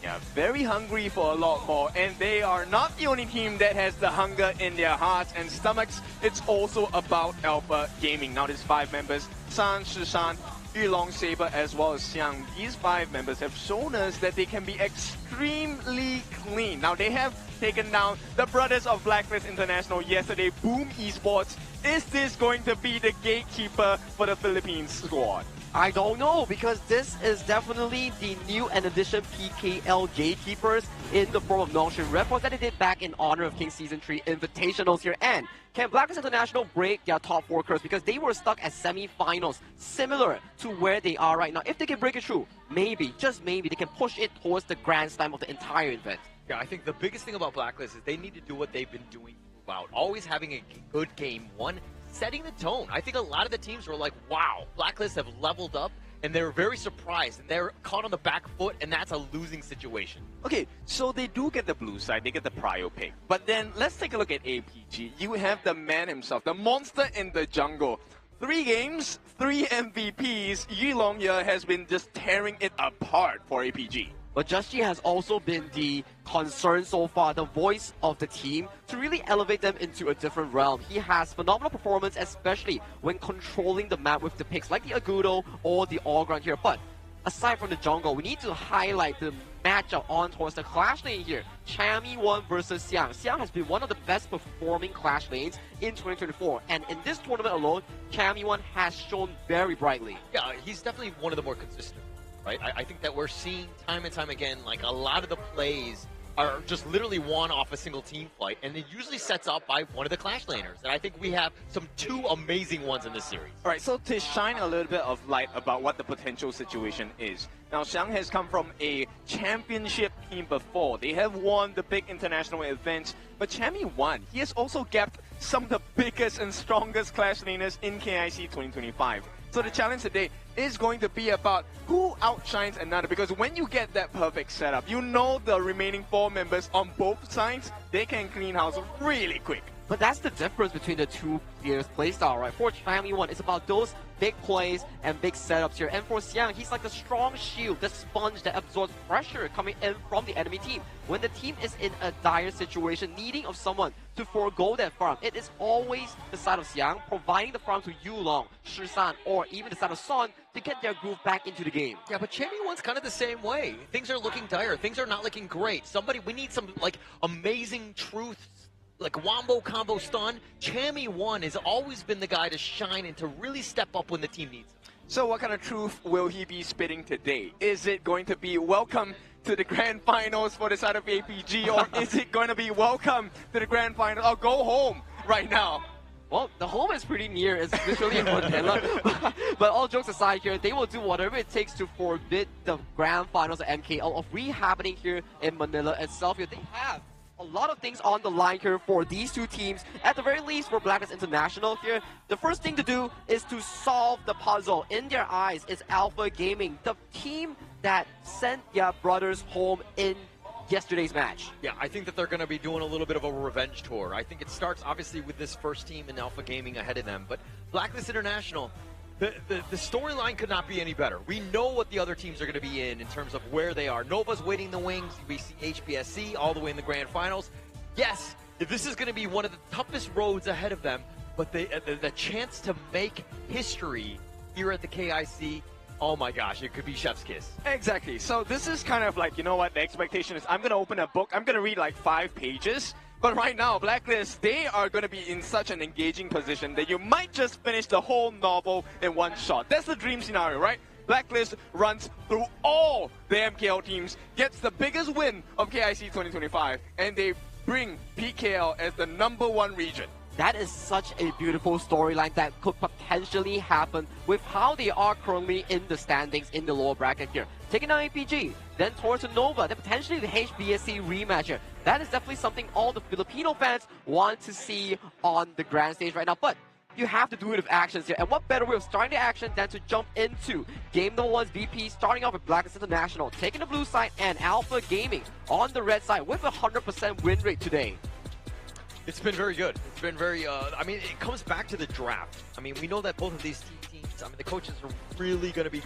Yeah, very hungry for a lot more, and they are not the only team that has the hunger in their hearts and stomachs. It's also about Alpha Gaming. Now there's 5 members, San, Shishan, Yulong, Saber, as well as Xiang. These 5 members have shown us that they can be extremely clean. Now they have taken down the brothers of Blacklist International yesterday, Boom Esports. Is this going to be the gatekeeper for the Philippines squad? I don't know, because this is definitely the new and addition PKL gatekeepers in the form of Nongshin Reports that they did back in honor of King Season 3 Invitationals here. And can Blacklist International break their top 4 curse? Because they were stuck at semi-finals, similar to where they are right now. If they can break it through, maybe, just maybe, they can push it towards the grand slam of the entire event. Yeah, I think the biggest thing about Blacklist is they need to do what they've been doing throughout. Always having a good game one, setting the tone. I think a lot of the teams were like, wow, Blacklist have leveled up, and they're very surprised, and they're caught on the back foot, and that's a losing situation. Okay, so they do get the blue side, they get the prio pick. But then let's take a look at APG. You have the man himself, the monster in the jungle. 3 games, 3 MVPs. Yilong here has been just tearing it apart for APG. But Joshi has also been the concern so far, the voice of the team, to really elevate them into a different realm. He has phenomenal performance, especially when controlling the map with the picks like the Agudo or the All-Ground here. But aside from the jungle, we need to highlight the matchup on towards the clash lane here. Chammy1 versus Xiang. Xiang has been one of the best performing clash lanes in 2024. And in this tournament alone, Chammy1 has shown very brightly. Yeah, he's definitely one of the more consistent. Right? I think that we're seeing time and time again, like a lot of the plays are just literally won off a single team fight, and it usually sets up by one of the clash laners. And I think we have some 2 amazing ones in this series. All right, so to shine a little bit of light about what the potential situation is. Now, Xiang has come from a championship team before. They have won the big international events, but Chammy1, he has also gapped some of the biggest and strongest clash laners in KIC 2025. So the challenge today is going to be about who outshines another, because when you get that perfect setup, you know the remaining 4 members on both sides, they can clean house really quick. But that's the difference between the 2 players' playstyle, right? For Chammy1, it's about those big plays and big setups here. And for Xiang, he's like the strong shield, the sponge that absorbs pressure coming in from the enemy team. When the team is in a dire situation, needing of someone to forego that farm, it is always the side of Xiang providing the farm to Yulong, Shisan, or even the side of Son to get their groove back into the game. Yeah, but Chammy1's kind of the same way. Things are looking dire. Things are not looking great. We need some like amazing truths, like wombo combo stun. Chammy1 has always been the guy to shine and to really step up when the team needs him. So what kind of truth will he be spitting today? Is it going to be welcome to the grand finals for the side of APG, or is it going to be welcome to the grand final, or go home right now? Well, the home is pretty near. It's literally in Manila. But all jokes aside here, they will do whatever it takes to forbid the grand finals of MKL of re-happening here in Manila itself. Here they have a lot of things on the line here for these two teams. At the very least, for Blacklist International here, the first thing to do is to solve the puzzle. In their eyes, it's Alpha Gaming, the team that sent their brothers home in yesterday's match. Yeah, I think that they're going to be doing a little bit of a revenge tour. I think it starts obviously with this first team in Alpha Gaming ahead of them, but Blacklist International, the storyline could not be any better. We know what the other teams are going to be in terms of where they are. Nova's waiting in the wings. We see HBSC all the way in the grand finals. Yes, this is going to be one of the toughest roads ahead of them, but the chance to make history here at the KIC, oh my gosh, it could be chef's kiss. Exactly. So this is kind of like, you know what, the expectation is I'm going to open a book, I'm going to read like 5 pages. But right now, Blacklist, they are going to be in such an engaging position that you might just finish the whole novel in one shot. That's the dream scenario, right? Blacklist runs through all the MKL teams, gets the biggest win of KIC 2025, and they bring PKL as the #1 region. That is such a beautiful storyline that could potentially happen with how they are currently in the standings in the lower bracket here. Taking down APG, then towards Nova, then potentially the HBSC rematch here. That is definitely something all the Filipino fans want to see on the grand stage right now. But you have to do it with actions here. And what better way of starting the action than to jump into game #1's VP, starting off with Blacklist International, taking the blue side, and Alpha Gaming on the red side with a 100% win rate today. It's been very good. It's been very, I mean, it comes back to the draft. I mean, we know that both of these teams, I mean, the coaches are really going to be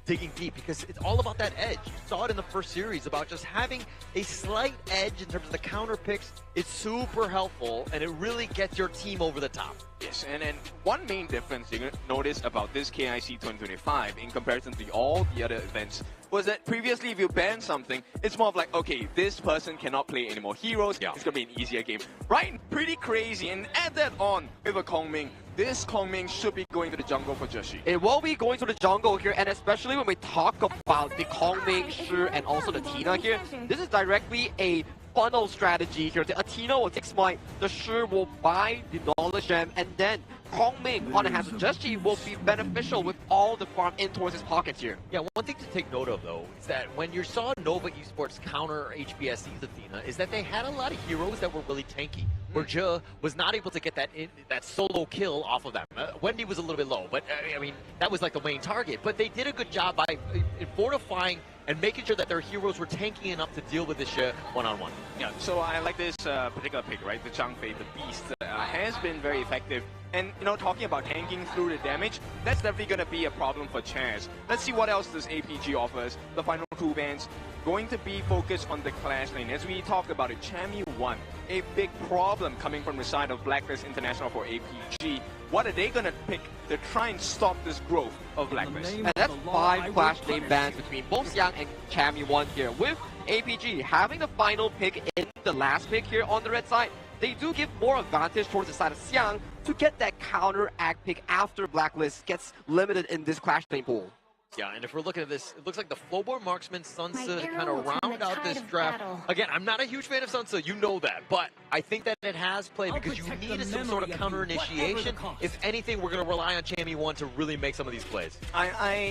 digging deep because it's all about that edge. You saw it in the first series about just having a slight edge in terms of the counter picks. It's super helpful and it really gets your team over the top. Yes, and one main difference you notice about this KIC 2025 in comparison to all the other events was that previously if you ban something, it's more of like, okay, this person cannot play any more heroes, it's going to be an easier game. Right? Pretty crazy, and add that on with a Kongming. This Kongming should be going to the jungle for Joshi. It will be going to the jungle here, and especially when we talk about the Kongming, Shi, and also the Tina here, this is directly a funnel strategy here. The Athena will take Smite, the Shi will buy the Knowledge Gem, and then Kongming on the hands of Joshi will be beneficial with all the farm in towards his pockets here. Yeah, one thing to take note of though is that when you saw Nova Esports counter HBSC's Athena is that they had a lot of heroes that were really tanky. Where Jour was not able to get that solo kill off of them. Wendy was a little bit low, but I mean, that was like the main target. But they did a good job by fortifying and making sure that their heroes were tanky enough to deal with this one-on-one. Yeah, so I like this particular pick, right? The Changfei, the Beast, has been very effective. And, you know, talking about tanking through the damage, that's definitely going to be a problem for Chaz. Let's see what else this APG offers. The final 2 bans going to be focused on the clash lane. As we talked about it, Chami 1, a big problem coming from the side of Blacklist International for APG. What are they going to pick to try and stop this growth of Blacklist? And that's 5 clash lane bans between both Xiang and Chami 1 here. With APG having the final pick in the last pick here on the red side, they do give more advantage towards the side of Xiang to get that counteract pick after Blacklist gets limited in this clash lane pool. Yeah, and if we're looking at this, it looks like the Flowboard Marksman Sunsa to kind of round out this draft. Again, I'm not a huge fan of Sunsa, you know that, but I think that it has played because you need some sort of counter initiation. If anything, we're going to rely on Chami 1 to really make some of these plays.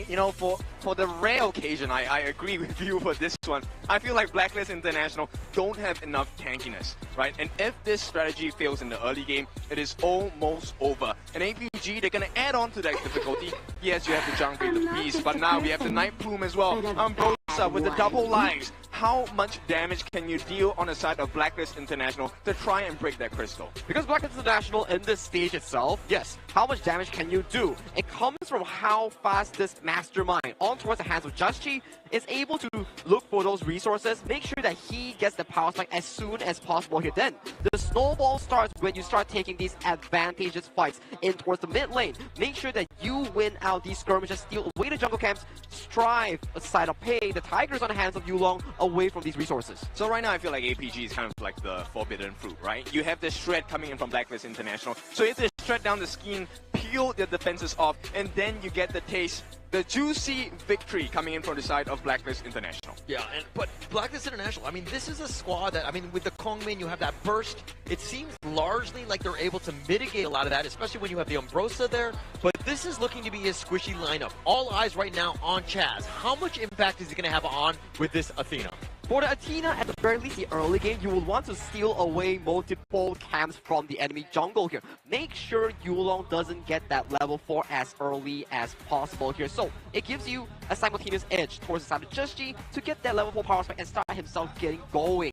You know, for the rare occasion, I agree with you for this one. I feel like Blacklist International don't have enough tankiness, right? And if this strategy fails in the early game, it is almost over. And APG, they're going to add on to that difficulty. Yes, you have the Changfei, the Beast, but now we have the Night Plume as well. Ambrosia with the double lives. How much damage can you deal on the side of Blacklist International to try and break that crystal? Because Blacklist International in this stage itself, yes, how much damage can you do? It comes from how fast this mastermind on towards the hands of Joshi is able to look for those resources, make sure that he gets the power spike as soon as possible here. Then the snowball starts when you start taking these advantageous fights in towards the mid lane. Make sure that you win out these skirmishes, steal away the jungle camps, strive aside of pay the Tigers on the hands of Yulong away from these resources. So right now I feel like APG is kind of like the forbidden fruit, right? You have the shred coming in from Blacklist International. So if they shred down the skin, peel their defenses off, and then you get the taste, the juicy victory coming in from the side of Blacklist International. Yeah, but Blacklist International, I mean, this is a squad that, I mean, with the Kongmin, you have that burst. It seems largely like they're able to mitigate a lot of that, especially when you have the Ambrosia there. But this is looking to be a squishy lineup. All eyes right now on Chaz. How much impact is he going to have on with this Athena? For the Athena, at the very least, the early game, you will want to steal away multiple camps from the enemy jungle here. Make sure Yulong doesn't get that level 4 as early as possible here. So it gives you a simultaneous edge towards the side of Just to get that level 4 power spike and start himself getting going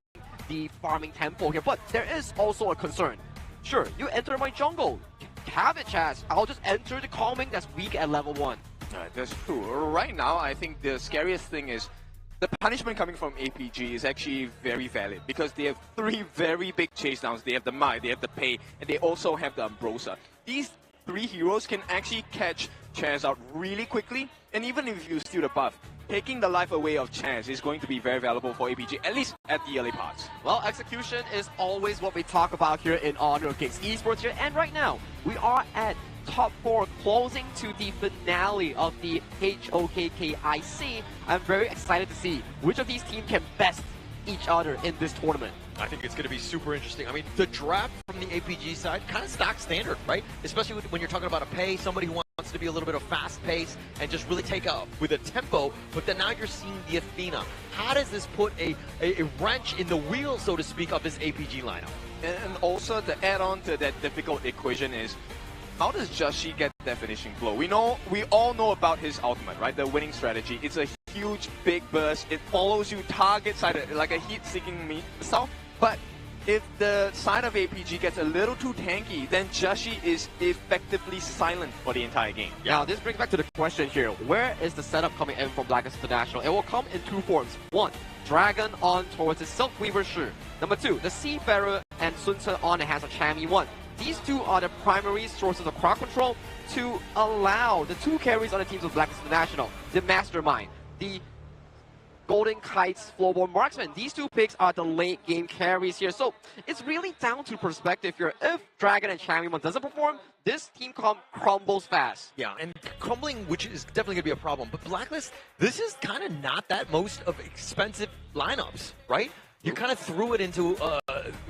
the farming tempo here. But there is also a concern. Sure, you enter my jungle. Have it, Chaz. I'll just enter the calming that's weak at level 1. That's true. Right now, I think the scariest thing is the punishment coming from APG is actually very valid because they have 3 very big chase downs. They have the Mai, they have the Pei, and they also have the Ambrosia. These 3 heroes can actually catch Chaz out really quickly, and even if you steal the buff, taking the life away of Chaz is going to be very valuable for APG, at least at the early parts. Well, execution is always what we talk about here in Honor of Kings Esports here, and right now, we are at top 4 closing to the finale of the HOKKIC. I'm very excited to see which of these teams can best each other in this tournament. I think it's going to be super interesting. I mean, the draft from the APG side, kind of stock standard, right? Especially when you're talking about a Pei, somebody who wants to be a little bit of fast pace and just really take up with a tempo, but then now you're seeing the Athena. How does this put a wrench in the wheel, so to speak, of this APG lineup? And also, to add on to that difficult equation is, how does Joshi get that finishing blow? We all know about his ultimate, right? The winning strategy. It's a huge, big burst. It follows you target side like a heat-seeking missile. But if the side of APG gets a little too tanky, then Joshi is effectively silent for the entire game. Yeah. Now, this brings back to the question here. Where is the setup coming in from Blacklist International? It will come in 2 forms. 1, Dragon on towards the Silk Weaver Shi. Number 2, the Seafarer and Sun Tzu on the hands of Chami 1. These 2 are the primary sources of crowd control to allow the 2 carries on the teams of Blacklist International, the Mastermind, the Golden Kites, Flowborn Marksman. These 2 picks are the late game carries here. So it's really down to perspective here. If Dragon and Chami 1 doesn't perform, this team crumbles fast. Yeah, and crumbling, which is definitely going to be a problem. But Blacklist, this is kind of not that most of expensive lineups, right? You kind of threw it into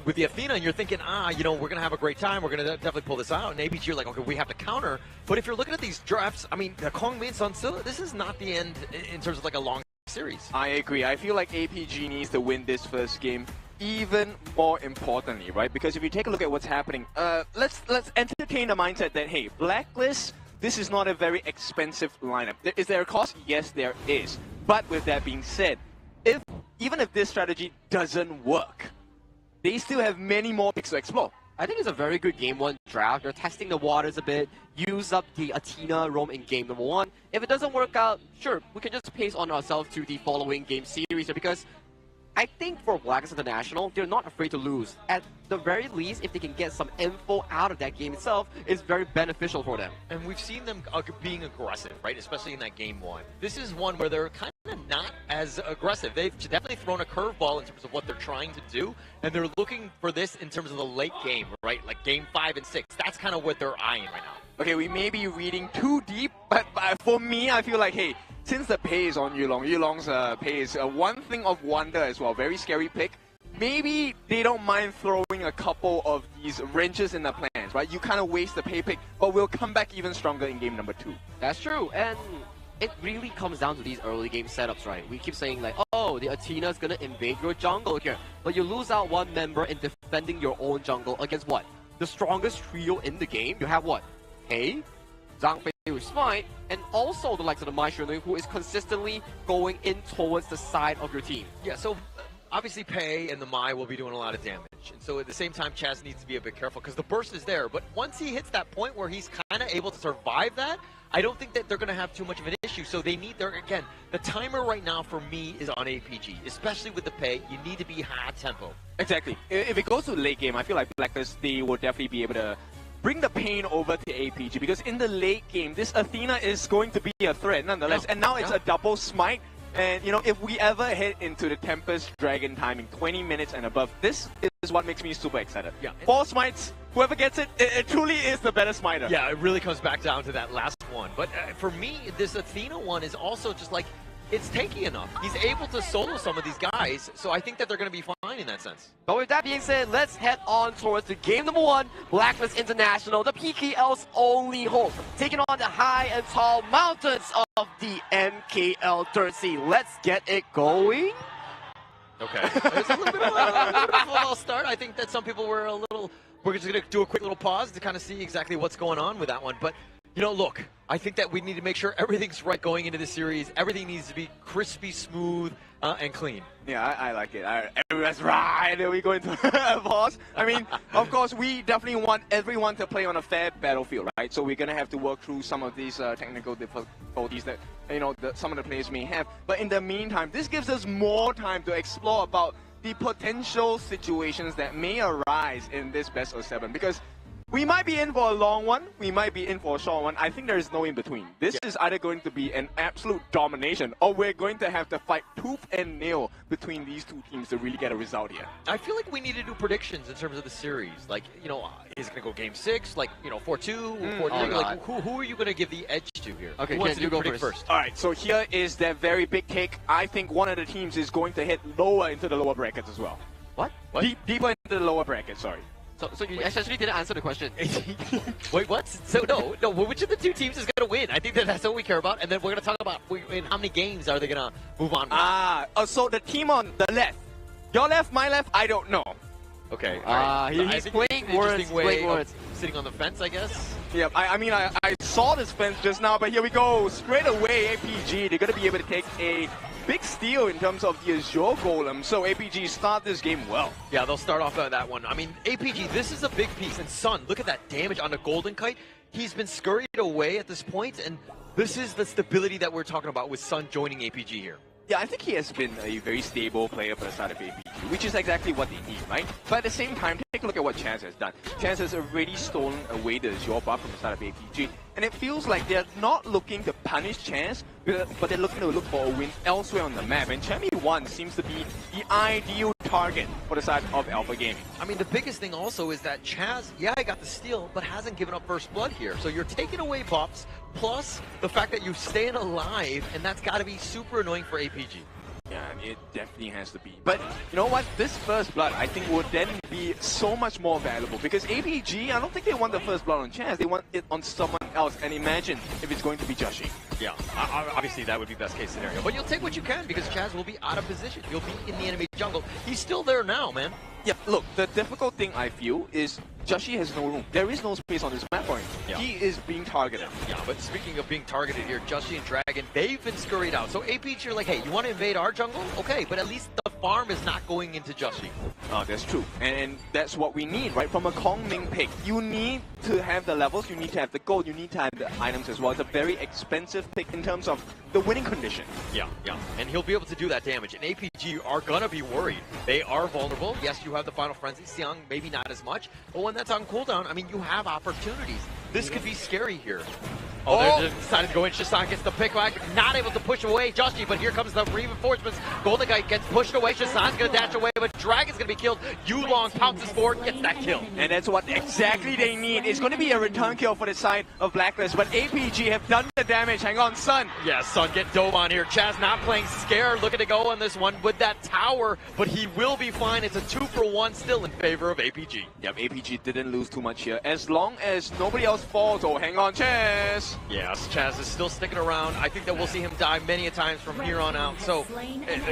with the Athena, and you're thinking, you know, we're going to have a great time. We're going to definitely pull this out. And APG, you're like, okay, we have to counter. But if you're looking at these drafts, I mean, the Kong Min Sun Silla, this is not the end in terms of like a long series. I agree. I feel like APG needs to win this first game. Even more importantly, right? Because if you take a look at what's happening, let's entertain the mindset that, hey, Blacklist, this is not a very expensive lineup. Is there a cost? Yes, there is. But with that being said, even if this strategy doesn't work, they still have many more picks to explore. I think it's a very good game 1 draft. You're testing the waters a bit, use up the Athena roam in game number 1. If it doesn't work out, sure, we can just pace on ourselves to the following game series because I think for Blacklist International, they're not afraid to lose. At the very least, if they can get some info out of that game itself, it's very beneficial for them. And we've seen them being aggressive, right? Especially in that game 1. This is one where they're kind of not as aggressive. They've definitely thrown a curveball in terms of what they're trying to do, and they're looking for this in terms of the late game, right? Like game 5 and 6. That's kind of what they're eyeing right now. Okay, we may be reading too deep, but for me, I feel like, hey, since the Pei is on Yulong, Yulong's Pei is one thing of wonder as well. Very scary pick. Maybe they don't mind throwing a couple of these wrenches in the plans, right? You kind of waste the Pei pick, but we'll come back even stronger in game number 2. That's true, and it really comes down to these early game setups, right? We keep saying like, oh, the Athena's gonna invade your jungle here, but you lose out 1 member in defending your own jungle against what? The strongest trio in the game. You have what? Pei, Zhang Fei with Smite, and also the likes of the Mai Shunli, who is consistently going in towards the side of your team. Yeah, so obviously Pei and the Mai will be doing a lot of damage. And so at the same time, Chaz needs to be a bit careful because the burst is there. But once he hits that point where he's kind of able to survive that, I don't think that they're going to have too much of an issue. So they need again, the timer right now for me is on APG, especially with the Pei. You need to be high tempo. Exactly. If it goes to the late game, I feel like Blacklist, they will definitely be able to bring the pain over to APG because in the late game, this Athena is going to be a threat nonetheless. And now it's a double smite. And, you know, if we ever head into the Tempest Dragon timing, 20 minutes and above, this is what makes me super excited. Yeah. 4 smites, whoever gets it, it truly is the better smiter. Yeah, it really comes back down to that last one. But for me, this Athena one is also just like, it's tanky enough. He's able to solo some of these guys, so I think that they're going to be fine in that sense. But with that being said, let's head on towards the game number 1, Blacklist International, the PKL's only hope, taking on the high and tall mountains of the MKL Third Sea. Let's get it going. Okay. It's a little bit of a false start. I think that some people were a little... We're just going to do a quick little pause to kind of see exactly what's going on with that one. But, you know, look, I think that we need to make sure everything's right going into the series. Everything needs to be crispy, smooth, and clean. Yeah, I like it. Everyone's right. Then we go into a pause. I mean, of course, we definitely want everyone to play on a fair battlefield, right? So we're going to have to work through some of these technical difficulties that, you know, some of the players may have. But in the meantime, this gives us more time to explore about the potential situations that may arise in this best of 7, because we might be in for a long one, we might be in for a short one. I think there is no in between. This is either going to be an absolute domination, or we're going to have to fight tooth and nail between these two teams to really get a result here. I feel like we need to do predictions in terms of the series. Like, you know, is it going to go game 6? Like, you know, 4-2, 4-3? Like, who are you going to give the edge to here? Okay, who wants to you go first? All right, so here is that very big take. I think one of the teams is going to hit lower into the lower brackets as well. What? Deeper into the lower bracket, sorry. So you essentially didn't answer the question. Wait, what? So no, which of the two teams is going to win? I think that's what we care about, and then we're going to talk about in how many games are they going to move on with. So the team on the left, your left, my left, I don't know. Okay. He's playing words. Sitting on the fence, I guess. Yeah, I mean, I saw this fence just now, but here we go. Straight away, APG, they're going to be able to take a big steal in terms of the Azure Golem, so APG start this game well. Yeah, they'll start off that one. I mean, APG, this is a big piece. And Sun, look at that damage on the Golden Kite. He's been scurried away at this point, and this is the stability that we're talking about with Sun joining APG here. Yeah, I think he has been a very stable player for the side of APG, which is exactly what they need, right? But at the same time, take a look at what Chance has done. Chance has already stolen away the Azure buff from the side of APG, and it feels like they're not looking to punish Chance, but they're looking to look for a win elsewhere on the map, and Chammy 1 seems to be the ideal target for the side of Alpha Gaming. I mean, the biggest thing also is that Chaz, yeah, he got the steal, but hasn't given up first blood here. So you're taking away buffs, plus the fact that you're staying alive, and that's got to be super annoying for APG. Yeah, it definitely has to be. But you know what? This first blood, I think, would then be so much more valuable, because APG, I don't think they want the first blood on Chaz. They want it on someone else. And imagine if it's going to be Joshi. Yeah, obviously that would be best case scenario. But you'll take what you can, because Chaz will be out of position. You'll be in the enemy jungle. He's still there now, man. Yeah, look, the difficult thing I feel is Joshi has no room. There is no space on this map for him. Yeah. He is being targeted. Yeah, but speaking of being targeted here, Joshi and Dragon, they've been scurried out. So APG, you're like, hey, you want to invade our jungle? Okay, but at least the farm is not going into Joshi. Oh, that's true. And that's what we need, right? From a Kong Ming pick, you need to have the levels, you need to have the gold, you need to have the items as well. It's a very expensive pick in terms of the winning condition. Yeah. And he'll be able to do that damage. And APG are going to be worried. They are vulnerable. Yes, you have the Final Frenzy. Xiang, maybe not as much. But when that's on cooldown, I mean, you have opportunities. This could be scary here. Oh, they're decided to go in. Shasan gets the pick back. Not able to push away Joshi, but here comes the reinforcements. Golden Kite gets pushed away. Shasan's going to dash away, but Dragon's going to be killed. Yulong pounces forward, gets that kill. And that's what exactly they need. It's going to be a return kill for the side of Blacklist, but APG have done the damage. Hang on, Sun. Yeah, Sun get dove on here. Chaz not playing scared, looking to go on this one with that tower, but he will be fine. It's a 2-for-1 still in favor of APG. Yep, APG didn't lose too much here. As long as nobody else falls, oh, hang on, Chaz. Yes, Chaz is still sticking around. I think that we'll see him die many a times from here on out. So,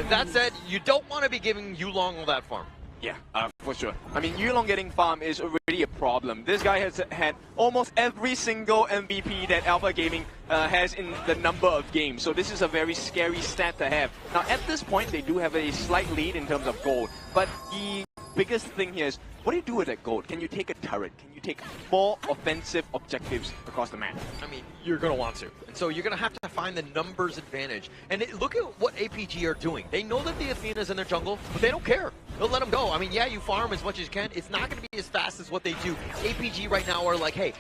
that said, you don't want to be giving Yulong all that farm. Yeah, for sure. I mean, Yulong getting farm is already a problem. This guy has had almost every single MVP that Alpha Gaming has in the number of games. So this is a very scary stat to have. Now, at this point, they do have a slight lead in terms of gold. But the biggest thing here is, what do you do with that gold? Can you take a turret? Can you take more offensive objectives across the map? I mean, you're going to want to. And so you're going to have to find the numbers advantage. And look at what APG are doing. They know that the Athena's in their jungle, but they don't care. They'll let them go. I mean, yeah, you farm as much as you can. It's not going to be as fast as what they do. APG right now are like, hey,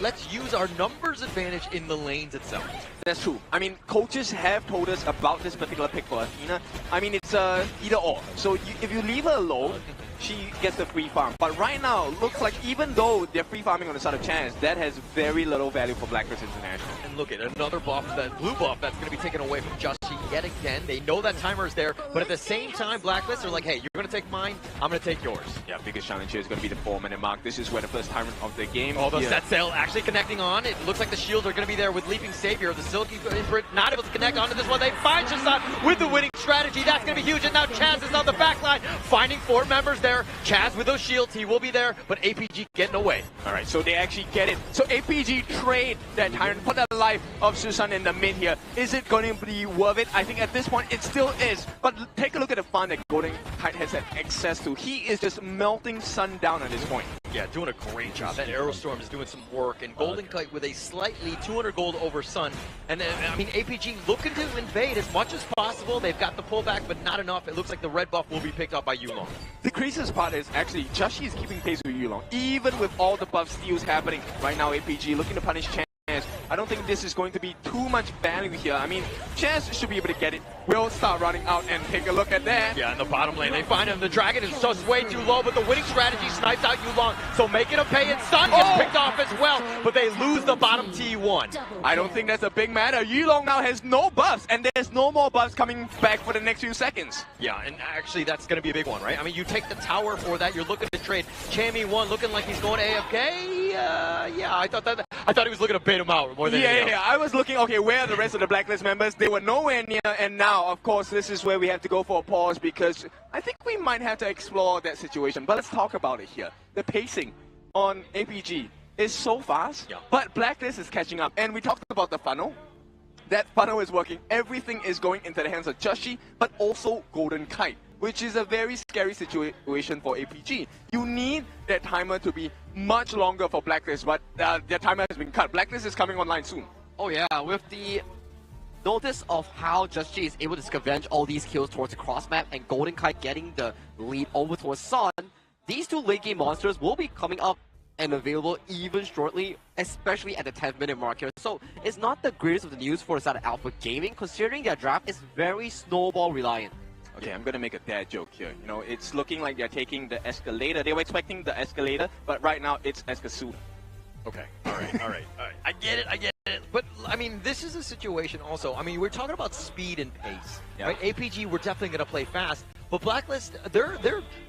let's use our numbers advantage in the lanes itself. That's true. I mean, coaches have told us about this particular pick for Athena. I mean, it's either or. So if you leave her alone, she gets the free farm. But right now, looks like even though they're free farming on the side of Chance, that has very little value for Blacklist International. And look at another buff, that blue buff that's going to be taken away from Joshi. yet again. They know that timer is there, but at the same time, Blacklist are like, hey, you're going to take mine, I'm going to take yours. Yeah, biggest challenge here is going to be the 4-minute mark. This is where the first timer of the game. Although set sail actually connecting on. It looks like the shields are going to be there with Leaping Savior. The Silky Imprint not able to connect onto this one. They find Shasan with the winning strategy. That's going to be huge. And now Chaz is on the back line, finding 4 members there. Chaz with those shields, he will be there, but APG getting away. All right, so they actually get it. So APG trade that Tyrant, put that life of Susan in the mid here. Is it going to be worth it? I think at this point it still is. But take a look at the fun that Golden Kite has had access to. He is just melting Sun down at this point. Yeah, doing a great job. That Aerostorm is doing some work, and Golden Kite with a slightly 200 gold over Sun. And then, I mean, APG looking to invade as much as possible. They've got the pullback, but not enough. It looks like the red buff will be picked up by Yulong. The craziest part is actually Joshi is keeping pace with Yulong, even with all the buff steals happening. Right now, APG looking to punish Chance. I don't think this is going to be too much value here. I mean, Chance should be able to get it. We'll start running out and take a look at that. Yeah, in the bottom lane, they find him. The Dragon is just way too low, but the winning strategy snipes out Yulong. So making a pay, and Sun gets picked off as well, but they lose the bottom T1. I don't think that's a big matter. Yulong now has no buffs, and there's no more buffs coming back for the next few seconds. Yeah, and actually that's going to be a big one, right? I mean, you take the tower for that. You're looking to trade Chammy 1, looking like he's going to AFK. Yeah, I thought he was looking to bait him out more than anything else. I was looking, okay, where are the rest of the Blacklist members? They were nowhere near, and now, of course, this is where we have to go for a pause because I think we might have to explore that situation. But let's talk about it here. The pacing on APG is so fast, but Blacklist is catching up. And we talked about the funnel. That funnel is working. Everything is going into the hands of Joshi, but also Golden Kite, which is a very scary situation for APG. You need that timer to be much longer for Blacklist, but their timer has been cut. Blacklist is coming online soon. Oh yeah, with the notice of how Joshi is able to scavenge all these kills towards the cross map and Golden Kite getting the lead over towards Sun, these two late game monsters will be coming up and available even shortly, especially at the 10th-minute mark here. So it's not the greatest of the news for the side of Alpha Gaming, considering their draft is very snowball reliant. Okay, I'm gonna make a dad joke here. You know, it's looking like they're taking the escalator. They were expecting the escalator, but right now it's Escasuda. Okay, all right. I get it. But, I mean, this is a situation also. I mean, we're talking about speed and pace, right? APG, we're definitely going to play fast. But Blacklist, their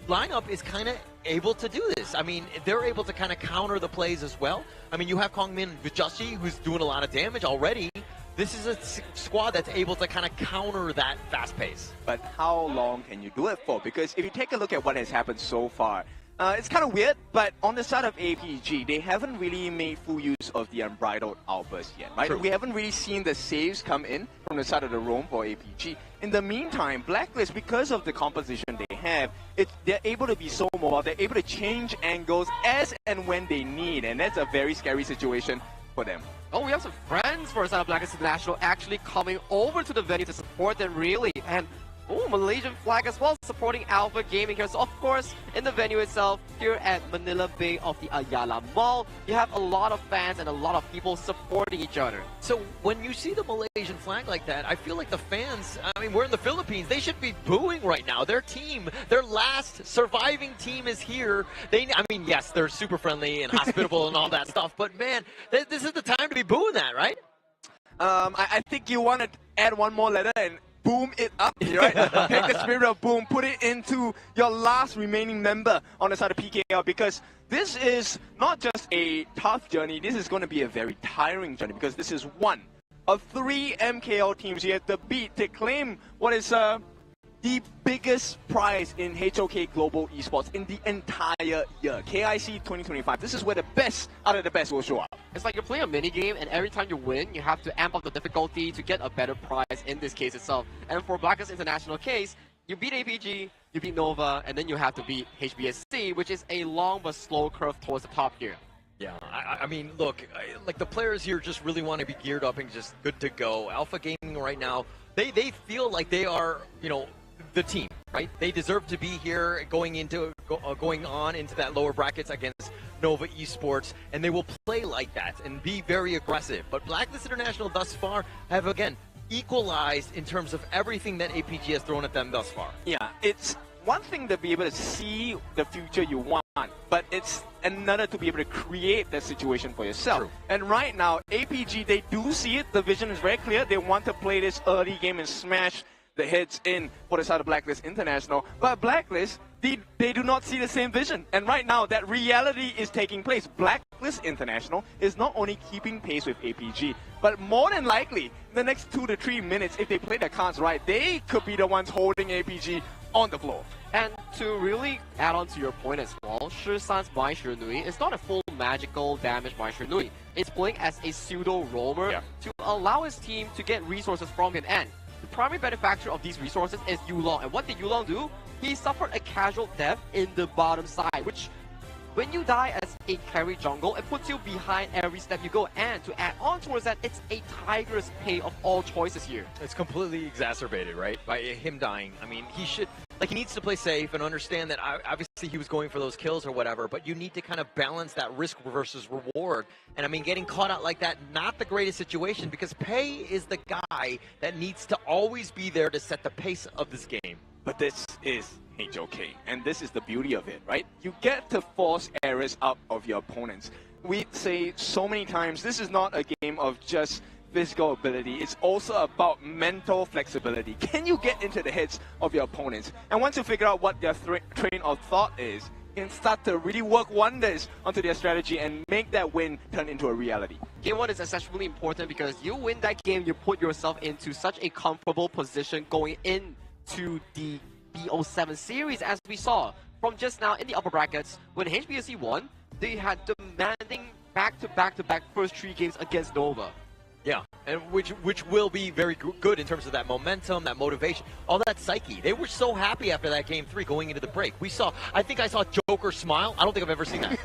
lineup is kind of able to do this. I mean, they're able to kind of counter the plays as well. I mean, you have Kongmin with Joshi, who's doing a lot of damage already. This is a squad that's able to kind of counter that fast pace. But how long can you do it for? Because if you take a look at what has happened so far, it's kind of weird, but on the side of APG, they haven't really made full use of the unbridled outburst yet, right? True. We haven't really seen the saves come in from the side of the roam for APG. In the meantime, Blacklist, because of the composition they have, they're able to be so mobile, they're able to change angles as and when they need, and that's a very scary situation for them. Oh, we have some friends for side of Blacklist International actually coming over to the venue to support them, really. And Malaysian flag as well, supporting Alpha Gaming here. So, of course, in the venue itself, here at Manila Bay of the Ayala Mall, you have a lot of fans and a lot of people supporting each other. So, when you see the Malaysian flag like that, I feel like the fans, I mean, we're in the Philippines, they should be booing right now. Their team, their last surviving team is here. I mean, yes, they're super friendly and hospitable and all that stuff, but man, this is the time to be booing that, right? I think you want to add one more letter and boom it up, right? Take the spirit of boom, put it into your last remaining member on the side of PKL, because this is not just a tough journey, this is going to be a very tiring journey, because this is one of 3 MKL teams you have to beat to claim what is the biggest prize in HOK Global Esports in the entire year. KIC 2025. This is where the best out of the best will show up. It's like you're playing a mini game, and every time you win, you have to amp up the difficulty to get a better prize in this case itself. And for Blacklist International case, you beat APG, you beat Nova, and then you have to beat HBSC, which is a long but slow curve towards the top here. Yeah, I mean, look, like the players here just really want to be geared up and just good to go. Alpha Gaming right now, they feel like they are, you know, the team, right? They deserve to be here going on into that lower brackets against Nova Esports, and they will play like that and be very aggressive. But Blacklist International thus far have, again, equalized in terms of everything that APG has thrown at them thus far. Yeah, it's one thing to be able to see the future you want, but it's another to be able to create that situation for yourself. True. And right now, APG, they do see it. The vision is very clear. They want to play this early game and smash the heads in for the side of Blacklist International. But Blacklist, they do not see the same vision. And right now, that reality is taking place. Blacklist International is not only keeping pace with APG, but more than likely, the next 2 to 3 minutes, if they play their cards right, they could be the ones holding APG on the floor. And to really add on to your point as well, Shisan's Mai Nui is not a full magical damage Mai Nui. It's playing as a pseudo roamer to allow his team to get resources from him. And the primary benefactor of these resources is Yulong. And what did Yulong do? He suffered a casual death in the bottom side, which when you die as a carry jungle, it puts you behind every step you go. And to add on towards that, it's a tiger's pay of all choices here. It's completely exacerbated, right? By him dying. I mean, he should, like, he needs to play safe and understand that obviously he was going for those kills or whatever, but you need to kind of balance that risk versus reward. And I mean, getting caught out like that, not the greatest situation, because Pei is the guy that needs to always be there to set the pace of this game. But this is HOK, and this is the beauty of it, right? You get to force errors out of your opponents. We say so many times, this is not a game of just physical ability. It's also about mental flexibility. Can you get into the heads of your opponents? And once you figure out what their train of thought is, you can start to really work wonders onto their strategy and make that win turn into a reality. Game 1 is especially important because you win that game, you put yourself into such a comfortable position going into the BO7 series, as we saw from just now in the upper brackets. When HBSC won, they had demanding back-to-back first 3 games against Nova. Yeah, and which will be very good in terms of that momentum, that motivation, all that psyche. They were so happy after that game 3 going into the break. I think I saw Joker smile. I don't think I've ever seen that.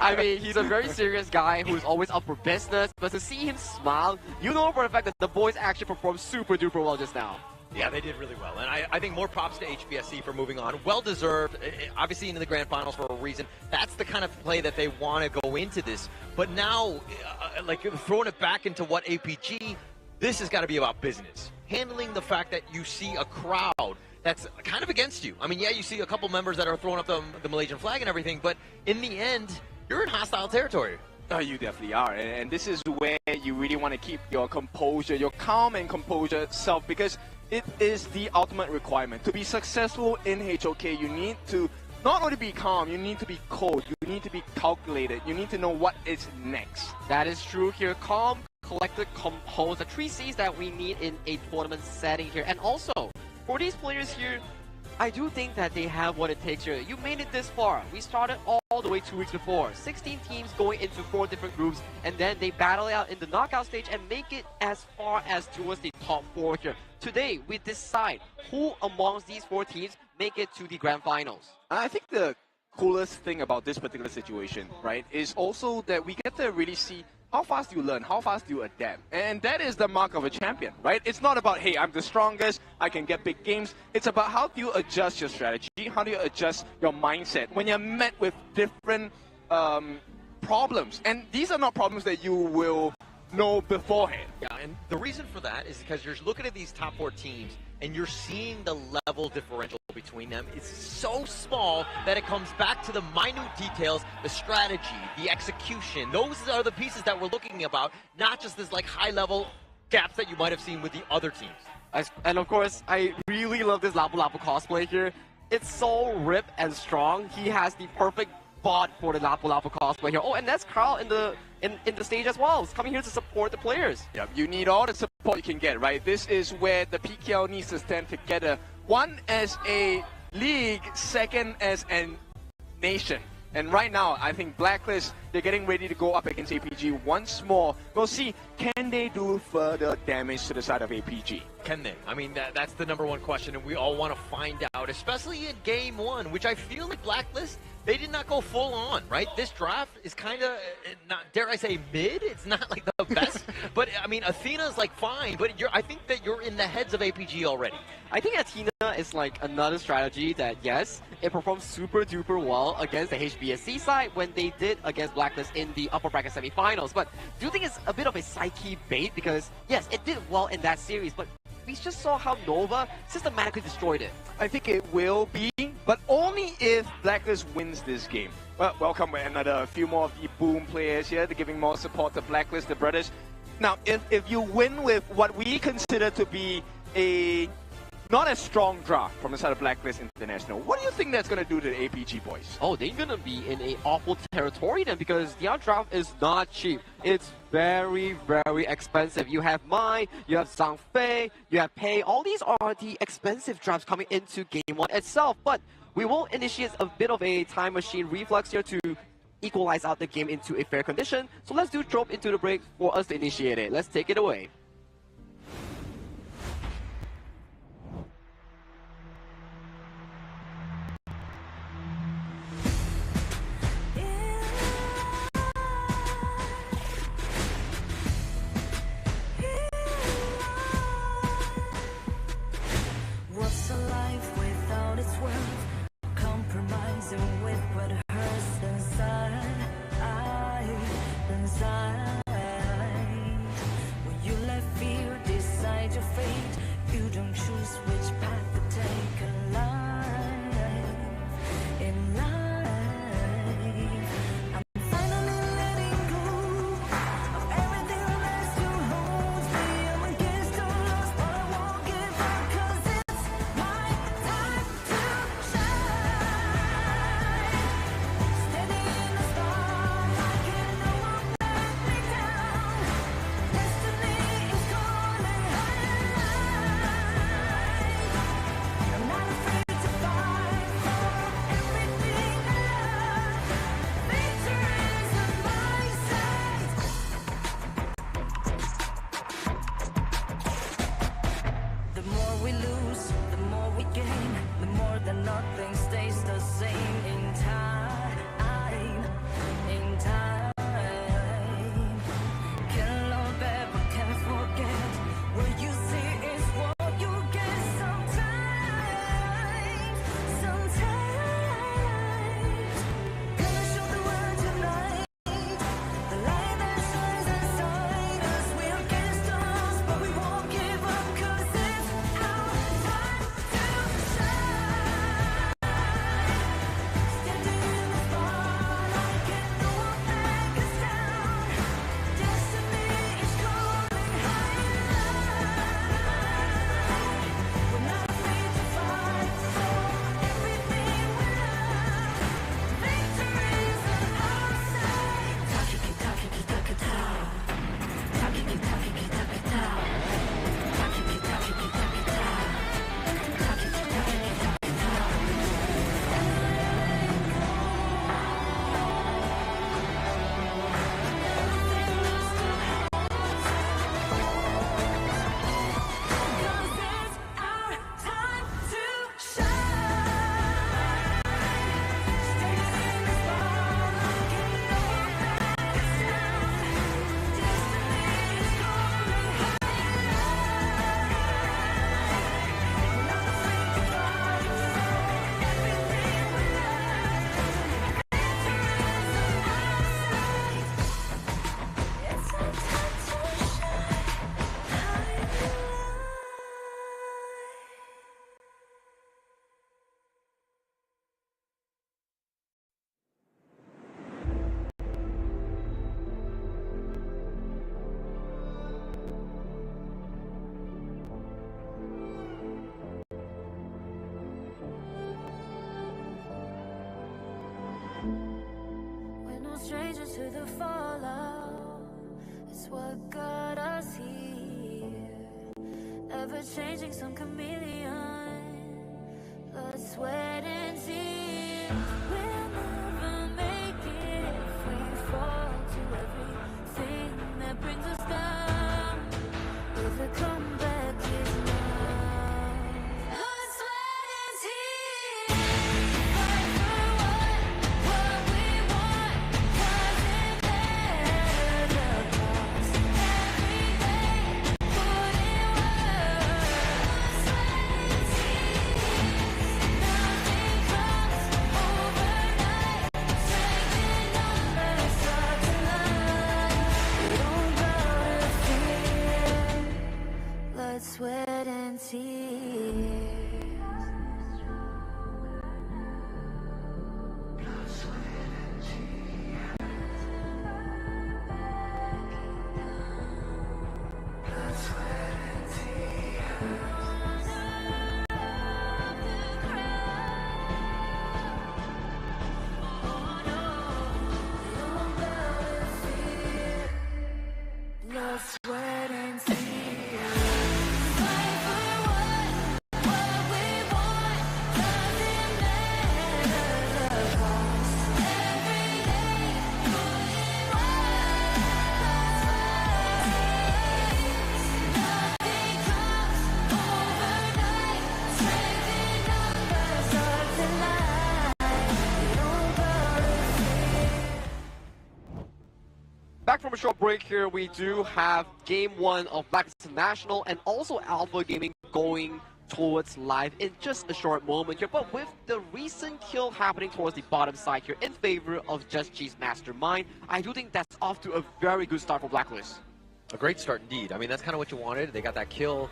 I mean, he's a very serious guy who's always up for business, but to see him smile, you know for the fact that the boys actually performed super duper well just now. Yeah, they did really well, and I think more props to HBSC for moving on. Well-deserved, obviously into the Grand Finals for a reason. That's the kind of play that they want to go into this. But now, like, throwing it back into what APG, this has got to be about business. Handling the fact that you see a crowd that's kind of against you. I mean, yeah, you see a couple members that are throwing up the Malaysian flag and everything, but in the end, you're in hostile territory. Oh, you definitely are, and this is where you really want to keep your composure, your calm and composure self, because it is the ultimate requirement. To be successful in HOK, you need to not only be calm, you need to be cold, you need to be calculated, you need to know what is next. That is true here. Calm, collected, composed, the 3 C's that we need in a tournament setting here. And also, for these players here, I do think that they have what it takes here. You made it this far. We started all the way 2 weeks before. 16 teams going into 4 different groups, and then they battle it out in the knockout stage and make it as far as towards the top 4 here. Today, we decide who amongst these 4 teams make it to the Grand Finals. I think the coolest thing about this particular situation, right, is also that we get to really see how fast you learn, how fast you adapt. And that is the mark of a champion, right? It's not about, hey, I'm the strongest, I can get big games. It's about how do you adjust your strategy, how do you adjust your mindset when you're met with different problems. And these are not problems that you will know beforehand. Yeah, and the reason for that is because you're looking at these top 4 teams and you're seeing the level differential between them. It's so small that it comes back to the minute details, the strategy, the execution. Those are the pieces that we're looking about, not just this like high level gaps that you might have seen with the other teams. And of course, I really love this Lapu Lapu cosplay here. It's so ripped and strong. He has the perfect bot for the Lapu Lapu cosplay here. Oh, and that's Carl in the stage as well. He's coming here to support the players. Yeah, you need all the support you can get, right? This is where the PKL needs to stand together. One as a league, second as a nation. And right now, I think Blacklist, they're getting ready to go up against APG once more. We'll see, can they do further damage to the side of APG? Can they? I mean, that's the #1 question, and we all want to find out, especially in Game 1, which I feel like Blacklist, they did not go full on, right? This draft is kind of, not dare I say, mid. It's not like the best. But, I mean, Athena's like fine, but I think that you're in the heads of APG already. I think Athena is like another strategy that, yes, it performed super duper well against the HBSC side when they did against Blacklist in the upper bracket semifinals. But do you think it's a bit of a psyche bait? Because, yes, it did well in that series, but we just saw how Nova systematically destroyed it. I think it will be, but only if Blacklist wins this game. Well, welcome another few more of the Boom players here. They're giving more support to Blacklist, the brothers. Now, if you win with what we consider to be not a strong draft from the side of Blacklist International, what do you think that's going to do to the APG boys? Oh, they're going to be in an awful territory then, because the draft is not cheap. It's very, very expensive. You have Mai, you have Zhang Fei, you have Pei. All these are the expensive drafts coming into Game 1 itself. But we will initiate a bit of a time machine reflex here to equalize out the game into a fair condition. So let's do drop into the break for us to initiate it. Let's take it away. What's a life without its worth? Compromising with what hurts inside. When you let fear decide your fate, you don't choose which path to take in life. In life, I'm finally letting go of everything that still holds me. I'm against the loss, but I won't give up, 'cause it's my time to shine. Steady in the spotlight, can no one let me down. Destiny is calling high. I'm not afraid to fight for everything I love. Victory is on my side. The more we lose, the more we gain. The more that nothing stays the same in time. In time. Can't love back, but can't forget. What you see is what you get sometimes. Sometimes. Gonna show the world tonight. The light that shines inside us. We're against the odds, but we won't give up, 'cause it's our time to shine. Standing in the spotlight, can no one back us down. Destiny is calling high. We're not afraid to fight for everything we love. Victory is on our side. Takiki-takiki-takata. Takiki-takiki-takata. Takiki-takiki-takata. We're no strangers to the fallout. It's what got us here. Ever changing, some chameleon. Blood, sweat, and tears. We'll never make it if we fall to everything that brings us down. If the comeback is now. Blood, sweat, and tears. Fight for what we want. 'Cause it matters a lot. Every day, put in work. Sweat and tears. Nothing comes overnight. back from a short break here. We do have Game 1 of Blacklist International and also Alpha Gaming going towards live in just a short moment here. But with the recent kill happening towards the bottom side here in favor of Just G's Mastermind, I do think that's off to a very good start for Blacklist. A great start indeed. I mean, that's kind of what you wanted. They got that kill,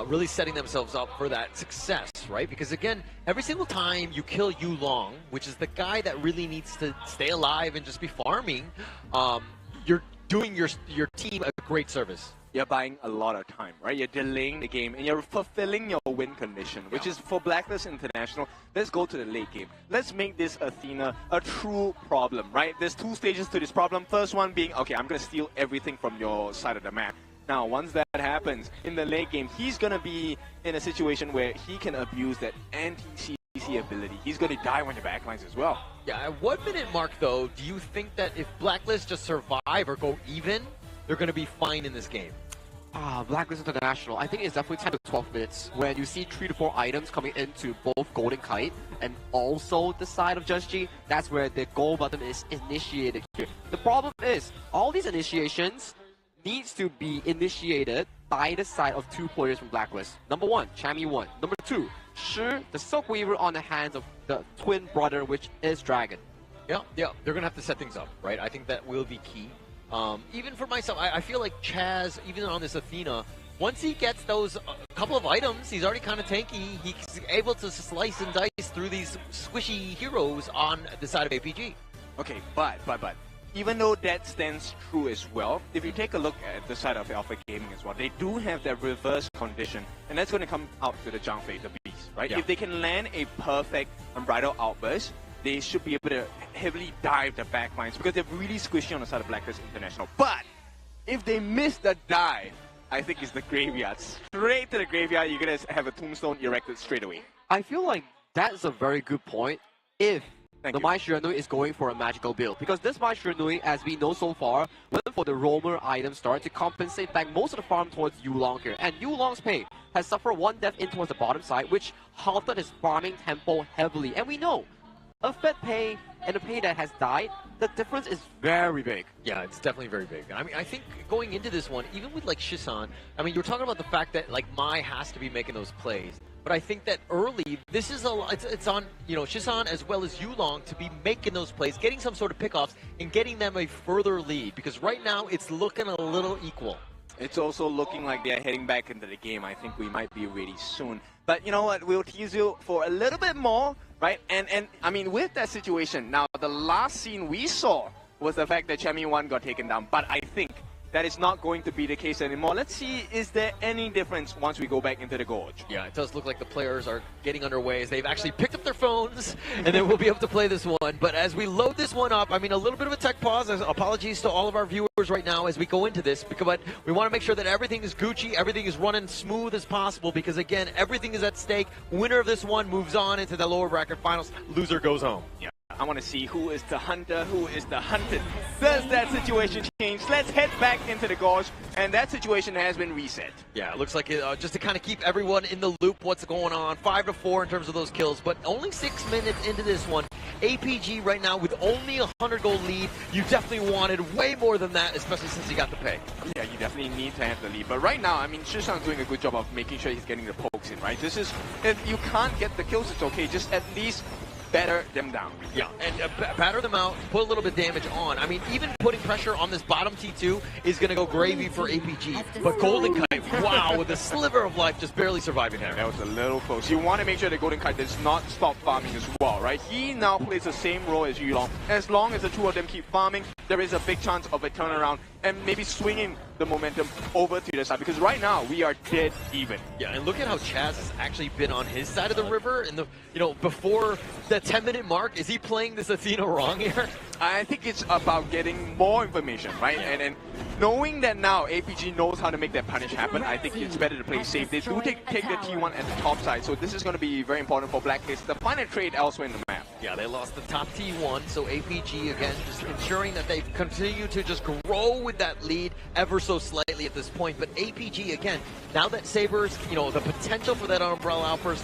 really setting themselves up for that success, right? Because again, every single time you kill Yu Long, which is the guy that really needs to stay alive and just be farming, you're doing your team a great service. You're buying a lot of time, right? You're delaying the game and you're fulfilling your win condition, which is for Blacklist International. Let's go to the late game. Let's make this Athena a true problem, right? There's two stages to this problem. First one being, okay, I'm going to steal everything from your side of the map. Now, once that happens, in the late game, he's going to be in a situation where he can abuse that anti-CC ability. He's going to die on the backlines as well. Yeah, at what minute mark, though, do you think that if Blacklist just survive or go even, they're going to be fine in this game? Blacklist International, I think it's definitely 10 to 12 minutes when you see 3 to 4 items coming into both Golden Kite and also the side of Just G. That's where the goal button is initiated here. The problem is, all these initiations needs to be initiated by the side of 2 players from Blacklist. Number 1, Chammy 1. Number 2, Shi, the Silk Weaver on the hands of the twin brother, which is Dragon. Yeah, they're going to have to set things up, right? I think that will be key. Even for myself, I feel like Chaz, even on this Athena, once he gets those couple of items, he's already kind of tanky. He's able to slice and dice through these squishy heroes on the side of APG. Okay, but even though that stands true as well, if you take a look at the side of Alpha Gaming as well, they do have that reverse condition, and that's going to come out to the Zhangfei, the beast, right? Yeah. If they can land a perfect Unbridled Outburst, they should be able to heavily dive the backlines because they're really squishy on the side of Blacklist International. But if they miss the dive, I think it's the graveyard. Straight to the graveyard, you're going to have a tombstone erected straight away. I feel like that's a very good point if the Mai Shiranui is going for a magical build. Because this Mai Shiranui, as we know so far, went for the roamer item start to compensate back most of the farm towards Yu Long here. And Yu Long's pay has suffered 1 death in towards the bottom side, which halted his farming tempo heavily. And we know a Fed pay and a pay that has died, the difference is very big. Yeah, it's definitely very big. I mean, I think going into this one, even with like Shisan, I mean, you're talking about the fact that like Mai has to be making those plays. But I think that early, this is it's on, you know, Shisan as well as Yu Long to be making those plays, getting some sort of pickoffs and getting them a further lead. Because right now, it's looking a little equal. It's also looking like they're heading back into the game. I think we might be ready soon. But you know what? We'll tease you for a little bit more, right? And I mean, with that situation, now the last scene we saw was the fact that Chammy 1 got taken down. But I think that is not going to be the case anymore. Let's see, is there any difference once we go back into the Gorge? Yeah, it does look like the players are getting underway as they've actually picked up their phones, and then we'll be able to play this one. But as we load this one up, I mean, a little bit of a tech pause. Apologies to all of our viewers right now as we go into this, but we want to make sure that everything is Gucci, everything is running smooth as possible, because again, everything is at stake. Winner of this one moves on into the lower bracket finals. Loser goes home. Yeah. I want to see who is the hunter, who is the hunted. Does that situation change? Let's head back into the Gorge, and that situation has been reset. Yeah, it looks like it, just to kind of keep everyone in the loop, what's going on. 5 to 4 in terms of those kills, but only 6 minutes into this one. APG right now with only a 100-goal lead. You definitely wanted way more than that, especially since you got the pay. Yeah, you definitely need to have the lead. But right now, I mean, Shishan's doing a good job of making sure he's getting the pokes in, right? This is, if you can't get the kills, it's okay. Just at least batter them down. Yeah, and batter them out, put a little bit of damage on. I mean, even putting pressure on this bottom T2 is going to go gravy for APG. But Golden Kite, wow, with a sliver of life, just barely surviving there. That was a little close. You want to make sure that Golden Kite does not stop farming as well, right? He now plays the same role as Yu Long. As long as the two of them keep farming, there is a big chance of a turnaround and maybe swinging the momentum over to the side, because right now we are dead even. Yeah, and look at how Chaz has actually been on his side of the river in the, you know, before the 10-minute mark. Is he playing this Athena wrong here? I think it's about getting more information, right? And knowing that now APG knows how to make that punish happen, I think it's better to play safe. They do take the T1 at the top side, so this is going to be very important for Blacklist to find a trade elsewhere in the map. Yeah, they lost the top T1, so APG again just ensuring that they continue to just grow with that lead ever so slightly at this point. But APG again, now that Sabers, you know, the potential for that umbrella outburst,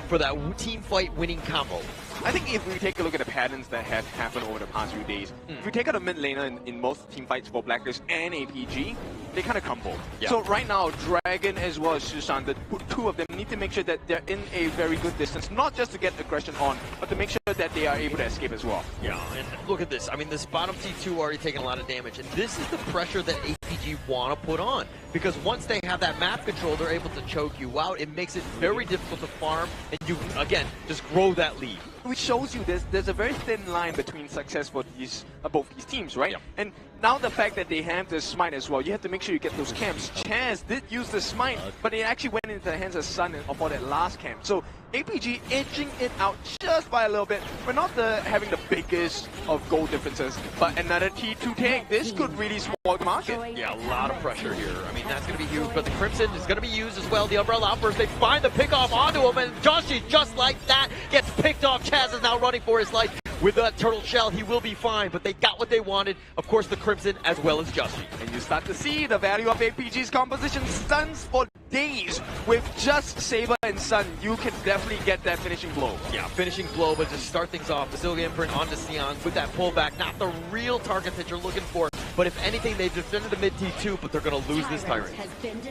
for that team fight winning combo. I think if we take a look at the patterns that have happened over the past few days, if we take out a mid laner in most team fights for Blacklist and APG, they kind of crumble. Yeah. So right now, Dragon as well as Susan, the two of them need to make sure that they're in a very good distance, not just to get aggression on, but to make sure that they are able to escape as well. Yeah, and look at this. I mean, this bottom T2 already taking a lot of damage, and this is the pressure that APG want to put on. Because once they have that map control, they're able to choke you out. It makes it very difficult to farm, and you, again, just grow that lead. Which shows you there's a very thin line between success for these both these teams, right? And now the fact that they have the smite as well, you have to make sure you get those camps. Chaz did use the smite, but it actually went into the hands of Sun for that last camp. So APG edging it out just by a little bit. We're not having the biggest of goal differences, but another T2 take. This could really spoil the market. Yeah, a lot of pressure here. I mean, that's going to be huge, but the Crimson is going to be used as well. The Umbrella Outburst, they find the pickoff onto him, and Joshi, just like that, gets picked off. Chaz is now running for his life. With that turtle shell, he will be fine, but they got what they wanted. Of course, the Crimson as well as Joshi. And you start to see the value of APG's composition stuns for days. With just Saber and Sun, you can definitely get that finishing blow. Yeah, finishing blow, but just start things off. Basilica Imprint onto Sion with that pullback. Not the real target that you're looking for, but if anything, they've defended the mid T2, but they're going to lose this Tyrant.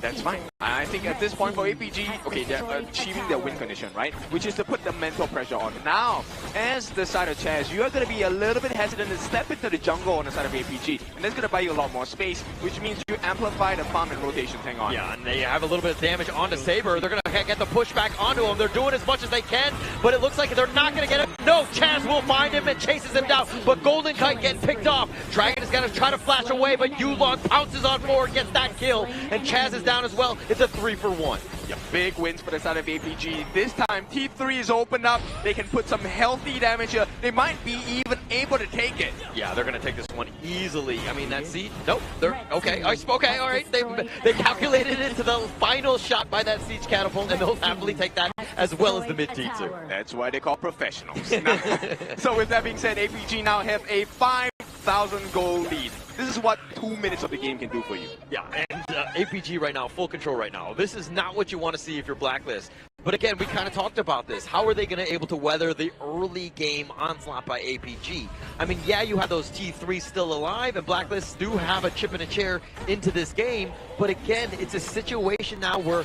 That's fine. I think at this point for APG, okay, they're achieving their win condition, right? Which is to put the mental pressure on. Now, as the side of Chaz, you are going to be a little bit hesitant to step into the jungle on the side of APG, and that's going to buy you a lot more space, which means you amplify the farm and rotation thing on. Yeah, and they have a little bit of damage onto Saber. They're going to get the pushback onto him. They're doing as much as they can, but it looks like they're not going to get him. No, Chaz will find him and chases him down, but Golden Kite getting picked off. Dragon is going to try to flash away, but Yulon pounces on forward, gets that kill, and Chaz is down as well. It's a 3-for-1. Yeah, big wins for the side of APG. This time, T3 is opened up. They can put some healthy damage here. They might be even able to take it. Yeah, they're going to take this one easily. I mean, that siege, nope, they're okay. Okay, all right. They calculated it into the final shot by that siege catapult, and they'll happily take that as well as the mid T2. That's why they call professionals. So with that being said, APG now have a 5,000 goal lead. This is what 2 minutes of the game can do for you. Yeah, and APG right now, full control right now. This is not what you want to see if you're Blacklist. But again, we kind of talked about this. How are they going to able to weather the early game onslaught by APG? I mean, yeah, you have those T3 still alive, and Blacklist do have a chip and a chair into this game. But again, it's a situation now where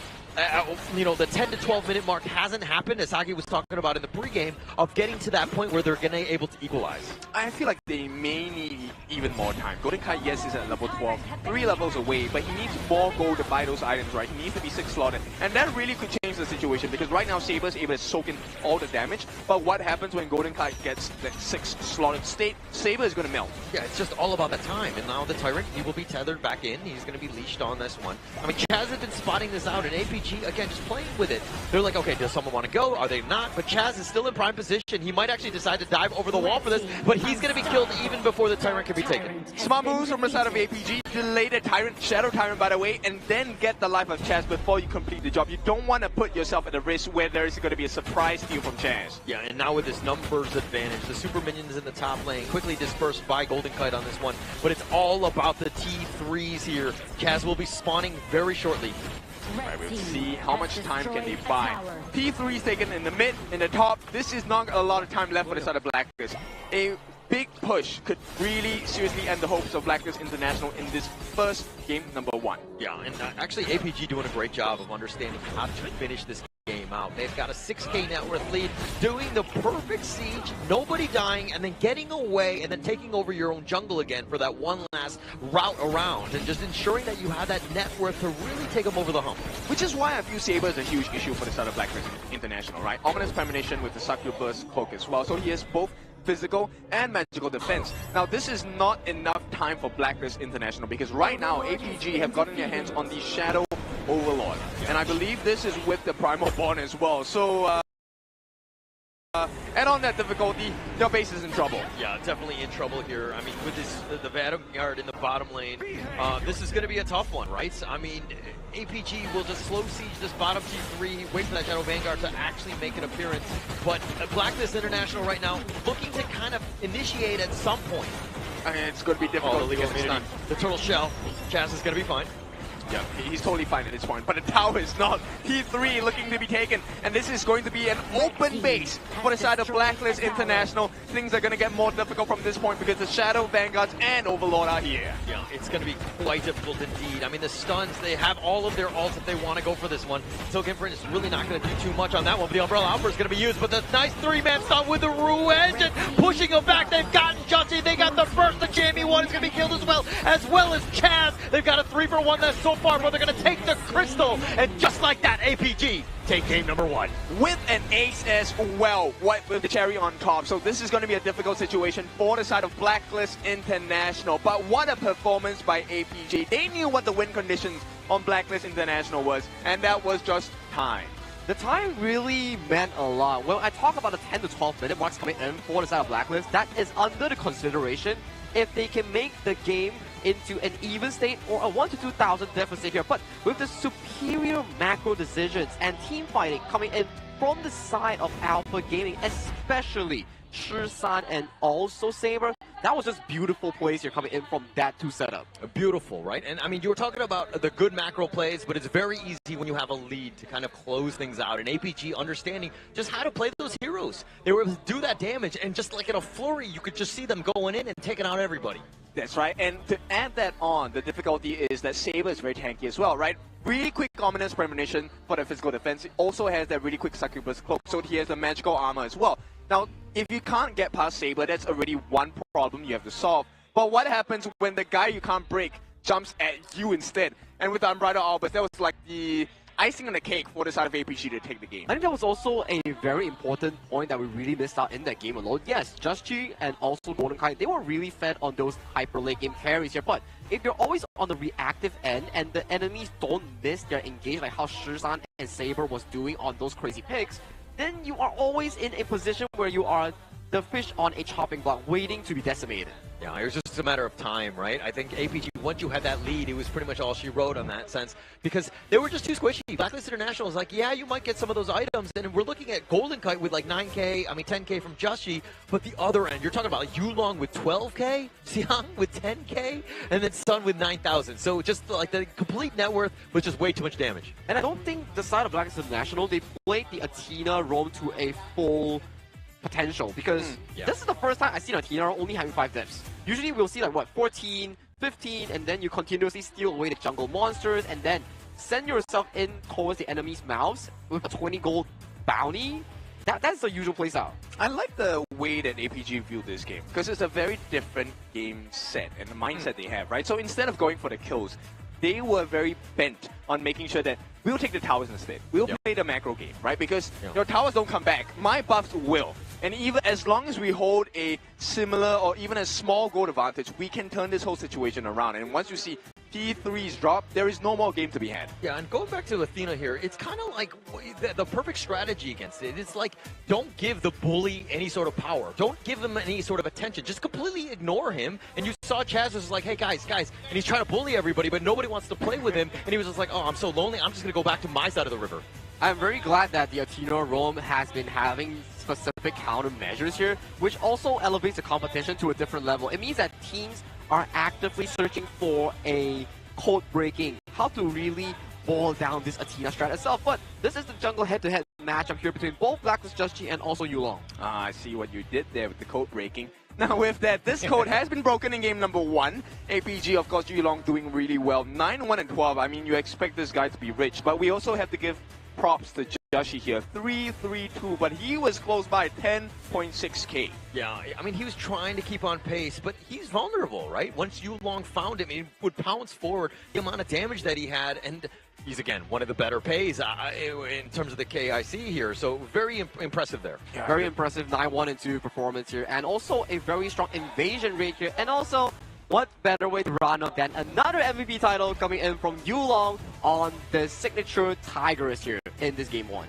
you know, the 10 to 12 minute mark hasn't happened, as Saki was talking about in the pregame, of getting to that point where they're going to able to equalize. I feel like they may need even more time. Golden Kite, yes, is at level 12, 3 levels away, but he needs more gold to buy those items, right? He needs to be 6 slotted, and that really could change the situation, because right now Saber's able to soak in all the damage, but what happens when Golden Kite gets that 6 slotted state? Saber is going to melt. Yeah, it's just all about the time, and now the Tyrant, he will be tethered back in. He's going to be leashed on this one. I mean, Chaz has been spotting this out, and APG, again, just playing with it. They're like, okay, does someone want to go? Are they not? But Chaz is still in prime position. He might actually decide to dive over the wall for this, but he's going to be killed even before the Tyrant can be taken. Smart moves from the side of APG. Delay the Tyrant, Shadow Tyrant, by the way, and then get the life of Chaz before you complete the job. You don't want to put yourself at a risk where there is going to be a surprise steal from Chaz. Yeah, and now with this numbers advantage, the super minions in the top lane quickly dispersed by Golden Kite on this one, but it's all about the T3s here. Chaz will be spawning very shortly. Right, we'll see how much time can they buy. T3 is taken in the mid, in the top. This is not a lot of time left for the side of Blacklist. A big push could really seriously end the hopes of Blacklist International in this first game, number 1. Yeah, and actually APG doing a great job of understanding how to finish this game out. They've got a 6K net worth lead, doing the perfect siege, nobody dying, and then getting away, and then taking over your own jungle again for that one last route around, and just ensuring that you have that net worth to really take them over the hump. Which is why I view Saber as a huge issue for the side of Blacklist International, right? Ominous Premonition with the Succubus cloak as well, so he has both physical and magical defense. Now, this is not enough time for Blacklist International, because right now APG have gotten their hands on the Shadow Overlord, and I believe this is with the Primal Bond as well. So and on that difficulty, your base is in trouble. Yeah, definitely in trouble here. I mean, with this, the Vanguard in the bottom lane, this is going to be a tough one, right? I mean, APG will just slow siege this bottom T3, wait for that Shadow Vanguard to actually make an appearance. But Blacklist International right now looking to kind of initiate at some point. I mean, it's going to be difficult to get this done. The turtle shell, Chaz is going to be fine. Yeah, he's totally fine at this point, but the tower is not. T3 looking to be taken, and this is going to be an open base for the side of Blacklist International. Things are going to get more difficult from this point because the Shadow Vanguards and Overlord are here. Yeah, it's going to be quite difficult indeed. I mean, the stuns, they have all of their ults if they want to go for this one. Tokenfront is really not going to do too much on that one, but the Umbrella Outburst is going to be used, but the nice 3-man stun with the Rue Engine, pushing them back. They've gotten Justy, they got the first, the Jamie 1 is going to be killed as well as Chaz. They've got a 3-for-1 that's so far, but they're going to take the Crystal, and just like that, APG take game number 1. With an ace as well, with the cherry on top. So this is going to be a difficult situation for the side of Blacklist International. But what a performance by APG. They knew what the win conditions on Blacklist International was, and that was just time. The time really meant a lot. When I talk about the 10 to 12 minute marks coming in for the side of Blacklist, that is under the consideration if they can make the game into an even state or a 1 to 2,000 deficit here. But with the superior macro decisions and team fighting coming in from the side of Alpha Gaming, especially Shisan and also Saber, that was just beautiful plays here coming in from that 2 setup. Beautiful, right? And I mean, you were talking about the good macro plays, but it's very easy when you have a lead to kind of close things out. And APG understanding just how to play those heroes. They were able to do that damage, and just like in a flurry, you could just see them going in and taking out everybody. That's right, and to add that on, the difficulty is that Saber is very tanky as well, right? Really quick Dominance Premonition for the physical defense. It also has that really quick Succubus Cloak, so he has the magical armor as well. Now, if you can't get past Saber, that's already one problem you have to solve. But what happens when the guy you can't break jumps at you instead? And with the Unbridled Albus, that was like the icing on the cake for the side of APG to take the game. I think that was also a very important point that we really missed out in that game alone. Yes, Justchi and also Golden Kai, they were really fed on those hyper late game carries here, but if you're always on the reactive end and the enemies don't miss their engage like how Shisan and Saber was doing on those crazy picks, then you are always in a position where you are the fish on a chopping block waiting to be decimated. Yeah, it was just a matter of time, right? I think APG, once you had that lead, it was pretty much all she wrote on that sense, because they were just too squishy. Blacklist International is like, yeah, you might get some of those items, and we're looking at Golden Kite with like 9K, I mean 10K from Justchi, but the other end, you're talking about Yulong with 12K, Xiang with 10K, and then Sun with 9,000. So just like the complete net worth was just way too much damage. And I don't think the side of Blacklist International, they played the Athena roam to a full potential, because this is the first time I've seen Athena only having 5 dips. Usually we'll see like what, 14, 15, and then you continuously steal away the jungle monsters and then send yourself in towards the enemy's mouths with a 20 gold bounty. That's the usual playstyle. I like the way that APG viewed this game, because it's a very different game set and the mindset they have, right? So instead of going for the kills, they were very bent on making sure that we'll take the towers instead. We'll play the macro game, right? Because your towers don't come back. My buffs will. And even as long as we hold a similar or even a small gold advantage, we can turn this whole situation around. And once you see T3s drop, there is no more game to be had. Yeah, and going back to Athena here, it's kind of like the perfect strategy against it. It's like, don't give the bully any sort of power. Don't give him any sort of attention. Just completely ignore him. And you saw Chaz was like, hey, guys. And he's trying to bully everybody, but nobody wants to play with him. And he was just like, oh, I'm so lonely. I'm just going to go back to my side of the river. I'm very glad that the Athena roam has been having specific countermeasures here, which also elevates the competition to a different level. It means that teams are actively searching for a code breaking, how to really boil down this Athena strat itself. But this is the jungle head-to-head matchup here between both Blacklist Justchi and also Yulong. I see what you did there with the code breaking. Now with that, this code has been broken in game number 1. APG, of course, Yulong doing really well. 9-1 and 12. I mean, you expect this guy to be rich, but we also have to give props to Justchi here. 3-3-2, but he was close by 10.6k. Yeah, I mean, he was trying to keep on pace, but he's vulnerable, right? Once Yulong found him, he would pounce forward the amount of damage that he had, and he's, again, one of the better pays in terms of the KIC here, so very impressive there. Yeah, very impressive 9-1 and 2 performance here, and also a very strong invasion rate here, and also what better way to run up than another MVP title coming in from Yulong on the signature Tigress here in this game 1.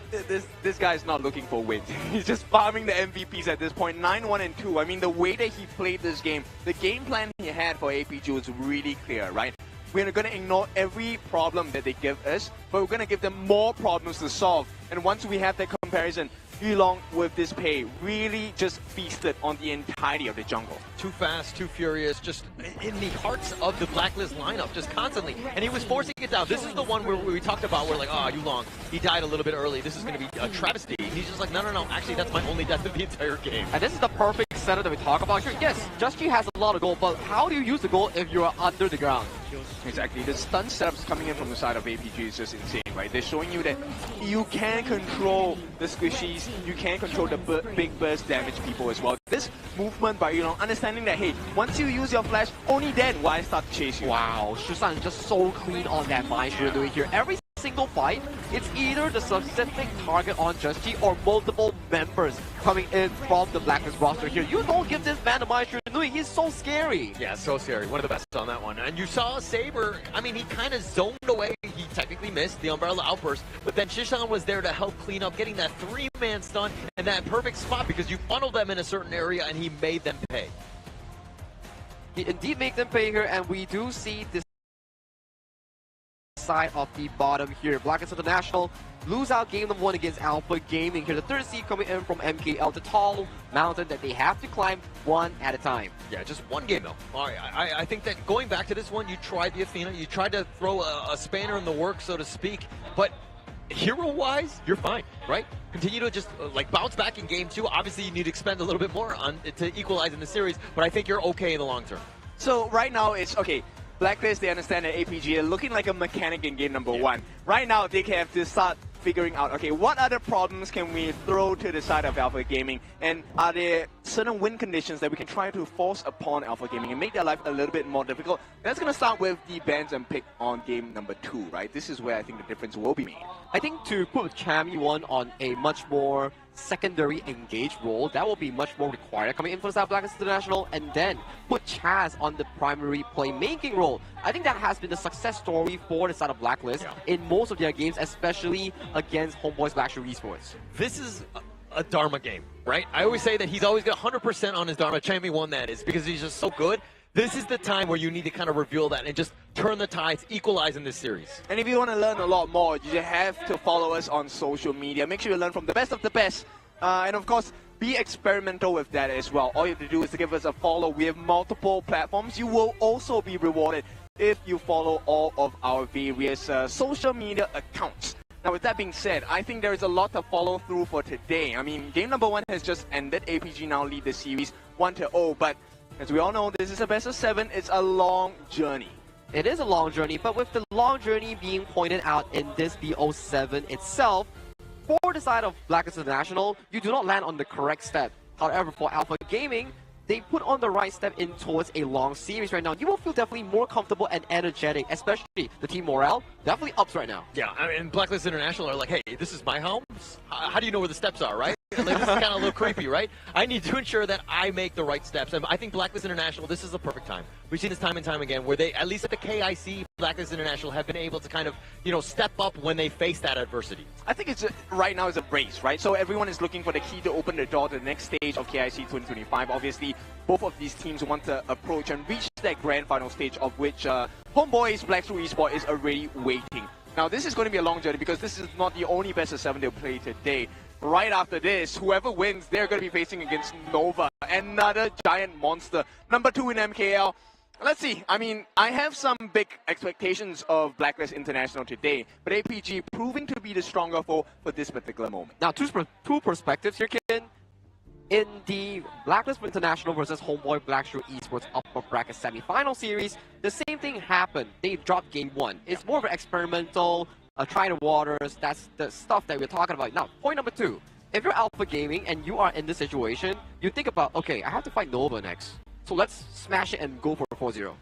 This guy's not looking for wins. He's just farming the MVPs at this point. 9-1 and 2. I mean, the way that he played this game, the game plan he had for APG was really clear, right? We're going to ignore every problem that they give us, but we're going to give them more problems to solve. And once we have that comparison, Yulong with this pay really just feasted on the entirety of the jungle. Too fast, too furious, just in the hearts of the Blacklist lineup, just constantly. And he was forcing it down. This is the one where we talked about where like, oh, Yulong, he died a little bit early. This is going to be a travesty. He's just like, no, actually that's my only death of the entire game. And this is the perfect setup that we talk about here. Yes, Just G has a lot of gold, but how do you use the gold if you're under the ground? Exactly. The stun setups coming in from the side of APG is just insane, right? They're showing you that you can control the squishies, you can control the big burst damage people as well. This movement by Yulong, understanding that, hey, once you use your flash, only then will I start to chase you. Wow, Shusan just so clean on that Mind Shooter doing here. Every single fight, it's either the specific target on Just G or multiple members coming in from the Blacklist roster here. You don't give this man a Mind Shooter Nui, he's so scary. Yeah, so scary. One of the best on that one. And you saw Saber, I mean, he kind of zoned away. He technically missed the Umbrella Outburst, but then Shishan was there to help clean up, getting that 3-man stun in that perfect spot because you funneled them in a certain area and he made them pay. He indeed made them pay here, and we do see this side of the bottom here. Blacklist International lose out game number 1 against Alpha Gaming here. The third seed coming in from MKL, the tall mountain that they have to climb one at a time. Yeah, just one game though. All right, I think that going back to this one, you tried the Athena, you tried to throw a spanner in the works, so to speak, but hero-wise, you're fine, right? Continue to just like bounce back in game 2. Obviously, you need to expend a little bit more on to equalize in the series, but I think you're okay in the long term. So right now it's okay. Blacklist, they understand that APG are looking like a mechanic in game number 1. Right now, they have to start figuring out, okay, what other problems can we throw to the side of Alpha Gaming? And are there certain win conditions that we can try to force upon Alpha Gaming and make their life a little bit more difficult? That's going to start with the bans and pick on game number 2, right? This is where I think the difference will be made. I think to put Cham1 on a much more secondary engaged role, that will be much more required coming in for the side of Blacklist International, and then put Chaz on the primary playmaking role. I think that has been the success story for the side of Blacklist in most of their games, especially against HomeBois Blackshoe Esports. This is a Dharma game, right? I always say that he's always got 100% on his Dharma. Cham1 that is, because he's just so good. This is the time where you need to kind of reveal that and just turn the tides, equalize in this series. And if you want to learn a lot more, you have to follow us on social media. Make sure you learn from the best of the best. And of course, be experimental with that as well. All you have to do is to give us a follow. We have multiple platforms. You will also be rewarded if you follow all of our various social media accounts. Now, with that being said, I think there is a lot to follow through for today. I mean, game number 1 has just ended. APG now lead the series 1-0, but as we all know, this is a best of 7. It's a long journey. It is a long journey, but with the long journey being pointed out in this BO7 itself, for the side of Blacklist International, you do not land on the correct step. However, for Alpha Gaming, they put on the right step in towards a long series right now. You will feel definitely more comfortable and energetic, especially the team morale definitely ups right now. Yeah, I mean, Blacklist International are like, hey, this is my home. How do you know where the steps are, right? Like, this is kind of a little creepy, right? I need to ensure that I make the right steps. And I think Blacklist International, this is the perfect time. We've seen this time and time again where they, at least at the KIC, Blacklist International have been able to kind of, you know, step up when they face that adversity. I think it's right now is a race, right? So everyone is looking for the key to open the door to the next stage of KIC 2025. Obviously, both of these teams want to approach and reach that grand final stage, of which HomeBois Blackshoe Esports is already waiting. Now, this is going to be a long journey because this is not the only best of 7 they'll play today. Right after this, whoever wins, they're going to be facing against Nova, another giant monster. Number 2 in MKL. Let's see. I mean, I have some big expectations of Blacklist International today, but APG proving to be the stronger foe for this particular moment. Now, two perspectives here, Ken. In the Blacklist International versus HomeBois Blackshoe Esports upper bracket semi-final series, the same thing happened. They dropped game 1. It's more of an experimental, try the waters. That's the stuff that we're talking about. Now, point number 2. If you're Alpha Gaming and you are in this situation, you think about, okay, I have to fight Nova next. So let's smash it and go for 4-0.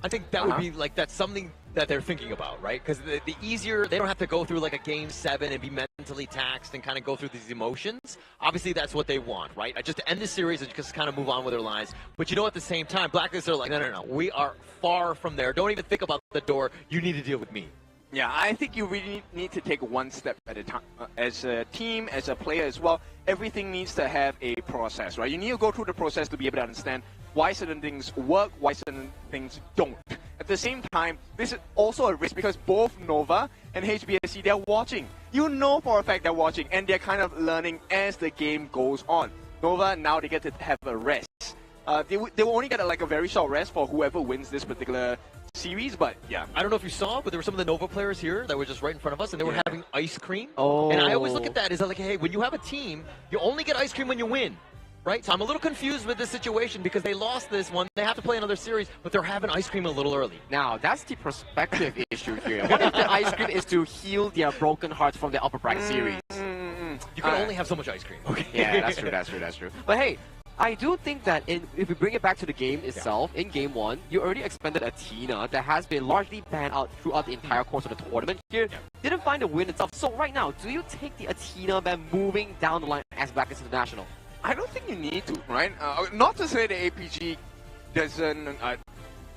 I think that would be like, that's something that they're thinking about, right? Because the easier, they don't have to go through like a game 7 and be mentally taxed and kind of go through these emotions. Obviously, that's what they want, right? Just to end the series and just kind of move on with their lives. But you know, at the same time, Blacklist are like, no, we are far from there. Don't even think about the door. You need to deal with me. Yeah, I think you really need to take one step at a time. As a team, as a player as well, everything needs to have a process, right? You need to go through the process to be able to understand why certain things work, why certain things don't. At the same time, this is also a risk because both Nova and HBSC, they're watching. You know for a fact they're watching, and they're kind of learning as the game goes on. Nova, now they get to have a rest. They will only get like a very short rest for whoever wins this particular series, but yeah. I don't know if you saw, but there were some of the Nova players here that were just right in front of us, and they were having ice cream. Oh. And I always look at that as like, hey, when you have a team, you only get ice cream when you win. Right? So I'm a little confused with this situation because they lost this one. They have to play another series, but they're having ice cream a little early. Now, that's the perspective issue here. What if the ice cream is to heal their broken hearts from the upper bracket series? You can only have so much ice cream. Okay. Yeah, that's true. But hey, I do think that if we bring it back to the game itself, in Game 1, you already expended Athena that has been largely banned out throughout the entire course of the tournament here. Didn't find a win itself. So right now, do you take the Athena ban moving down the line as Blacklist International? I don't think you need to, right? Not to say the APG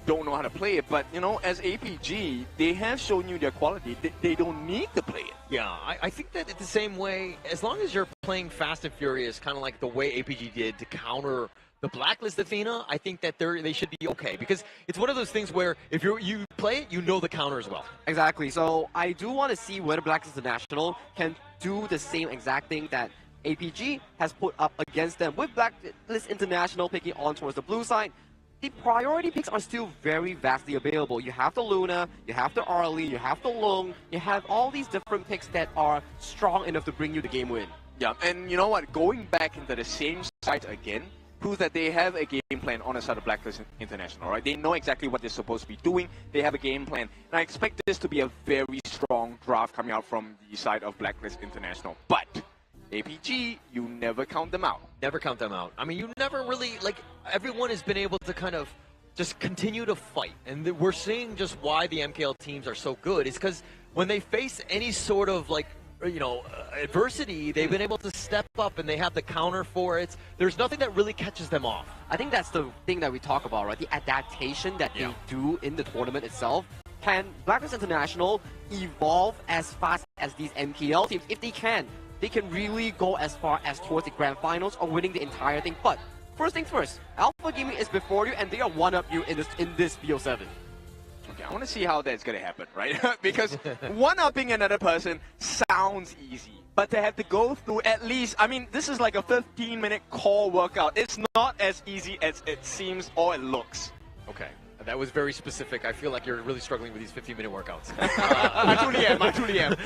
don't know how to play it, but you know, as APG, they have shown you their quality. They don't need to play it. Yeah, I think that it's the same way, as long as you're playing fast and furious, kind of like the way APG did to counter the Blacklist Athena, I think that they should be okay, because it's one of those things where if you play it, you know the counter as well. Exactly. So I do want to see whether Blacklist International can do the same exact thing that APG has put up against them. With Blacklist International picking on towards the blue side, the priority picks are still very vastly available. You have the Luna, you have the Arlie, you have the Long, you have all these different picks that are strong enough to bring you the game win. Yeah, and you know what? Going back into the same side again proves that they have a game plan on the side of Blacklist International, right? They know exactly what they're supposed to be doing. They have a game plan. And I expect this to be a very strong draft coming out from the side of Blacklist International. But APG, you never count them out. Never count them out. I mean, you never really, like, everyone has been able to kind of just continue to fight. And we're seeing just why the MKL teams are so good. It's because when they face any sort of, like, you know, adversity, they've been able to step up and they have the counter for it. There's nothing that really catches them off. I think that's the thing that we talk about, right? The adaptation that they do in the tournament itself. Can Blacklist International evolve as fast as these MKL teams? If they can really go as far as towards the grand finals or winning the entire thing. But first things first, Alpha Gaming is before you and they are one-up you in this BO7. Okay, I want to see how that's going to happen, right? Because one-upping another person sounds easy. But to have to go through at least, I mean, this is like a 15-minute core workout. It's not as easy as it seems or it looks. Okay. That was very specific. I feel like you're really struggling with these 15-minute workouts. I truly am.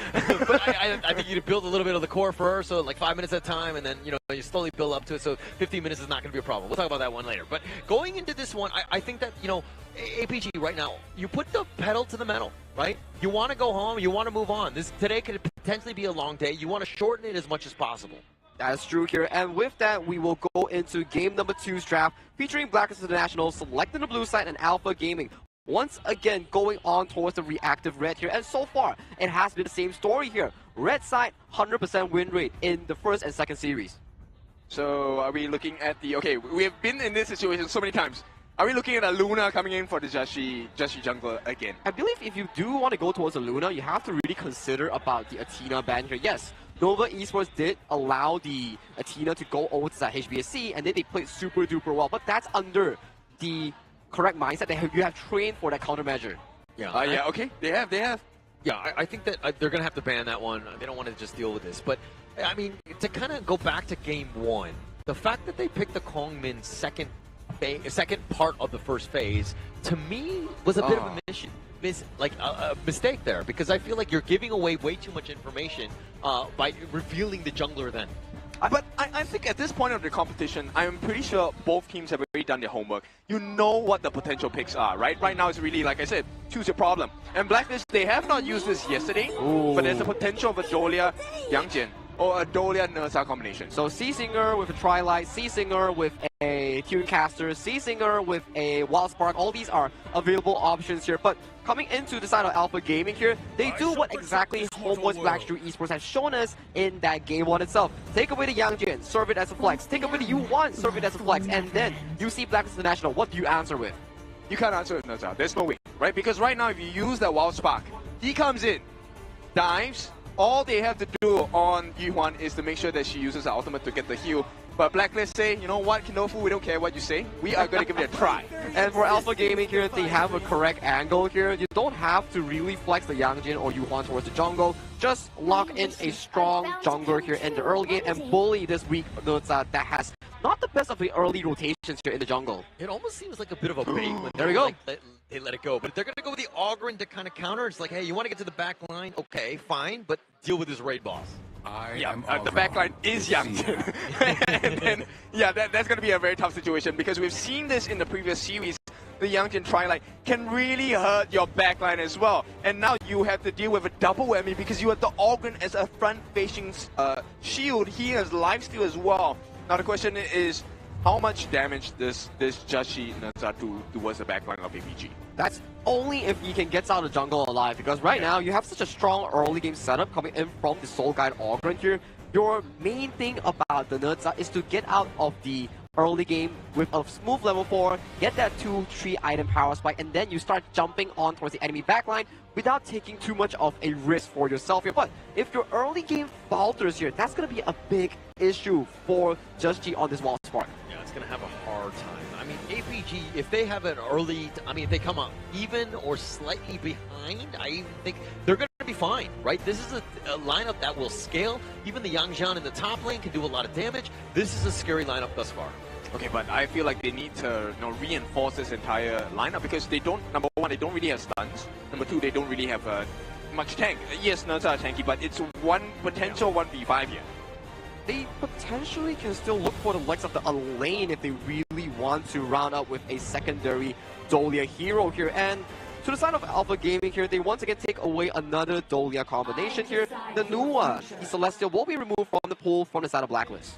But I think you build a little bit of the core first, so like 5 minutes at a time, and then you slowly build up to it. So 15 minutes is not going to be a problem. We'll talk about that one later. But going into this one, I think that APG right now, you put the pedal to the metal, right? You want to go home, you want to move on. Today could potentially be a long day. You want to shorten it as much as possible. That's true here, and with that, we will go into game number 2's draft, featuring Blacklist International selecting the blue side and Alpha Gaming. Once again, going on towards the reactive red here, and so far, it has been the same story here. Red side, 100% win rate in the first and second series. So, are we looking at okay, we have been in this situation so many times. Are we looking at a Luna coming in for the Jashi jungler again? I believe if you do want to go towards a Luna, you have to really consider about the Athena ban here. Yes, Nova Esports did allow the Athena to go over to that HBSC, and then they played super duper well, but that's under the correct mindset that you have trained for that countermeasure. Yeah. Okay, they have. Yeah, I think that they're going to have to ban that one. They don't want to just deal with this. But, I mean, to kind of go back to game 1, the fact that they picked the Kongmin second part of the first phase, to me, was a bit of a mistake there, because I feel like you're giving away way too much information by revealing the jungler then. But I think at this point of the competition, I'm pretty sure both teams have already done their homework. You know what the potential picks are, right? Right now it's really, like I said, choose your problem. And Blacklist, they have not used this yesterday, but there's a potential of a Dolia Yangjian or a Dolia Nersa combination. So C-Singer with a Trilight, C-Singer with a Tunecaster, C-Singer with a Wild Spark, all these are available options here. But coming into the side of Alpha Gaming here, they do what exactly HomeBois Blackstreet Esports has shown us in that game 1 itself. Take away the Yangjin, serve it as a flex. Take away the U1, serve it as a flex. And then you see Blacklist International, what do you answer with? You can't answer with Nersa. There's no way, right? Because right now if you use that Wild Spark, he comes in, dives, all they have to do on Yuhuan is to make sure that she uses her ultimate to get the heal. But Blacklist say, you know what, Kinofu, we don't care what you say. We are going to give it a try. And for Alpha Gaming here, they have a correct angle here. You don't have to really flex the Yangjin or Yuan towards the jungle. Just lock in a strong jungler here in the early game and bully this weak Nutsa that has not the best of the early rotations here in the jungle. It almost seems like a bit of a bait when there we go. They let it go. But if they're going to go with the Ogren to kind of counter, it's like, hey, you want to get to the back line? Okay, fine, but deal with this raid boss. The backline is Yangjin. And then, that's going to be a very tough situation because we've seen this in the previous series. The Yangjin Tri-Line can really hurt your backline as well. And now you have to deal with a double whammy because you have the Ogren as a front-facing shield. He has lifesteal as well. Now the question is, how much damage does this Jashi Nutsa do towards the backline of APG? That's only if he can get out of the jungle alive, because right now you have such a strong early game setup coming in from the Soul Guide Ogren here. Your main thing about the Nutsa is to get out of the early game with a smooth level 4, get that 2-3 item power spike, and then you start jumping on towards the enemy backline without taking too much of a risk for yourself here. But if your early game falters here, that's going to be a big issue for Just G on this wall spark. Yeah, it's going to have a hard time. I mean, APG, if they have an early, if they come up even or slightly behind, I even think they're going to be fine, right? This is a lineup that will scale. Even the Yangjian in the top lane can do a lot of damage. This is a scary lineup thus far. Okay, but I feel like they need to reinforce this entire lineup because they don't, number one, they don't really have stuns. Number two, they don't really have much tank. Yes, Nutsa are tanky, but it's one potential 1v5 here. They potentially can still look for the likes of the lane if they really want to round up with a secondary Dolia hero here. And to the side of Alpha Gaming here, they once again take away another Dolia combination here. The Nua, the Celestial, will be removed from the pool from the side of Blacklist.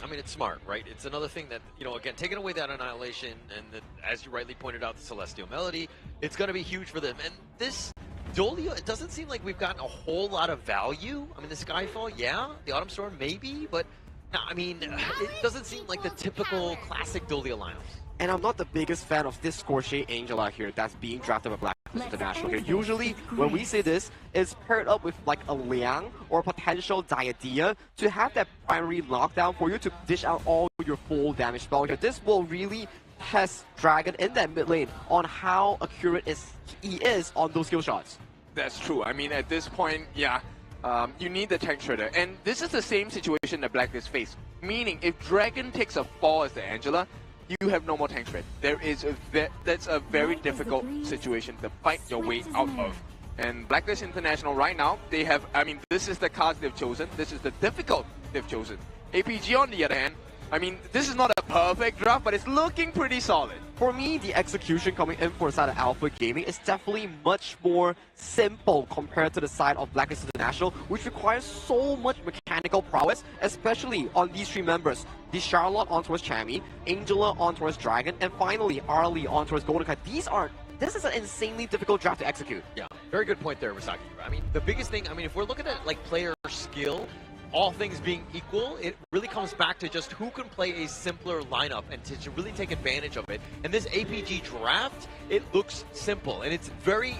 I mean, it's smart, right? It's another thing that, again, taking away that Annihilation and, as you rightly pointed out, the Celestial Melody, it's going to be huge for them. And this Dolia, it doesn't seem like we've gotten a whole lot of value. I mean, the Skyfall, yeah. The Autumn Storm, maybe. But, no, I mean, it doesn't seem like the typical classic Dolia lineups. And I'm not the biggest fan of this Scorchet Angel out here that's being drafted by Blacklist International here. Usually, when we say this, it's paired up with like a Liang or potential Diadea to have that primary lockdown for you to dish out all your full damage spell here. This will really test Dragon in that mid lane on how accurate he is on those skill shots. That's true. I mean, at this point, yeah, you need the tank shredder. And this is the same situation that Blacklist faced. Meaning, if Dragon takes a fall as the Angela, you have no more tank shred. That's a very difficult situation to fight your way out of. And Blacklist International right now, they have, I mean, this is the cards they've chosen. This is the difficult they've chosen. APG on the other hand, I mean, this is not a perfect draft, but it's looking pretty solid. For me, the execution coming in for the side of Alpha Gaming is definitely much more simple compared to the side of Blacklist International, which requires so much mechanical prowess, especially on these three members. The Charlotte on towards Chami, Angela on towards Dragon, and finally Arlie on towards Golden Kite. This is an insanely difficult draft to execute. Yeah, very good point there, Misaki. I mean, the biggest thing, if we're looking at like player skill, all things being equal, it really comes back to just who can play a simpler lineup and to really take advantage of it. And this APG draft, it looks simple and it's very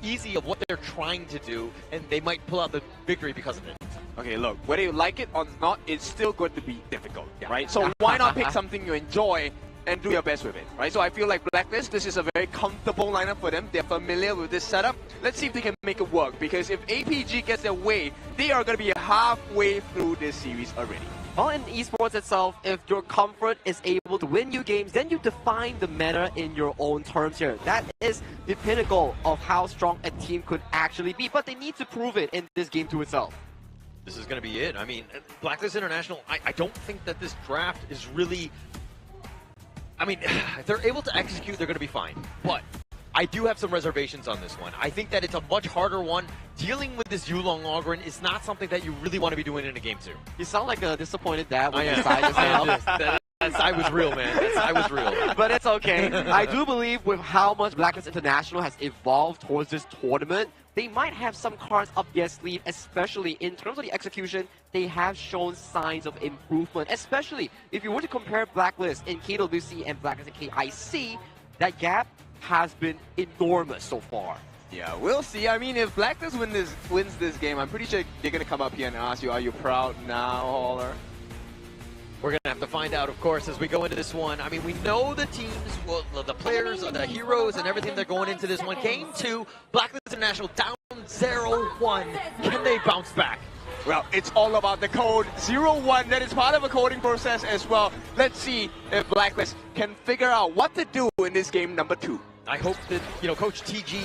easy of what they're trying to do, and they might pull out the victory because of it. Okay, look, whether you like it or not, it's still going to be difficult, right? So why not pick something you enjoy and do your best with it, right? So I feel like Blacklist, this is a very comfortable lineup for them. They're familiar with this setup. Let's see if they can make it work, because if APG gets their way, they are going to be halfway through this series already. Well, in esports itself, if your comfort is able to win you games, then you define the meta in your own terms here. That is the pinnacle of how strong a team could actually be, but they need to prove it in this game to itself. This is going to be it. I mean, Blacklist International, I don't think that this draft is really... I mean, if they're able to execute, they're going to be fine. But I do have some reservations on this one. I think that it's a much harder one. Dealing with this Yulong Ogren is not something that you really want to be doing in a game 2. You sound like a disappointed dad when your side just That side was real, man. That side was real. But it's okay. I do believe with how much Blacklist International has evolved towards this tournament, they might have some cards up their sleeve, especially in terms of the execution. They have shown signs of improvement, especially if you were to compare Blacklist in KWC and Blacklist in KIC, that gap has been enormous so far. Yeah, we'll see. I mean, if Blacklist wins this game, I'm pretty sure they're going to come up here and ask you, are you proud now, Hauler? We're going to have to find out, of course, as we go into this one. I mean, we know the teams, well, the players, the heroes, and everything they're going into this one. Game 2, Blacklist International down 0-1. Can they bounce back? Well, it's all about the code 0-1. That is part of a coding process as well. Let's see if Blacklist can figure out what to do in this game number 2. I hope that, you know, Coach TG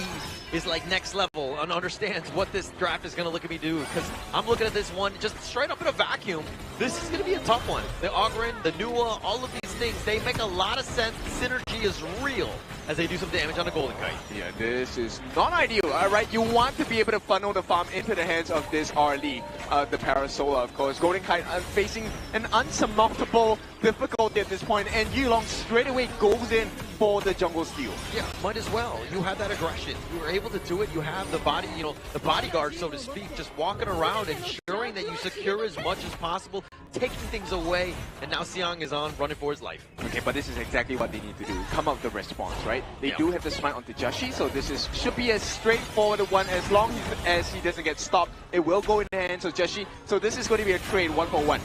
is like next level and understands what this draft is going to look at me do, because I'm looking at this one just straight up in a vacuum. This is going to be a tough one. The Ogren, the Nua, all of these things, they make a lot of sense. Synergy is real as they do some damage on the Golden Kite. Yeah, this is not ideal, all right? You want to be able to funnel the farm into the hands of this RLE, the Parasola, of course. Golden Kite facing an unsurmountable difficulty at this point, and Yulong straight away goes in for the jungle steal. Yeah, might as well. You have that aggression. You were able to do it. You have the body, you know, the bodyguard, so to speak, just walking around, ensuring that you secure as much as possible, taking things away, and now Siang is on, running for his life. Okay, but this is exactly what they need to do. Come up with the response, right? They do have the smite onto Joshi, so this should be a straightforward one. As long as he doesn't get stopped, it will go in the hands of Joshi. So this is going to be a trade 1-for-1.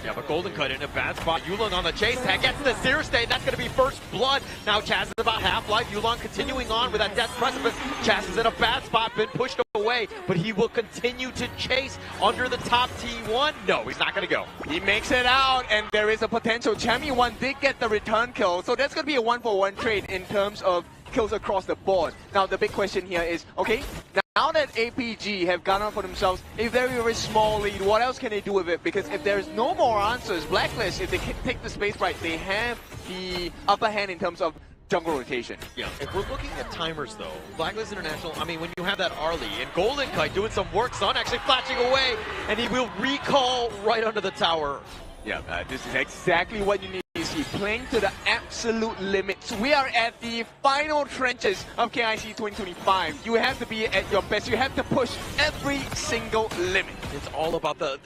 Yeah, but Golden Kite in a bad spot. Yulong on the chase tag, gets the Seer State. That's going to be first blood. Now Chaz is about half-life. Yulong continuing on with that death precipice. Chaz is in a bad spot, been pushed away, but he will continue to chase under the top T1. No, he's not going to go. He makes it out, and there is a potential. Chammy 1 did get the return kill, so that's going to be a 1-for-1 trade in terms of kills across the board. Now, the big question here is, okay, now that APG have gone on for themselves a very, very small lead, what else can they do with it? Because if there's no more answers, Blacklist, if they can take the space right, they have the upper hand in terms of jungle rotation. Yeah, if we're looking at timers though, Blacklist International, I mean, when you have that Arlie and Golden Kite doing some work, Sun actually flashing away, and he will recall right under the tower. Yeah, this is exactly what you need to see, playing to the absolute limits. We are at the final trenches of KIC 2025. You have to be at your best. You have to push every single limit. It's all about the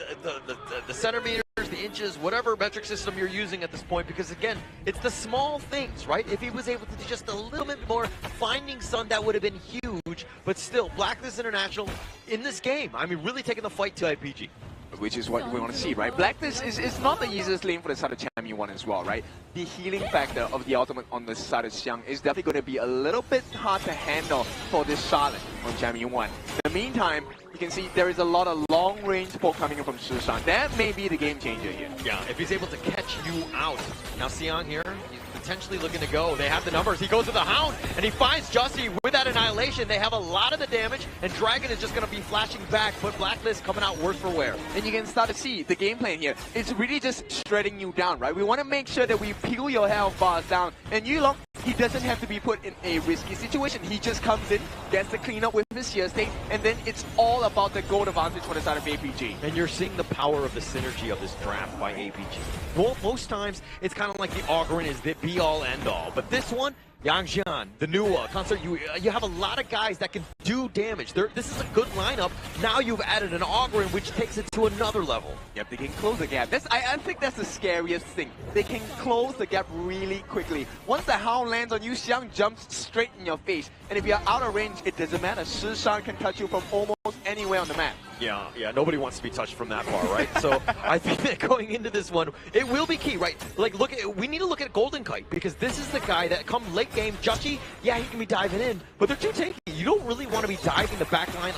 centimeters, the inches, whatever metric system you're using at this point, because again, it's the small things, right? If he was able to do just a little bit more, finding Sun, that would have been huge, but still, Blacklist International in this game, I mean, really taking the fight to IPG. Which is what we want to see, right? Blacklist is not the easiest lane for the side of Chammy 1 as well, right? The healing factor of the ultimate on the side of Xiang is definitely going to be a little bit hard to handle for this Charlotte on Chammy 1. In the meantime, you can see there is a lot of long-range poke coming in from Shishan. That may be the game changer here. Yeah, if he's able to catch you out. Now Xiang here, he's potentially looking to go. They have the numbers. He goes to the Hound, and he finds Jussie with that Annihilation. They have a lot of the damage, and Dragon is just going to be flashing back, but Blacklist coming out worse for wear. And you can start to see the game plan here. It's really just shredding you down, right? We want to make sure that we peel your health bars down. And Yulong, he doesn't have to be put in a risky situation. He just comes in, gets the cleanup with his Seer State, and then it's all about the gold advantage for the side of APG. And you're seeing the power of the synergy of this draft by APG. Well, most times, it's kind of like the Ogren is the be-all, end-all. But this one, Yangjian, the Nua, Concert, you have a lot of guys that can do damage. This is a good lineup. Now you've added an Ogren, which takes it to another level. Yep, they can close the gap. I think that's the scariest thing. They can close the gap really quickly. Once the Hound lands on you, Xiang jumps straight in your face. And if you're out of range, it doesn't matter. Shishan can touch you from almost anywhere on the map. Yeah, nobody wants to be touched from that far, right? So I think that going into this one, it will be key, right? Like, we need to look at Golden Kite, because this is the guy that come late game, Jussie, yeah, he can be diving in, but they're too tanky. You don't really want to be diving the back line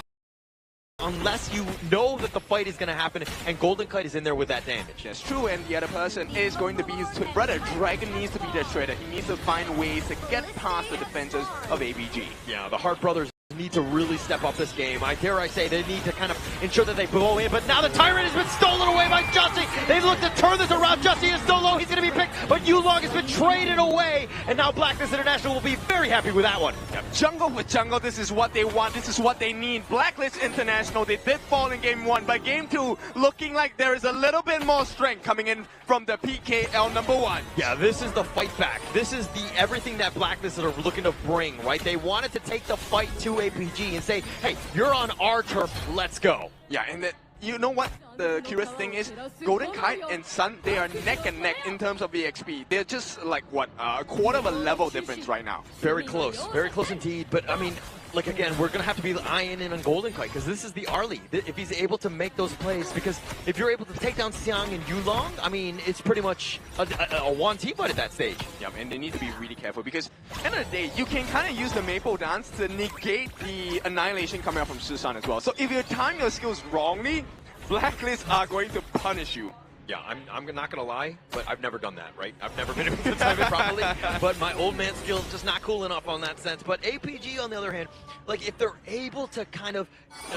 unless you know that the fight is going to happen, and Golden Kite is in there with that damage. That's true, and the other person is going to be his twin brother. Dragon needs to be the shredder. He needs to find ways to get past the defenses of APG. Yeah, the Hart brothers need to really step up this game. I dare I say they need to kind of ensure that they blow in, but now the Tyrant has been stolen away by Jussie. They look to turn this around. Jussie is so low, he's going to be picked, but Yulong has been traded away, and now Blacklist International will be very happy with that one. Yep. Jungle for jungle, this is what they want, this is what they need. Blacklist International, they did fall in game 1, but game 2, looking like there is a little bit more strength coming in from the PKL number 1. Yeah, this is the fight back. This is the everything that Blacklist are looking to bring, right? They wanted to take the fight to APG and say, hey, you're on our turf, let's go. Yeah, and you know what? the curious thing is, Golden Kite and Sun, they are neck and neck in terms of EXP. They're just like, what, a quarter of a level difference right now. Very close indeed. But I mean, like again, we're gonna have to be eyeing in on Golden Kite because this is the Arlie. If he's able to make those plays, because if you're able to take down Xiang and Yulong, I mean, it's pretty much a one team fight at that stage. Yeah, and they need to be really careful because at the end of the day, you can kind of use the Maple Dance to negate the Annihilation coming out from Susan as well. So if you time your skills wrongly, Blacklist are going to punish you. Yeah, I'm not gonna lie, but I've never done that, right? I've never been able to time it properly, but my old man skills just not cool enough on that sense. But APG, on the other hand, like if they're able to kind of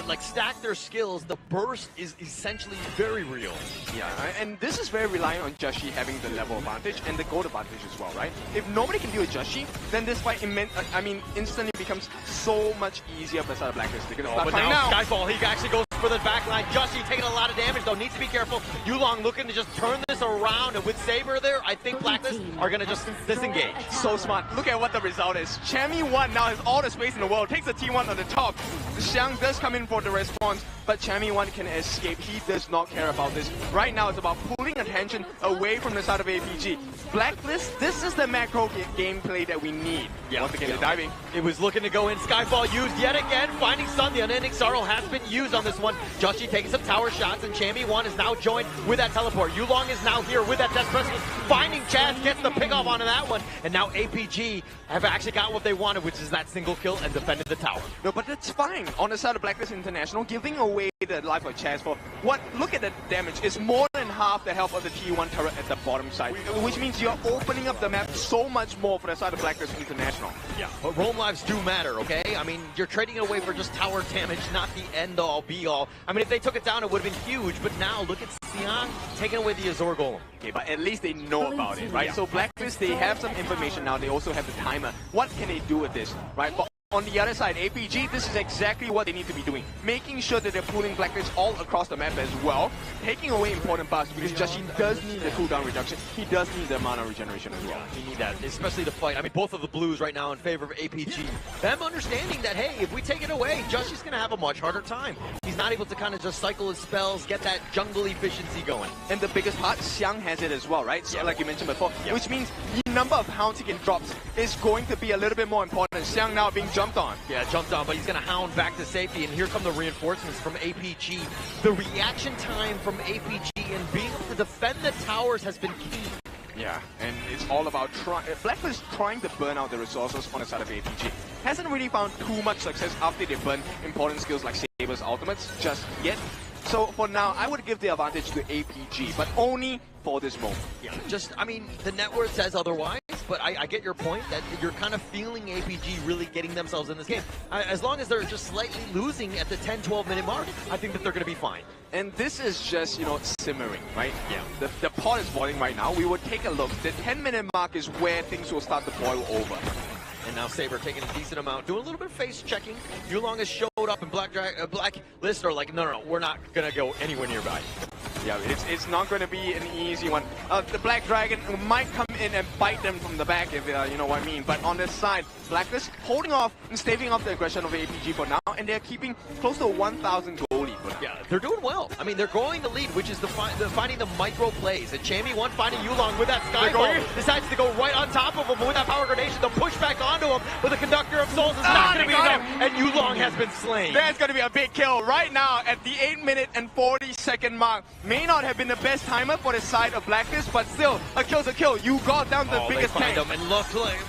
like stack their skills, the burst is essentially very real. Yeah, and this is very reliant on Joshi having the level advantage and the gold advantage as well, right? If nobody can deal with Joshi, then this fight instantly becomes so much easier for the side of Blacklist. They're gonna start but now Skyfall, he actually goes for the back line. Joshi taking a lot of damage though, needs to be careful. Yulong looking to just turn this around, and with Saber there, I think Blacklist are gonna just disengage. So smart. Look at what the result is. Chammy 1 now has all the space in the world, takes the T1 on the top. Xiang does come in for the response, but Chammy 1 can escape. He does not care about this. Right now it's about pulling attention away from the side of APG. Blacklist, this is the macro gameplay that we need. Yeah, once again, they're diving. It was looking to go in. Skyfall used yet again. Finding Sun, the unending sorrow has been used on this one. Joshi taking some tower shots, and Chammy 1 is now joined with that teleport. Yulong is now here with that Death Precipice. Finding Chaz, gets the pick off onto that one. And now APG have actually got what they wanted, which is that single kill and defended the tower. No, but it's fine. On the side of Blacklist International, giving away the life of Chaz for what? Look at the damage. It's more than half the health of the T1 turret at the bottom side, which means you're opening up the map so much more for the side of Blacklist International. Yeah, but roam lives do matter, okay? I mean, you're trading away for just tower damage, not the end-all, be-all. I mean, if they took it down, it would have been huge, but now look at Xiang taking away the Azure Golem. Okay, but at least they know about it, right? Yeah. So Blacklist, they have some information now. They also have the timer. What can they do with this, right? But on the other side, APG, this is exactly what they need to be doing. Making sure that they're pulling Blacklist all across the map as well. Taking away important buffs because Joshi does need the cooldown reduction. He does need the mana regeneration as well. You need that, especially to fight. I mean, both of the blues right now in favor of APG. Them understanding that, hey, if we take it away, Joshi's going to have a much harder time. He's not able to kind of just cycle his spells, get that jungle efficiency going. And the biggest part, Xiang has it as well, right? So, like you mentioned before, which means the number of hounds he can drop is going to be a little bit more important. Xiang now being jumped on. Yeah, jumped on, but he's going to hound back to safety, and here come the reinforcements from APG. The reaction time from APG and being able to defend the towers has been key. Yeah, and it's all about Blacklist trying to burn out the resources on the side of APG. Hasn't really found too much success after they burn important skills like Saber's ultimates just yet. So for now, I would give the advantage to APG, but only for this moment. Yeah, just, I mean, the net worth says otherwise, but I get your point that you're kind of feeling APG really getting themselves in this game. As long as they're just slightly losing at the 10-12 minute mark, I think that they're going to be fine. And this is just, you know, simmering, right? Yeah. The pot is boiling right now. We will take a look. The 10-minute mark is where things will start to boil over. And now Saber taking a decent amount, doing a little bit of face checking. Yulong has showed up, and Blacklist are like, no, we're not gonna go anywhere nearby. Yeah, it's not going to be an easy one. The Black Dragon might come in and bite them from the back, if you know what I mean. But on this side, Blacklist holding off and staving off the aggression of APG for now, and they're keeping close to 1,000 goal lead. Yeah, they're doing well. I mean, they're growing the lead, which is finding the micro plays. And Chammy 1 finding Yulong with that Skyfall, decides to go right on top of him, but with that power gradation, the push back onto him, but the Conductor of Souls is not going to be enough, and Yulong has been slain. There's going to be a big kill right now at the 8-minute and 40-second mark. May not have been the best timer for the side of Blacklist, but still, a kill's a kill. You got down the biggest tank. And look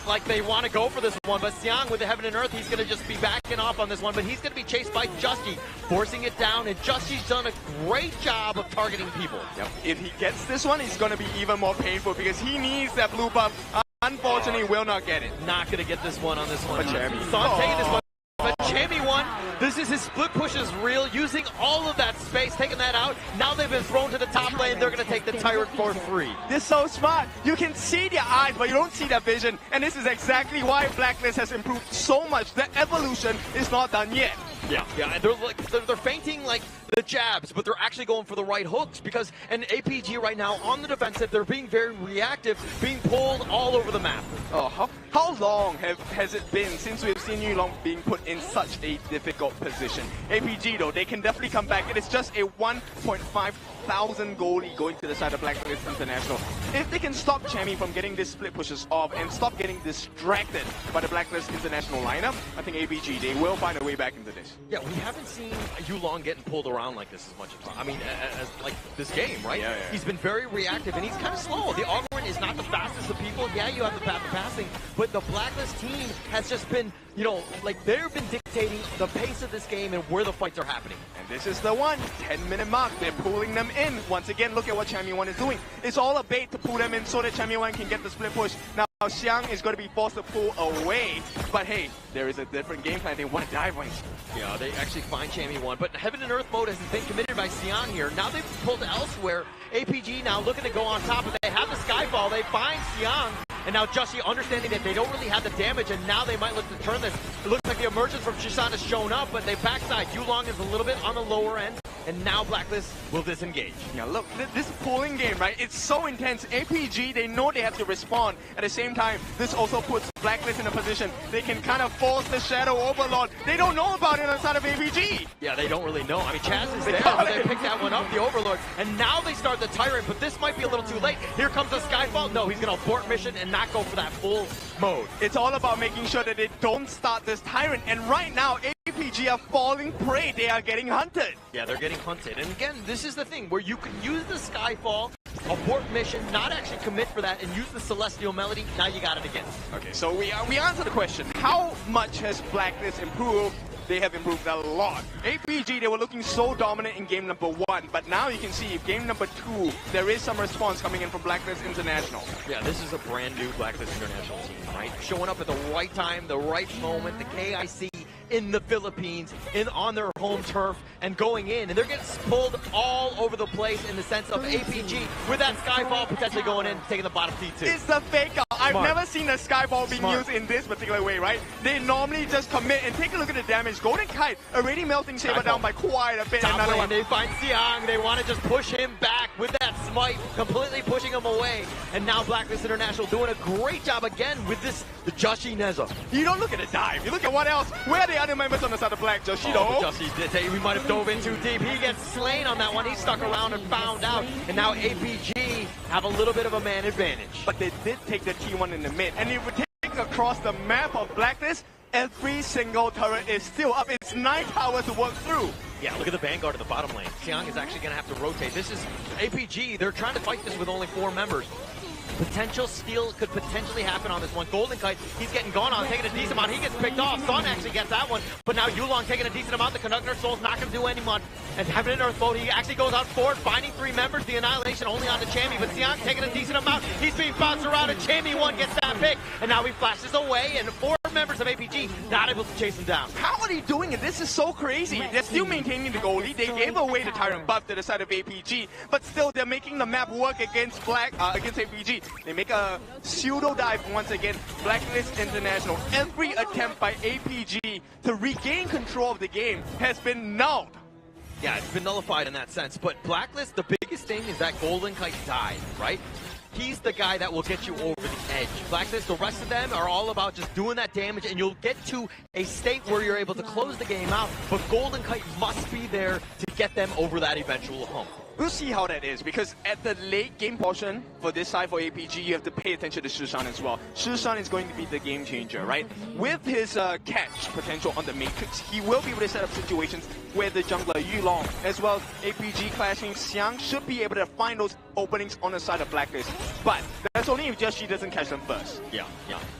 like they want to go for this one, but Xiang with the Heaven and Earth, he's going to just be backing off on this one, but he's going to be chased by Justy, forcing it down, and Justy's done a great job of targeting people. Yep. If he gets this one, it's going to be even more painful because he needs that blue buff. Unfortunately, will not get it. Not going to get this one on this one. But Chammy. Son taking this one. But Chammy 1, this is his split push is real, using all of that space, taking that out. Now they've been thrown to the top lane. They're going to take the Tyrant for free. They're so smart. You can see their eyes, but you don't see their vision. And this is exactly why Blacklist has improved so much. The evolution is not done yet. Yeah, and they're feinting like the jabs, but they're actually going for the right hooks because an APG right now on the defensive, they're being very reactive, being pulled all over the map. Oh, How long has it been since we've seen Yulong being put in such a difficult position? APG though, they can definitely come back. It is just a 1,500 goalie going to the side of Blacklist International. If they can stop Chammy from getting these split pushes off and stop getting distracted by the Blacklist International lineup, I think APG, they will find a way back into this. Yeah, we haven't seen Yulong getting pulled around like this as much as, I mean, as like this game, right? Yeah. He's been very reactive and he's kind of slow. The Augurin is not the fastest of people. Yeah, you have the path of passing, but the Blacklist team has just been, you know, like they've been dictating the pace of this game and where the fights are happening. And this is the 10-minute mark. They're pulling them in. Once again, look at what Chammy1 is doing. It's all a bait to pull them in so that Chammy1 can get the split push. Now, Xiang is going to be forced to pull away. But hey, there is a different game plan. They want to dive wings. Yeah, they actually find Chammy1. But Heaven and Earth mode has been committed by Xiang here. Now they've pulled elsewhere. APG now looking to go on top, but they have the Skyfall. They find Xiang. And now Jushy understanding that they don't really have the damage, and now they might look to turn this. It looks like the emergence from Shishan has shown up, but they backside. Yulong is a little bit on the lower end, and now Blacklist will disengage. Yeah, look, this pulling game, right? It's so intense. APG, they know they have to respond. At the same time, this also puts Blacklist in a position. They can kind of force the Shadow Overlord. They don't know about it outside of APG. Yeah, they don't really know. I mean, Chaz is there, but they picked that one up, the Overlord, and now they start the Tyrant, but this might be a little too late. Here comes the Skyfall. No, he's going to abort mission and not go for that full mode. It's all about making sure that they don't start this Tyrant, and right now, APG are falling prey. They are getting hunted. Yeah, they're getting hunted. And again, this is the thing where you can use the Skyfall, abort mission, not actually commit for that, and use the Celestial Melody. Now you got it again. Okay, so we answer the question. How much has Blacklist improved? They have improved a lot. APG, they were looking so dominant in game number 1, but now you can see game number 2, there is some response coming in from Blacklist International. Yeah, this is a brand new Blacklist International team, right? Showing up at the right time, the right moment, the KIC in the Philippines, on their home turf, and going in, and they're getting pulled all over the place in the sense of APG with that Skyfall potentially going in, taking the bottom T2. It's the fake out. I've never seen a Skyfall being Smart. used in this particular way, right? They normally just commit, and take a look at the damage. Golden Kite already melting Saber down by quite a bit. Top Another lane, one. they find Xiang, they want to just push him back with that smite, completely pushing him away, and now Blacklist International doing a great job again with this, the Joshi Neza. You don't look at the dive, you look at what else. Where are the other members on the side of Black? Joshi, Joshi did say we might have dove in too deep. He gets slain on that one. He stuck around and found out. And now APG have a little bit of a man advantage. But they did take the T1 in the mid. And if we take across the map of Blacklist, every single turret is still up. It's 9 towers to work through. Yeah, look at the Vanguard at the bottom lane. Xiang is actually going to have to rotate. This is APG. They're trying to fight this with only 4 members. Potential steal could potentially happen on this one. Golden Kite, he's getting gone on, taking a decent amount. He gets picked off. Sun actually gets that one. But now Yulong taking a decent amount. The Conductor Soul's not going to do any much. And Heaven and Earth mode, he actually goes out forward, finding 3 members. The Annihilation only on the Chammy. But Xiang taking a decent amount. He's being bounced around, and Chammy1 gets that pick. And now he flashes away, and 4 members of APG not able to chase him down. How are they doing it? This is so crazy. They're still maintaining the goalie. They gave away the Tyrant buff to the side of APG, but still they're making the map work against against APG. They make a pseudo dive once again. Blacklist International. Every attempt by APG to regain control of the game has been nulled. Yeah, it's been nullified in that sense. But Blacklist, the biggest thing is that Golden Kite died, right? He's the guy that will get you over the edge. Blacklist, the rest of them are all about just doing that damage, and you'll get to a state where you're able to close the game out, but Golden Kite must be there to get them over that eventual hump. We'll see how that is, because at the late game portion, for this side for APG, you have to pay attention to Shishan as well. Shishan is going to be the game changer, right? With his catch potential on the Matrix, he will be able to set up situations where the jungler Yulong, as well as APG clashing Xiang, should be able to find those openings on the side of Blacklist. But that's only if Joshi doesn't catch them first. Yeah.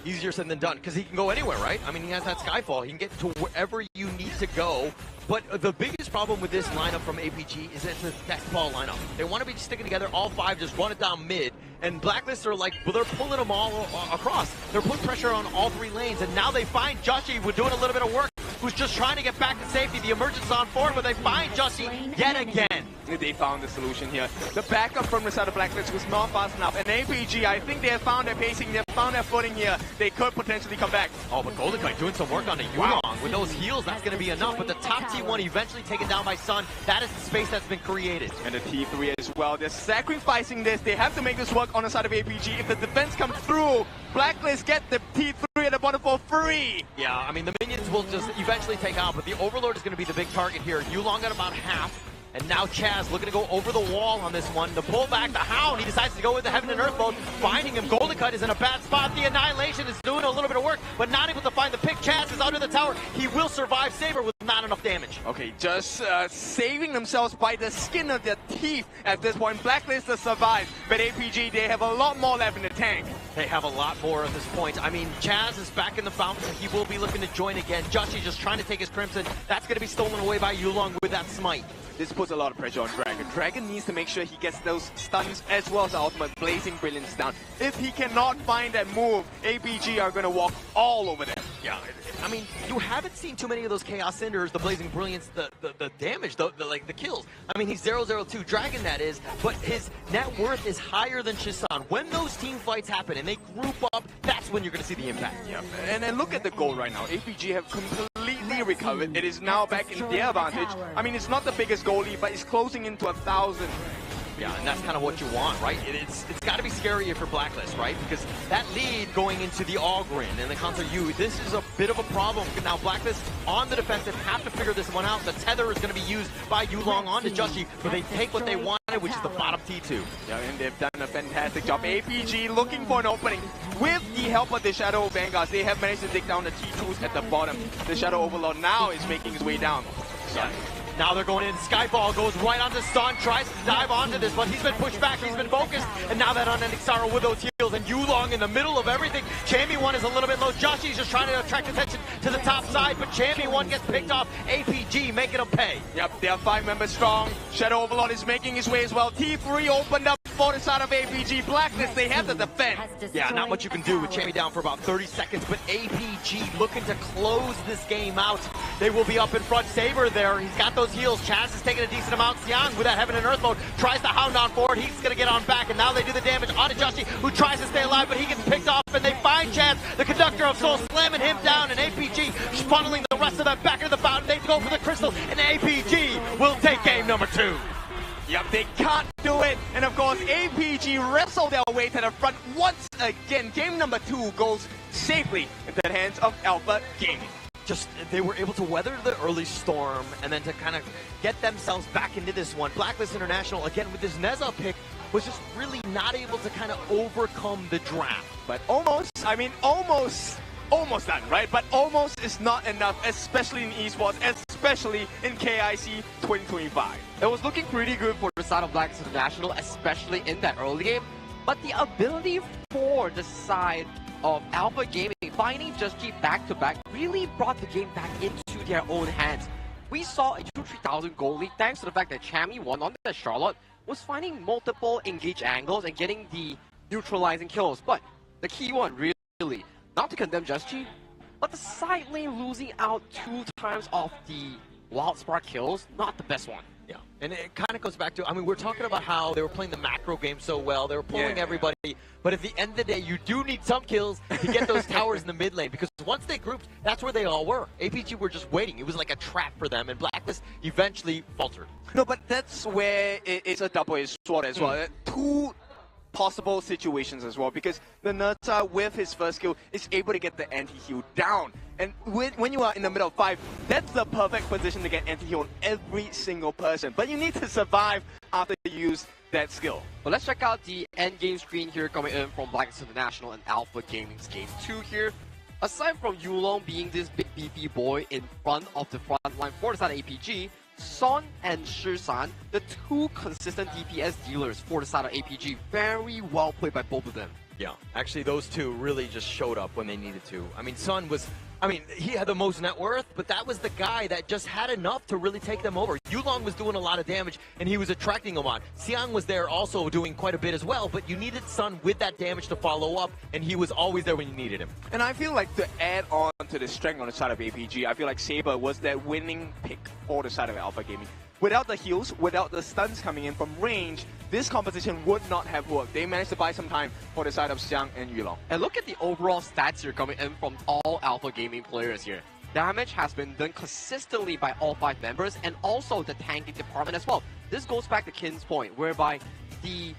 Easier said than done, because he can go anywhere, right? I mean, he has that Skyfall. He can get to wherever you need to go. But the biggest problem with this lineup from APG is that it's a death ball lineup. They want to be sticking together, all 5, just run it down mid. And Blacklist are like, well, they're pulling them all across. They're putting pressure on all 3 lanes. And now they find Joshi with doing a little bit of work, who's just trying to get back to safety. The emergence on forward, but they find Joshi yet again. they found the solution here. The backup from the side of Blacklist was not fast enough. And APG, I think they have found their pacing, they have found their footing here. They could potentially come back. Oh, but Golden Kite doing some work on a Yulong. With those heals, that's going to be enough. But the top T1 eventually taken down by Sun. That is the space that's been created. And the T3 as well. They're sacrificing this. They have to make this work on the side of APG. If the defense comes through, Blacklist get the T3 at the bottom for free. Yeah, I mean, the minions will just eventually take out, but the Overlord is going to be the big target here. Yulong got about half. And now Chaz looking to go over the wall on this one. The pullback, the Hound, he decides to go with the Heaven and Earth mode. Finding him, Golden Cut is in a bad spot. The Annihilation is doing a little bit of work, but not able to find the pick. Chaz is under the tower. He will survive Saber with not enough damage. Okay, just saving themselves by the skin of their teeth at this point. Blacklist has survived, but APG, they have a lot more left in the tank. They have a lot more at this point. I mean, Chaz is back in the fountain. He will be looking to join again. Joshi just trying to take his Crimson. That's going to be stolen away by Yulong with that smite. This puts a lot of pressure on Dragon. Dragon needs to make sure he gets those stuns as well as the ultimate Blazing Brilliance down. If he cannot find that move, APG are going to walk all over them. Yeah, I mean, you haven't seen too many of those Chaos Cinders, the Blazing Brilliance, the damage, the kills. I mean, he's 002 Dragon, that is, but his net worth is higher than Shisan. When those team fights happen and they group up, that's when you're going to see the impact. Yeah, and then look at the goal right now. APG have completely recovered. It is now back in their advantage. I mean, it's not the biggest goalie, but it's closing into 1,000. Yeah, and that's kind of what you want, right? It's got to be scarier for Blacklist, right? Because that lead going into the Ogren and the Concert U, this is a bit of a problem. Now Blacklist on the defensive have to figure this one out. The tether is going to be used by Yulong onto Joshi, but they take what they wanted, which is the bottom T2. Yeah, and they've done a fantastic job. APG looking for an opening. With the help of the Shadow Vanguards, they have managed to take down the T2s at the bottom. The Shadow Overlord now is making his way down. Yeah. Now they're going in. Skyball goes right onto Sun, tries to dive onto this, but he's been pushed back, he's been focused, and now that unending sorrow with those heals, and Yulong in the middle of everything. Chammy 1 is a little bit low. Joshi's just trying to attract attention to the top side, but Chammy 1 gets picked off. APG making him pay. Yep, they are 5 members strong. Shadow Overlord is making his way as well. T3 opened up for the side of APG. Blacklist, they have to defend. Yeah, not much you can do with Chammy down for about 30 seconds, but APG looking to close this game out. They will be up in front. Saber there, he's got those heals. Chaz is taking a decent amount. Xiang with that Heaven and Earth mode tries to hound on forward. He's going to get on back, and now they do the damage onto Joshi, who tries to stay alive, but he gets picked off, and they find Chaz, the conductor of Soul, slamming him down, and APG funneling the rest of them back into the fountain. They go for the crystal, and APG will take game number 2. Yep, they can't do it. And of course, APG wrestle their way to the front once again. Game number 2 goes safely into the hands of Alpha Gaming. Just, they were able to weather the early storm and then to kind of get themselves back into this one. Blacklist International, again, with this Neza pick, was just really not able to kind of overcome the draft. But almost, I mean, almost done, right? But almost is not enough, especially in esports, especially in KIC 2025. It was looking pretty good for the side of Blacklist International, especially in that early game. But the ability for the side of Alpha Gaming finding Just G back-to-back really brought the game back into their own hands. We saw a 2-3,000 goal lead thanks to the fact that Chammy 1 on the Charlotte was finding multiple engage angles and getting the neutralizing kills. But the key one, really, not to condemn Just G, but the side lane losing out 2 times off the Wild Spark kills, not the best one. Yeah, and it kind of goes back to, I mean, we're talking about how they were playing the macro game so well, they were pulling everybody, but at the end of the day, you do need some kills to get those towers in the mid lane, because once they grouped, that's where they all were. APG were just waiting. It was like a trap for them, and Blacklist eventually faltered. No, but that's where it's a double-edged sword as well. 2 possible situations as well, because the Nurta with his first skill is able to get the anti-heal down. And when you are in the middle of 5, that's the perfect position to get anti-heal on every single person. But you need to survive after you use that skill. Well, let's check out the end game screen here coming in from Blacklist International and Alpha Gaming's game 2 here. Aside from Yulong being this big beefy boy in front of the front line for the side of APG, Son and Shisan, the 2 consistent DPS dealers for the side of APG, very well played by both of them. Yeah, actually those 2 really just showed up when they needed to. I mean, Sun was, I mean, he had the most net worth, but that was the guy that just had enough to really take them over. Yulong was doing a lot of damage, and he was attracting them on. Xiang was there also doing quite a bit as well, but you needed Sun with that damage to follow up, and he was always there when you needed him. And I feel like to add on to the strength on the side of APG, I feel like Saber was that winning pick for the side of Alpha Gaming. without the heals, without the stuns coming in from range, this composition would not have worked. They managed to buy some time for the side of Xiang and Yulong. And look at the overall stats here coming in from all Alpha Gaming players here. Damage has been done consistently by all 5 members, and also the tanking department as well. This goes back to Kin's point, whereby the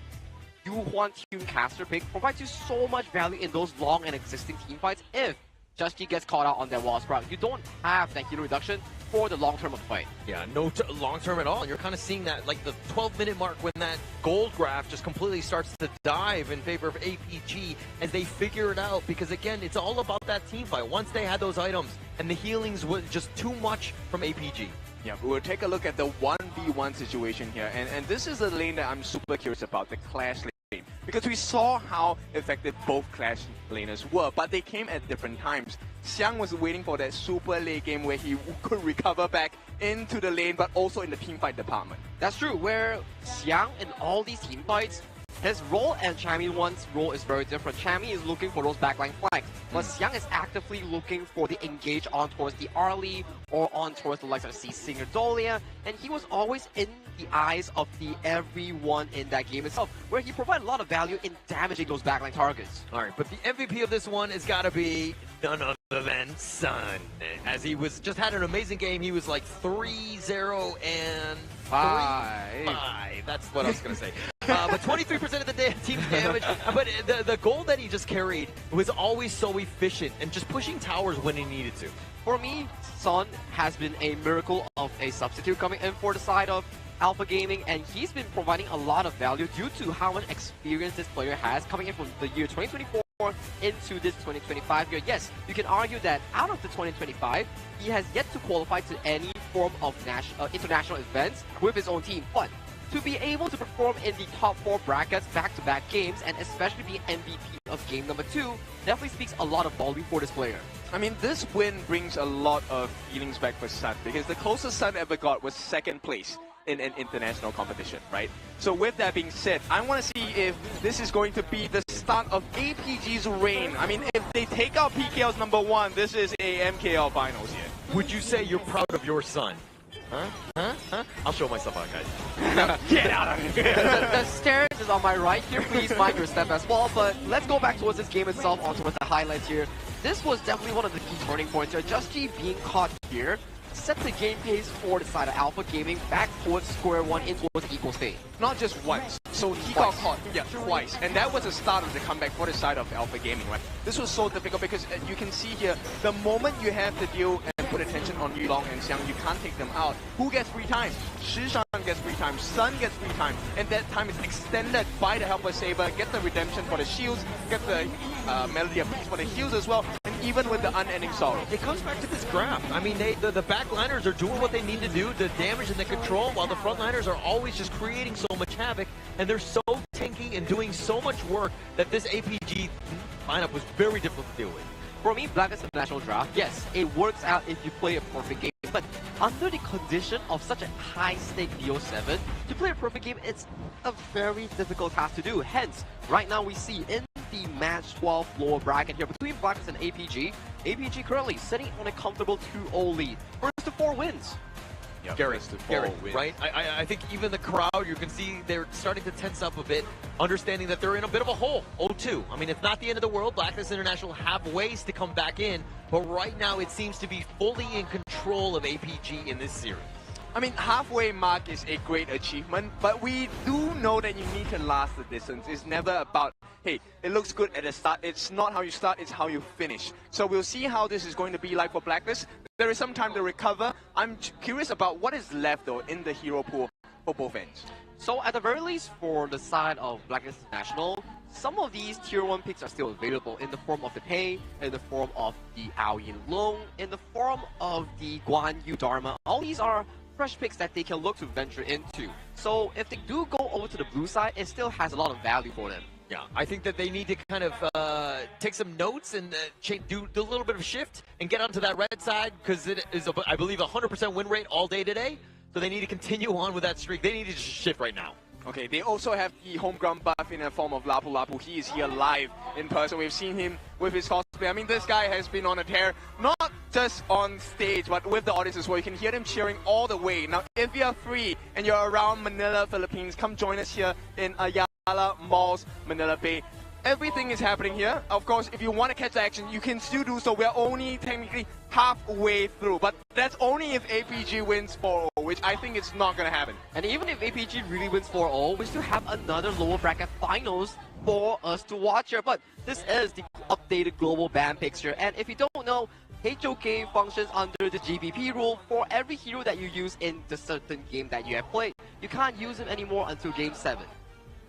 Yuhuan Tune caster pick provides you so much value in those long and existing team fights. If Just G gets caught out on that wall sprout, you don't have that hero reduction for the long term of the fight. Yeah, no long term at all. And you're kind of seeing that like the 12-minute mark when that gold graph just completely starts to dive in favor of APG as they figure it out. Because again, it's all about that team fight. Once they had those items and the healings was just too much from APG. Yeah, we'll take a look at the 1v1 situation here. And this is a lane that I'm super curious about, the Clash lane. Because we saw how effective both Clash laners were, but they came at different times. Xiang was waiting for that super late game where he could recover back into the lane, but also in the teamfight department. That's true, where Xiang in all these team fights, his role and Chami1's role is very different. Chami is looking for those backline flanks, but Xiang is actively looking for the engage on towards the Arlie or on towards the likes of Singer Dolia, and he was always in the eyes of everyone in that game itself, where he provided a lot of value in damaging those backline targets. All right, but the MVP of this one has got to be none other than Sun, as he was just had an amazing game. He was like 3-0 and 5. That's what I was going to say. But 23% of the team's damage. But the goal that he just carried was always so efficient and just pushing towers when he needed to. For me, Sun has been a miracle of a substitute coming in for the side of Alpha Gaming, and he's been providing a lot of value due to how much experience this player has coming in from the year 2024 into this 2025 year. Yes, you can argue that out of the 2025, he has yet to qualify to any form of international events with his own team, but to be able to perform in the top 4 brackets back-to-back games, and especially be MVP of game number 2, definitely speaks a lot of volume for this player. I mean, this win brings a lot of feelings back for Sun, because the closest Sun ever got was 2nd place in an international competition, right? So with that being said, I want to see if this is going to be the start of APG's reign. I mean, if they take out PKL's number 1, this is a MKL finals here. Would you say you're proud of your son? Huh? I'll show myself out, guys. Get out of here! The stairs is on my right here. Please mind your step as well. But let's go back towards this game itself, on towards the highlights here. This was definitely one of the key turning points here. Just G being caught here set the game pace for the side of Alpha Gaming back towards square one, in towards equal state. Not just once. So he got caught, twice. And that was the start of the comeback for the side of Alpha Gaming, right? This was so difficult because you can see here, the moment you have to deal and put attention on Yulong and Xiang, you can't take them out. Who gets 3 times? Shishan gets 3 times, Sun gets 3 times, and that time is extended by the Helper Saber, get the redemption for the shields, get the Melody of Peace for the heals as well, and even with the unending sorrow. It comes back to this graph. I mean, the backliners are doing what they need to do, the damage and the control, while the frontliners are always just creating so much havoc, and they're so tanky and doing so much work that this APG lineup was very difficult to deal with. For me, Blacklist International Draft, yes, it works out if you play a perfect game, but under the condition of such a high-stake DO7, to play a perfect game, it's a very difficult task to do. Hence, right now we see in the match 12 lower bracket here between Blacklist and APG currently sitting on a comfortable 2-0 lead. First to 4 wins. Gary, right? I think even the crowd, you can see they're starting to tense up a bit, understanding that they're in a bit of a hole. 0-2. I mean, it's not the end of the world. Blacklist International have ways to come back in, but right now it seems to be fully in control of APG in this series. I mean, halfway mark is a great achievement, but we do know that you need to last the distance. It's never about, hey, it looks good at the start. It's not how you start, it's how you finish. So we'll see how this is going to be like for Blacklist. There is some time to recover. I'm curious about what is left, though, in the hero pool for both ends. So at the very least, for the side of Blacklist International, some of these tier 1 picks are still available in the form of the Pei, in the form of the Ao Yin Long, in the form of the Guan Yu Dharma. All these are fresh picks that they can look to venture into. So if they do go over to the blue side, it still has a lot of value for them. Yeah, I think that they need to kind of take some notes and do a little bit of shift and get onto that red side, because it is, I believe, 100% win rate all day today. So they need to continue on with that streak. They need to just shift right now. Okay, they also have the home ground buff in the form of Lapu Lapu. He is here live in person. We've seen him with his cosplay. I mean, this guy has been on a tear. Not just on stage, but with the audience as well. You can hear them cheering all the way. Now, if you're free and you're around Manila, Philippines, come join us here in Ayala Malls, Manila Bay. Everything is happening here. Of course, if you want to catch the action, you can still do so. We're only technically halfway through, but that's only if APG wins 4-0, which I think is not going to happen. And even if APG really wins 4-0, we still have another lower bracket finals for us to watch here. But this is the updated global ban picture, and if you don't know, HOK functions under the GBP rule. For every hero that you use in the certain game that you have played, you can't use him anymore until Game 7.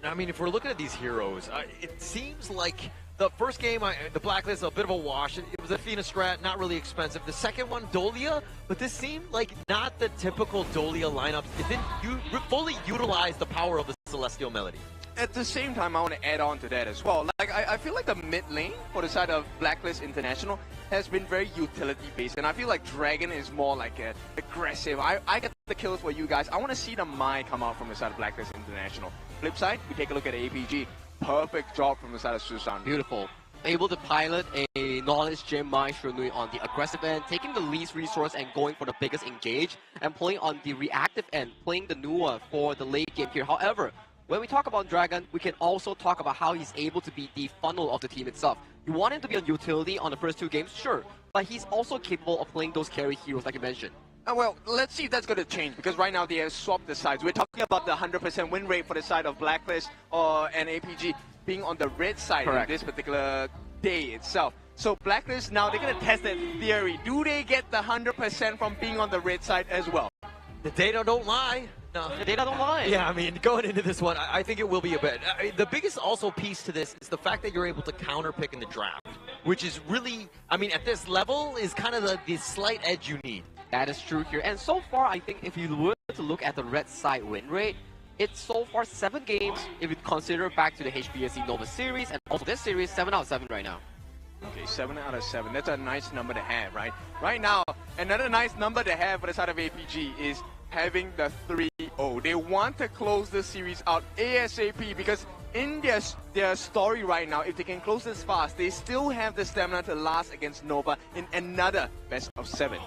I mean, if we're looking at these heroes, it seems like the first game, the Blacklist, a bit of a wash. It was Athena strat, not really expensive. The second one, Dolia, but this seemed like not the typical Dolia lineup. It didn't fully utilize the power of the Celestial Melody. At the same time, I want to add on to that as well. Like, I feel like the mid lane for the side of Blacklist International has been very utility based, and I feel like Dragon is more like aggressive. I get the kills for you guys. I want to see the Mai come out from the side of Blacklist International. Flip side, we take a look at APG. Perfect job from the side of Susan. Beautiful. Able to pilot a knowledge gem Mai Shunui on the aggressive end, taking the least resource and going for the biggest engage, and playing on the reactive end, playing the Nua for the late game here. However, when we talk about Dragon, we can also talk about how he's able to be the funnel of the team itself. You want him to be on utility on the first 2 games, sure, but he's also capable of playing those carry heroes like you mentioned. Well, let's see if that's going to change, because right now they have swapped the sides. We're talking about the 100% win rate for the side of Blacklist and APG being on the red side on this particular day itself. So Blacklist, now they're going to test that theory. Do they get the 100% from being on the red side as well? The data don't lie. No. The data don't lie. Yeah, I mean, going into this one, I think it will be a bit. The biggest also piece to this is the fact that you're able to counter pick in the draft, which is really, I mean, at this level is kind of the slight edge you need. That is true here. And so far, I think if you were to look at the red side win rate, it's so far 7 games if you consider back to the HBSC Nova series, and also this series, 7 out of 7 right now. Okay, 7 out of 7. That's a nice number to have, right? Right now, another nice number to have for the side of APG is having the 3-0. They want to close the series out ASAP, because in their story right now, if they can close this fast, they still have the stamina to last against Nova in another best of 7.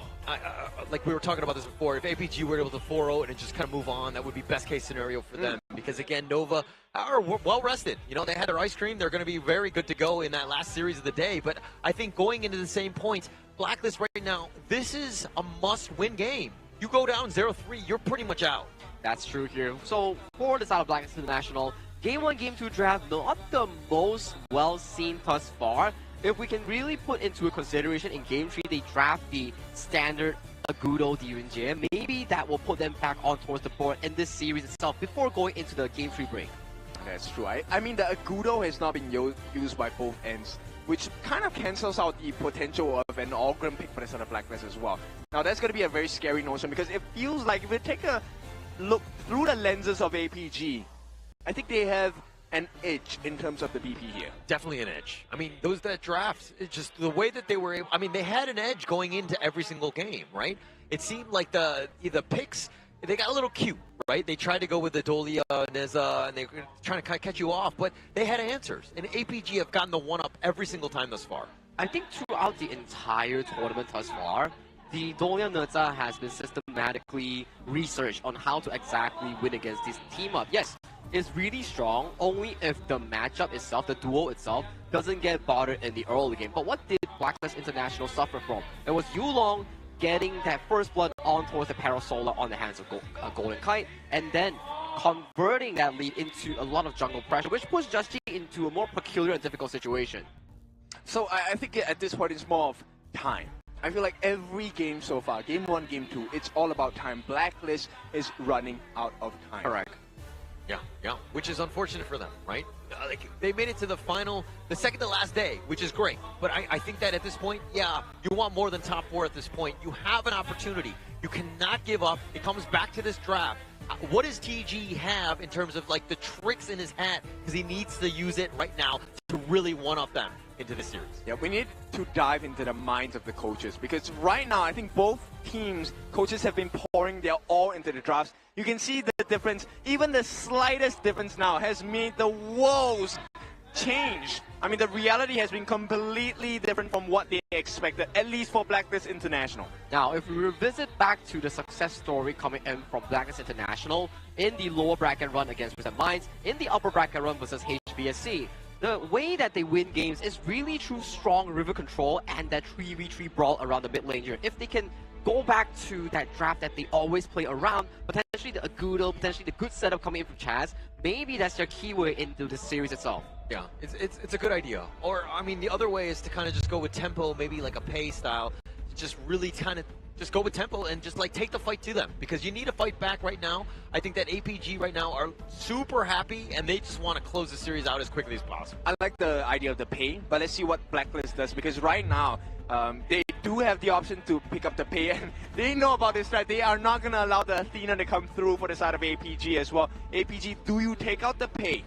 Like we were talking about this before, if APG were able to 4-0 and just kind of move on, that would be best case scenario for them. Because again, Nova are well rested. You know, they had their ice cream. They're going to be very good to go in that last series of the day. But I think going into the same points, Blacklist right now, this is a must-win game. You go down 0-3, you're pretty much out. That's true here. So for the side of Blacklist International, Game 1, Game 2 draft, not the most well seen thus far. If we can really put into a consideration in Game 3, they draft the standard Agudo Dirinjia, maybe that will put them back on towards the board in this series itself before going into the Game 3 break. That's true. I mean, the Agudo has not been used by both ends, which kind of cancels out the potential of an Algrim pick for the side of Blacklist as well. Now, that's going to be a very scary notion, because it feels like if we take a look through the lenses of APG, I think they have an edge in terms of the BP here. Definitely an edge. I mean, that draft, it's just the way that they were able, I mean, they had an edge going into every single game, right? It seemed like the picks, they got a little cute, right? They tried to go with the Dolia, Neza, and they were trying to kind of catch you off, but they had answers. And APG have gotten the one-up every single time thus far. I think throughout the entire tournament thus far, the Dolia Neza has been systematically researched on how to exactly win against this team-up. Yes, it's really strong only if the matchup itself, the duo itself, doesn't get bothered in the early game. But what did Blacklist International suffer from? It was Yulong getting that first blood on towards the Parasolar on the hands of Golden Kite, and then converting that lead into a lot of jungle pressure, which pushed Just G into a more peculiar and difficult situation. So I think at this point it's more of time. I feel like every game so far, Game 1, Game 2, it's all about time. Blacklist is running out of time. Correct. Yeah, which is unfortunate for them, right? Like, they made it to the final, the second to last day, which is great. But I think that at this point, yeah, you want more than top 4 at this point. You have an opportunity. You cannot give up. It comes back to this draft. What does TG have in terms of like the tricks in his hat? Because he needs to use it right now to really one-up them into the series. Yeah, we need to dive into the minds of the coaches, because right now I think both teams, coaches have been pouring their all into the drafts. You can see the difference. Even the slightest difference now has made the world's changed. I mean, the reality has been completely different from what they expected, at least for Blacklist International. Now, if we revisit back to the success story coming in from Blacklist International in the lower bracket run against Present Minds, in the upper bracket run versus HBSC, the way that they win games is really through strong river control and that 3v3 brawl around the mid lane here. If they can go back to that draft that they always play around, potentially the Agudo, potentially the good setup coming in from Chaz, maybe that's their keyway into the series itself. Yeah, it's a good idea. Or, I mean, the other way is to kind of just go with tempo, maybe like a pay style, just really kind of just go with tempo and just like take the fight to them, because you need to fight back right now. I think that APG right now are super happy and they just want to close the series out as quickly as possible. I like the idea of the pay, but let's see what Blacklist does, because right now they do have the option to pick up the pay, and they know about this, right? They are not going to allow the Athena to come through for the side of APG as well. APG, do you take out the pay?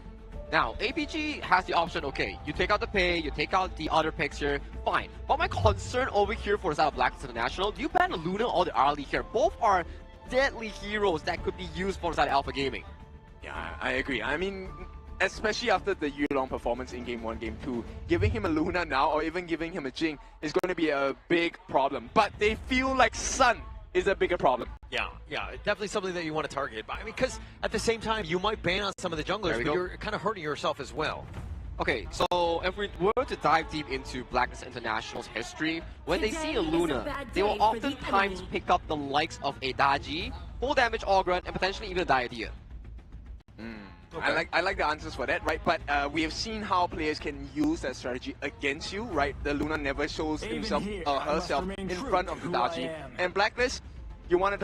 Now, APG has the option, okay, you take out the pay, you take out the other picks here, fine. But my concern over here for the side of Blacklist International, do you ban Luna or the Arlie here? Both are deadly heroes that could be used for the side of Alpha Gaming. Yeah, I agree. I mean, especially after the year-long performance in Game 1, Game 2, giving him a Luna now or even giving him a Jing is going to be a big problem. But they feel like Sun is a bigger problem. Yeah, definitely something that you want to target. But I mean, because at the same time, you might ban on some of the junglers, but you're kind of hurting yourself as well. Okay, so if we were to dive deep into Blacklist International's history, when they see a Luna, they will oftentimes pick up the likes of a Daji, full damage Ogrun, and potentially even a Diadea. Okay. I like the answers for that, right? But we have seen how players can use that strategy against you, right? The Luna never shows himself herself in front of the Daji. And Blacklist, you wanted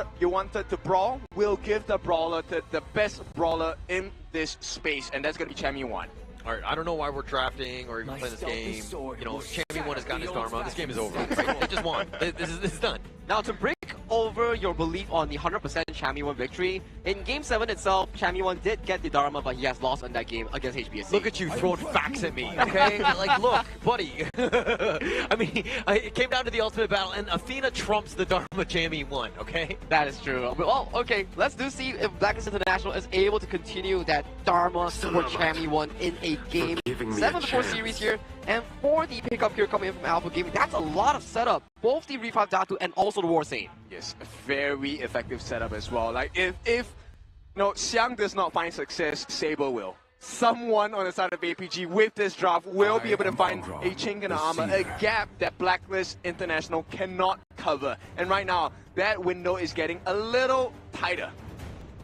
to brawl, we'll give the brawler to the best brawler in this space, and that's going to be Champion 1. Alright, I don't know why we're drafting or even playing this game. You know, Champion 1 has gotten his Dharma. This game is over. Right? They just won. This is done. Now, to break over your belief on the 100% Champion 1 victory, in Game 7 itself, Champion 1 did get the Dharma, but he has lost in that game against HBSC. Look at you throwing facts at me, okay? Like, look, buddy. I mean, it came down to the ultimate battle, and Athena trumps the Dharma Champion 1, okay? That is true. Well, okay, let's see if Blacklist International is able to continue that Dharma for Champion 1 in a Game 7 before series here. And for the pickup here coming in from Alpha Gaming, that's a lot of setup. Both the Revive Datu and also the War Saint. Yes, a very effective setup as well. Like if Xiang does not find success, Saber will. Someone on the side of APG with this draft will be able to find a chink in the armor, a gap that Blacklist International cannot cover. And right now, that window is getting a little tighter.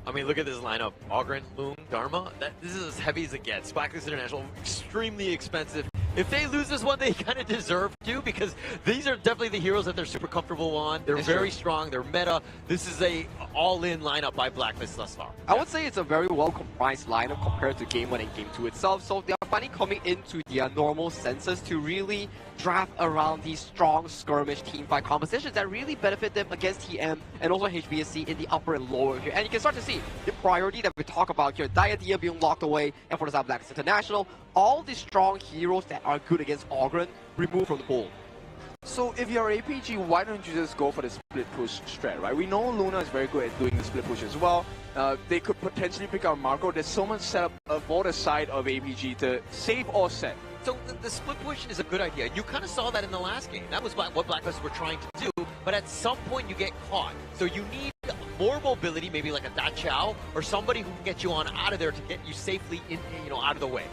I mean, look at this lineup. Ogryn, Loom, Dharma. This is as heavy as it gets. Blacklist International, extremely expensive. If they lose this one, they kind of deserve to, because these are definitely the heroes that they're super comfortable on. They're very strong. They're meta. This is a all-in lineup by Blacklist thus far. I would say it's a very well-comprised lineup compared to Game 1 and Game 2 itself. So they are finally coming into their normal senses to really draft around these strong skirmish teamfight compositions that really benefit them against TM and also HBSC in the upper and lower here. And you can start to see the priority that we talk about here. Diadea being locked away, and for the side of Blacklist International, all the strong heroes that are good against Ogryn removed from the pool. So if you're APG, why don't you just go for the split push strat, right? We know Luna is very good at doing the split push as well. They could potentially pick out Marco. There's so much setup for the side of APG to save or set. So the split push is a good idea. You kind of saw that in the last game. That was what Blacklist were trying to do, but at some point you get caught. So you need more mobility, maybe like a Da Chao or somebody who can get you on out of there to get you safely in, out of the way.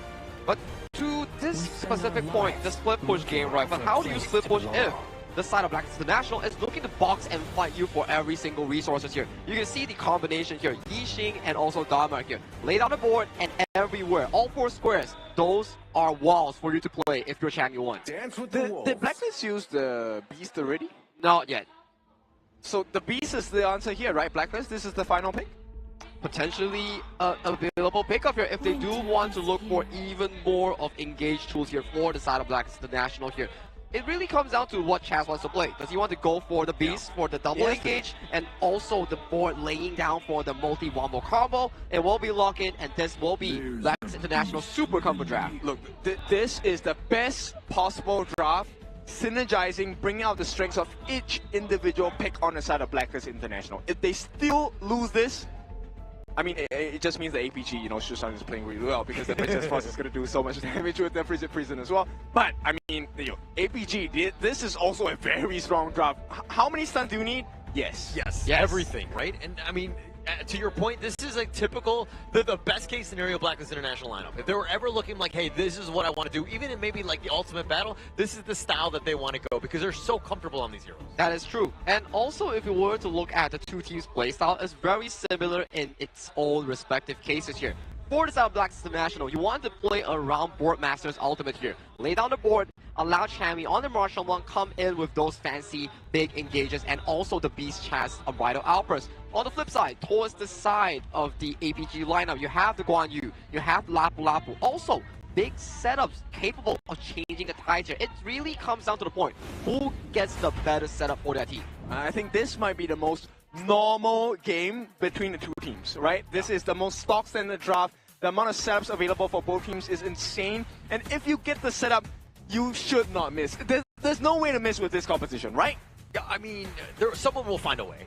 But to this specific point, the split push game, right? But how do you split push if the side of Blacklist International is looking to box and fight you for every single resources here? You can see the combination here, Yixing and also Dharma here. Laid on the board and everywhere, all 4 squares, those are walls for you to play if you're Champion 1. Did Blacklist use the Beast already? Not yet. So the Beast is the answer here, right, Blacklist? This is the final pick? Potentially available pickup here if they do want to look for even more of engaged tools here for the side of Blacklist International here. It really comes down to what Chaz wants to play. Does he want to go for the Beast for the double engage and also the board laying down for the multi-wombo combo? It will be lock-in, and this will be Blacklist International super combo draft. Look, this is the best possible draft, synergizing, bringing out the strengths of each individual pick on the side of Blacklist International. If they still lose this, I mean, it just means the APG, you know, Shushan is playing really well because the Princess Frost is going to do so much damage with the Frigid Prison as well. But, I mean, you know, APG, this is also a very strong drop. How many stuns do you need? Yes. Yes, everything, right? And, I mean, to your point, this is a typical, the best case scenario Blacklist International lineup. If they were ever looking like, hey, this is what I want to do, even in maybe like the ultimate battle, this is the style that they want to go because they're so comfortable on these heroes. That is true. And also, if you were to look at the two teams' playstyle, it's very similar in its own respective cases here. For the style of Blacklist International, you want to play around Boardmaster's ultimate here. Lay down the board, allow Chammy on the Marshall one come in with those fancy big engages and also the Beast Chest of Vital Outburst. On the flip side, towards the side of the APG lineup, you have the Guan Yu, you have Lapu Lapu. Also, big setups capable of changing the tide here. It really comes down to the point, who gets the better setup for that team? I think this might be the most normal game between the two teams, right? This is the most stock standard draft. The amount of setups available for both teams is insane. And if you get the setup, you should not miss. There's no way to miss with this competition, right? Yeah, I mean, someone will find a way.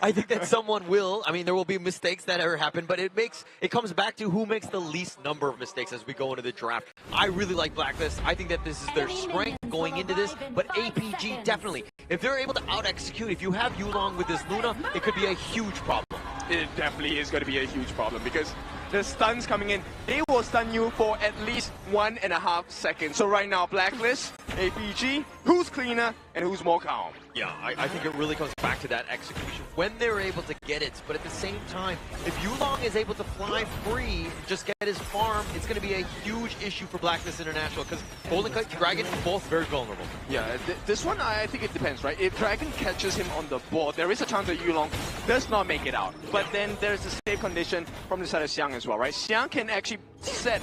I think that someone will. I mean, there will be mistakes that ever happen, but it comes back to who makes the least number of mistakes as we go into the draft. I really like Blacklist. I think that this is their strength going into this, but APG definitely. If they're able to out-execute, if you have Yulong with this Luna, it could be a huge problem. It definitely is going to be a huge problem because the stuns coming in, they will stun you for at least 1.5 seconds. So right now, Blacklist, APG, who's cleaner and who's more calm? Yeah, I think it really comes back to that execution when they're able to get it. But at the same time, if Yulong is able to fly free and just get his farm, it's going to be a huge issue for Blacklist International because Golden Kite, Dragon, both very vulnerable. Yeah, this one, I think it depends, right? If Dragon catches him on the board, there is a chance that Yulong does not make it out. But then there's a safe condition from the side of Xiang as well, right? Xiang can actually set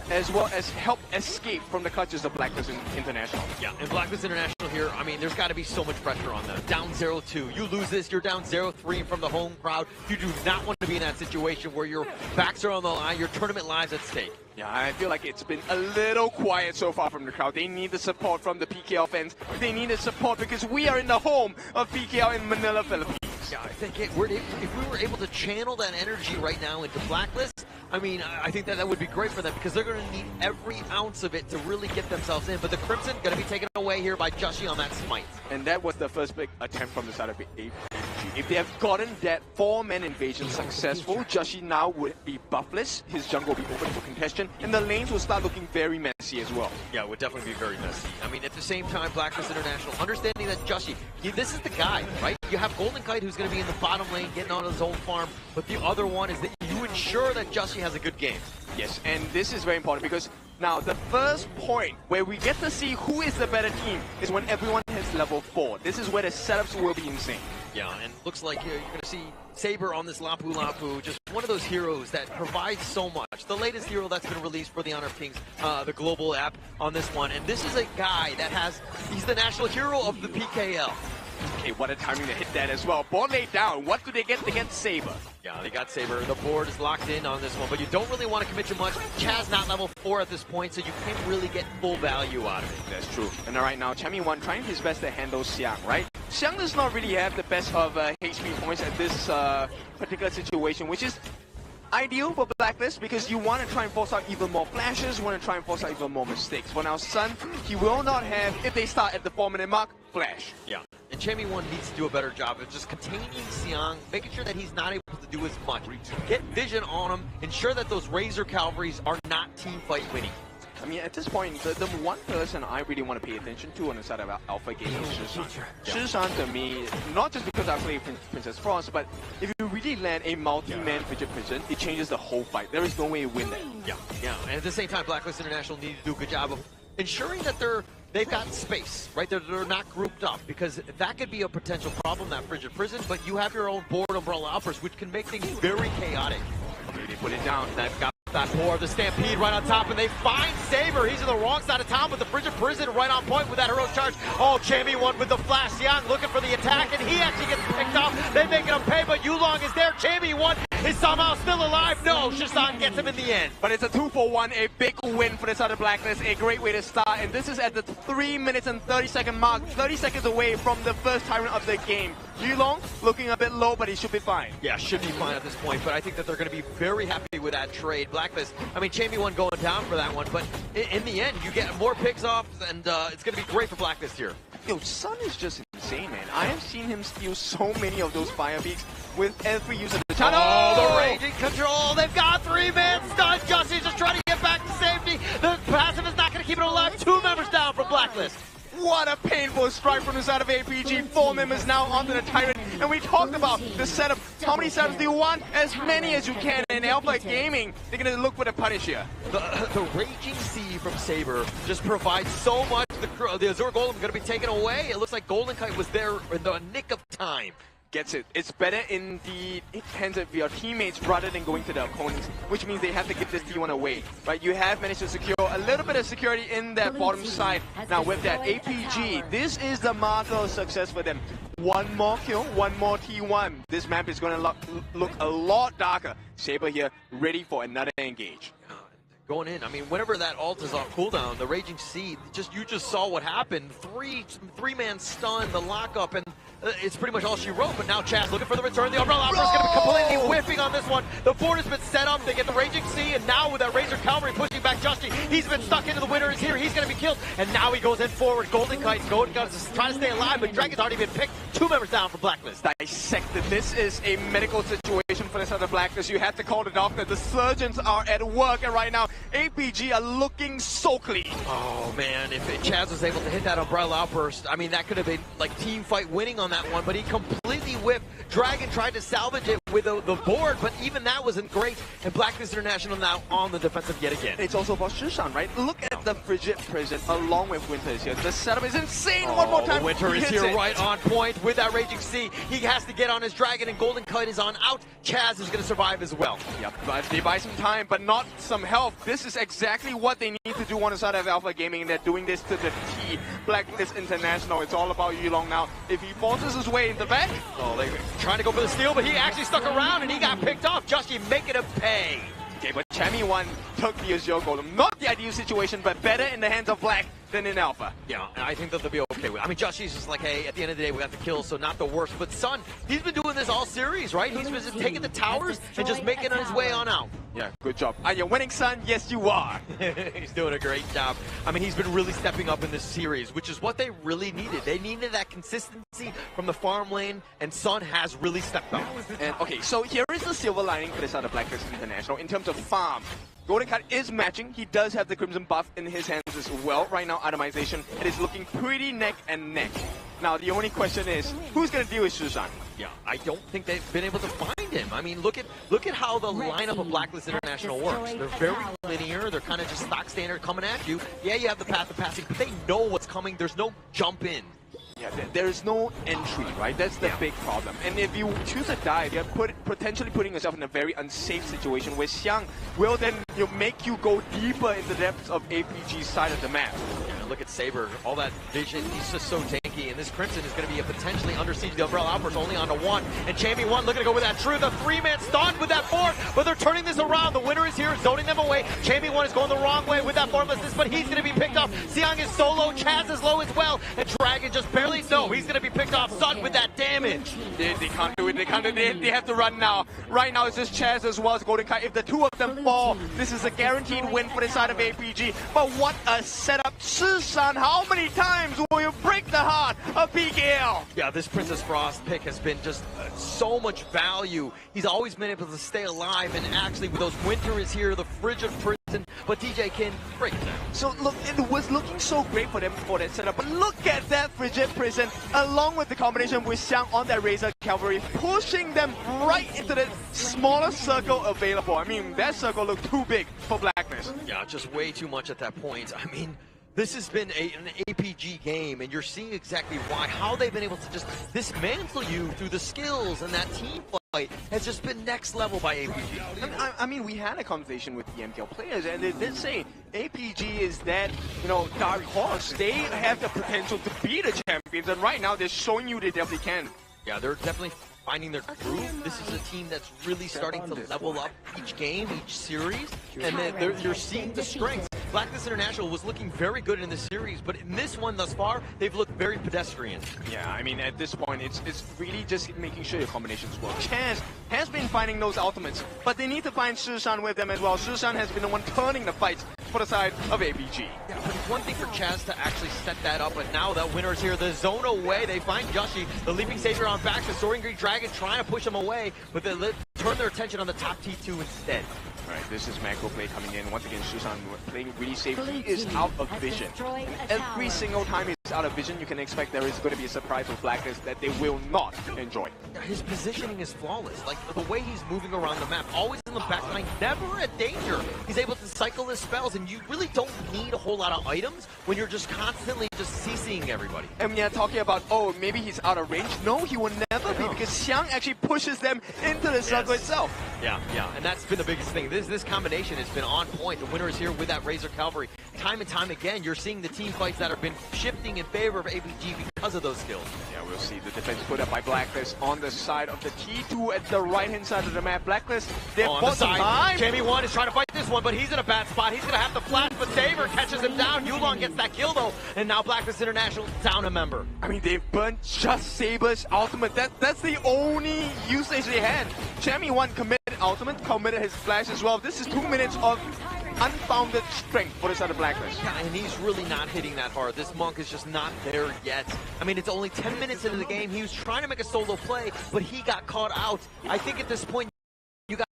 as well as help escape from the clutches of Blacklist International. Yeah, and Blacklist International here, I mean, there's got to be so much pressure on them. Down 0-2. You lose this, you're down 0-3 from the home crowd. You do not want to be in that situation where your backs are on the line, your tournament lives at stake. Yeah, I feel like it's been a little quiet so far from the crowd. They need the support from the PKL fans. They need the support because we are in the home of PKL in Manila, Philippines. Yeah, I think if we were able to channel that energy right now into Blacklist, I mean, I think that would be great for them because they're going to need every ounce of it to really get themselves in. But the Crimson going to be taken away here by Joshi on that smite. And that was the first big attempt from the side of APG. If they have gotten that 4-man invasion successful, Joshi now would be buffless. His jungle will be open for contention, and the lanes will start looking very messy as well. Yeah, it would definitely be very messy. I mean, at the same time, Blacklist International, understanding that Joshi, this is the guy, right? You have Golden Kite who's going to be in the bottom lane, getting on his own farm, but the other one is that you ensure that Joshi has a good game. Yes, and this is very important because now the first point where we get to see who is the better team is when everyone has level 4. This is where the setups will be insane. Yeah, and looks like you're going to see Saber on this Lapu Lapu, just one of those heroes that provides so much. The latest hero that's been released for the Honor of Kings, the global app on this one. And this is a guy that he's the national hero of the PKL. Okay, what a timing to hit that as well. Board laid down. What do they get against Saber? Yeah, they got Saber. The board is locked in on this one, but you don't really want to commit too much. Chaz not level 4 at this point, so you can't really get full value out of it. That's true. And right now, Chammy1 trying his best to handle Xiang, right? Xiang does not really have the best of HP points at this particular situation, which is ideal for Blacklist because you want to try and force out even more flashes, you want to try and force out even more mistakes. For now, Sun, he will not have, if they start at the 4-minute mark, flash. Yeah, and Chammy1 needs to do a better job of just containing Xiang, making sure that he's not able to do as much. Get vision on him, ensure that those Razor Cavalries are not team fight winning. I mean, at this point, the one person I really want to pay attention to on the side of Alpha Game is Shishan. Shishan, to me, not just because I play Princess Frost, but if you really land a multi-man Frigid Prison, it changes the whole fight. There is no way you win that. Yeah, and at the same time, Blacklist International need to do a good job of ensuring that they've got space, right? They're not grouped up, because that could be a potential problem, that Frigid Prison, but you have your own board umbrella uppers, which can make things very chaotic. They put it down. They've got that pour, the Stampede right on top, and they find Saber. He's in the wrong side of town, but the Frigid Prison right on point with that heroic charge. Oh, Chammy1 with the flash. Xiang looking for the attack, and he actually gets picked out. They make him pay, but Yulong is there. Jamie1 is somehow still alive. No, Shisan gets him in the end. But it's a 2-for-1, a big win for the side of Blacklist, a great way to start. And this is at the 3 minutes and 30-second mark, 30 seconds away from the first Tyrant of the game. Yulong looking a bit low, but he should be fine. Yeah, should be fine at this point, but I think that they're going to be very happy with that trade. Blacklist, I mean, Jamie1 going down for that one, but in the end, you get more picks off, and it's going to be great for Blacklist here. Yo, Sun is just insane, man. I have seen him steal so many of those fire peaks with every use of the channel. Oh, the raging control. They've got 3-man stun. Justy's just trying to get back to safety. The passive is not going to keep it alive. 2 members down from Blacklist. What a painful strike from the side of APG. 4 members now onto the Tyrant. And we talked about the setup. How many setups do you want? As many as you can. In Alpha Gaming, they're going to look for the punish here. The Raging Sea from Saber just provides so much. The Azure Golem going to be taken away. It looks like Golden Kite was there in the nick of time. Gets it. It's better in the hands of your teammates rather than going to the opponents, which means they have to give this T1 away. Right? You have managed to secure a little bit of security in that bottom side. Now with that APG, this is the marker of success for them. 1 more kill, 1 more T1. This map is going to look a lot darker. Saber here, ready for another engage. Going in, I mean, whenever that ult is on cooldown, the Raging Sea, you just saw what happened. Three-man stun, the lockup, and it's pretty much all she wrote. But now Chaz looking for the return. The Umbrella Opera is going to be completely whiffing on this one. The board has been set up. They get the Raging Sea, and now with that Razor Cavalry pushing back Justy, he's been stuck into the winner is here. He's going to be killed, and now he goes in forward. Golden Kite is trying to stay alive, but Dragon's already been picked. 2 members down for Blacklist. Dissected. This is a medical situation for the side of Blacklist. You have to call the doctor. The surgeons are at work right now. APG are looking so clean. Oh man, if Chaz was able to hit that Umbrella Outburst, I mean, that could have been like team fight winning on that one, but he completely whipped. Dragon tried to salvage it with the board, but even that wasn't great. And Blacklist International now on the defensive yet again. It's also about Shishan, right? Look at the Frigid Prison along with Winter is here. The setup is insane. One more time. Winter is here right on point with that Raging Sea. He has to get on his Dragon, and Golden Kite is on out. Chaz is going to survive as well. Yep, but they buy some time, but not some health. This is exactly what they need to do on the side of Alpha Gaming, and they're doing this to the T. Blacklist International. It's all about Yulong now. If he forces his way in the back, they're trying to go for the steal, but he actually stuck around and he got picked off. Justy making him pay. Okay, but Jamie1 took the Azure Golem. Not the ideal situation, but better in the hands of Black than in Alpha. Yeah, I think that they'll be okay with it. I mean, Justy's just like, hey, at the end of the day, we got the kills, so not the worst. But Sun, he's been doing this all series, right? He's been just taking the towers and just making his way on out. Yeah, good job. Are you winning, Sun? Yes, you are. He's doing a great job. I mean, he's been really stepping up in this series, which is what they really needed. They needed that consistency from the farm lane, and Sun has really stepped up. And okay, so here is the silver lining for this side of Blacklist International in terms of farm. Golden Kite is matching. He does have the Crimson buff in his hands as well. Right now, itemization, it is looking pretty neck and neck. Now, the only question is, who's going to deal with Shushan? Yeah, I don't think they've been able to find him. I mean, look at how the lineup of Blacklist International works. They're very linear. They're kind of just stock standard coming at you. Yeah, you have the path of passing, but they know what's coming. There's no jump in. Yeah, there is no entry, right? That's the big problem. And if you choose a dive, you're potentially putting yourself in a very unsafe situation where Xiang will then make you go deeper in the depths of APG's side of the map. Yeah, look at Saber, all that vision, he's just so tanky, and this Crimson is going to be a potentially under siege. The Umbrella Outburst only onto 1, and Jamie1 looking to go with that true, the 3-man stunned with that 4, but they're turning this around. The winner is here, zoning them away. Jamie1 is going the wrong way with that formlessness, but he's going to be picked off. Xiang is so low, Chaz is low as well, and Dragon just barely, no, he's going to be picked off. Sun with that damage. They can't do it, they can't do it, they have to run now. Right now it's just Chaz as well as Golden Kite. If the two of them fall, this is a guaranteed win for the side of APG. But what a setup. Shishan, how many times will you break the heart of PKL? Yeah, this Princess Frost pick has been just so much value. He's always been able to stay alive, and actually with those Winter is here, the Frigid Prison, but DJ can break it down. So look, it was looking so great for them for that setup, but look at that Frigid Prison, along with the combination with Xiang on that Razor Cavalry, pushing them right into the smaller circle available. I mean, that circle looked too big for Blacklist. Yeah, just way too much at that point. I mean, this has been an APG game, and you're seeing exactly why, how they've been able to just dismantle you through the skills, and that team fight has just been next level by APG. I mean, we had a conversation with the MKL players, and they did say APG is that, dark horse. They have the potential to be the champions, and right now they're showing you they definitely can. Yeah, they're definitely finding their groove. This is a team that's really starting to level up each game, each series, and you're seeing the strengths. Blacklist International was looking very good in this series, but in this one thus far, they've looked very pedestrian. Yeah, I mean, at this point, it's really just making sure your combinations work. Chance has been finding those ultimates, but they need to find Shishan with them as well. Shishan has been the one turning the fights for the side of APG. Yeah, but it's one thing for Chaz to actually set that up, but now that winner's here, the zone away, they find Joshi, the Leaping Savior on back, the Soaring Great Dragon trying to push him away, but they turn their attention on the top T2 instead. All right, this is macro play coming in. Once again, Shishan playing really safe. He is out of vision. Every single time he's out of vision, you can expect there is going to be a surprise with Blacklist that they will not enjoy. His positioning is flawless. Like, the way he's moving around the map, always in the backline, never a danger. He's able to cycle his spells, and you really don't need a whole lot of items when you're just constantly just CCing everybody. And yeah, talking about, oh, maybe he's out of range. No, he will never be, because Xiang actually pushes them into the circle itself. Yeah, and that's been the biggest thing. This combination has been on point. The winner is here with that Razor Cavalry. Time and time again, you're seeing the team fights that have been shifting in favor of APG because of those skills. Yeah, we'll see the defense put up by Blacklist on the side of the T2 at the right-hand side of the map. Blacklist, they're on the side. Jamie 1 is trying to fight this one, but he's in a bad spot. He's going to have to flash, but Saber catches him down. Yulong gets that kill, though, and now Blacklist International down a member. I mean, they've burned just Saber's ultimate. That's the only usage they had. Jamie 1 committed ultimate, committed his flash as well. This is 2 minutes of unfounded strength for the side of Blacklist. Yeah, and he's really not hitting that hard. This Monk is just not there yet. I mean, it's only 10 minutes into the game. He was trying to make a solo play, but he got caught out. I think at this point, you got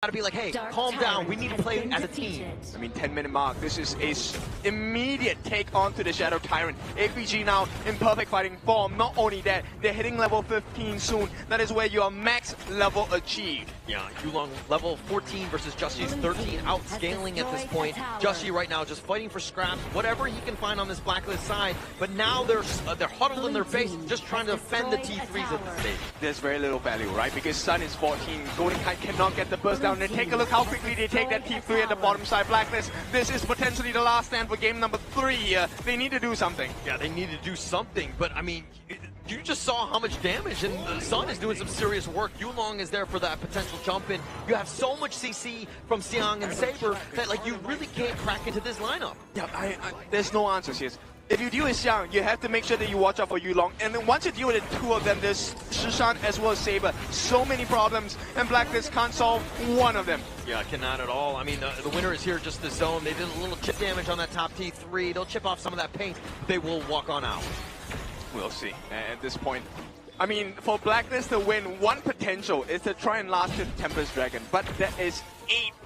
to be like, hey, calm down. We need to play as a team. I mean, 10-minute mark. This is a immediate take on to the Shadow Tyrant. APG now in perfect fighting form. Not only that, they're hitting level 15 soon. That is where your max level achieved. Yeah, Yulong level 14 versus Jushi's 13, outscaling at this point. Joshi right now just fighting for scraps, whatever he can find on this Blacklist side. But now they're huddled in their base, just trying to defend the T3s at this stage. There's very little value, right? Because Sun is 14, Golden Kite cannot get the burst down. And take a look how quickly they take that T3 at the bottom side. Blacklist, this is potentially the last stand for game number 3 here. They need to do something. Yeah, they need to do something, but I mean, you just saw how much damage, and the Sun is doing some serious work. Yulong is there for that potential jump in. You have so much CC from Xiang and Saber that, like, you really can't crack into this lineup. Yeah, there's no answers here. If you deal with Xiang, you have to make sure that you watch out for Yulong. And then once you deal with the two of them, there's Shishan as well as Saber. So many problems, and Blacklist can't solve one of them. Yeah, cannot at all. I mean, the winner is here, just the zone. They did a little chip damage on that top T3. They'll chip off some of that paint. They will walk on out. We'll see at this point. I mean, for Blacklist to win, one potential is to try and last the Tempest Dragon, but that is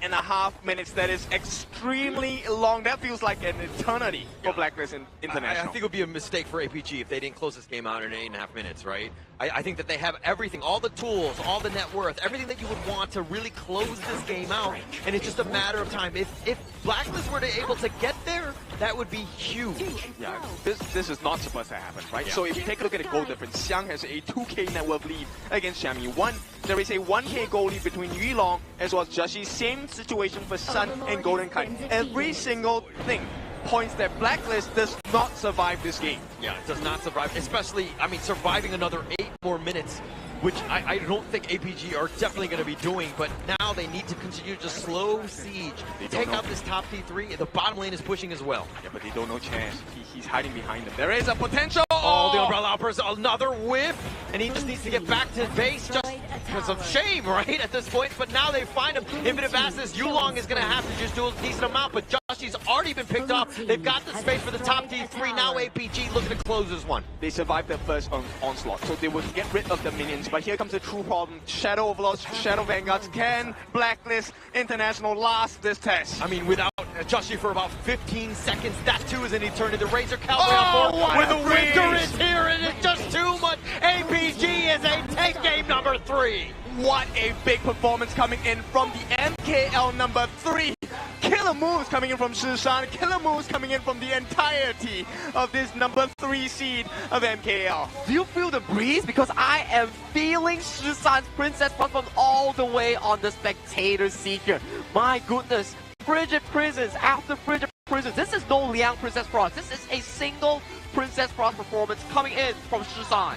8.5 minutes. That is extremely long. That feels like an eternity for Blacklist International. I think it would be a mistake for APG if they didn't close this game out in 8.5 minutes, right? I think that they have everything, all the tools, all the net worth, everything that you would want to really close this game out, and it's just a matter of time. If Blacklist were able to get there, that would be huge. Yeah, this is not supposed to happen, right? Yeah. So if you take a look at the goal difference, Xiang has a 2k net worth lead against Xiaomi 1. There is a 1k goal lead between Yulong as well as Joshi. Same situation for Sun and Golden Kite. Every single thing points that Blacklist does not survive this game. Yeah, it does not survive, especially, I mean, surviving another 8 more minutes, which I don't think APG are definitely going to be doing, but now they need to continue to slow siege. Take out this top T3, the bottom lane is pushing as well. Yeah, but they don't know Chance. He's hiding behind them. There is a potential! Oh, the Umbrella Uppers, another whiff, and he just needs to get back to base just because of shame, right, at this point, but now they find him. Infinite Vastness, Yulong is going to have to just do a decent amount, but Joshi's already been picked up. They've got the space for the top T3, now APG looking to close this one. They survived their first onslaught, so they will get rid of the minions. But here comes the true problem. Shadow Overlords, Shadow Vanguards. Can Blacklist International last this test? I mean, without Joshi for about 15 seconds, that too is an eternity. The Razor Cavalry on board when the winter is here, and it's just too much. APG is a take game number 3. What a big performance coming in from the MKL number 3. Killer moves coming in from Shishan. Killer moves coming in from the entirety of this number 3 seed of MKL. Do you feel the breeze? Because I am feeling Shishan's Princess from all the way on the spectator seat here. My goodness, frigid prisons after frigid prisons. This is no Liang Princess Frost. This is a single Princess Frost performance coming in from Shisan.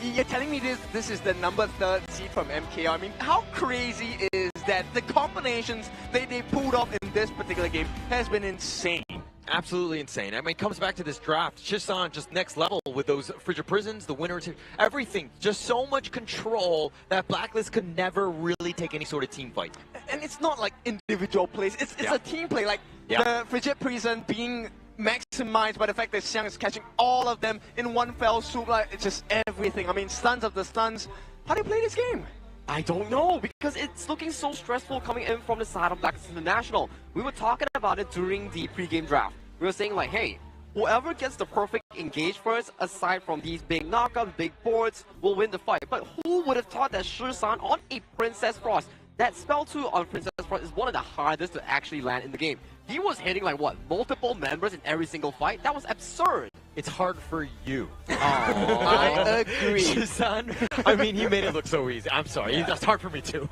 You're telling me this is the number 3rd seed from MKR. I mean, how crazy is that? The combinations they pulled off in this particular game has been insane. Absolutely insane. I mean, it comes back to this draft. Shisan just next level with those frigid prisons, the winners, everything. Just so much control that Blacklist could never really take any sort of team fight. And it's not like individual plays. It's a team play. Like the frigid prison being maximized by the fact that Xiang is catching all of them in one fell swoop. Like, it's just everything. I mean, stuns of the stuns. How do you play this game? I don't know, because it's looking so stressful coming in from the side of Blacklist International. We were talking about it during the pre-game draft. We were saying like, hey, whoever gets the perfect engage first, aside from these big knockouts, big boards, will win the fight. But who would have thought that Shisan on a Princess Frost, that spell 2 on Princess Frost is one of the hardest to actually land in the game. He was hitting like what, multiple members in every single fight? That was absurd. It's hard for you. I agree. Shisan, I mean, he made it look so easy. I'm sorry, that's hard for me too.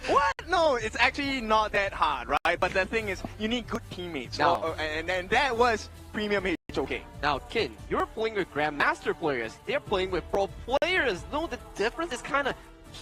What? No, it's actually not that hard, right? But the thing is, you need good teammates. No. And that was premium HOK. Now, Kin, you're playing with Grandmaster players. They're playing with pro players. No, the difference is kind of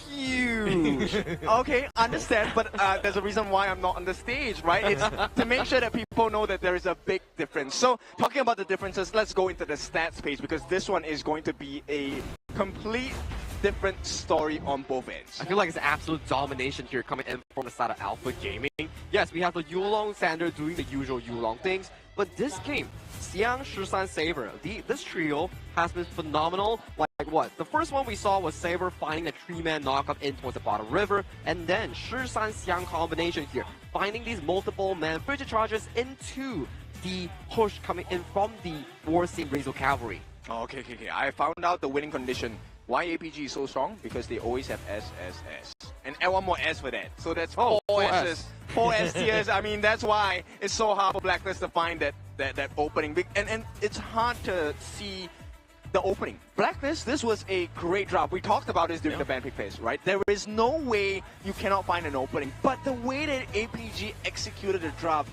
huge. Okay, understand, but there's a reason why I'm not on the stage, right? It's to make sure that people know that there is a big difference. So, talking about the differences, let's go into the stats page, because this one is going to be a complete different story on both ends. I feel like it's absolute domination here coming in from the side of Alpha Gaming. Yes, we have the Yulong Sander doing the usual Yulong things, but this game, Xiang, Shisan, Saber, this trio has been phenomenal. Like what? The first one we saw was Saber finding a 3-man knockup in towards the bottom river, and then Shisan Xiang combination here, finding these multiple man frigid charges into the push coming in from the War Sim Razor Cavalry. Oh, okay. I found out the winning condition. Why APG is so strong? Because they always have S. And I want more S for that. So that's four S's. 4 S tiers. I mean, that's why it's so hard for Blacklist to find that opening. And it's hard to see the opening. Blacklist, this was a great drop. We talked about this during the fan pick phase, right? There is no way you cannot find an opening. But the way that APG executed the drop,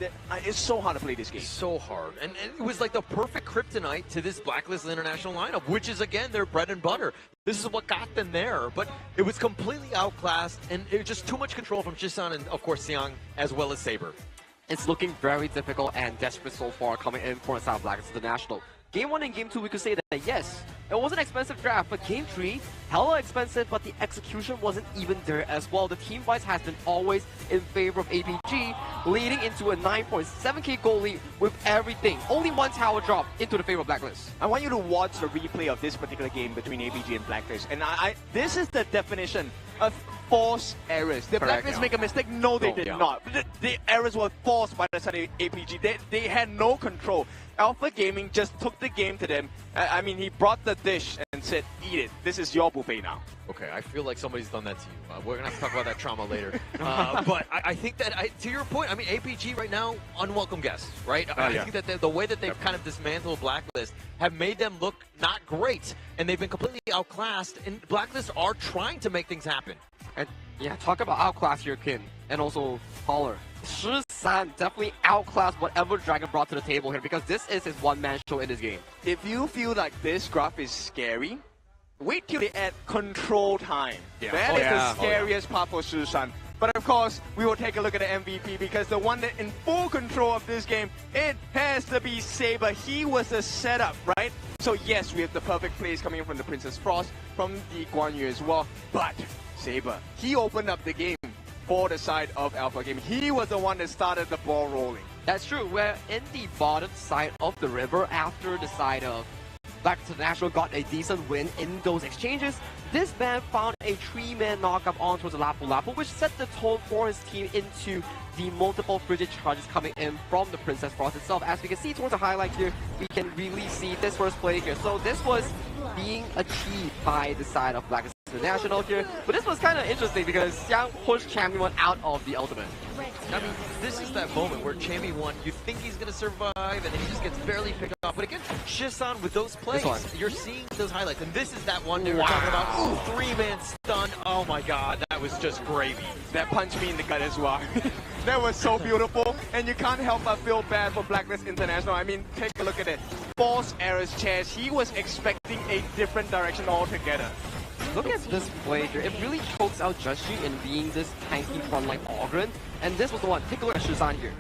it's so hard to play this game. So hard. And it was like the perfect kryptonite to this Blacklist International lineup, which is, again, their bread and butter. This is what got them there. But it was completely outclassed, and it was just too much control from Shisan and, of course, Xiang, as well as Saber. It's looking very difficult and desperate so far coming in for the side of Blacklist International. Game 1 and Game 2, we could say that yes, it was an expensive draft, but Game 3, hella expensive, but the execution wasn't even there as well. The team fights has been always in favor of APG, leading into a 9.7k goal lead with everything. Only one tower drop into the favor of Blacklist. I want you to watch the replay of this particular game between APG and Blacklist. And this is the definition of forced errors. Did Blacklist make a mistake? No, they did not. The errors were forced by the side of APG. They had no control. Alpha Gaming just took the game to them. I mean, he brought the dish and said, eat it. This is your buffet now. Okay, I feel like somebody's done that to you. We're going to have to talk about that trauma later. But I think that, to your point, I mean, APG right now, unwelcome guests, right? I think that the way that they've kind of dismantled Blacklist have made them look not great. And they've been completely outclassed. And Blacklist are trying to make things happen. And yeah, talk about outclass here, Kim. And also Holler. Shisan definitely outclassed whatever Dragon brought to the table here, because this is his one-man show in this game. If you feel like this graph is scary, wait till they add control time. That is the scariest part for Shisan. But of course, we will take a look at the MVP, because the one that in full control of this game, it has to be Saber. He was the setup, right? So yes, we have the perfect plays coming in from the Princess Frost, from the Guan Yu as well. But Saber, he opened up the game for the side of Alpha Gaming. He was the one that started the ball rolling. That's true. We're in the bottom side of the river after the side of Blacklist International got a decent win in those exchanges. This man found a 3-man knockup on towards the Lapu Lapu, which set the tone for his team into the multiple frigid charges coming in from the Princess Frost itself. As we can see towards the highlight here, we can really see this first play here. So this was being achieved by the side of Blacklist International here. But this was kind of interesting because Xiang pushed Champion 1 out of the ultimate. I mean, this is that moment where Champion 1, you think he's going to survive, and then he just gets barely picked off. But again, Shisan with those plays, you're seeing those highlights. And this is that one they were talking about. Ooh, 3-man stun. Oh my god, that was just gravy. That punched me in the gut as well. That was so beautiful. And you can't help but feel bad for Blacklist International. I mean, take a look at it. forced errors chance. He was expecting a different direction altogether. Look at this play here. It really chokes out Joshi in being this tanky frontline Ogren. And this was the one. Take a look at Shizan here.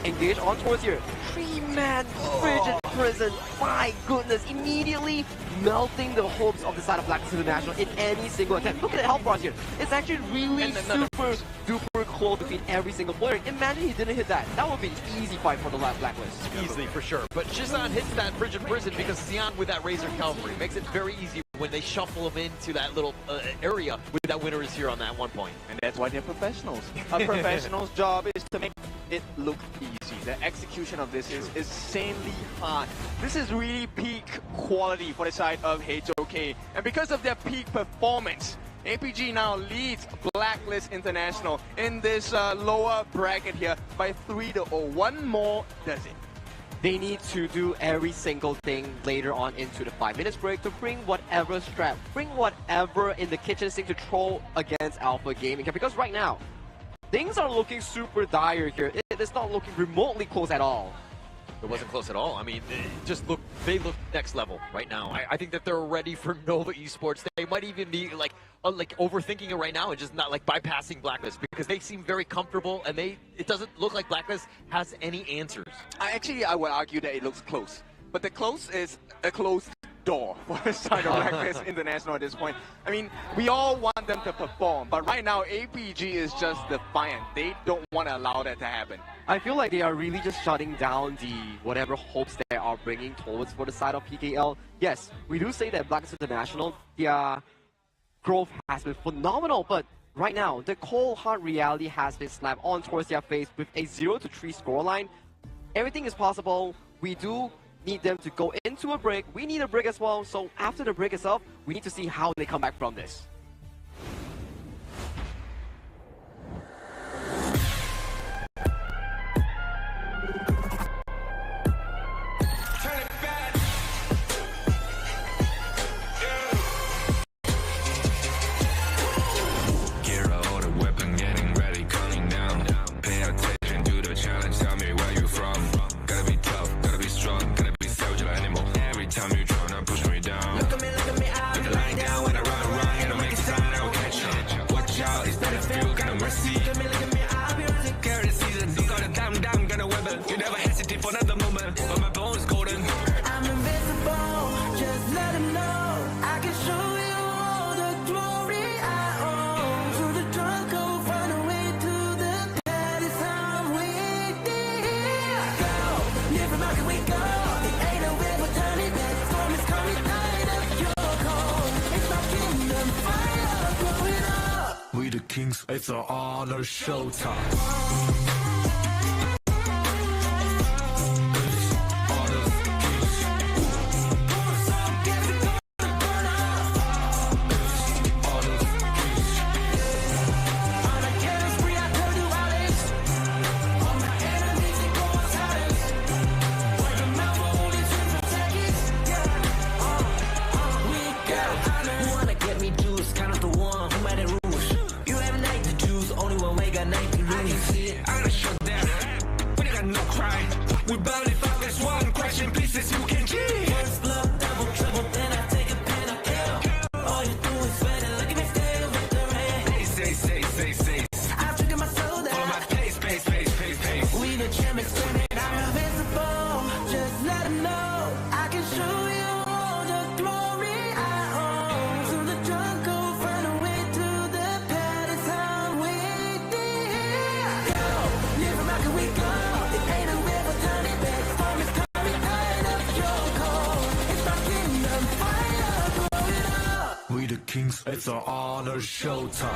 Engage on towards here. 3-man frigid prison. My goodness. Immediately melting the hopes of the side of Blacklist International in any single attempt. Look at the health bars here. It's actually really super duper close between every single player. Imagine he didn't hit that. That would be an easy fight for the Blacklist. Easily, for sure. But Shizan hits that frigid prison because Xian with that Razor Cavalry makes it very easy when they shuffle him into that little area where that winner is here on that one point. And that's why they're professionals. A professional's job is to make it look easy. The execution of this is insanely hard. This is really peak quality for the side of HOK. And because of their peak performance, APG now leads Blacklist International in this lower bracket here by 3-0. One more does it. They need to do every single thing later on into the 5 minutes break to bring whatever strap, bring whatever in the kitchen sink to throw against Alpha Gaming. Because right now, things are looking super dire here. It's not looking remotely close at all. It wasn't close at all. I mean, they look next level right now. I think that they're ready for Nova Esports. They might even be like overthinking it right now and just not like bypassing Blacklist because they seem very comfortable and it doesn't look like Blacklist has any answers. I would argue that it looks close, but the close is a closed door for the side of Blacklist International at this point. I mean, we all want them to perform, but right now APG is just defiant. They don't want to allow that to happen. I feel like they are really just shutting down the whatever hopes they are bringing towards for the side of PKL. Yes, we do say that Blacklist International, their growth has been phenomenal, but right now, the cold hard reality has been slapped on towards their face with a 0-3 scoreline. Everything is possible. We do need them to go into a break. We need a break as well. So after the break itself, we need to see how they come back from this. Kings, it's an honor showtime. Kings, it's an honor showtime.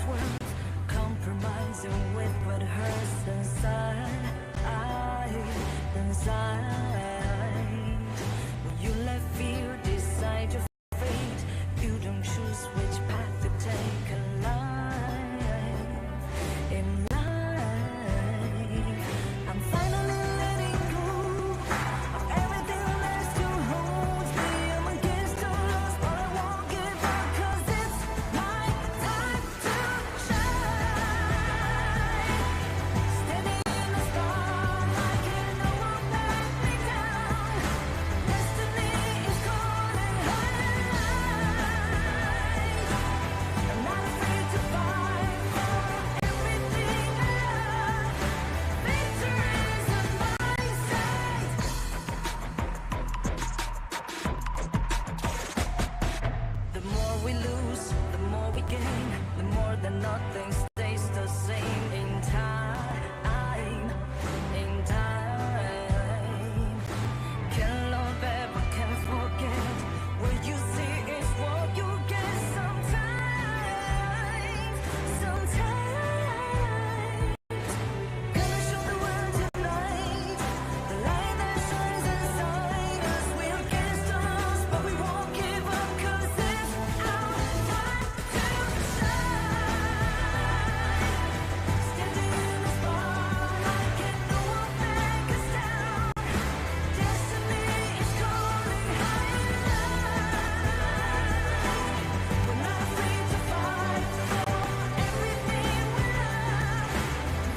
words, compromising with what hurts inside. When you let fear decide your fate, you don't choose which path to take in life. In life, I'm finally letting go of everything that still holds me. I'm against the loss, but I won't give up, 'cause it's my time to shine. Standing in the spotlight, and no one let me down. Destiny is calling I'm not afraid to fight for everything I love. Victory's on my side. The more we lose, the more we gain. The more that nothing stays the same. In time, can't love ever, can't forget. What you see is what you get. Sometimes, gonna show the world tonight. The light that shines inside us. We're against the loss, but we won't give up, 'cause it's our time to shine. Standing in the spotlight, can no one back us down. Destiny is calling high and loud. We're not afraid to fight for everything we love.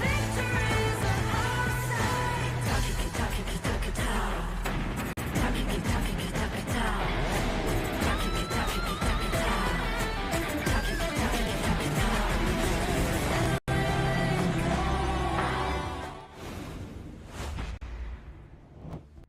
Victory's on our side. Takiki-takiki-takita. Takiki-takiki-takita. Takiki-takiki-takita. Takiki-takiki-takita.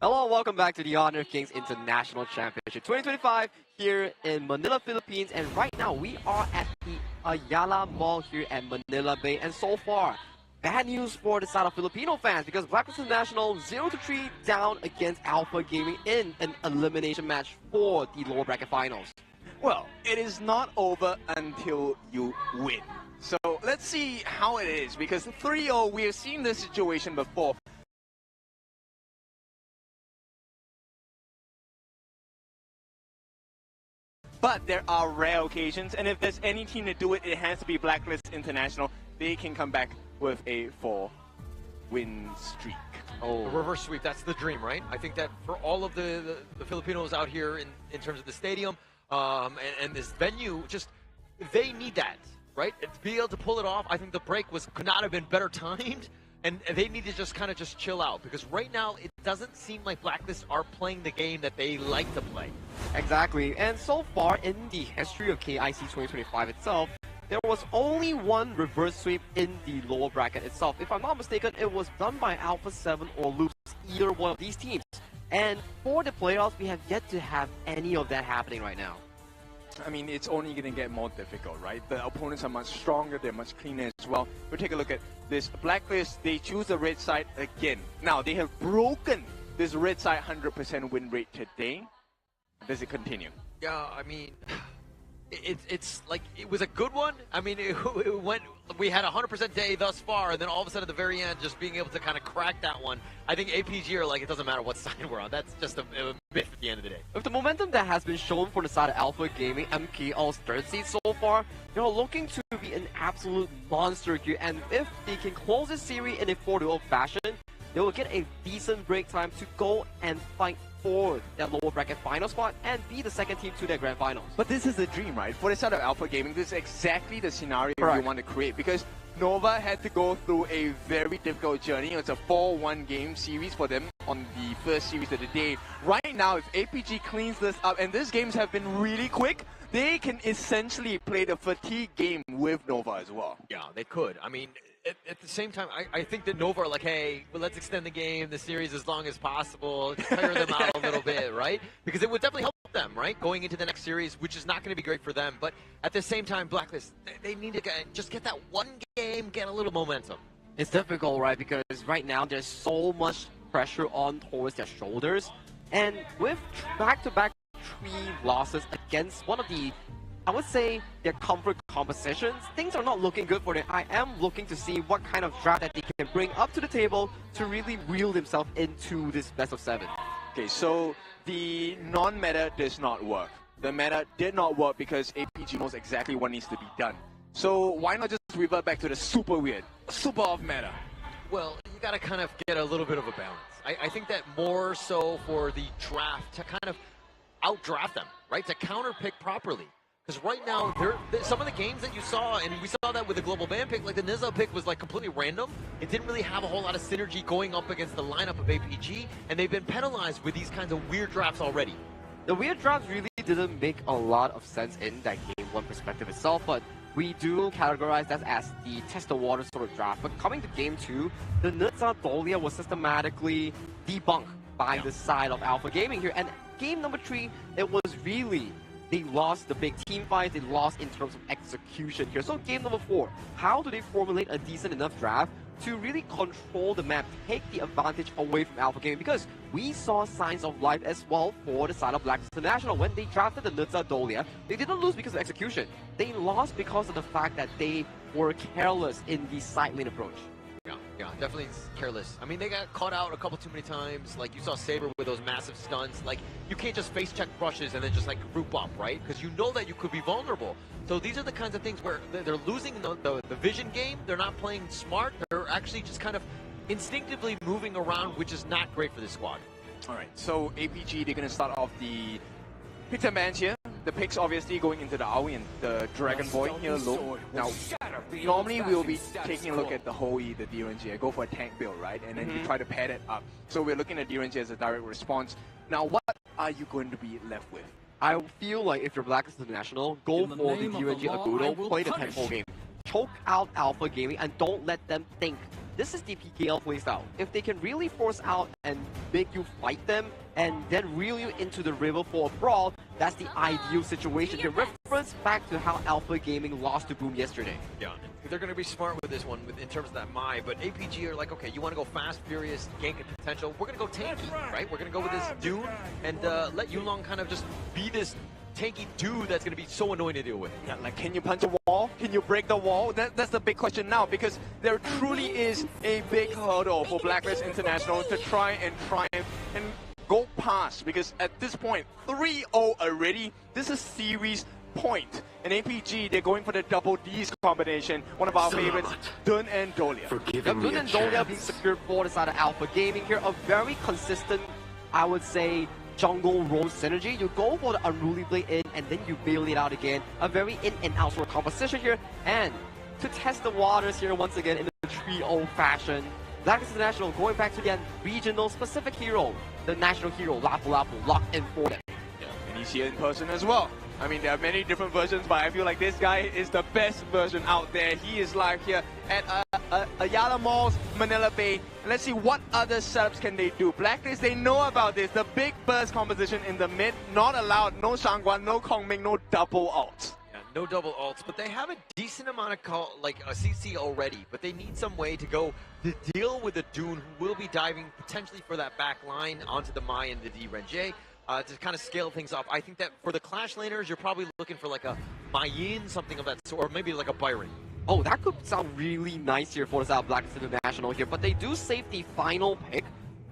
Hello and welcome back to the Honor of Kings International Championship 2025 here in Manila, Philippines. And right now we are at the Ayala Mall here at Manila Bay. And so far, bad news for the side of Filipino fans because Blacklist International 0-3 down against Alpha Gaming in an elimination match for the lower bracket finals. Well, it is not over until you win. So let's see how it is, because 3-0, we have seen this situation before. But there are rare occasions, and if there's any team to do it, it has to be Blacklist International. They can come back with a 4-win streak. Oh, a reverse sweep, that's the dream, right? I think that for all of the Filipinos out here in terms of the stadium and this venue, just they need that, right? To be able to pull it off, I think the break could not have been better timed. And they need to just kind of chill out, because right now it doesn't seem like Blacklist are playing the game that they like to play. Exactly, and so far in the history of KIC 2025 itself, there was only one reverse sweep in the lower bracket itself. If I'm not mistaken, it was done by Alpha 7 or Loops, either one of these teams. And for the playoffs, we have yet to have any of that happening right now. I mean, it's only going to get more difficult, right? The opponents are much stronger, they're much cleaner as well. We'll take a look at this Blacklist. They choose the red side again. Now, they have broken this red side 100% win rate today. Does it continue? Yeah, I mean, it's like, it was a good one. I mean, it went, we had a 100% day thus far, and then all of a sudden at the very end, just being able to kind of crack that one. I think APG are like, it doesn't matter what side we're on. That's just a myth at the end of the day. With the momentum that has been shown for the side of Alpha Gaming, MKL's third seed so far, they're looking to be an absolute monster here. And if they can close this series in a 4-0 fashion, they will get a decent break time to go and fight for that lower bracket final spot and be the second team to their grand finals. But this is the dream, right? For the side of Alpha Gaming, this is exactly the scenario Correct. we want to create, because Nova had to go through a very difficult journey. It's a 4-1 game series for them on the first series of the day. Right now, if APG cleans this up, and these games have been really quick, they can essentially play the fatigue game with Nova as well. Yeah, they could. I mean, at the same time, I think that Nova are like, hey, well, let's extend the game, the series as long as possible, tire them out a little bit, right? Because it would definitely help them, right? Going into the next series, which is not going to be great for them. But at the same time, Blacklist, they need to just get that one game, get a little momentum. It's difficult, right? Because right now there's so much pressure on towards their shoulders. And with back-to-back 3 losses against one of the I would say their comfort compositions, things are not looking good for them. I am looking to see what kind of draft that they can bring up to the table to really reel themselves into this best of 7. Okay, so the non-meta does not work. The meta did not work because APG knows exactly what needs to be done. So why not just revert back to the super weird, super off meta? Well, you got to kind of get a little bit of a balance. I think that more so for the draft to kind of outdraft them, right? To counter pick properly. Because right now, some of the games that you saw, and we saw that with the global ban pick, like the Nizza pick was like completely random. It didn't really have a whole lot of synergy going up against the lineup of APG, and they've been penalized with these kinds of weird drafts already. The weird drafts really didn't make a lot of sense in that game 1 perspective itself, but we do categorize that as the test the water sort of draft. But coming to game 2, the Nizza Dolia was systematically debunked by the side of Alpha Gaming here, and game number 3, it was really, they lost the big team fights, they lost in terms of execution here. So game number 4, how do they formulate a decent enough draft to really control the map, take the advantage away from Alpha Gaming? Because we saw signs of life as well for the side of Blacklist International when they drafted the Nizza Dolia. They didn't lose because of execution. They lost because of the fact that they were careless in the side lane approach. Yeah, definitely careless. I mean, they got caught out a couple too many times. Like, you saw Saber with those massive stuns. Like, you can't just face check brushes and then just, like, group up, right? Because you know that you could be vulnerable. So these are the kinds of things where they're losing the vision game. They're not playing smart. They're actually just kind of instinctively moving around, which is not great for this squad. All right, so APG, they're going to start off the picks and bans here. The picks obviously going into the Aoi and the Dragon Boy here low. Now, normally we'll be taking a look at the Hoi, the DRNG, go for a tank build, right? And then you try to pad it up. So we're looking at DRNG as a direct response. Now, what are you going to be left with? I feel like if you're Blacklist International, go for the DRNG Agudo, play the 10-4 game. Choke out Alpha Gaming and don't let them think. This is the PKL playstyle. If they can really force out and make you fight them and then reel you into the river for a brawl, that's the ideal situation. The reference back to how Alpha Gaming lost to Boom yesterday. Yeah, they're going to be smart with this one in terms of that Mai, but APG are like, okay, you want to go fast, furious, gank and potential, we're going to go tanky, right? We're going to go with this Dune and let Yulong kind of just be this tanky dude that's going to be so annoying to deal with. Yeah, like, can you punch a wall? Can you break the wall? That's the big question now, because there truly is a big hurdle for Blacklist International to try and triumph and go past, because at this point, 3-0 already. This is series point. And APG, they're going for the double D's combination. One of our favorites, Dun and Dolia. Dun and Dolia being secured for the side of Alpha Gaming here. A very consistent, I would say, jungle roam synergy. You go for the unruly blade in and then you bail it out again. A very in and out sort of composition here. And to test the waters here once again in the 3-0 fashion, Blacklist International going back to their regional specific hero, the national hero, Lapu Lapu, locked in for them. Yeah, and he's here in person as well. I mean, there are many different versions, but I feel like this guy is the best version out there. He is live here at Ayala Mall's Manila Bay. And let's see what other setups can they do. Blacklist, they know about this. The big burst composition in the mid, not allowed. No Shangguan, no Kongming, no double ults. Yeah, no double ults, but they have a decent amount of a CC already. But they need some way to go to deal with the Dune, who will be diving potentially for that back line onto the Mai and the DRNG. To kind of scale things up. I think that for the Clash laners, you're probably looking for like a Mayin, something of that sort, or maybe like a Byron. Oh, that could sound really nice here for the side of Blacklist International here, but they do save the final pick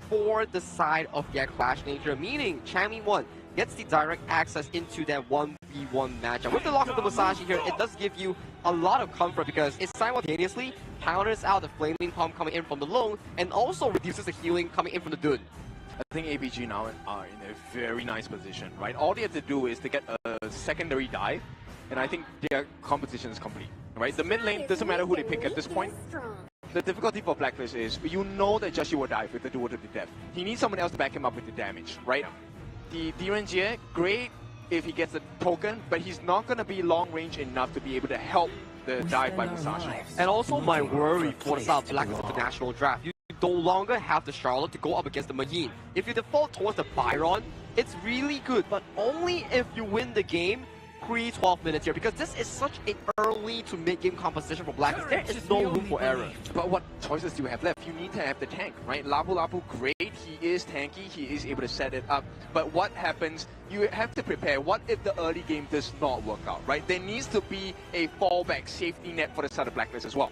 for the side of their Clash nature, meaning Chami 1 gets the direct access into that 1v1 matchup. With the lock of the Musashi here, it does give you a lot of comfort because it simultaneously counters out the Flaming Palm coming in from the Lone and also reduces the healing coming in from the Dune. I think APG now are in a very nice position, right? All they have to do is to get a secondary dive, and I think their competition is complete, right? The mid lane, doesn't matter who they pick at this point. The difficulty for Blacklist is, you know that Joshi will dive with the duel to the death. He needs someone else to back him up with the damage, right? The DRNG, great if he gets a token, but he's not going to be long range enough to be able to help the dive by Musashi. And also my worry for the South Blacklist International draft, you no longer have the Charlotte to go up against the Mayin. If you default towards the Byron, it's really good, but only if you win the game pre-12 minutes here, because this is such an early to mid-game composition for Blacklist. There is no room for error. But what choices do you have left? You need to have the tank, right? Lapu Lapu, great. He is tanky. He is able to set it up. But what happens? You have to prepare. What if the early game does not work out, right? There needs to be a fallback safety net for the side of Blacklist as well.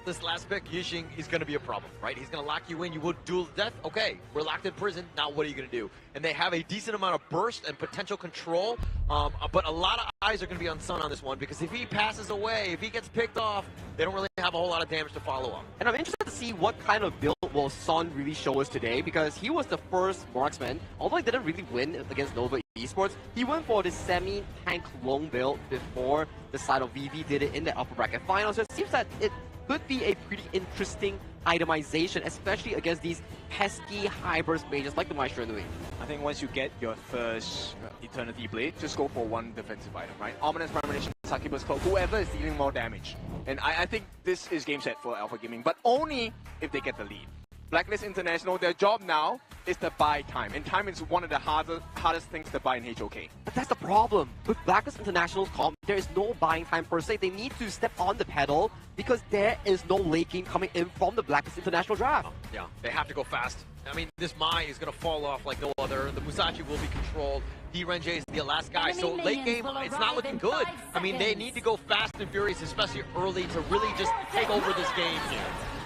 This last pick, Yixing, is going to be a problem, right? He's going to lock you in. You will duel to death. Okay, we're locked in prison. Now what are you going to do? And they have a decent amount of burst and potential control, but a lot of eyes are going to be on Sun on this one, because if he passes away, if he gets picked off, they don't really have a whole lot of damage to follow up. And I'm interested to see what kind of build will Sun really show us today, because he was the first marksman. Although he didn't really win against Nova Esports, he went for the semi-tank lone build before the side of VV did it in the upper bracket final. So it seems that it could be a pretty interesting itemization, especially against these pesky high burst mages like the Maestro Nui. I think once you get your first Eternity Blade, just go for one defensive item, right? Ominous Premonition, Succubus Cloak, whoever is dealing more damage. And I think this is game set for Alpha Gaming, but only if they get the lead. Blacklist International, their job now is to buy time, and time is one of the hardest things to buy in HOK. But that's the problem. With Blacklist International's comp, there is no buying time per se. They need to step on the pedal because there is no late game coming in from the Blacklist International draft. Yeah, they have to go fast. I mean, this Mai is going to fall off like no other. The Musashi will be controlled. D-Renjay is the last guy. So late game, it's not looking good. I mean, they need to go fast and furious, especially early, to really just take over this game here.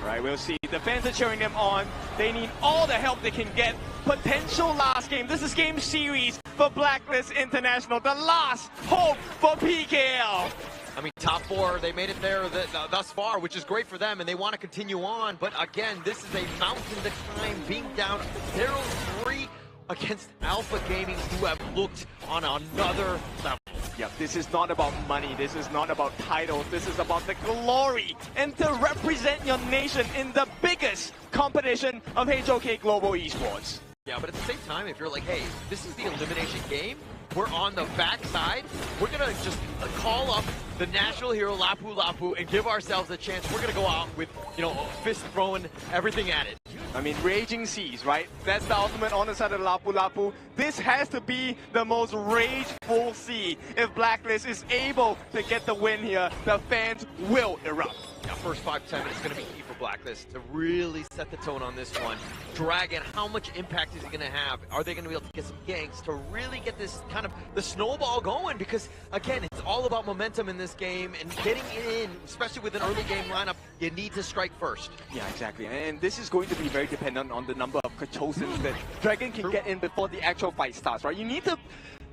Right, we'll see. The fans are cheering them on. They need all the help they can get. Potential last game. This is game series for Blacklist International. The last hope for PKL. I mean, top four, they made it there thus far, which is great for them, and they want to continue on. But again, this is a mountain to climb, being down 0-3 against Alpha Gaming, who have looked on another level. Yep, this is not about money, this is not about titles, this is about the glory and to represent your nation in the biggest competition of HOK Global Esports. Yeah, but at the same time, if you're like, hey, this is the elimination game, we're on the backside, we're going to just call up the national hero Lapu Lapu and give ourselves a chance. We're going to go out with, you know, fist throwing everything at it. I mean, raging seas, right? That's the ultimate on the side of Lapu Lapu. This has to be the most rageful sea. If Blacklist is able to get the win here, the fans will erupt. Yeah, first 5-10 minutes is going to be key for Blacklist to really set the tone on this one. Dragon, how much impact is he going to have? Are they going to be able to get some ganks to really get this kind of the snowball going? Because again, it's all about momentum in this game, and getting it in, especially with an early game lineup, you need to strike first. Yeah, exactly. And this is going to be very dependent on the number of Kachosins that Dragon can get in before the actual fight starts, right? You need to,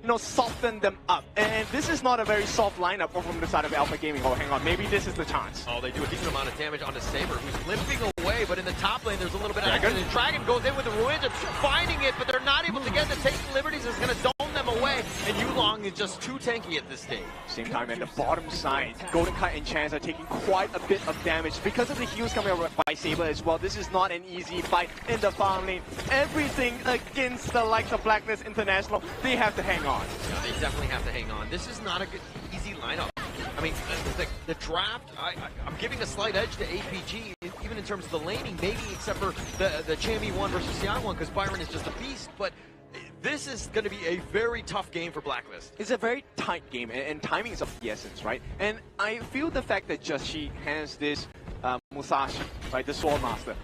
you know, soften them up. And this is not a very soft lineup from the side of Alpha Gaming. Oh, hang on, maybe this is the chance. Oh, they do a decent amount of damage on the Saber, who's limping away, but in the top lane, there's a little bit of action. And Dragon goes in with the Ruins and finding it, but they're not able to get the taking liberties. Is going to dome them away, and Yulong is just too tanky at this stage. Same time, at the bottom side, Golden Kite and Chance are taking quite a bit of damage because of the heals coming out by Saber as well. This is not an easy fight in the farm lane. Everything against the likes of Blacklist International, they have to hang on. Yeah, they definitely have to hang on. This is not a good, easy lineup. I mean, the draft, I'm giving a slight edge to APG, even in terms of the laning, maybe except for the Chammy one versus CI one, because Byron is just a beast, but this is going to be a very tough game for Blacklist. It's a very tight game, and timing is of the essence, right? And I feel the fact that Joshi has this Musashi, right, the Sword Master,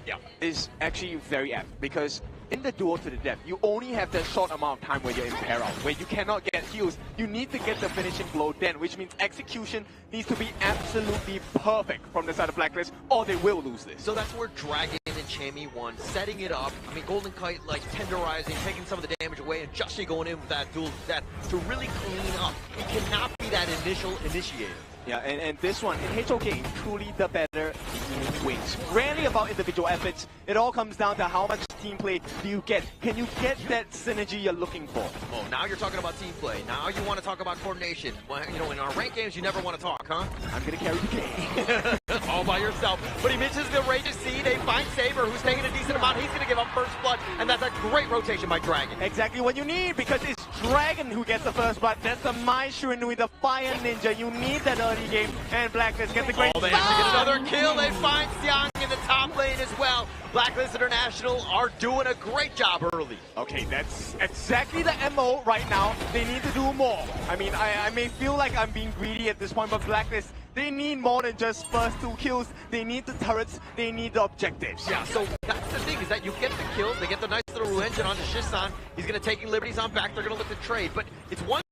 is actually very apt, because in the duel to the death, you only have that short amount of time where you're in peril, where you cannot get heals. You need to get the finishing blow then, which means execution needs to be absolutely perfect from the side of Blacklist, or they will lose this. So that's where Dragon and Chammy won, setting it up. I mean, Golden Kite like tenderizing, taking some of the damage away, and Joshi going in with that duel to death to really clean up. It cannot be that initial initiator. Yeah, and this one, in HOK, truly the better team wins. Rarely about individual efforts. It all comes down to how much team play do you get. Can you get that synergy you're looking for? Oh, now you're talking about team play. Now you want to talk about coordination. Well, you know, in our ranked games, you never want to talk, huh? I'm going to carry the game. All by yourself. But he misses the Rageous Seed. They find Saber, who's taking a decent amount. He's going to give up first blood, and that's a great rotation by Dragon. Exactly what you need, because it's Dragon who gets the first blood. That's the Maestro with the Fire Ninja. You need that early game, and Blacklist gets the great they have to get another kill. They find Xiang in in the top lane as well. Blacklist International are doing a great job early. Okay, that's exactly the MO right now. They need to do more. I mean, I may feel like I'm being greedy at this point, but Blacklist, they need more than just first 2 kills. They need the turrets, they need the objectives. Yeah, so that's the thing, is that you get the kills, they get the nice little revenge onto Shisan. He's going to take liberties on back, they're going to look to trade. But it's one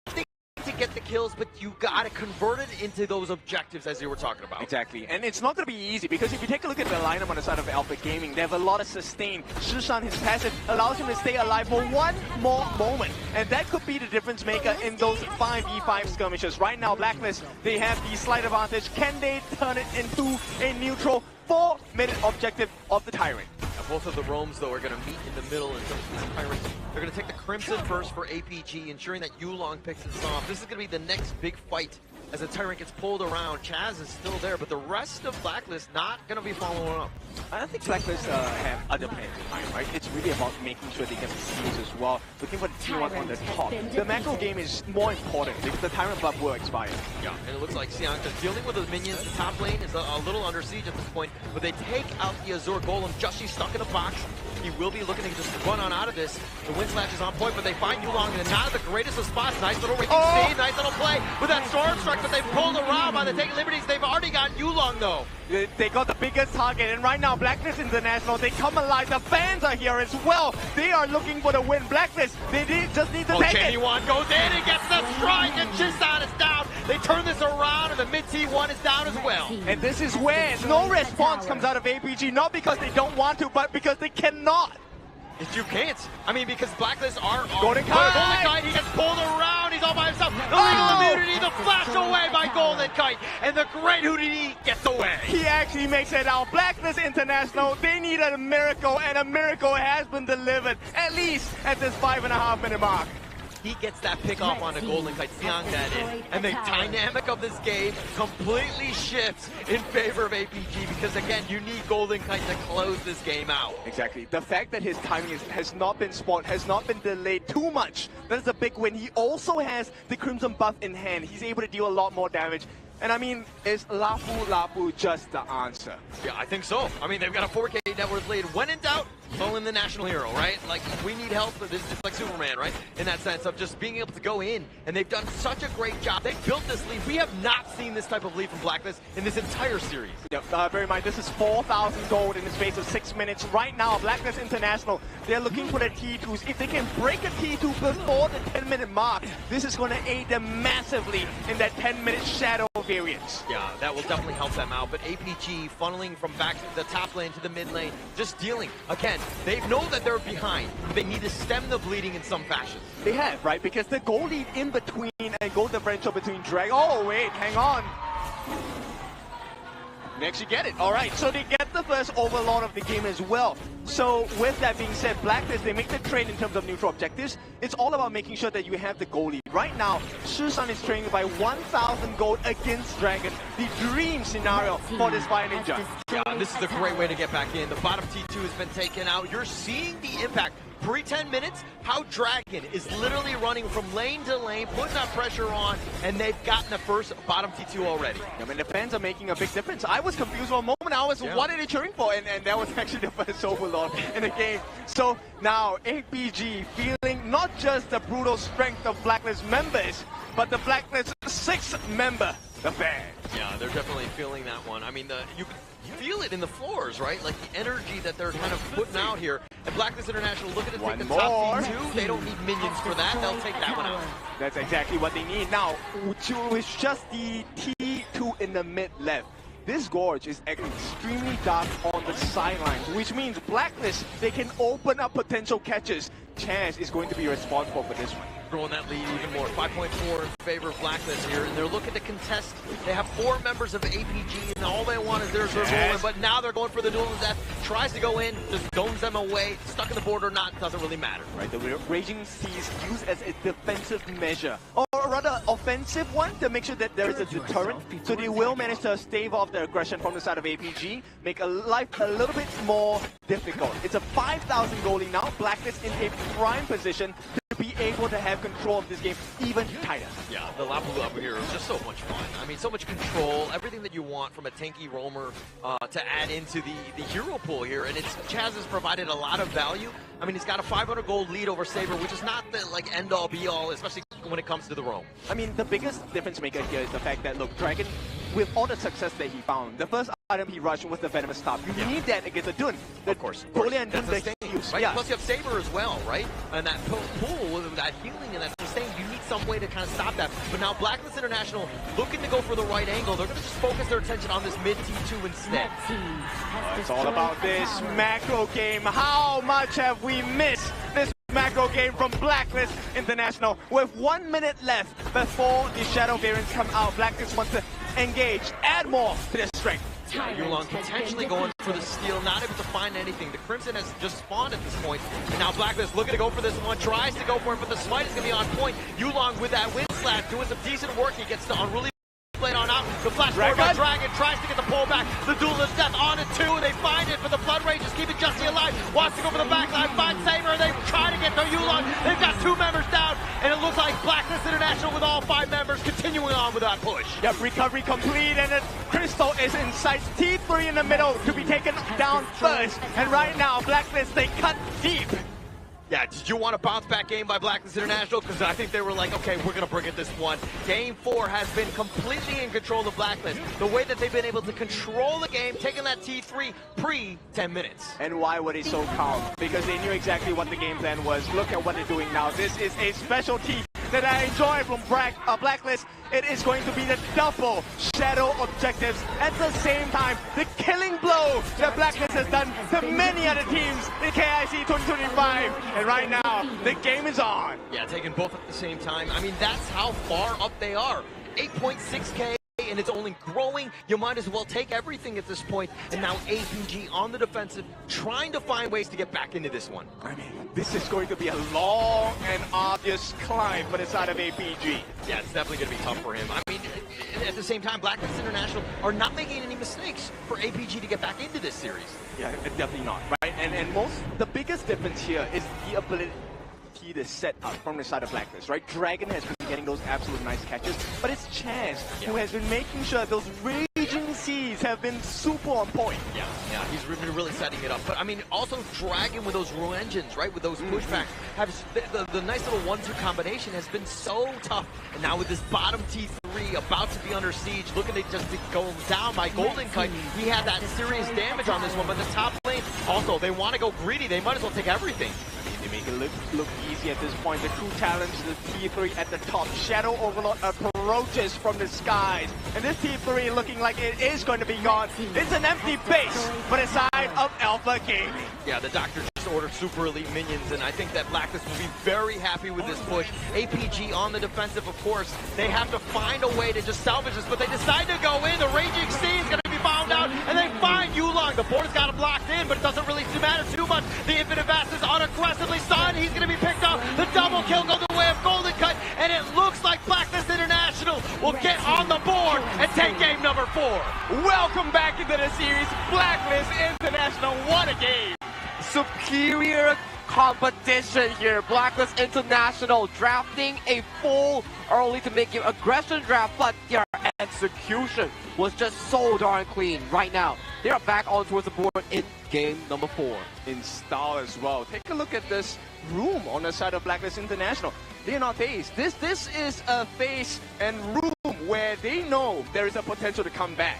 thing to get the kills, but you got to convert it into those objectives as you were talking about. Exactly, and it's not going to be easy because if you take a look at the lineup on the side of Alpha Gaming, they have a lot of sustain. Shisan, his passive, allows him to stay alive for one more moment, and that could be the difference maker in those 5v5 skirmishes. Right now, Blacklist, they have the slight advantage. Can they turn it into a neutral 4-minute objective of the Tyrant? Now, both of the roams, though, are going to meet in the middle in terms of these Pirates. They're going to take the Crimson first for APG, ensuring that Yulong picks this off. This is going to be the next big fight as the Tyrant gets pulled around. Chaz is still there, but the rest of Blacklist not going to be following up. I don't think Blacklist have other plans in mind, right? It's really about making sure they get the steals as well. Looking for the T1 on the top. The macro game is more important because the Tyrant buff will expire. Yeah, and it looks like Siang just dealing with the minions. The top lane is a little under siege at this point, but they take out the Azure Golem. Just he's stuck in a box. He will be looking to just run on out of this. The wind slash is on point, but they find Yulong in not the greatest of spots. Nice little raking save, nice little play with that Storm Strike, but they pulled around by the taking liberties. They've already got Yulong though. They got the biggest target, and right now Blacklist International, they come alive. The fans are here as well. They are looking for the win. Blacklist, they just need to take it. K1 goes in and gets the strike, and Shisan is down. They turn this around, and the mid T1 is down as well. And this is where no response comes out of APG, not because they don't want to, but because they cannot. You can't. I mean, because Blacklist are Golden Kite. He gets pulled around. He's all by himself. The legal immunity, the flash away by Golden Kite, and the great Houdini gets away. He actually makes it out. Blacklist International, they needed a miracle, and a miracle has been delivered, at least at this 5.5-minute mark. He gets that pick off on a Golden Kite, Siang that in, and the dynamic of this game completely shifts in favor of APG because, again, you need Golden Kite to close this game out. Exactly. The fact that his timing has not been spot, has not been delayed too much, that is a big win. He also has the Crimson buff in hand. He's able to deal a lot more damage. And I mean, is Lapu just the answer? Yeah, I think so. I mean, they've got a 4K net worth lead. When in doubt, call in the national hero, right? Like, we need help, but this is like Superman, right? In that sense of just being able to go in, and they've done such a great job. They built this lead. We have not seen this type of lead from Blacklist in this entire series. Yep, bear in mind, this is 4,000 gold in the space of 6 minutes. Right now, Blacklist International, they're looking for the T2s. If they can break a T2 before the 10-minute mark, this is going to aid them massively in that 10-minute shadow variance. Yeah, that will definitely help them out. But APG funneling from back to the top lane to the mid lane, just dealing. Again, they know that they're behind. They need to stem the bleeding in some fashion. They have, right? Because the goal lead in between and goal differential between Dragon. Oh, wait, hang on. Next, you get it. All right, so they get the first overlord of the game as well. So with that being said, Blacklist, they make the trade in terms of neutral objectives. It's all about making sure that you have the goal lead. Right now, Shisan is training by 1,000 gold against Dragon. The dream scenario for this Fire Ninja. Yeah, this is a great way to get back in. The bottom T2 has been taken out. You're seeing the impact. Pre-10 minutes, how Dragon is literally running from lane to lane, putting that pressure on, and they've gotten the first bottom T2 already. I mean, the fans are making a big difference. I was confused for a moment. I was, what are they cheering for? And that was actually the first overlord in the game. So now, APG feeling not just the brutal strength of Blacklist members, but the Blacklist 6th member, the fans. Yeah, they're definitely feeling that one. I mean, you can feel it in the floors, right? Like the energy that they're kind of putting out here. And Blacklist International looking to take the top T2. They don't need minions for that. They'll take that one out. That's exactly what they need. Now, it's just the T2 in the mid left. This gorge is extremely dark on the sidelines, which means Blacklist, they can open up potential catches. Chance is going to be responsible for this one. Growing that lead even more. 5.4 in favor of Blacklist here, and they're looking to contest. They have 4 members of APG, and all they want is their goal, but now they're going for the duel to death. tries to go in, just domes them away, stuck in the border or not, doesn't really matter. Right, the Raging Seas used as a defensive measure, or rather offensive one, to make sure that there is a deterrent. So they will manage to stave off the aggression from the side of APG, make life a little bit more difficult. It's a 5,000 goalie now, Blacklist in a prime position to be able to have control of this game even tighter. Yeah, the Lapu Lapu here is just so much fun. I mean, so much control, everything that you want from a tanky roamer to add into the hero pool here. And Chaz has provided a lot of value. I mean, he's got a 500 gold lead over Saber, which is not the like end-all be-all, especially when it comes to the roam. I mean, the biggest difference maker here is the fact that, look, Dragon, with all the success that he found, the first item he rushed was the Venomous Stop. You need that against a Dun. Of course. Goalie and That's Dun, sustain, use. right? Yeah. Plus you have Saber as well, right? And that pool, that healing and that sustain, you need some way to kind of stop that. But now Blacklist International looking to go for the right angle. They're going to just focus their attention on this mid T2 instead. It's all about this macro game. How much have we missed this macro game from Blacklist International? With 1 minute left before the Shadow variants come out, Blacklist wants to engage, add more to their strength. Yeah, Yulong potentially going for the steal, not able to find anything. The Crimson has just spawned at this point. And now Blacklist looking to go for this one, tries to go for it, but the smite is going to be on point. Yulong with that wind slash doing some decent work. He gets to unruly blade on out. The flash forward by Dragon tries to get the pullback. The duelist death on it too. They find it, but the Blood Rage is keeping Justy alive. Wants to go for the backline, finds Saber. They try to get to Yulong. They've got 2 members down, and it looks like Blacklist International with all 5 members continuing on with that push. Yep, recovery complete, and the Crystal is in sight. T3 in the middle to be taken down first. And right now, Blacklist, they cut deep. Yeah, did you want a bounce back game by Blacklist International? Because I think they were like, okay, we're going to bring it this one. Game 4 has been completely in control of Blacklist. The way that they've been able to control the game, taking that T3 pre-10 minutes. And why were they so calm? Because they knew exactly what the game plan was. Look at what they're doing now. This is a specialty that I enjoy from Blacklist. It is going to be the double shadow objectives. At the same time, the killing blow that Blacklist has done to many other teams in KIC 2025. And right now, the game is on. Yeah, taking both at the same time. I mean, that's how far up they are. 8.6K. And it's only growing. You might as well take everything at this point. And now APG on the defensive, trying to find ways to get back into this one. I mean, this is going to be a long and obvious climb for the side of APG. Yeah, it's definitely going to be tough for him. I mean, at the same time, Blacklist International are not making any mistakes for APG to get back into this series. Yeah, definitely not, right? And the biggest difference here is the ability to set up from the side of Blacklist, right? Dragon has been getting those absolute nice catches, but it's Chance who has been making sure those Raging Seas have been super on point. Yeah, he's been really setting it up. But I mean, also Dragon with those Ruin Engines, right? With those pushbacks, the nice little 1-2 combination has been so tough. And now with this bottom T3 about to be under siege, looking to just go down by Golden Kite, he had that serious damage on this one. But the top lane, also, they want to go greedy. They might as well take everything. They make it look easy at this point. The true challenge is the T3 at the top. Shadow Overlord approaches from the skies. And this T3 looking like it is going to be gone. It's an empty base for the side of Alpha Gaming. Yeah, the Doctor just ordered super elite minions, and I think that Blacklist will be very happy with this push. APG on the defensive, of course. They have to find a way to just salvage this, but they decide to go in. The Raging Sea is going to be found out, and they find Yulong. The board has got him locked in, but it doesn't really matter too much. The Infinite Vast is on aggressively stunned. He's going to be picked up. The double kill goes the way of Golden Cut, and it looks like Blacklist International will get on the board and take game number 4. Welcome back into the series. Blacklist International, what a game. Superior competition here. Blacklist International drafting a full early to make your aggression draft, but their execution was just so darn clean right now. They are back on towards the board in game number 4. In style as well. Take a look at this room on the side of Blacklist International. They're not phased. This is a phase and room where they know there is a potential to come back.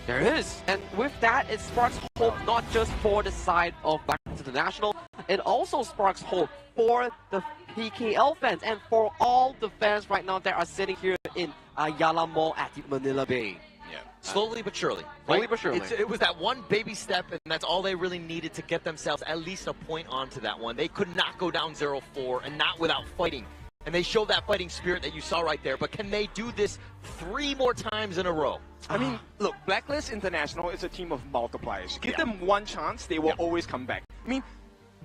There is, and with that, it sparks hope not just for the side of Blacklist International, it also sparks hope for the PKL fans and for all the fans right now that are sitting here in Ayala Mall at the Manila Bay. Yeah, slowly but surely. Slowly but surely. It was that one baby step, and that's all they really needed to get themselves at least a point onto that one. They could not go down 0-4, and not without fighting and they show that fighting spirit that you saw right there, but can they do this 3 more times in a row? I mean, look, Blacklist International is a team of multipliers. Give them one chance, they will always come back. I mean,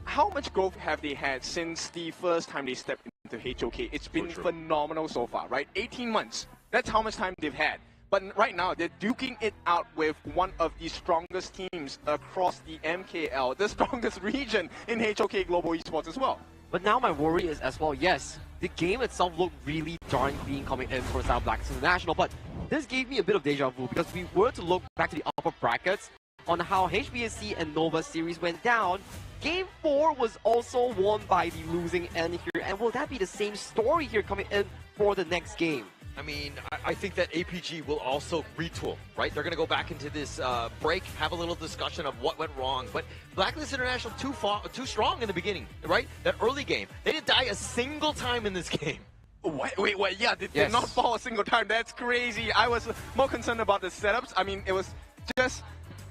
how much growth have they had since the first time they stepped into HOK? It's been phenomenal so far, right? 18 months. That's how much time they've had. But right now, they're duking it out with one of the strongest teams across the MKL, the strongest region in HOK Global Esports as well. But now my worry is as well, yes, the game itself looked really darn clean coming in for South Blacklist International, but this gave me a bit of deja vu because we were to look back to the upper brackets on how HBSC and Nova series went down. Game 4 was also won by the losing end here, and will that be the same story here coming in for the next game? I mean, I think that APG will also retool, right? They're going to go back into this break, have a little discussion of what went wrong. But Blacklist International too strong in the beginning, right? That early game, they didn't die a single time in this game. Wait, yeah, they did not fall a single time. That's crazy. I was more concerned about the setups. I mean, it was just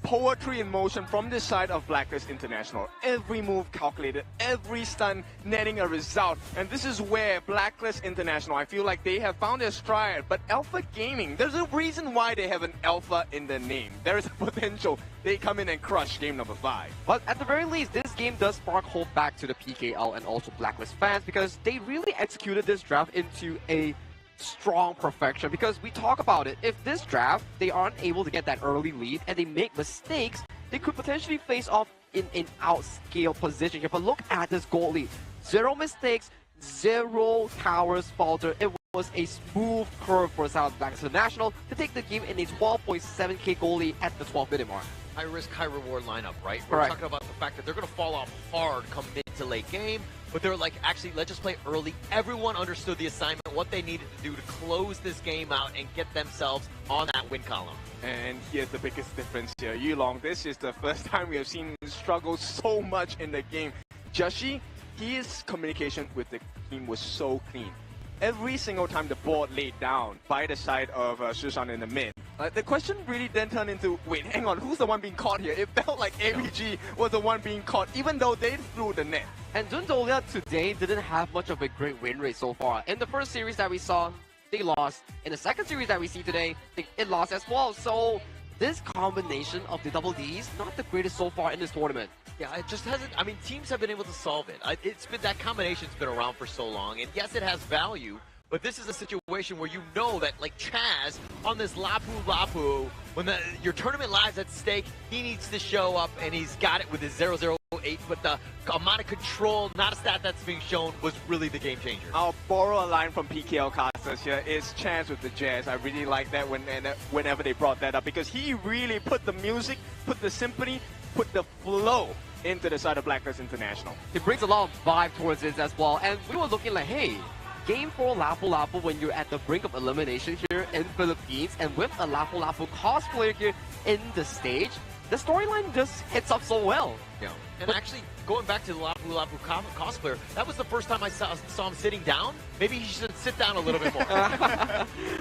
poetry in motion from this side of Blacklist International. Every move calculated, every stun netting a result. And this is where Blacklist International, I feel like they have found their stride. But Alpha Gaming, there's a reason why they have an Alpha in their name. There is a potential they come in and crush game number 5. But at the very least, this game does spark hope back to the PKL and also Blacklist fans because they really executed this draft into a strong perfection. Because we talk about it, if this draft they aren't able to get that early lead and they make mistakes, they could potentially face off in an outscale position here. But look at this goal lead. 0 mistakes, 0 towers falter. It was a smooth curve for South Blacklist International to take the game in a 12.7k goal lead at the 12-minute mark. High risk, high reward lineup, right? We're Correct. talking about the fact that they're going to fall off hard come mid to late game, but they're like, actually, let's just play early. Everyone understood the assignment, what they needed to do to close this game out and get themselves on that win column. And here's the biggest difference here. Yulong, this is the first time we have seen him struggle so much in the game. Joshi, his communication with the team was so clean. Every single time the board laid down by the side of Shushan in the mid, the question really then turned into, wait, hang on, who's the one being caught here? It felt like APG was the one being caught, even though they threw the net. And Dundolia today didn't have much of a great win rate so far. In the first series that we saw, they lost. In the second series that we see today, it lost as well. So this combination of the double Ds, not the greatest so far in this tournament. Yeah, it just hasn't, I mean, teams have been able to solve it. It's been, that combination's been around for so long, and yes, it has value, but this is a situation where you know that, like Chaz, on this Lapu, when your tournament lives at stake, he needs to show up, and he's got it with his 008, but the amount of control, not a stat that's being shown, was really the game changer. I'll borrow a line from PKL Casas here. It's Chaz with the jazz. I really like that whenever they brought that up, because he really put the music, put the symphony, put the flow into the side of Blacklist International. It brings a lot of vibe towards it as well, and we were looking like, hey, Game 4 Lapu when you're at the brink of elimination here in Philippines, and with a Lapu cosplayer here in the stage, the storyline just hits up so well. Yeah, and actually, going back to the Lapu cosplayer, that was the first time I saw him sitting down. Maybe he should sit down a little bit more.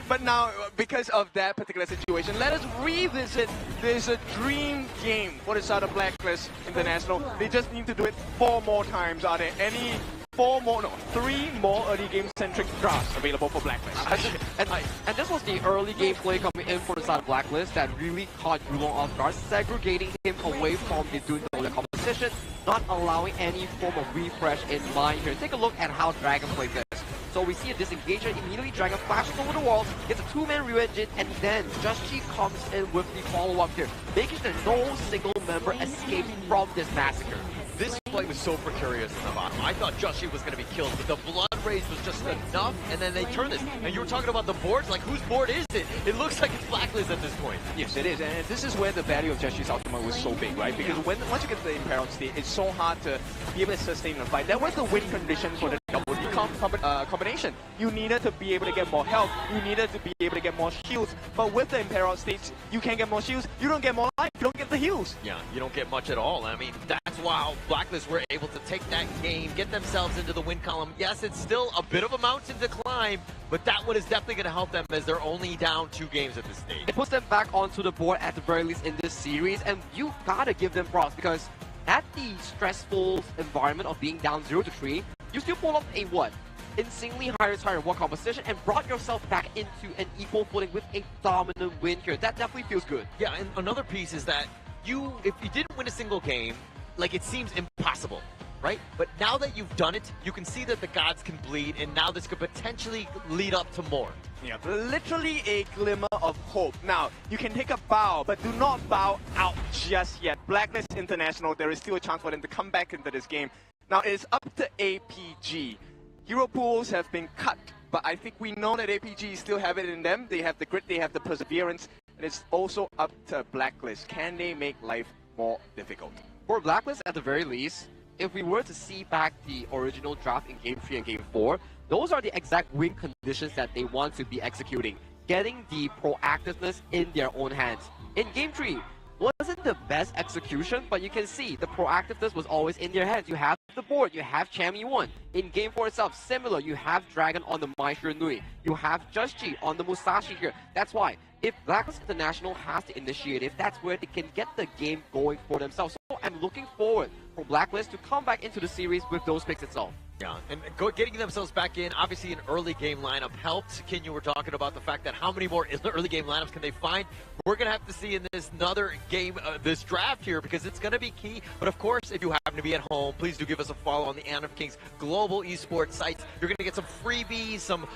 But now, because of that particular situation, let us revisit this dream game for the side of Blacklist International. They just need to do it 4 more times. Are there any 3 more early game-centric drafts available for Blacklist? And this was the early gameplay coming in for the side of Blacklist that really caught Yulong off guard, segregating him away from the Dundolia competition, not allowing any form of refresh in mind here. Take a look at how Dragon plays this. So we see a disengagement, immediately Dragon flashes over the wall, gets a 2-man re-engine, and then Joshi comes in with the follow-up here, making sure no single member escapes from this massacre. This play was so precarious in the bottom. I thought Joshi was going to be killed, but the blood rage was just enough, and then they turned this. And you were talking about the boards, like whose board is it? It looks like it's Blacklist at this point. Yes, it is, and this is where the value of Joshi's ultimate was so big, right? Because once you get to the Imperial state, it's so hard to be able to sustain the fight. That was the win condition for the double D combination. You needed to be able to get more health, you needed to be able to get more shields, but with the Imperial states, you can't get more shields, you don't get more life, you don't get the heals. Yeah, you don't get much at all. I mean, that's why Blacklist were able to take that game, get themselves into the win column. Yes, it's still a bit of a mountain to climb, but that one is definitely going to help them as they're only down 2 games at this stage. It puts them back onto the board at the very least in this series, and you gotta give them props because at the stressful environment of being down 0-3, you still pull up a what? insanely higher tier 1 competition and brought yourself back into an equal footing with a dominant win here. That definitely feels good. Yeah, and another piece is that if you didn't win a single game, like it seems impossible, right? But now that you've done it, you can see that the gods can bleed, and now this could potentially lead up to more. Yeah, literally a glimmer of hope. Now, you can take a bow, but do not bow out just yet. Blacklist International, there is still a chance for them to come back into this game. Now, it's up to APG. Hero pools have been cut, but I think we know that APG still have it in them. They have the grit, they have the perseverance, and it's also up to Blacklist. Can they make life more difficult? For Blacklist, at the very least, if we were to see back the original draft in Game 3 and Game 4, those are the exact win conditions that they want to be executing, getting the proactiveness in their own hands. In Game 3, wasn't the best execution, but you can see the proactiveness was always in their hands. You have the board, you have Chami 1. In Game 4 itself, similar, you have Dragon on the Mai Nui, you have Justji on the Musashi here. That's why, if Blacklist International has the initiative, that's where they can get the game going for themselves. So I'm looking forward for Blacklist to come back into the series with those picks itself. Yeah, and getting themselves back in, obviously an early game lineup helped. Ken, you were talking about the fact that how many more early game lineups can they find? We're going to have to see in this another game, this draft here, because it's going to be key. But of course, if you happen to be at home, please do give us a follow on the Honor of Kings global esports sites. You're going to get some freebies, some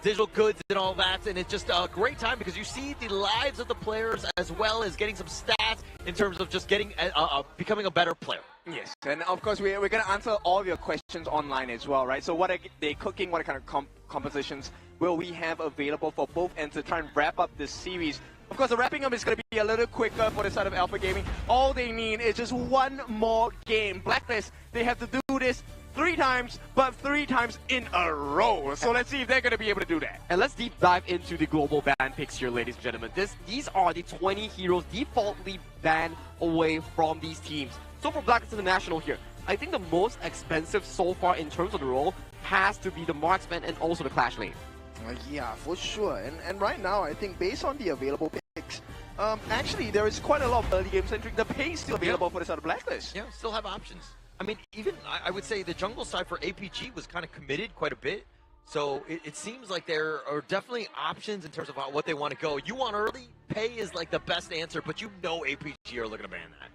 digital goods and all that. And it's just a great time because you see the lives of the players as well as getting some stats in terms of just getting becoming a better player. Yes, and of course we're going to answer all of your questions online as well, right? So what are they cooking? What kind of compositions will we have available for both ends to try and wrap up this series? Of course, the wrapping up is going to be a little quicker for the side of Alpha Gaming. All they need is just one more game. Blacklist, they have to do this 3 times, but 3 times in a row. So let's see if they're going to be able to do that. And let's deep dive into the global ban picks here, ladies and gentlemen. These are the 20 heroes defaultly banned away from these teams. So for Blacklist International here, I think the most expensive so far in terms of the role has to be the Marksman and also the Clash Lane. Yeah, for sure. And right now, I think based on the available picks, actually there is quite a lot of early game centric. The pay is still available for the side of Blacklist. Yeah, still have options. I mean, even I would say the jungle side for APG was kind of committed quite a bit. So it seems like there are definitely options in terms of what they want to go. You want early? Pay is like the best answer, but you know APG are looking to ban that.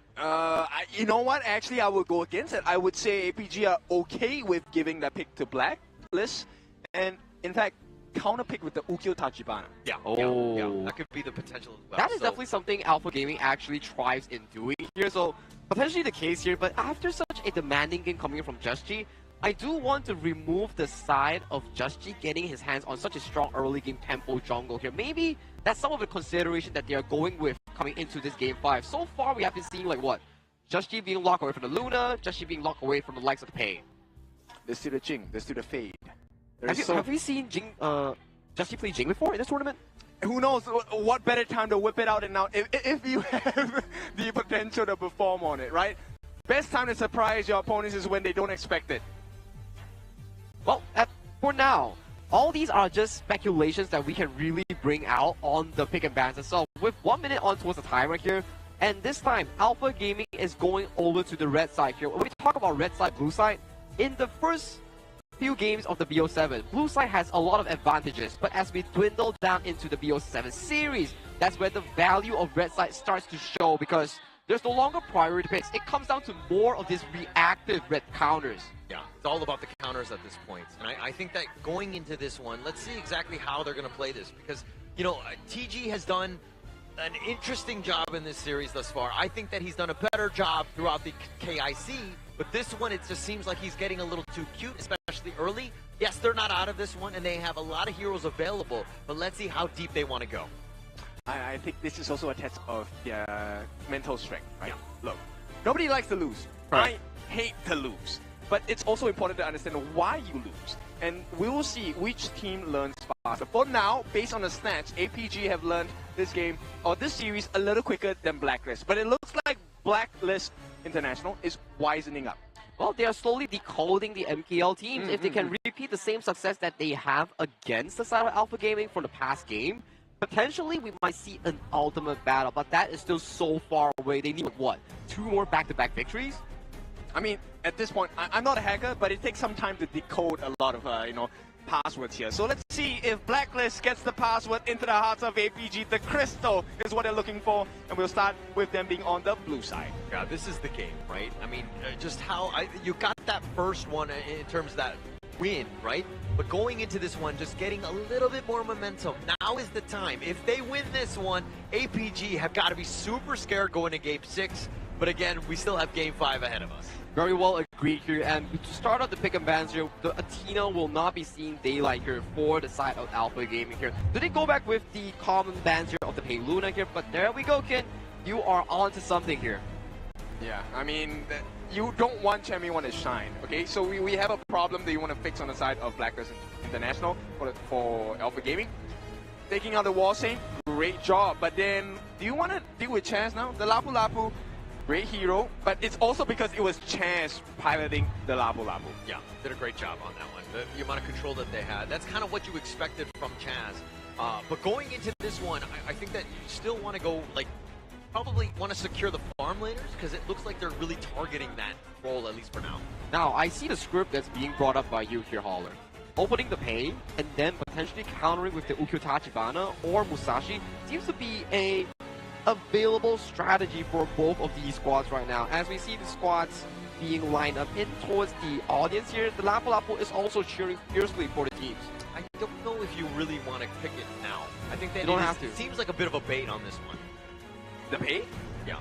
You know what? Actually, I would go against it. I would say APG are okay with giving that pick to Blacklist, and in fact, counter pick with the Ukyo Tachibana. Yeah. Oh. Yeah, that could be the potential as well. That is definitely something Alpha Gaming actually thrives in doing here. So potentially the case here, but after such a demanding game coming in from Justji, I do want to remove the side of Justji getting his hands on such a strong early game tempo jungle here. Maybe that's some of the consideration that they are going with coming into this game 5. So far, we have been seeing like what? Justji being locked away from the Luna, Justji being locked away from the likes of the Pei. There's still the Jing, there's still the Fade. Have you seen Justji play Jing before in this tournament? Who knows what better time to whip it out and now if you have the potential to perform on it, right? Best time to surprise your opponents is when they don't expect it. Well, for now, all these are just speculations that we can really bring out on the pick and bans itself. With 1 minute on towards the timer here, and this time, Alpha Gaming is going over to the red side here. When we talk about red side, blue side, in the first few games of the BO7, blue side has a lot of advantages, but as we dwindle down into the BO7 series, that's where the value of red side starts to show because there's no longer priority picks. It comes down to more of these reactive red counters. Yeah, it's all about the counters at this point. And I think that going into this one, let's see exactly how they're going to play this. Because, you know, TG has done an interesting job in this series thus far. I think that he's done a better job throughout the KIC. But this one, it just seems like he's getting a little too cute, especially early. Yes, they're not out of this one, and they have a lot of heroes available. But let's see how deep they want to go. I think this is also a test of their mental strength, right? Yeah. Look, nobody likes to lose. Right. I hate to lose. But it's also important to understand why you lose. And we will see which team learns faster. For now, based on the stats, APG have learned this game, or this series, a little quicker than Blacklist. But it looks like Blacklist International is wisening up. Well, they are slowly decoding the MKL teams. If they can repeat the same success that they have against the side of Alpha Gaming from the past game, potentially we might see an ultimate battle, but that is still so far away. They need, what, 2 more back-to-back victories? I mean, at this point, I'm not a hacker, but it takes some time to decode a lot of, passwords here. So let's see if Blacklist gets the password into the hearts of APG. The crystal is what they're looking for, and we'll start with them being on the blue side. Yeah, this is the game, right? I mean, just how you got that first one in terms of that win, right? But going into this one, just getting a little bit more momentum. Now is the time. If they win this one, APG have got to be super scared going to Game 6. But again, we still have Game 5 ahead of us. Very well agreed here, and to start out the pick and bans here, the Athena will not be seeing daylight here for the side of Alpha Gaming here. Do they go back with the common bans here of the Pei Luna here? But there we go, Ken. You are on to something here. Yeah, I mean, you don't want Chemi want to shine, okay? So we have a problem that you want to fix on the side of Blacklist International for Alpha Gaming. Taking out the wall saying, great job, but then do you want to deal with Chaz now? The Lapu Lapu, great hero, but it's also because it was Chaz piloting the Lapu Lapu. Yeah, did a great job on that one. The amount of control that they had, that's kind of what you expected from Chaz. But going into this one, I think that you still want to go, like, probably want to secure the farm laners, because it looks like they're really targeting that role, at least for now. Now, I see the script that's being brought up by you here, Holler. Opening the Pei, and then potentially countering with the Ukkyo Tachibana or Musashi seems to be a available strategy for both of these squads right now. As we see the squads being lined up in towards the audience here, the Lapu Lapu is also cheering fiercely for the teams. I don't know if you really want to pick it now. I think that you don't have to. It seems like a bit of a bait on this one. The Pei? Yeah.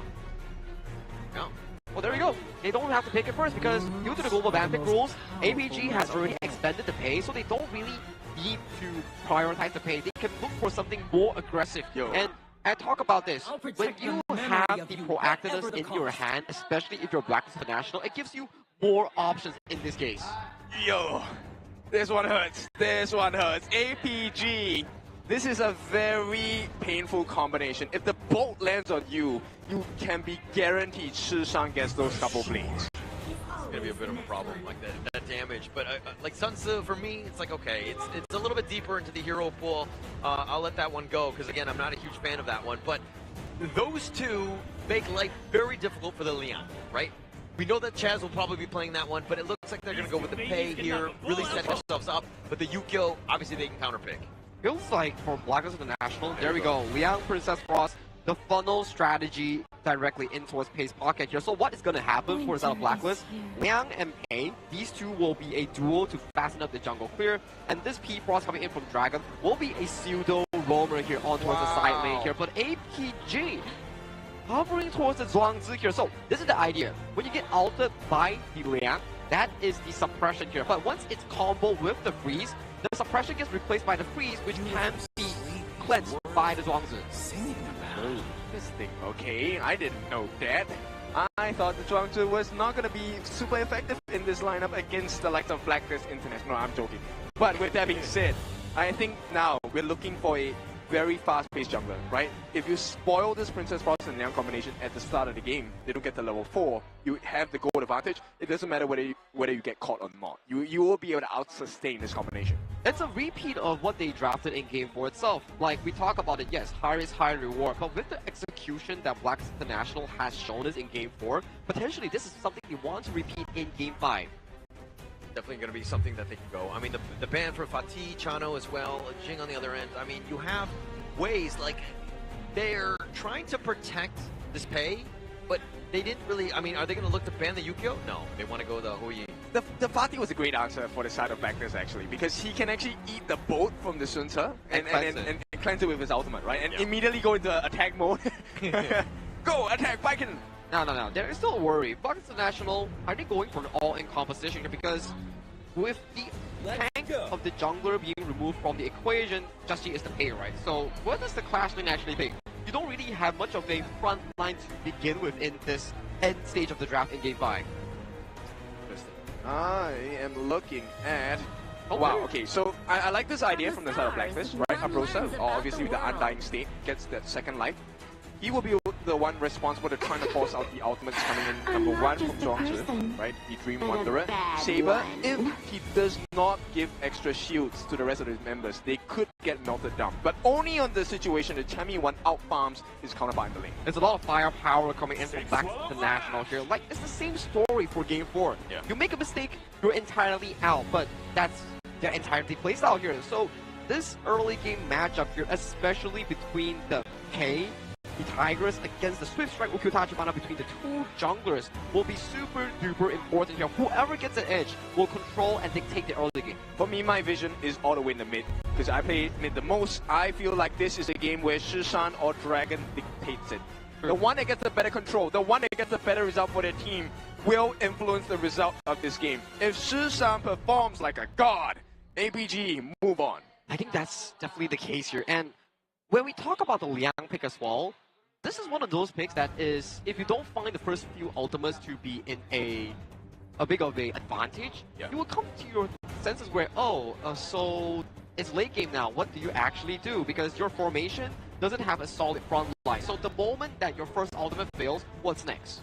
Yeah. Well, there we go. They don't have to pick it first because due to the global ban pick rules, APG has already expended the Pei, so they don't really need to prioritize the Pei. They can look for something more aggressive. And I talk about this. When you have the proactiveness in your hand, especially if you're Blacklist International, it gives you more options in this case. Yo, this one hurts. This one hurts. APG. This is a very painful combination. If the bolt lands on you, you can be guaranteed Shishang gets those couple blades. It's gonna be a bit of a problem, like that damage. But like Sun Tzu, for me, it's like, okay, it's a little bit deeper into the hero pool. I'll let that one go, because again, I'm not a huge fan of that one. But those two make life very difficult for the Leon, right? We know that Chaz will probably be playing that one, but it looks like they're gonna go with the Pei here, really set themselves up. But the Ukkyo, obviously they can counterpick. Feels like for Blacklist International, there we go. Liang, Princess Cross, the funnel strategy directly in towards Pei's pocket here. So what is going to happen for the side of Blacklist? Liang and Pei, these two will be a duo to fasten up the jungle clear. And this P-Frost coming in from Dragon will be a pseudo roamer here on towards the side lane here. But APG hovering towards the Zhuangzi here. So this is the idea. When you get altered by the Liang, that is the suppression here. But once it's combo with the freeze, the suppression gets replaced by the freeze, which can be cleansed by the Zhuangzi. Interesting. Okay, I didn't know that. I thought the Zhuangzi was not going to be super effective in this lineup against the likes of Blacklist International. No, I'm joking. But with that being said, I think now we're looking for a very fast-paced jungler, right? If you spoil this Princess Frost and Liang combination at the start of the game, they don't get to level 4, you have the gold advantage. It doesn't matter whether you get caught or not. You will be able to out-sustain this combination. It's a repeat of what they drafted in Game 4 itself. Like, we talk about it, yes, high risk, high reward, but with the execution that Blacklist International has shown us in Game 4, potentially this is something they want to repeat in Game 5. Definitely going to be something that they can go. I mean, the ban for Fatih, Chano as well, Jing on the other end. I mean, you have ways, like, they're trying to protect this Pei, but they didn't really, I mean, are they going to look to ban the Ukkyo? No, they want to go the Huyi. The Fatih was a great answer for the side of Blacklist, actually, because he can actually eat the bolt from the Sun Tzu and cleanse it with his ultimate, right? And immediately go into attack mode. Go, attack, Viking! No. There is still a worry. Blacklist International, are they going for an all-in composition here? Because with the tank of the jungler being removed from the equation, Just is the Pei, right? So where does the clash lane actually pick? You don't really have much of a front line to begin with in this end stage of the draft in Game 5. I am looking at... Oh, wow, okay, so I like this idea from the side of Blacklist, right? Abrosa, obviously with the Undying State, gets that second life. He will be the one responsible to trying to force out the ultimates coming in. Number 1 from Zhuangzi, right? The Dream Wanderer. Saber, if he does not give extra shields to the rest of his members, they could get melted down. But only on the situation that Chami 1 out-farms his counterpart in the lane. There's a lot of firepower coming in from Blacklist International here. Like, it's the same story for Game 4. Yeah. You make a mistake, you're entirely out. But that's their entirety playstyle here. So this early game matchup here, especially between the K, the Tigers against the Swift Strike Ukkyo Tachibana between the two junglers will be super duper important here. Whoever gets an edge will control and dictate the early game. For me, my vision is all the way in the mid, because I play mid the most. I feel like this is a game where Shishan or Dragon dictates it. The one that gets a better control, the one that gets a better result for their team will influence the result of this game. If Shishan performs like a god, APG, move on. I think that's definitely the case here. And when we talk about the Liang pick as well, this is one of those picks that is, if you don't find the first few ultimates to be in a big of an advantage, you will come to your senses where, so it's late game now. What do you actually do? Because your formation doesn't have a solid front line. So the moment that your first ultimate fails, what's next?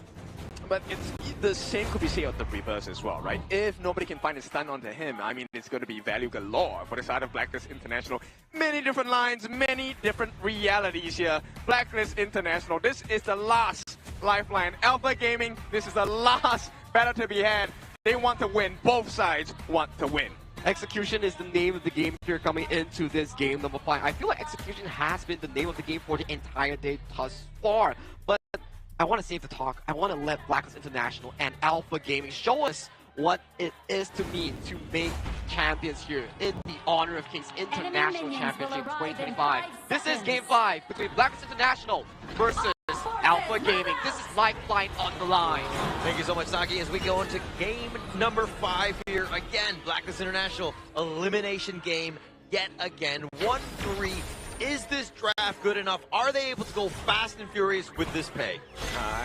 But it's the same could be said of the reverse as well, right? If nobody can find a stun onto him, I mean, it's going to be value galore for the side of Blacklist International. Many different lines, many different realities here. Blacklist International, this is the last lifeline. Alpha Gaming, this is the last battle to be had. They want to win. Both sides want to win. Execution is the name of the game here coming into this game number 5. I feel like execution has been the name of the game for the entire day thus far. But I want to save the talk. I want to let Blacklist International and Alpha Gaming show us what it is to mean to make champions here in the Honor of Kings International Championship 2025. This is Game 5 between Blacklist International versus Alpha Gaming. This is lifeline on the line. Thank you so much, Saki. As we go into game number 5 here, again, Blacklist International elimination game yet again. 1-3. Is this draft good enough? Are they able to go fast and furious with this pay?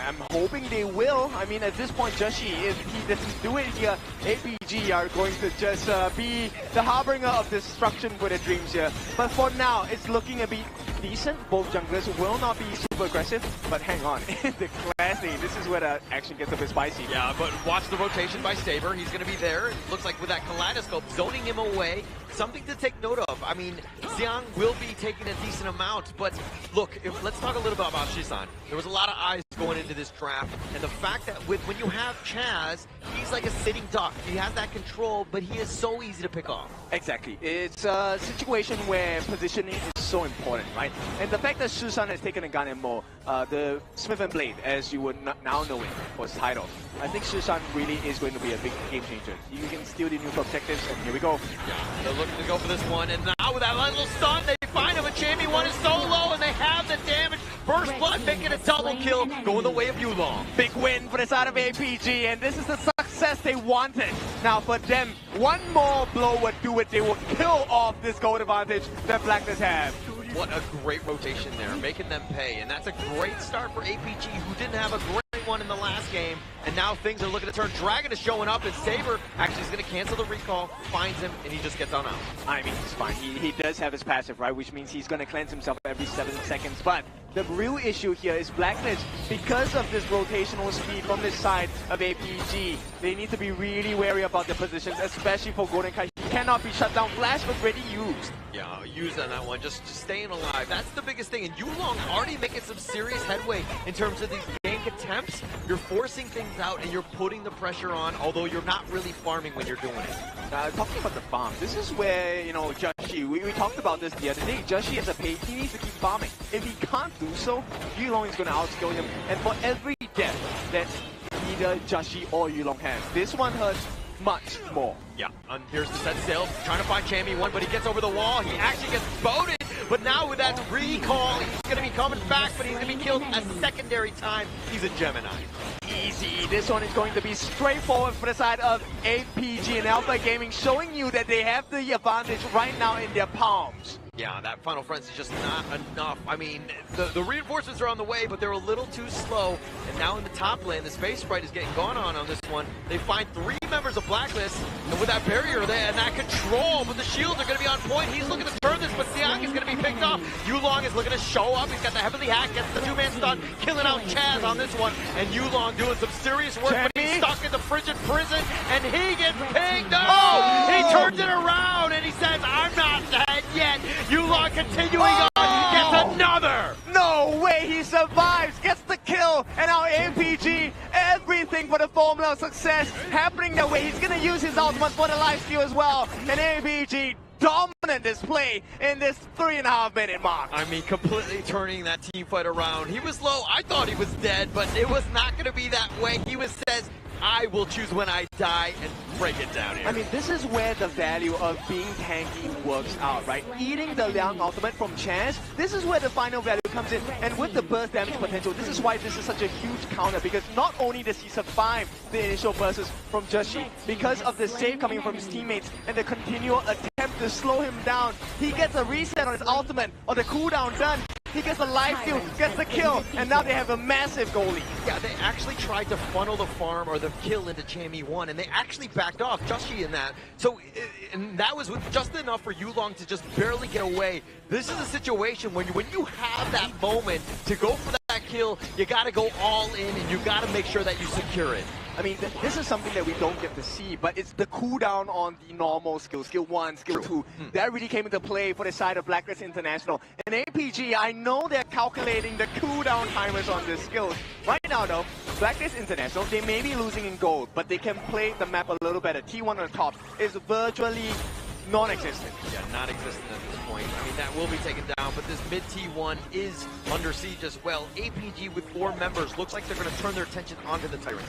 I'm hoping they will. I mean, at this point, Joshi, if he doesn't do it here, APG are going to just be the harbinger of destruction for their dreams here. But for now, it's looking a bit decent. Both junglers will not be super aggressive, but hang on. In the Classic, this is where the action gets a bit spicy. Yeah, but watch the rotation by Saber. He's going to be there. It looks like with that kaleidoscope, zoning him away. Something to take note of. I mean, Xiang will be taking a decent amount, but look, let's talk a little bit about Shisan. There was a lot of eyes going into this draft, and the fact that when you have Chaz, he's like a sitting duck. He has that control, but he is so easy to pick off. Exactly. It's a situation where positioning is so important, right? And the fact that Shisan has taken a gun and more, the Smith and Blade, as you would now know it, was title. I think Shisan really is going to be a big game changer. You can steal the neutral objectives, and here we go. Yeah, they're looking to go for this one, and now with that little stun, they find him. A Champion 1 is so low, and they have the damage. First blood making a double kill, going the way of Yulong. Big win for the side of APG, and this is the success they wanted. Now for them, one more blow would do it. They will kill off this gold advantage that Blacklist have. What a great rotation there, making them pay. And that's a great start for APG, who didn't have a great one in the last game. And now things are looking to turn. Dragon is showing up, and Saber actually is going to cancel the recall, finds him, and he just gets on out. I mean, it's fine. He does have his passive, right? Which means he's going to cleanse himself every 7 seconds. But the real issue here is Blacklist, because of this rotational speed from this side of APG, they need to be really wary about their positions, especially for Golden Kai. He cannot be shut down. Flash already used. Yeah, used on that one, just staying alive. That's the biggest thing. And Yulong already making some serious headway in terms of these gank attempts. You're forcing things out and you're putting the pressure on, although you're not really farming when you're doing it. Talking about the farm, this is where, you know, Joshi, we talked about this the other day. Joshi as a pay, he needs to keep farming. If he can't do so, Yulong is going to outskill him. And for every death that either Joshi or Yulong has, this one hurts much more. Yeah, and here's the set sail, trying to find Champion 1, but he gets over the wall. He actually gets boated, but now with that recall, he's going to be coming back, but he's going to be killed a secondary time. He's a Gemini. Easy. This one is going to be straightforward for the side of APG and Alpha Gaming, showing you that they have the advantage right now in their palms. Yeah, that Final Frenzy is just not enough. I mean, the reinforcements are on the way, but they're a little too slow. And now in the top lane, the Space Sprite is getting gone on this one. They find 3 members of Blacklist, and with that barrier there and that control, but the shields are going to be on point. He's looking to turn this, but Siak is going to be picked off. Yulong is looking to show up. He's got the heavily hack, gets the 2-man stun, killing out Chaz on this one. And Yulong doing some serious work, but he's stuck in the frigid prison, and he gets pinged. Oh! He turns it around, and he says, I'm not dead yet. Yulong continuing on, gets another! No way, he survives, gets the kill! go. And now APG, everything for the formula of success happening that way. He's going to use his ultimate for the life steal as well. And APG, dominant display in this 3.5 minute mark. I mean, completely turning that team fight around. He was low. I thought he was dead, but it was not going to be that way. He says, I will choose when I die and break it down here. I mean, this is where the value of being tanky works out, right? Eating the Liang ultimate from Chance, this is where the final value comes in. And with the burst damage potential, this is why this is such a huge counter, because not only does he survive the initial bursts from Joshi, because of the save coming from his teammates and the continual attempt to slow him down, he gets a reset on his ultimate, or the cooldown done. He gets a life steal, gets the kill, and now they have a massive goal lead. Yeah, they actually tried to funnel the farm or the kill into Chammy 1, and they actually backed off Joshi in that. So, and that was just enough for Yulong to just barely get away. This is a situation when you have that moment to go for that kill, you got to go all in, and you got to make sure that you secure it. I mean, this is something that we don't get to see, but it's the cooldown on the normal skill 1, skill 2. That really came into play for the side of Blacklist International. And APG, I know they're calculating the cooldown timers on this skill. Right now, though, Blacklist International, they may be losing in gold, but they can play the map a little better. T1 on the top is virtually non-existent. Yeah, non-existent at this point. I mean, that will be taken down, but this mid T1 is under siege as well. APG with 4 members looks like they're going to turn their attention onto the Tyrant.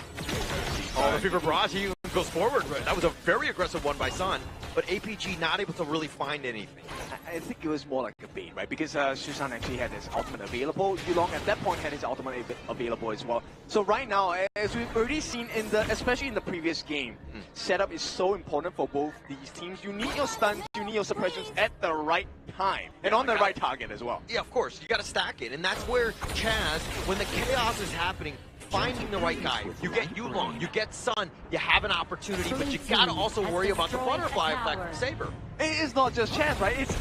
Oh, the Fever Barrage, he goes forward. That was a very aggressive one by Sun, but APG not able to really find anything. I think it was more like a bait, right? Because Shusan actually had his ultimate available. Yulong at that point had his ultimate available as well. So right now, as we've already seen especially in the previous game, setup is so important for both these teams. You need your stuns, you need your suppressions at the right time, and on the right target as well. Yeah, of course, you got to stack it, and that's where Chaz, when the chaos is happening, finding the right guy. You get Yulong, you get Sun, you have an opportunity, but you gotta also worry about the butterfly effect from Saber. It's not just Chance, right? It's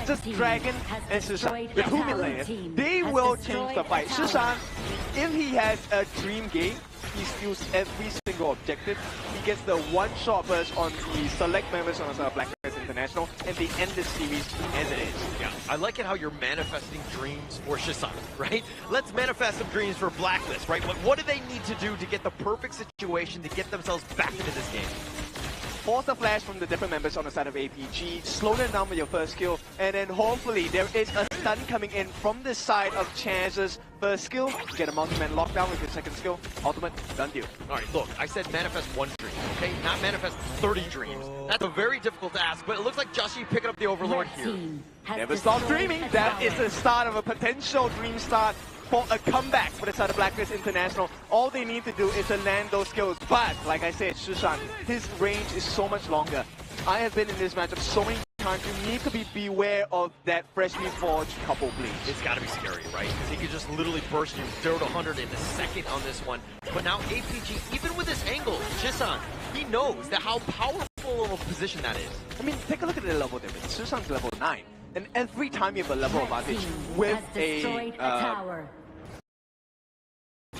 just Dragon and Shishan, the 2 mid laners. They will change the fight. Shishan, if he has a Dream Gate, he steals every single objective. He gets the one-shot burst on the select members on the side of Blacklist International, and they end this series as it is. Yeah, I like it how you're manifesting dreams for Shishan, right? Let's manifest some dreams for Blacklist, right? What do they need to do to get the perfect situation to get themselves back into this game? Force a flash from the different members on the side of APG, slow them down with your first skill, and then hopefully there is a stun coming in from the side of Chance's first skill. Get a multi-man lockdown with your second skill. Ultimate, done deal. Alright, look, I said manifest 1 dream, okay? Not manifest 30 dreams. That's a very difficult task, but it looks like Joshi picking up the Overlord here. Never stop dreaming. That is the start of a potential dream start for a comeback for the side of Blacklist International. All they need to do is to land those skills. But, like I said, Shishan, his range is so much longer. I have been in this matchup so many times. You need to beware of that freshly forged couple bleeds. It's got to be scary, right? Because he could just literally burst you 0 to 100 in a second on this one. But now APG, even with this angle, Shishan, he knows that how powerful of a position that is. I mean, take a look at the level difference. Shishan's level 9. And every time you have a level advantage with a tower.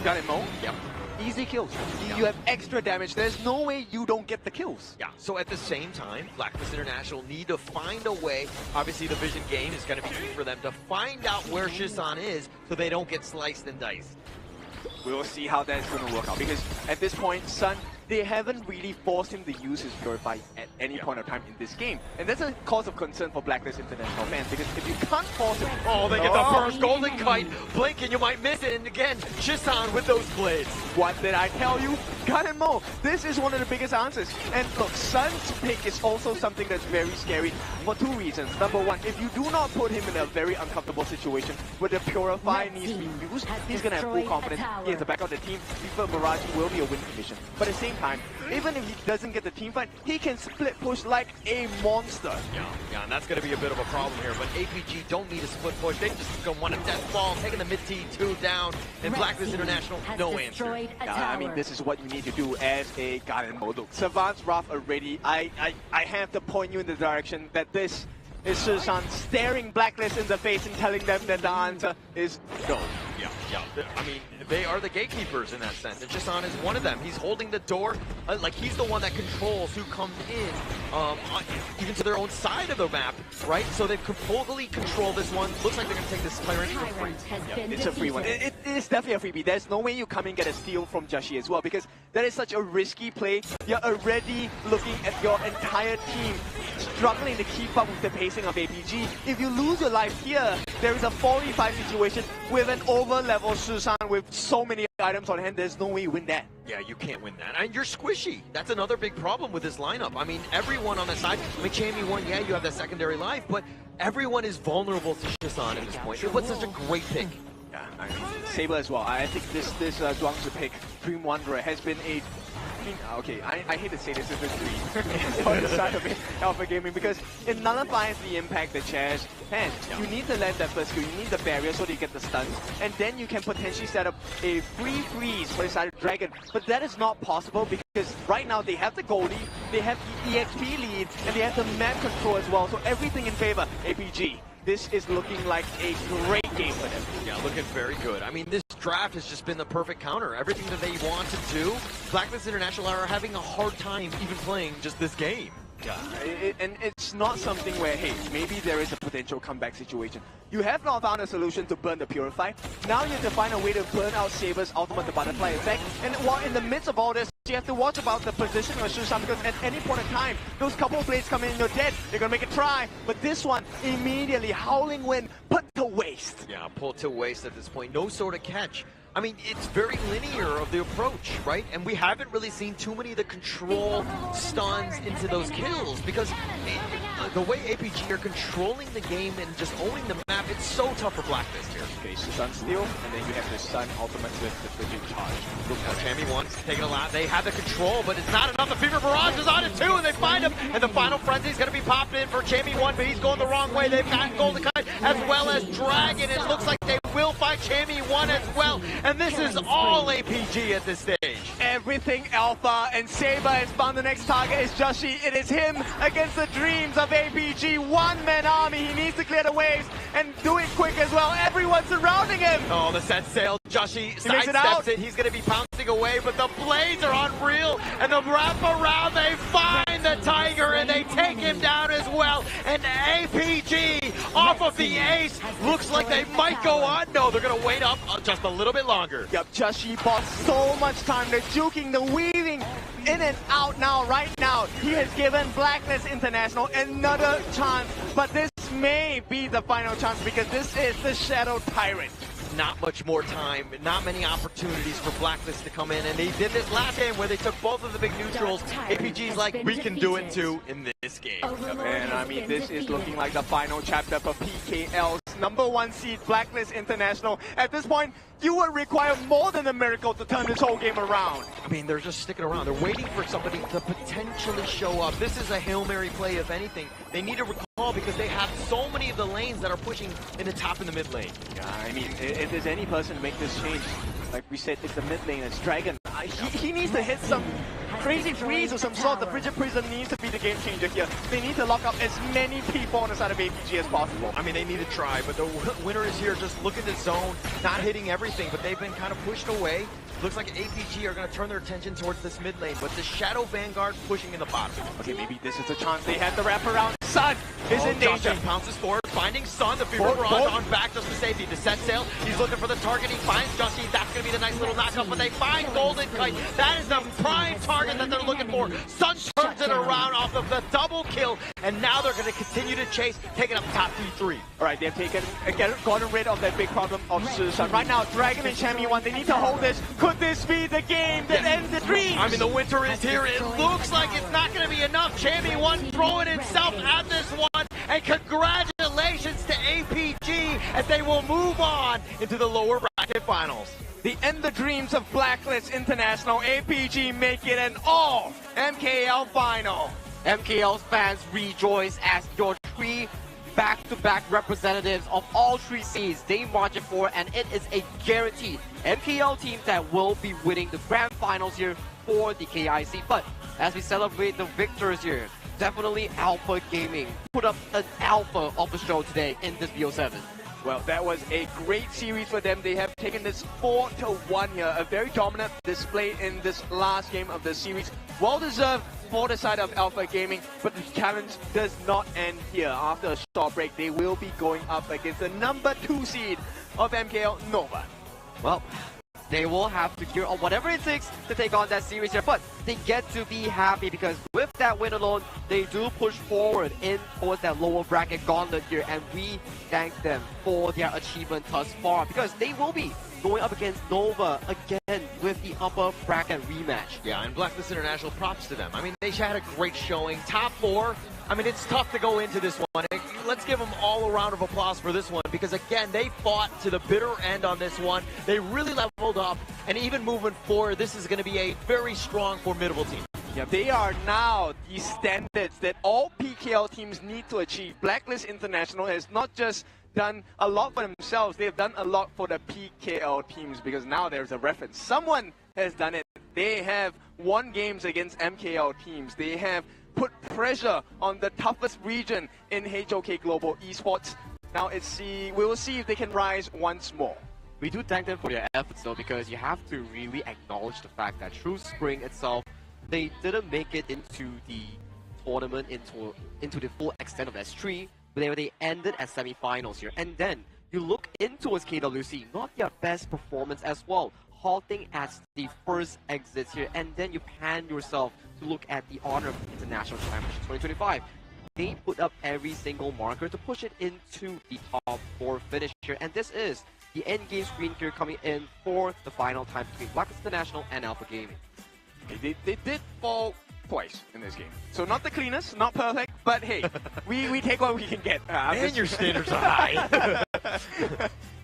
Got it, Mo? Yep. Easy kills. You have extra damage. There's no way you don't get the kills. Yeah, so at the same time, Blacklist International need to find a way. Obviously, the vision game is going to be key for them to find out where Shishan is so they don't get sliced and diced. We will see how that's going to work out, because at this point, Sun, they haven't really forced him to use his Purify at any point of time in this game. And that's a cause of concern for Blacklist International fans, because if you can't force him... Oh, they get the first Golden Kite. Blink and you might miss it. And again, Shishan with those blades. What did I tell you? Got it, Mo. This is one of the biggest answers. And look, Sun's pick is also something that's very scary for 2 reasons. Number 1, if you do not put him in a very uncomfortable situation where the Purify needs to be used, he's going to have full confidence. He has the back of the team. Fever Barrage will be a win condition. But at the same time, even if he doesn't get the team fight, he can split push like a monster. Yeah, and that's going to be a bit of a problem here. But APG don't need a split push. They just going to want a death ball, taking the mid T2 down. And Blacklist International, no answer. I mean, this is what you need to do as a Garden mode. Look, Savant's Wrath already. I have to point you in the direction that this is Shishan staring Blacklist in the face and telling them that the answer is no. Yeah. I mean, they are the gatekeepers in that sense. And Jason is one of them. He's holding the door. Like, he's the one that controls who comes in, even to their own side of the map, right? So they fully control this one. Looks like they're going to take this Tyrant for free. It's a free one. It is definitely a freebie. There's no way you come and get a steal from Joshi as well, because that is such a risky play. You're already looking at your entire team struggling to keep up with the pacing of APG. If you lose your life here, there is a 4v5 situation with an over-level Shusan with so many items on hand. There's no way you win that. Yeah, you can't win that. And you're squishy. That's another big problem with this lineup. I mean, everyone on the side, I mean, Chammy 1, yeah, you have that secondary life, but everyone is vulnerable to Shisan at this point. It was such a great pick. Yeah, I mean, Saber as well. I think this Zhuangzi pick, Dream Wanderer, has been a... I mean, okay, I hate to say this is a dream on the side of Alpha Gaming, because it nullifies the impact, the chairs, and you need to land that first skill, you need the barrier so that you get the stuns, and then you can potentially set up a free freeze for the side of Dragon. But that is not possible because right now they have the goal lead, they have the EXP lead, and they have the map control as well, so everything in favor APG. This is looking like a great game for them. Yeah, looking very good. I mean, this draft has just been the perfect counter. Everything that they want to do, Blacklist International are having a hard time even playing just this game. Yeah, and it's not something where, hey, maybe there is a potential comeback situation. You have not found a solution to burn the Purify. Now you have to find a way to burn out Saber's ultimate, the butterfly effect. And while in the midst of all this, you have to watch about the position of Shusan, because at any point in time, those couple of blades come in and you're dead. You're going to make a try. But this one, immediately, Howling Wind, put to waste. Yeah, pulled to waste at this point. No sort of catch. I mean, it's very linear of the approach, right? And we haven't really seen too many of the control stuns into those kills, because the way APG are controlling the game and just owning the map, it's so tough for Blacklist here. Okay, stun steal, and then you have the stun ultimate with the frigid charge. Look now, Chammy 1's taking a lot. They have the control, but it's not enough. The Fever Barrage is on it too, and they find him. And the final frenzy is going to be popped in for Chammy 1, but he's going the wrong way. They've gotten Golden Kite as well as Dragon. It looks like they will find Chammy 1 as well. And this is all APG at this stage. Everything Alpha, and Saber has found the next target is Joshi. It is him against the dreams of APG. One-man army. He needs to clear the waves and do it quick as well. Everyone's surrounding him. Oh, the set sail. Joshi sidesteps it. He's going to be pouncing away, but the blades are unreal. And the wrap around, they find the Tiger and they take him down as well. And APG off of the ace. Looks like they might go on. No, they're going to wait up just a little bit longer. Yep, Joshi bought so much time. They're juking, the weaving in and out now, right now. He has given Blacklist International another chance, but this may be the final chance because this is the Shadow Tyrant. Not much more time, not many opportunities for Blacklist to come in, and they did this last game where they took both of the big neutrals. APG's like, we can do it too in this game. And I mean, this is looking like the final chapter for PKL's #1 seed, Blacklist International. At this point, you would require more than a miracle to turn this whole game around. I mean, they're just sticking around. They're waiting for somebody to potentially show up. This is a Hail Mary play, if anything. They need to recall because they have so many of the lanes that are pushing in the top and the mid lane. Yeah, I mean, if there's any person to make this change, like we said, it's the mid lane, it's Dragon. He needs to hit some crazy freeze of some sort. The Frigid Prism needs to be the game changer here. They need to lock up as many people on the side of APG as possible. I mean, they need to try, but the winner is here. Just look at the zone, not hitting everything, but they've been kind of pushed away. Looks like APG are going to turn their attention towards this mid lane, but the Shadow Vanguard pushing in the bottom. Okay, maybe this is a chance. They have the wraparound. Sun is in danger. Joshi pounces forward, finding Sun. The Fever Barrage on back just for safety. The set sail. He's looking for the target. He finds Joshi. That's going to be the nice little knockup, but they find Golden Kite. That is the prime target that they're looking for. Sun turns it around off of the double kill, and now they're going to continue to chase, taking up top 3-3. All right, they've gotten rid of that big problem of Sun. Right now, Dragon and Chammy 1, they need to hold this. Could this be the game that ends the dream? I mean, the winter is here. It looks like it's not going to be enough. Chammy 1 throwing himself at this one, and congratulations to APG as they will move on into the lower bracket finals. The end the dreams of Blacklist International. APG make it an all MKL final. MKL's fans rejoice as your three back-to-back representatives of all three seeds they march it for, and it is a guaranteed MKL team that will be winning the grand finals here for the KIC. But as we celebrate the victors here, definitely Alpha Gaming put up an alpha of the show today in this BO7. Well, that was a great series for them. They have taken this 4-1 here. A very dominant display in this last game of the series. Well deserved for the side of Alpha Gaming, but the challenge does not end here. After a short break, they will be going up against the number 2 seed of MKL Nova. Well, they will have to gear up whatever it takes to take on that series here, but they get to be happy because with that win alone, they do push forward in towards that lower bracket gauntlet here, and we thank them for their achievement thus far because they will be going up against Nova again with the upper bracket rematch. Yeah, and Blacklist International, props to them. I mean, they had a great showing. Top 4. I mean, it's tough to go into this one. Let's give them all a round of applause for this one because, again, they fought to the bitter end on this one. They really leveled up, and even moving forward, this is going to be a very strong, formidable team. Yeah, they are now the standards that all PKL teams need to achieve. Blacklist International has not just done a lot for themselves, they've done a lot for the PKL teams because now there's a reference. Someone has done it. They have won games against MKL teams. They have put pressure on the toughest region in HOK Global Esports. Now we will see if they can rise once more. We do thank them for their efforts though, because you have to really acknowledge the fact that through spring itself, they didn't make it into the tournament, into the full extent of S3, but they ended as semi-finals here. And then you look into KWC, not their best performance as well, halting as the first exits here, and then you pan yourself to look at the Honor of International Championship 2025. They put up every single marker to push it into the top 4 finish here, and this is the end game screen here coming in for the final time between Blacklist International and Alpha Gaming. They did fall twice in this game. So not the cleanest, not perfect, but hey, we take what we can get. And your standards are high.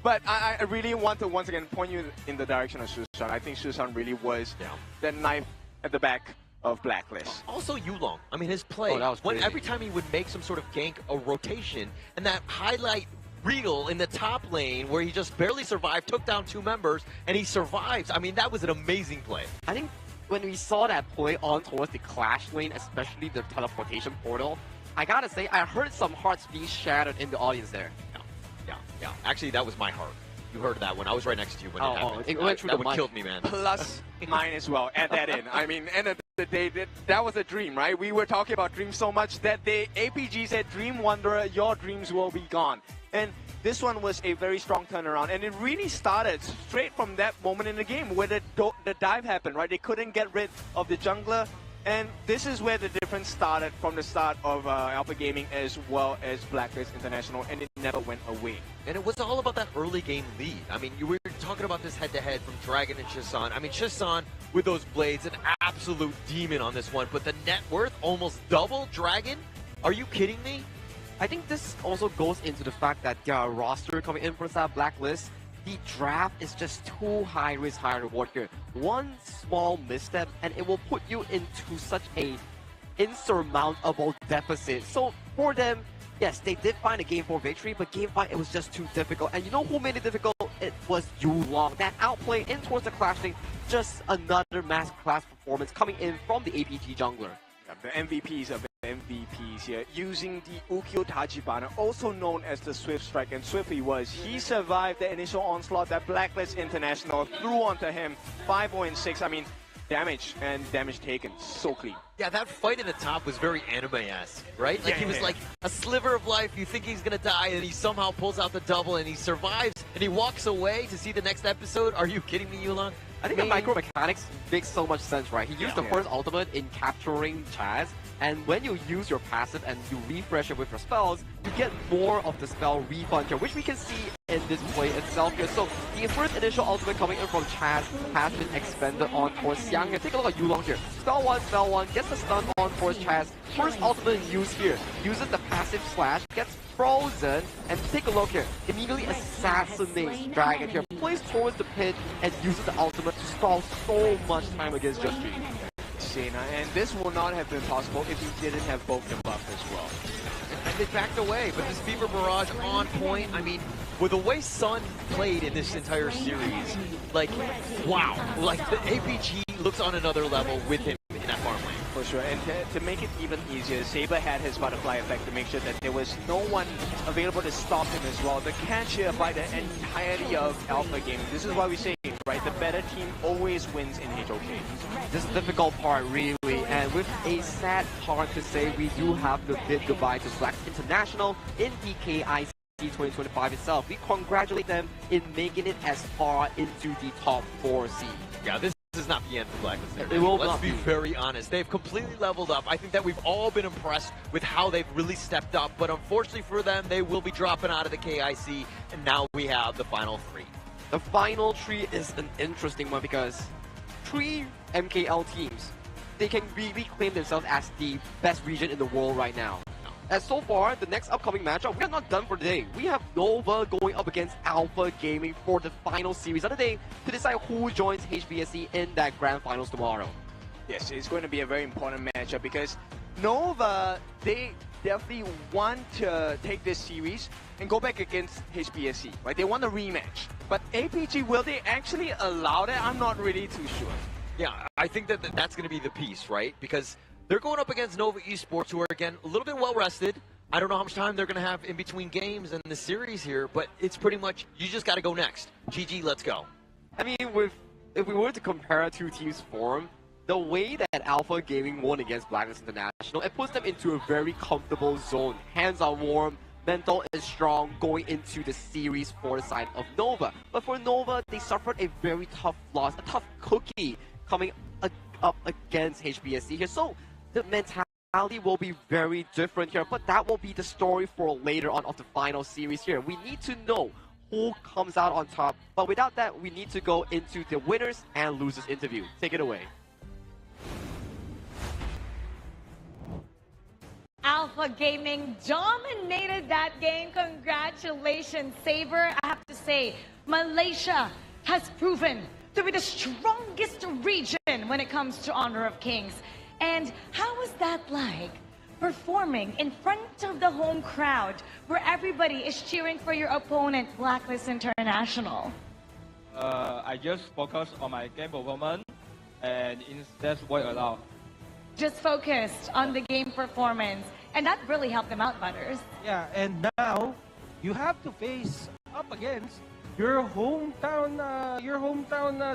But I really want to once again point you in the direction of Susan. I think Susan really was that knife at the back of Blacklist. Also Yulong, I mean his play, that was crazy. every time he would make some sort of gank or rotation, and that highlight reel in the top lane where he just barely survived, took down 2 members, and he survives. I mean, that was an amazing play. I think when we saw that play on towards the Clash lane, especially the teleportation portal, I gotta say, I heard some hearts being shattered in the audience there. Yeah. Actually, that was my heart. You heard that one. I was right next to you when it happened. It went through that the one mic. killed me, man. Plus mine as well, add that in. I mean, end of the day, that was a dream, right? We were talking about dreams so much that the APG said, Dream Wanderer, your dreams will be gone. And this one was a very strong turnaround, and it really started straight from that moment in the game where the dive happened, right? They couldn't get rid of the jungler, and this is where the difference started from the start of Alpha Gaming as well as Blacklist International, and it never went away. And it was all about that early game lead. I mean, you were talking about this head-to-head from Dragon and Shisan. I mean, Shisan with those blades, an absolute demon on this one, but the net worth almost double Dragon? Are you kidding me? I think this also goes into the fact that their roster coming in for that Blacklist, the draft is just too high risk, high reward here. One small misstep and it will put you into such a insurmountable deficit. So for them, yes, they did find a Game 4 victory, but Game 5 it was just too difficult. And you know who made it difficult? It was Yulong. That outplay in towards the clashing, just another mass class performance coming in from the APG jungler. The MVPs of MVPs here, using the Ukyo Tachibana, also known as the Swift Strike, and Swift he was. He survived the initial onslaught that Blacklist International threw onto him. 5-0-6, I mean, damage and damage taken, so clean. Yeah, that fight at the top was very anime-esque, right? Like he was like a sliver of life, you think he's gonna die, and he somehow pulls out the double and he survives, and he walks away to see the next episode. Are you kidding me, Yulong? I think the micro mechanics makes so much sense, right? He used the first ultimate in capturing Chaz, and when you use your passive and you refresh it with your spells, you get more of the spell refund here, which we can see in this play itself here. So the first initial ultimate coming in from Chaz has been expended on towards Xiang. And take a look at Yulong here. Spell 1, gets the stun on towards Chaz. First ultimate used here, uses the passive slash, gets frozen, and take a look here. Immediately assassinates Dragon here, plays towards the pit, and uses the ultimate to stall so much time against Just G. And this would not have been possible if he didn't have both the buff as well. And they backed away, but this Fever Barrage on point. I mean, with the way Sun played in this entire series, like, wow. Like, the APG looks on another level with him in that farm lane. for sure. And to make it even easier, Saber had his butterfly effect to make sure that there was no one available to stop him as well. The catch here by the entirety of Alpha Gaming. This is why we say, right, the better team always wins in HOK. This is the difficult part, really, and with a sad part to say, we do have to bid goodbye to Blacklist International in the KIC 2025 itself. We congratulate them in making it as far into the top 4 seed. Yeah, this is not the end for Blacklist. It will Let's not be be. very honest. They've completely leveled up. I think that we've all been impressed with how they've really stepped up, but unfortunately for them, they will be dropping out of the KIC, and now we have the final 3. The final 3 is an interesting one because 3 MKL teams, they can really claim themselves as the best region in the world right now. And so far, the next upcoming matchup, we are not done for today. We have Nova going up against Alpha Gaming for the final series of the day to decide who joins HBSC in that grand finals tomorrow. Yes, it's going to be a very important matchup because Nova, they definitely want to take this series and go back against HBSC, right? They want a rematch. But APG, will they actually allow that? I'm not really too sure. Yeah, I think that that's going to be the piece, right? Because they're going up against Nova Esports, who are, again, a little bit well-rested. I don't know how much time they're going to have in between games and the series here, but it's pretty much, you just got to go next. GG, let's go. I mean, if we were to compare 2 teams' form, the way that Alpha Gaming won against Blacklist International, it puts them into a very comfortable zone. Hands are warm, mental is strong going into the series for the side of Nova. But for Nova, they suffered a very tough loss, a tough cookie coming up against HBSC here. So the mentality will be very different here, but that will be the story for later on of the final series here. We need to know who comes out on top, but without that, we need to go into the winners and losers interview. Take it away. Alpha Gaming dominated that game. Congratulations, Saber. I have to say, Malaysia has proven to be the strongest region when it comes to Honor of Kings. And how was that like, performing in front of the home crowd where everybody is cheering for your opponent, Blacklist International? I just focus on my game performance and instead work around. Just focused on the game performance, and that really helped them out, Butters. Yeah, and now you have to face up against your hometown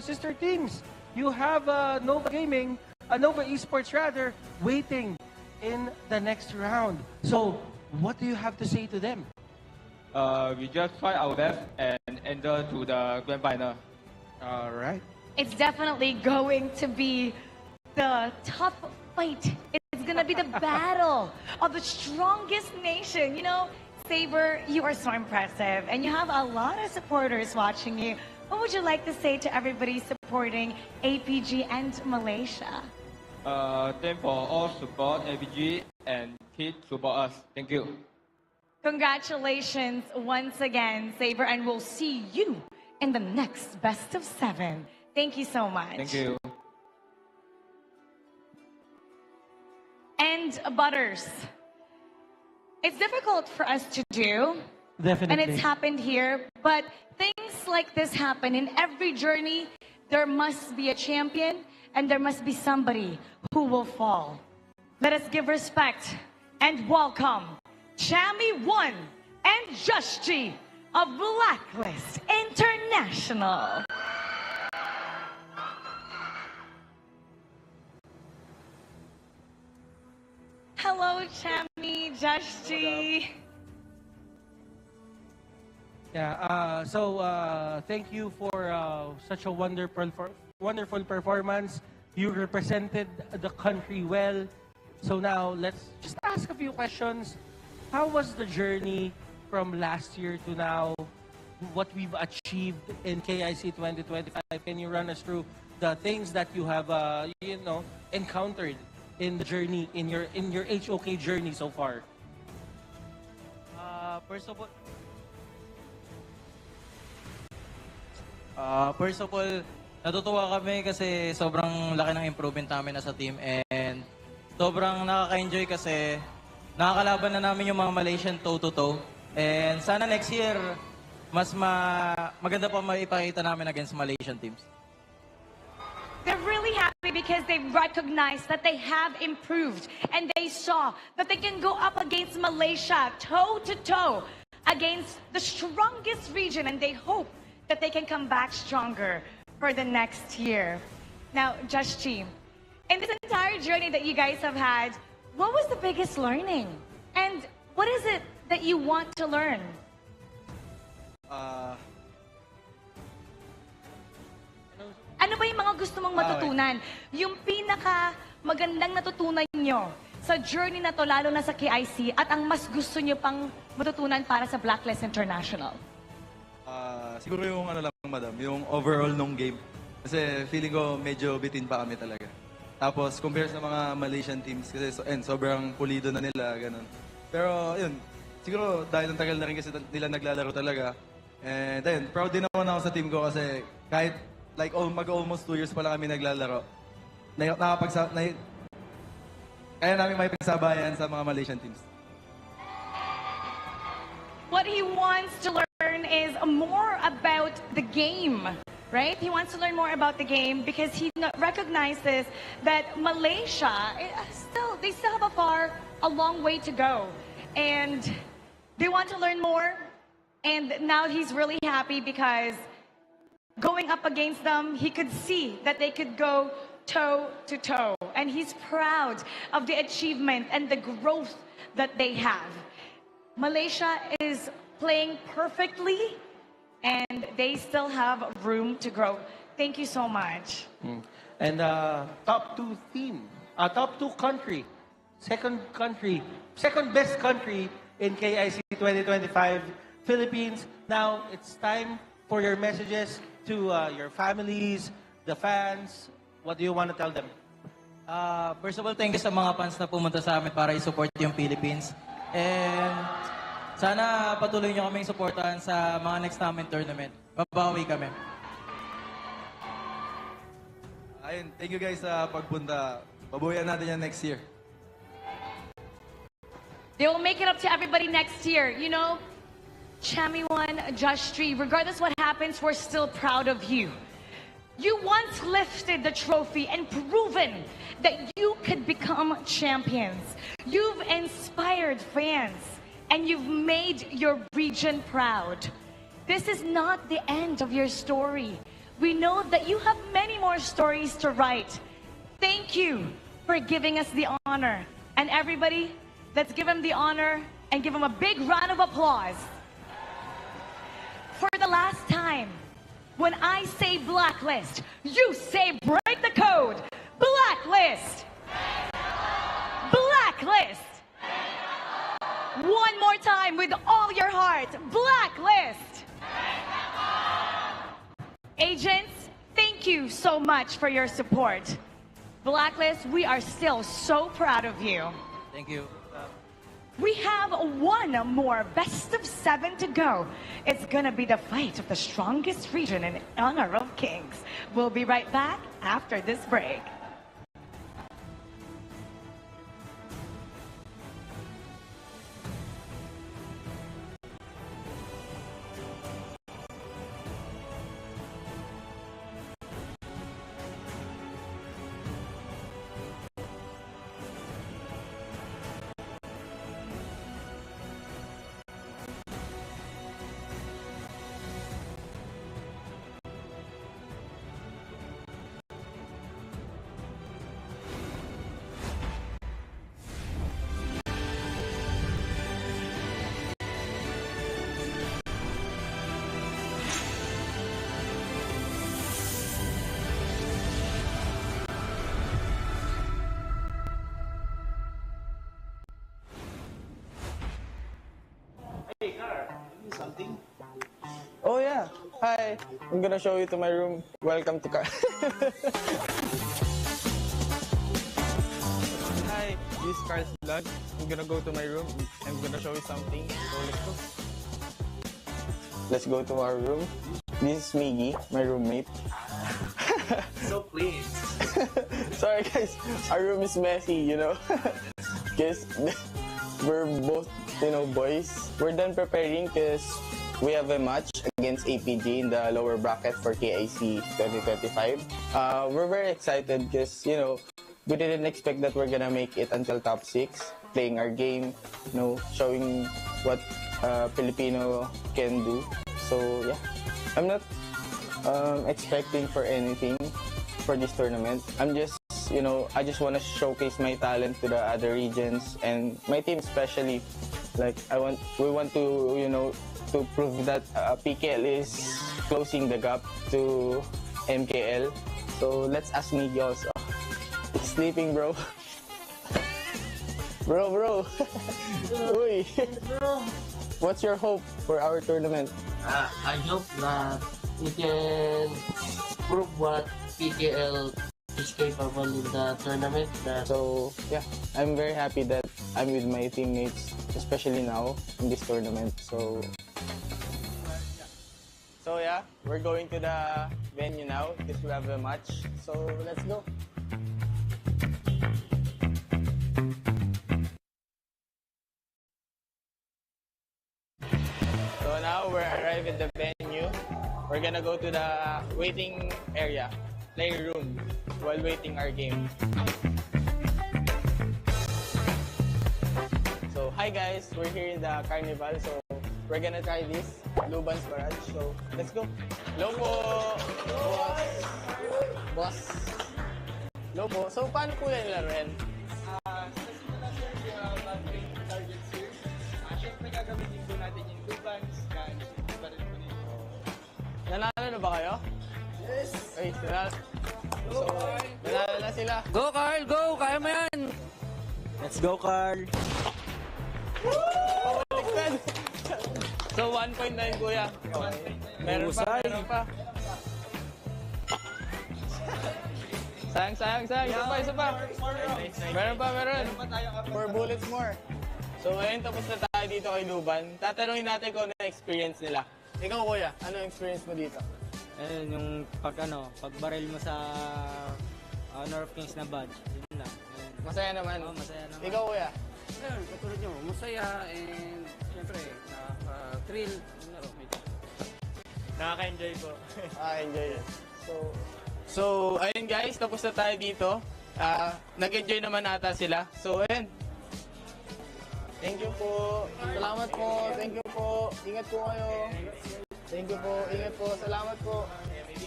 sister teams. You have Nova Gaming, Nova Esports rather, waiting in the next round. So, what do you have to say to them? We just try our best and enter to the grand final. All right. It's definitely going to be the tough fight. It's going to be the battle of the strongest nation. You know, Saber, you are so impressive, and you have a lot of supporters watching you. What would you like to say to everybody supporting APG and Malaysia? Thank for all support APG and keep support us. Thank you. Congratulations once again, Saber, and we'll see you in the next best of 7. Thank you so much. Thank you. And Butters, it's difficult for us to do. Definitely. And it's happened here, but things like this happen in every journey. There must be a champion and there must be somebody who will fall. Let us give respect and welcome Chami 1 and Jushji of Blacklist International. Hello, Chami, Jushji. Yeah, thank you for such a wonderful performance. You represented the country well. So now, let's just ask a few questions. How was the journey from last year to now? What we've achieved in KIC 2025? Can you run us through the things that you have, encountered in the journey, in your HOK journey so far? First of all, natutuwa kami kasi sobrang laki ng improvement namin as a team and sobrang nakaka-enjoy kasi nakakalaban na namin yung mga Malaysian toe-to-toe. And sana next year, mas maganda pa maipakita namin against Malaysian teams. They're really happy because they recognize that they have improved and they saw that they can go up against Malaysia toe-to-toe against the strongest region, and they hope that they can come back stronger for the next year. Now, Josh G, in this entire journey that you guys have had, what was the biggest learning? And what is it that you want to learn? Ano ba yung mga gusto mong matutunan? Yung pinaka magandang natutunan nyo sa journey na to, lalo na sa KIC, at ang mas gusto nyo pang matutunan para sa Blacklist International? Siguro yung ano lang, madam, yung overall nung game. Kasi feeling ko medyo bitin pa kami talaga. Tapos compare sa mga Malaysian teams, kasi sobrang pulido na nila, ganun. Pero yun, siguro dahil ang tagal na rin kasi nila naglalaro talaga. And ayun, proud din naman ako sa team ko kasi kahit like mag-almost 2 years pa lang kami naglalaro, kaya namin may pagsabayan sa mga Malaysian teams. What he wants to learn is more about the game, right? He wants to learn more about the game because he recognizes that Malaysia, they still have a long way to go. And they want to learn more. And now he's really happy because going up against them, he could see that they could go toe-to-toe. And he's proud of the achievement and the growth that they have. Malaysia is playing perfectly, and they still have room to grow. Thank you so much. And top 2 team, top 2 country, second best country in KIC 2025, Philippines. Now, it's time for your messages to your families, the fans. What do you want to tell them? First of all, thank you sa mga fans na pumunta sa amin para i-support yung Philippines. And sana patuloy nyo kaming supportahan sa mga next namin tournament. Mabawi kami. Ayun, thank you guys sa pagpunta. Babuyan natin yan next year. They will make it up to everybody next year. You know, Chami 1, Josh 3, regardless what happens, we're still proud of you. You once lifted the trophy and proven that you could become champions. You've inspired fans and you've made your region proud. This is not the end of your story. We know that you have many more stories to write. Thank you for giving us the honor. And everybody, let's give him the honor and give him a big round of applause. For the last time, when I say Blacklist, you say break the code. Blacklist! Blacklist! One more time with all your heart. Blacklist! Agents, thank you so much for your support. Blacklist, we are still so proud of you. Thank you. We have one more best of 7 to go. It's gonna be the fight of the strongest region in Honor of Kings. We'll be right back after this break. Something? Oh yeah. Hi. I'm gonna show you to my room. Welcome to car. Hi. This is Carl's vlog. I'm gonna go to my room. I'm gonna show you something. So let's go. Let's go to our room. This is Miggy, my roommate. So please. Sorry guys, our room is messy, you know. Because we're both, boys. We're done preparing because we have a match against APG in the lower bracket for KIC 2025. We're very excited because, you know, we didn't expect that we're gonna make it until top 6, playing our game, you know, showing what Filipino can do. So yeah, I'm not expecting for anything for this tournament. I'm just, you know, I just want to showcase my talent to the other regions and my team especially. Like we want to, you know, to prove that PKL is closing the gap to MKL. So let's ask Miggy also. He's sleeping, bro. Bro. Uy. What's your hope for our tournament? I hope that we can prove what PKL is capable in the tournament. So yeah, I'm very happy that I'm with my teammates, especially now in this tournament. So yeah, we're going to the venue now because we have a match. So let's go. So now we're arrived at the venue. We're gonna go to the waiting area, playroom, while waiting our game. So hi guys, we're here in the carnival. So we're gonna try this Luban's Barrage. So let's go. Hello po, boss. Hello po. So paano po yan laruin? Nasimula sir, targets here. Siyempre gagamitin po natin yung Lubans, yan, iba rin po nito. Nanalo na ba kayo? Yes! Ay, so, nanalo na sila. Go Carl, go! Kaya mo yan! Let's go Carl! Baliktad! So 1.9 kuya. Meron pa. Sayang. Isa pa. Meron pa. 4 bullets more. So ayun, tapos na tayo dito kay Luban. Tatanungin natin kung ano yung experience nila. Ikaw kuya, ano yung experience mo dito? Ayun, yung pagbaril mo sa Honor of Kings na badge. Yun lang. Masaya naman. Oo, masaya naman. Ikaw kuya? Ayun, katulad nyo, masaya and syempre, thrill. Nakaka-enjoy po. Nakaka-enjoy. So, ayun guys, tapos na tayo dito. Nag-enjoy naman ata sila. So, ayun. Thank you po. Salamat po. Thank you po. Ingat po kayo. Thank you po. Ingat po. Salamat po.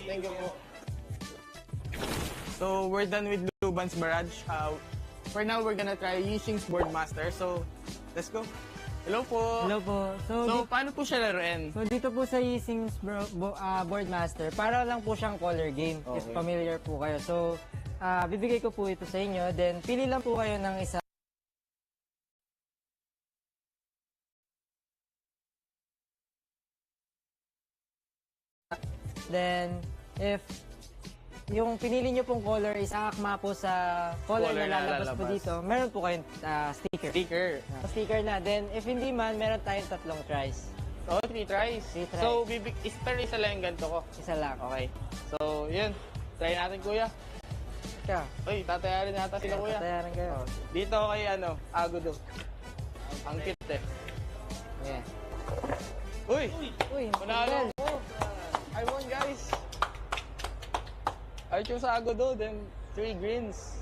Thank you po. So, we're done with Luban's Barrage. For now, we're gonna try Yixing's Boardmaster. So, let's go. Hello po. Hello po. So paano po siya laruin? So, dito po sa Yixing's Boardmaster, para lang po siyang color game. Okay. If familiar po kayo. So, bibigay ko po ito sa inyo. Then, pili lang po kayo ng isa. Then, if yung pinili nyo pong color is akma po sa color na lalabas po dito, meron po kayong sticker. Sticker na. Then, if hindi man, meron tayong 3 tries. Oh, 3 tries. 3 tries. So, pero isa lang yung ganito ko. Isa lang. Okay. So, yun. Try natin, kuya. Ika. Uy, tatayarin nata sila, kuya. Tatayarin kayo. Dito kay, Agudo. Ang cute eh. Yeah. Uy, manalo ko. I won, guys. I choose Agudo, then 3 greens.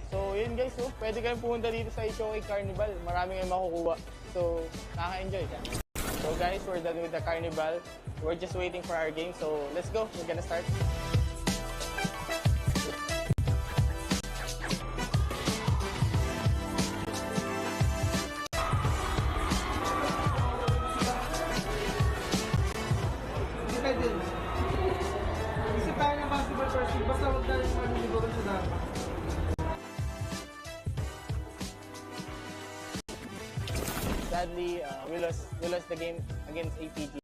So, yun guys, pwede kayong pumunta dito sa HOK Carnival. Marami kayong makukuha. So, nakaka-enjoy. So guys, we're done with the carnival. We're just waiting for our game. So, let's go. We're gonna start. Depende. Isip tayo ng basketball first team, basta huwag tayo maniligo sa dapat. Sadly, we lost the game against APG.